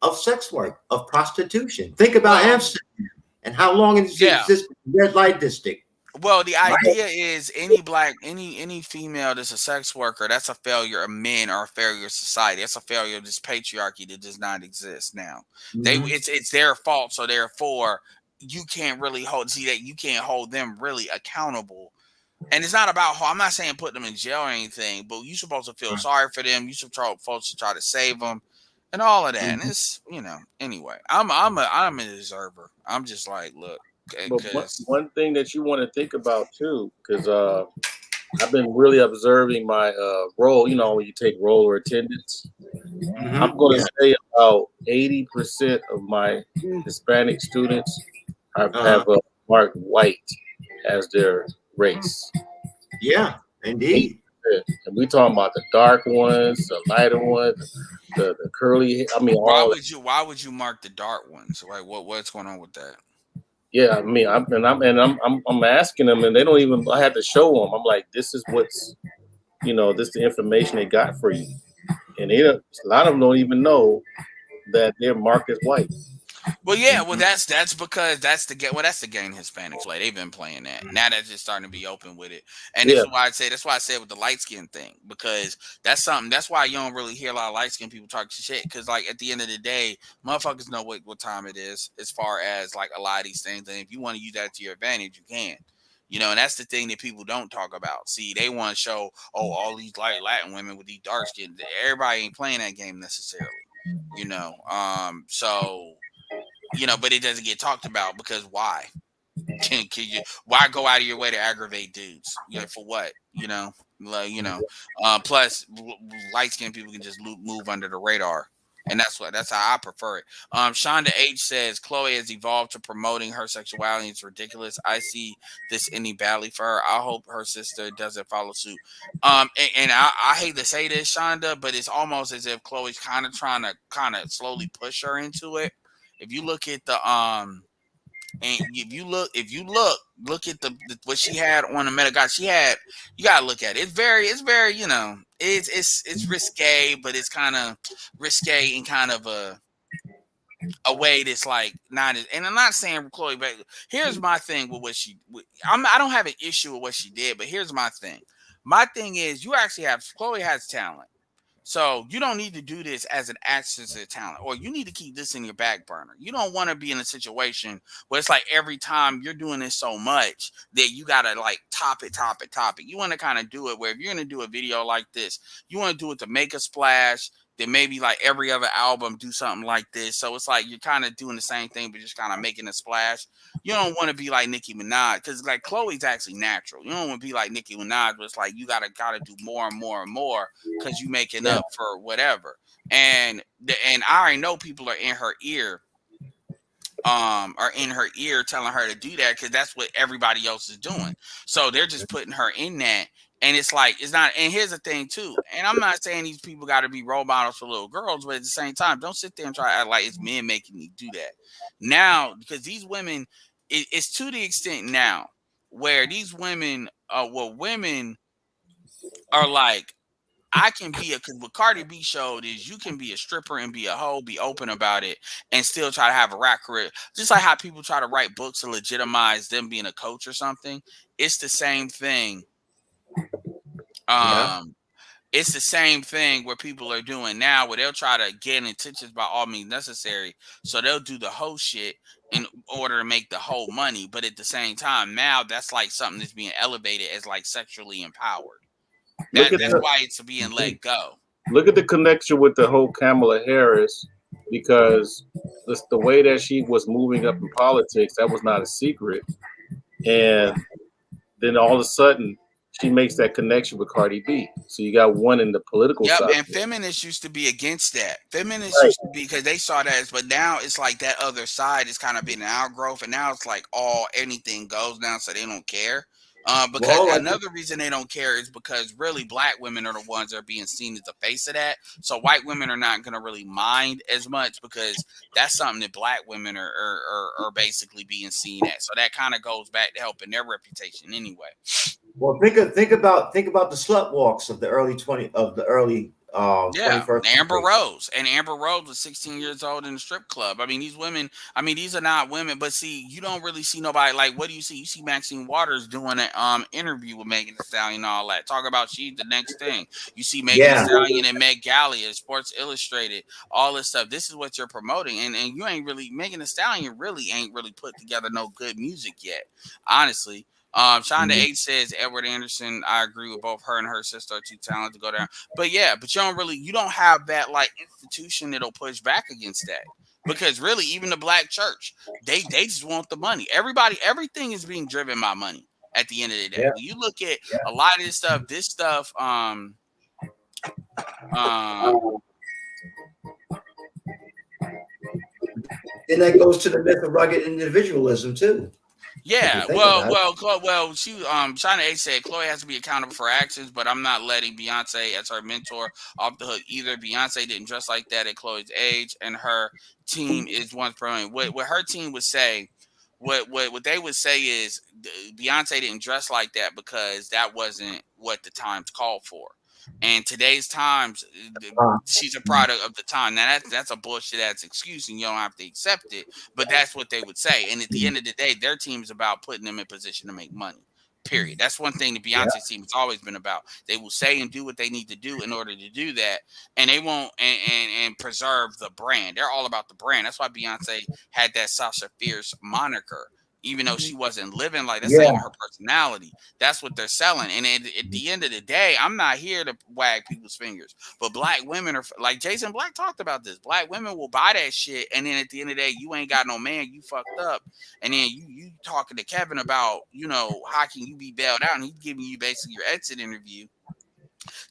of sex work, of prostitution. Think about Amsterdam and how long it's existed. Red light district. Well, the idea is any female that's a sex worker, that's a failure of men or a failure of society. That's a failure of this patriarchy that does not exist now. It's their fault, so therefore you can't really you can't hold them really accountable. And it's not about, I'm not saying put them in jail or anything, but you're supposed to feel sorry for them. You're supposed to try to save them and all of that. And it's, anyway, I'm an observer. I'm just like, look. But one thing that you want to think about too, because I've been really observing my role. When you take roller attendance, I'm going to say about 80% of my Hispanic students have marked white as their race. Yeah, indeed. And we talking about the dark ones, the lighter ones, the curly. I mean, why would you mark the dark ones? Like, what's going on with that? Yeah, I mean, I'm asking them, and they don't even. I had to show them. I'm like, this is what's, this is the information they got for you, and a lot of them don't even know that they're marked as white. Well, yeah, that's because that's the game Hispanics play. They've been playing that. Now they're just starting to be open with it, and that's why I said with the light skin thing, because that's something. That's why you don't really hear a lot of light skin people talk shit, because like at the end of the day, motherfuckers know what time it is as far as like a lot of these things, and if you want to use that to your advantage, you can. And that's the thing that people don't talk about. See, they want to show, all these Latin women with these dark skin. Everybody ain't playing that game necessarily. So. But it doesn't get talked about because why? Can you why go out of your way to aggravate dudes? For what? Plus light skinned people can just move under the radar. And that's how I prefer it. Shonda H says Chloe has evolved to promoting her sexuality. It's ridiculous. I see this ending badly for her. I hope her sister doesn't follow suit. And I hate to say this, Shonda, but it's almost as if Chloe's kind of trying to slowly push her into it. If you look at the and if you look at the what she had on the Meta God, you gotta look at it. It's very it's risque, but it's kind of risque in kind of a way that's like not. And I'm not saying Chloe, but here's my thing with what I don't have an issue with what she did, but here's my thing. My thing is Chloe has talent. So you don't need to do this as an access to talent, or you need to keep this in your back burner. You don't want to be in a situation where it's like every time you're doing this so much that you got to like top it. You want to kind of do it where if you're going to do a video like this, you want to do it to make a splash, then maybe like every other album do something like this. So it's like you're kind of doing the same thing, but just kind of making a splash. You don't want to be like Nicki Minaj, because like Chloe's actually natural. You don't want to be like Nicki Minaj, but it's like you gotta do more and more and more because you making up for whatever. And I already know people are in her ear, telling her to do that because that's what everybody else is doing. So they're just putting her in that. And it's like, it's not, and here's the thing too, and I'm not saying these people got to be role models for little girls, but at the same time, don't sit there and try to act like it's men making me do that. Now, because these women, it's to the extent now where these women, women are like, I can be because what Cardi B showed is you can be a stripper and be a hoe, be open about it, and still try to have a rap career. Just like how people try to write books to legitimize them being a coach or something. It's the same thing. It's the same thing where people are doing now, where they'll try to get attention by all means necessary. So they'll do the whole shit in order to make the whole money. But at the same time, now that's like something that's being elevated as like sexually empowered. That's why it's being let go. Look at the connection with the whole Kamala Harris, because the way that she was moving up in politics, that was not a secret. And then all of a sudden, she makes that connection with Cardi B. So you got one in the political side. And feminists used to be against that. Feminists used to be, because they saw that but now it's like that other side is kind of been an outgrowth, and now it's like anything goes now, so they don't care. Because another reason they don't care is because really black women are the ones that are being seen as the face of that. So white women are not going to really mind as much because that's something that black women are basically being seen at. So that kind of goes back to helping their reputation anyway. Well, think about the slut walks of the early 21st Amber Rose. And Amber Rose was 16 years old in a strip club. I mean, these women, these are not women, but see, you don't really see nobody like, what do you see? You see Maxine Waters doing an interview with Megan Thee Stallion and all that. Talk about she's the next thing. You see Megan Thee Stallion and Meg Galley at Sports Illustrated, all this stuff. This is what you're promoting. And you ain't really, Megan Thee Stallion really ain't really put together no good music yet, honestly. Shonda H says Edward Anderson. I agree with both her and her sister are too talented to go down. But you don't have that like institution that'll push back against that. Because really, even the black church, they just want the money. Everything is being driven by money at the end of the day. When you look at a lot of this stuff, and that goes to the myth of rugged individualism too. Yeah, well, she China H said Chloe has to be accountable for her actions, but I'm not letting Beyonce as her mentor off the hook either. Beyonce didn't dress like that at Chloe's age, and her team is once brilliant. What her team would say, what they would say is Beyonce didn't dress like that because that wasn't what the times called for. And today's times, she's a product of the time. Now that's a bullshit ass excuse, and you don't have to accept it. But that's what they would say. And at the end of the day, their team is about putting them in position to make money. Period. That's one thing the Beyonce team has always been about. They will say and do what they need to do in order to do that, and they won't and preserve the brand. They're all about the brand. That's why Beyonce had that Sasha Fierce moniker. Even though she wasn't living like that's not even her personality. That's what they're selling. And at the end of the day, I'm not here to wag people's fingers. But black women are like Jason Black talked about this. Black women will buy that shit. And then at the end of the day, you ain't got no man. You fucked up. And then you talking to Kevin about, how can you be bailed out? And he's giving you basically your exit interview.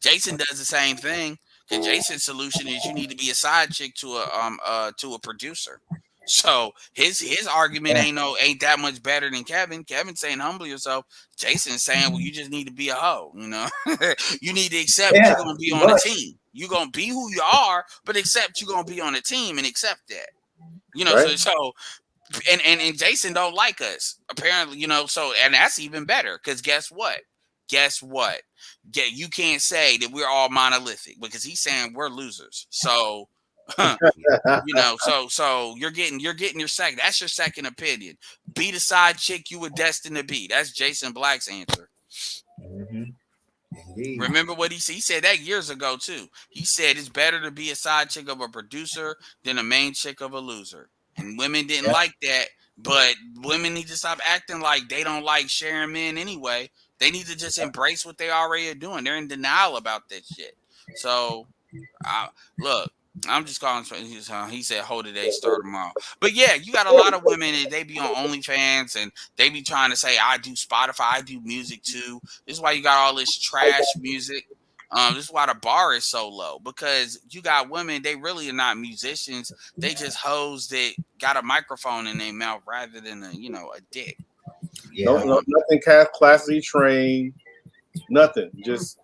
Jason does the same thing. Because Jason's solution is you need to be a side chick to a producer. So his argument ain't that much better than Kevin. Kevin's saying humble yourself. Jason's saying, well, you just need to be a hoe. You need to accept you're gonna be on a team. You're gonna be who you are, but accept you're gonna be on a team and accept that. Right. So and Jason don't like us apparently. So and that's even better because guess what? You can't say that we're all monolithic because he's saying we're losers. So. So you're getting your second. That's your second opinion. Be the side chick you were destined to be. That's Jason Black's answer. Remember what he said that years ago too. He said it's better to be a side chick of a producer than a main chick of a loser. And women didn't like that, but women need to stop acting like they don't like sharing men anyway. They need to just embrace what they already are doing. They're in denial about that shit. So Look, I'm just calling. He said, "Hold it, they start tomorrow." But yeah, you got a lot of women and they be on OnlyFans and they be trying to say, "I do Spotify, I do music too." This is why you got all this trash music. This is why the bar is so low, because you got women. They really are not musicians. They just hoes that got a microphone in their mouth rather than a dick. No, nothing classically trained. Nothing. Just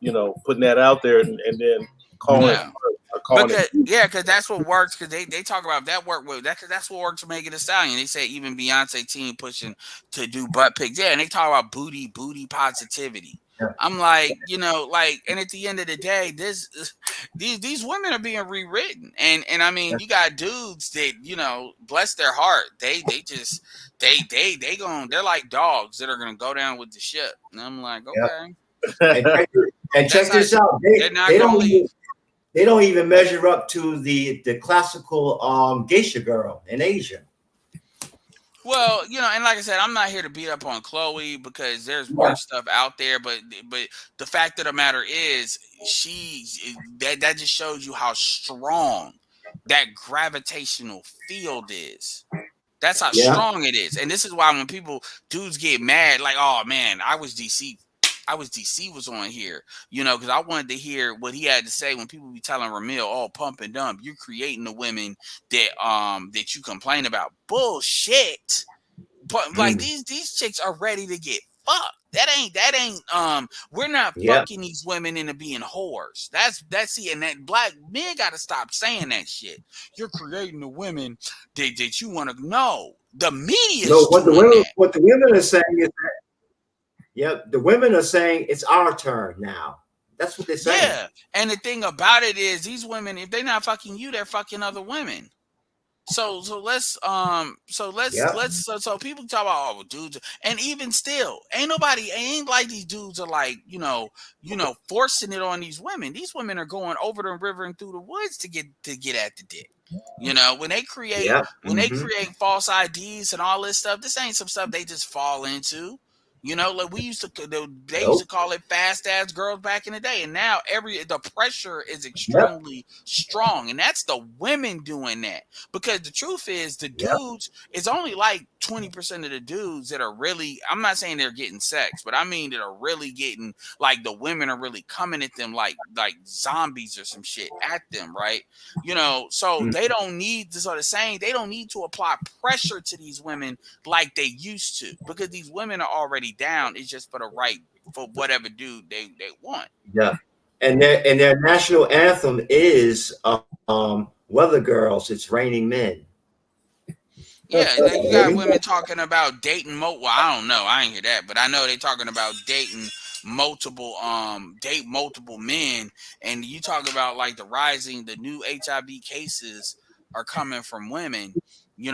putting that out there and then calling it. Because that's what works. Because they talk about that work with that's what works for Megan Thee Stallion. They say even Beyonce team pushing to do butt pics. Yeah, and they talk about booty positivity. I'm like, and at the end of the day, these women are being rewritten, and I mean, you got dudes that bless their heart, they're like dogs that are gonna go down with the ship, and I'm like, okay. And check this out, they don't even measure up to the classical geisha girl in Asia. Well, and like I said, I'm not here to beat up on Chloe because there's worse stuff out there. But the fact of the matter is, that just shows you how strong that gravitational field is. That's how strong it is. And this is why when dudes get mad, like, oh man, I was DC was on here, because I wanted to hear what he had to say when people be telling Ramil, oh, pump and dump, you're creating the women that you complain about. Bullshit. But like these chicks are ready to get fucked. That ain't we're not fucking these women into being whores. That's and that black men gotta stop saying that shit. You're creating the women that you want to know. The media what the women are saying is that the women are saying it's our turn now. That's what they're saying. Yeah, and the thing about it is, these women, if they're not fucking you, they're fucking other women. So people talk about dudes, and even still, ain't like these dudes are like forcing it on these women. These women are going over the river and through the woods to get at the dick. When they create false IDs and all this stuff, this ain't some stuff they just fall into. Like they used to call it fast ass girls back in the day, and now the pressure is extremely strong, and that's the women doing that. Because the truth is, the dudes, it's only like 20% of the dudes that are really, I'm not saying they're getting sex, but I mean that are really getting, like, the women are really coming at them like zombies or some shit at them, right? So they don't need to sort of saying they don't need to apply pressure to these women like they used to, because these women are already down. It's just for whatever dude they want. Yeah. And their national anthem is Weather Girls, It's Raining Men. Yeah, you got women talking about dating well, I don't know, I ain't hear that, but I know they talking about dating multiple men, and you talk about like the new HIV cases are coming from women,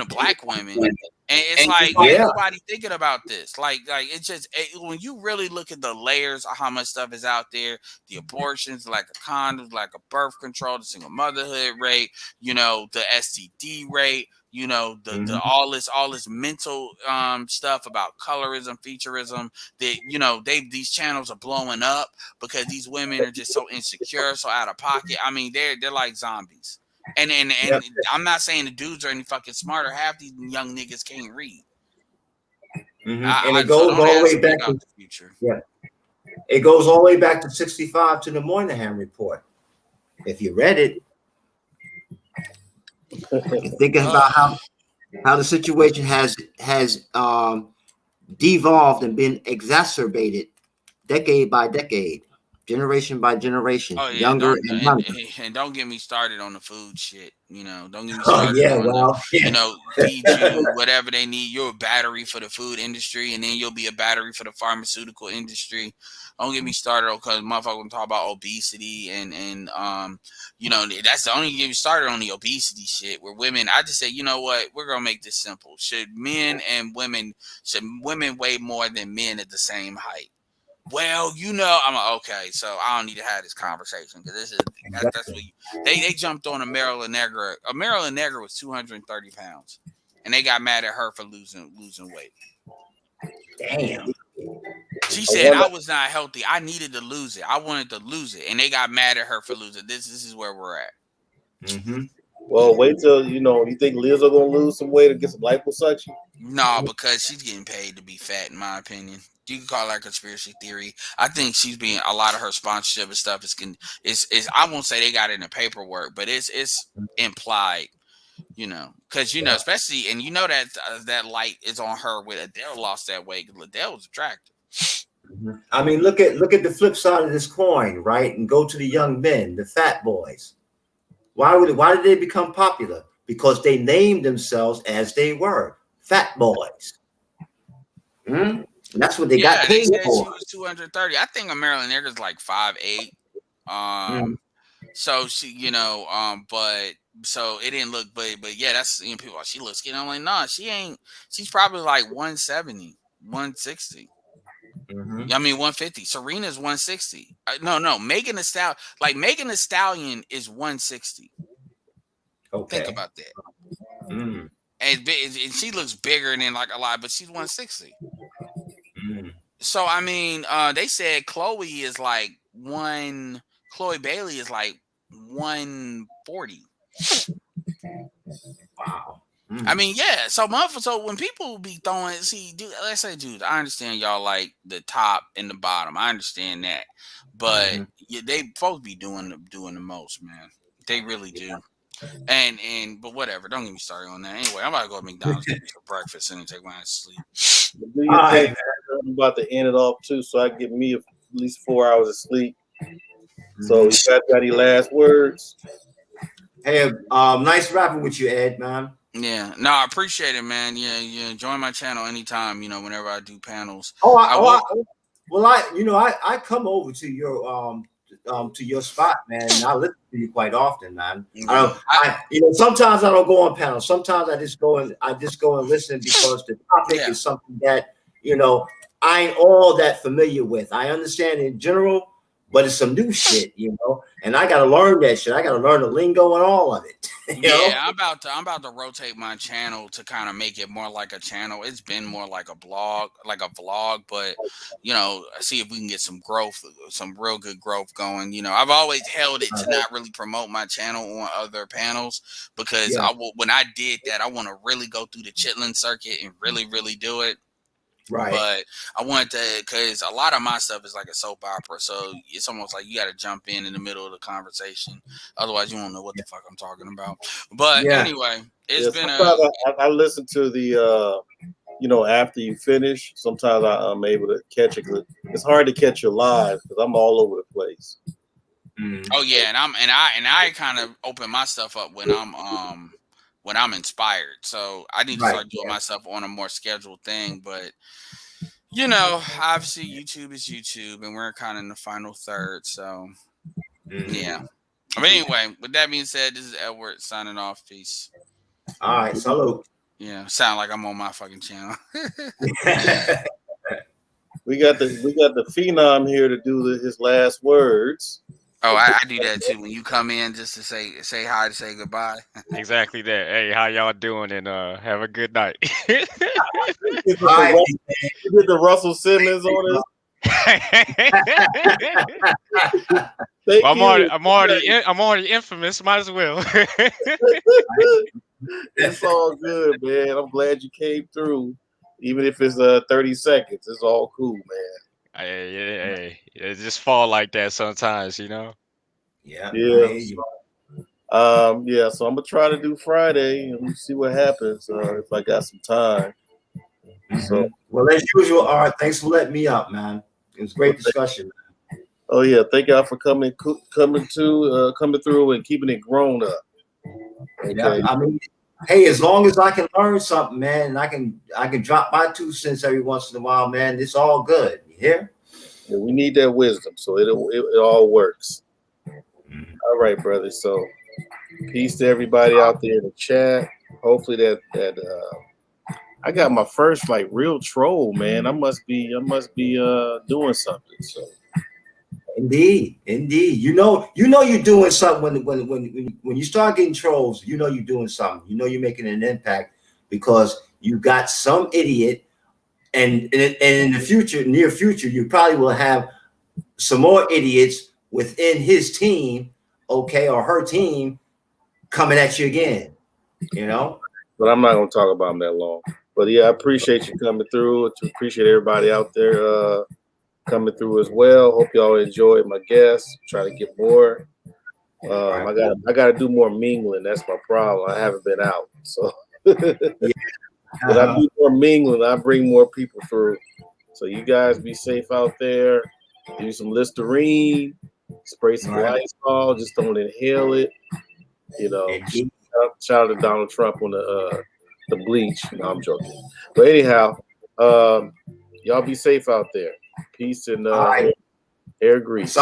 black women. And it's like, ain't nobody thinking about this. Like it's just when you really look at the layers of how much stuff is out there, the abortions, like a condoms, like a birth control, the single motherhood rate, the STD rate, the all this mental stuff about colorism, featureism, that these channels are blowing up because these women are just so insecure, so out of pocket. I mean, they're like zombies. And I'm not saying the dudes are any fucking smarter. Half these young niggas can't read. And it goes all the way back to the future. Yeah, it goes all the way back to 65 to the Moynihan Report. If you read it, thinking about how the situation has devolved and been exacerbated decade by decade. Generation by generation, younger and younger. And don't get me started on the food shit. Don't get me started on feed you whatever they need. You're a battery for the food industry, and then you'll be a battery for the pharmaceutical industry. Don't get me started on because motherfuckers talk about obesity and that's the only get me started on the obesity shit. Where women, I just say, you know what, we're gonna make this simple. Should women weigh more than men at the same height? Well, I'm like, okay, so I don't need to have this conversation because that's what they jumped on a Marilyn Negra. A Marilyn Negra was 230 pounds, and they got mad at her for losing weight. Damn. She said I was not healthy. I needed to lose it. I wanted to lose it, and they got mad at her for losing. This is where we're at. Mm-hmm. Well, wait till you think Lizzo gonna lose some weight and get some liposuction? No, because she's getting paid to be fat, in my opinion. You can call that conspiracy theory. I think she's being a lot of her sponsorship and stuff is I won't say they got it in the paperwork, but it's implied, because especially and that light is on her with Adele lost that weight. Adele was attractive. I mean, look at the flip side of this coin, right? And go to the young men, the fat boys. Why did they become popular? Because they named themselves as they were, fat boys. That's what they got paid they said for. she was 230. I think Marilyn Nigger's like 5'8". So she, but so it didn't look, but yeah, that's people. She looks skinny. I'm like, nah, she ain't. She's probably like 170, 160. I mean 150. Serena's 160. No, Megan Thee Stallion. Like Megan Thee Stallion is 160. Okay. Think about that. And she looks bigger than like a lot, but she's 160. So I mean, they said Chloe Bailey is like 140. Wow. I mean, yeah. So when people be throwing, let's say, dude, I understand y'all like the top and the bottom. I understand that, but they folks be doing the most, man. They really do. But whatever. Don't get me started on that. Anyway, I'm about to go to McDonald's get me some breakfast and then take my ass to sleep. Do your thing. I'm about to end it off too, so I get me at least 4 hours of sleep. So, you got any last words? Hey, nice rapping with you, Ed, man. Yeah, no, I appreciate it, man. Yeah. Join my channel anytime. Whenever I do panels. I come over to your spot, man. And I listen to you quite often, man. Sometimes I don't go on panels. Sometimes I just go and listen because the topic is something that I ain't all that familiar with. I understand in general, but it's some new shit, and I gotta learn that shit. I gotta learn the lingo and all of it. I'm about to rotate my channel to kind of make it more like a channel. It's been more like a blog, like a vlog, but see if we can get some growth, some real good growth going. I've always held it to not really promote my channel on other panels because when I did that, I want to really go through the Chitlin circuit and really, really do it. Right. But I wanted to, because a lot of my stuff is like a soap opera. So it's almost like you got to jump in the middle of the conversation. Otherwise, you won't know what the fuck I'm talking about. But anyway, it's been I listen to the, after you finish, sometimes I'm able to catch it. It's hard to catch you live because I'm all over the place. Oh, yeah. And I kind of open my stuff up when I'm inspired. So I need to start doing my stuff on a more scheduled thing. But, obviously YouTube is YouTube and we're kind of in the final third. So, yeah. But anyway, with that being said, this is Edward signing off. Peace. All right. Salute. Yeah. Sound like I'm on my fucking channel. We got the Phenom here to do his last words. Oh, I do that too. When you come in, just to say hi, to say goodbye. Exactly that. Hey, how y'all doing? And have a good night. You did the Russell Simmons on us. I'm already infamous. Might as well. It's all good, man. I'm glad you came through, even if it's 30 seconds. It's all cool, man. Hey, it just fall like that sometimes, Yeah. So I'm gonna try to do Friday and we'll see what happens if I got some time. So, well, as usual, Art, thanks for letting me up, man. It was a great discussion, man. Oh yeah, thank y'all for coming through and keeping it grown up. Okay. Yeah, I mean, hey, as long as I can learn something, man, and I can drop my 2 cents every once in a while, man, it's all good. You hear? Yeah, we need that wisdom, so it all works. All right, brother. So, peace to everybody out there in the chat. Hopefully that I got my first real troll, man. I must be doing something. So. Indeed. You know you're doing something when you start getting trolls. You know you're doing something. You know you're making an impact because you got some idiot And in the future, near future, you probably will have some more idiots within his team, okay, or her team, coming at you again. You know. But I'm not gonna talk about them that long. But yeah, I appreciate you coming through. Appreciate everybody out there coming through as well. Hope y'all enjoyed my guests. Try to get more. I gotta do more mingling. That's my problem. I haven't been out, so. But I do more mingling. I bring more people through. So you guys be safe out there. Do some Listerine. Spray some Lysol. Just don't inhale it. You know. Shout out to Donald Trump on the bleach. No, I'm joking. But anyhow, y'all be safe out there. Peace and hair grease.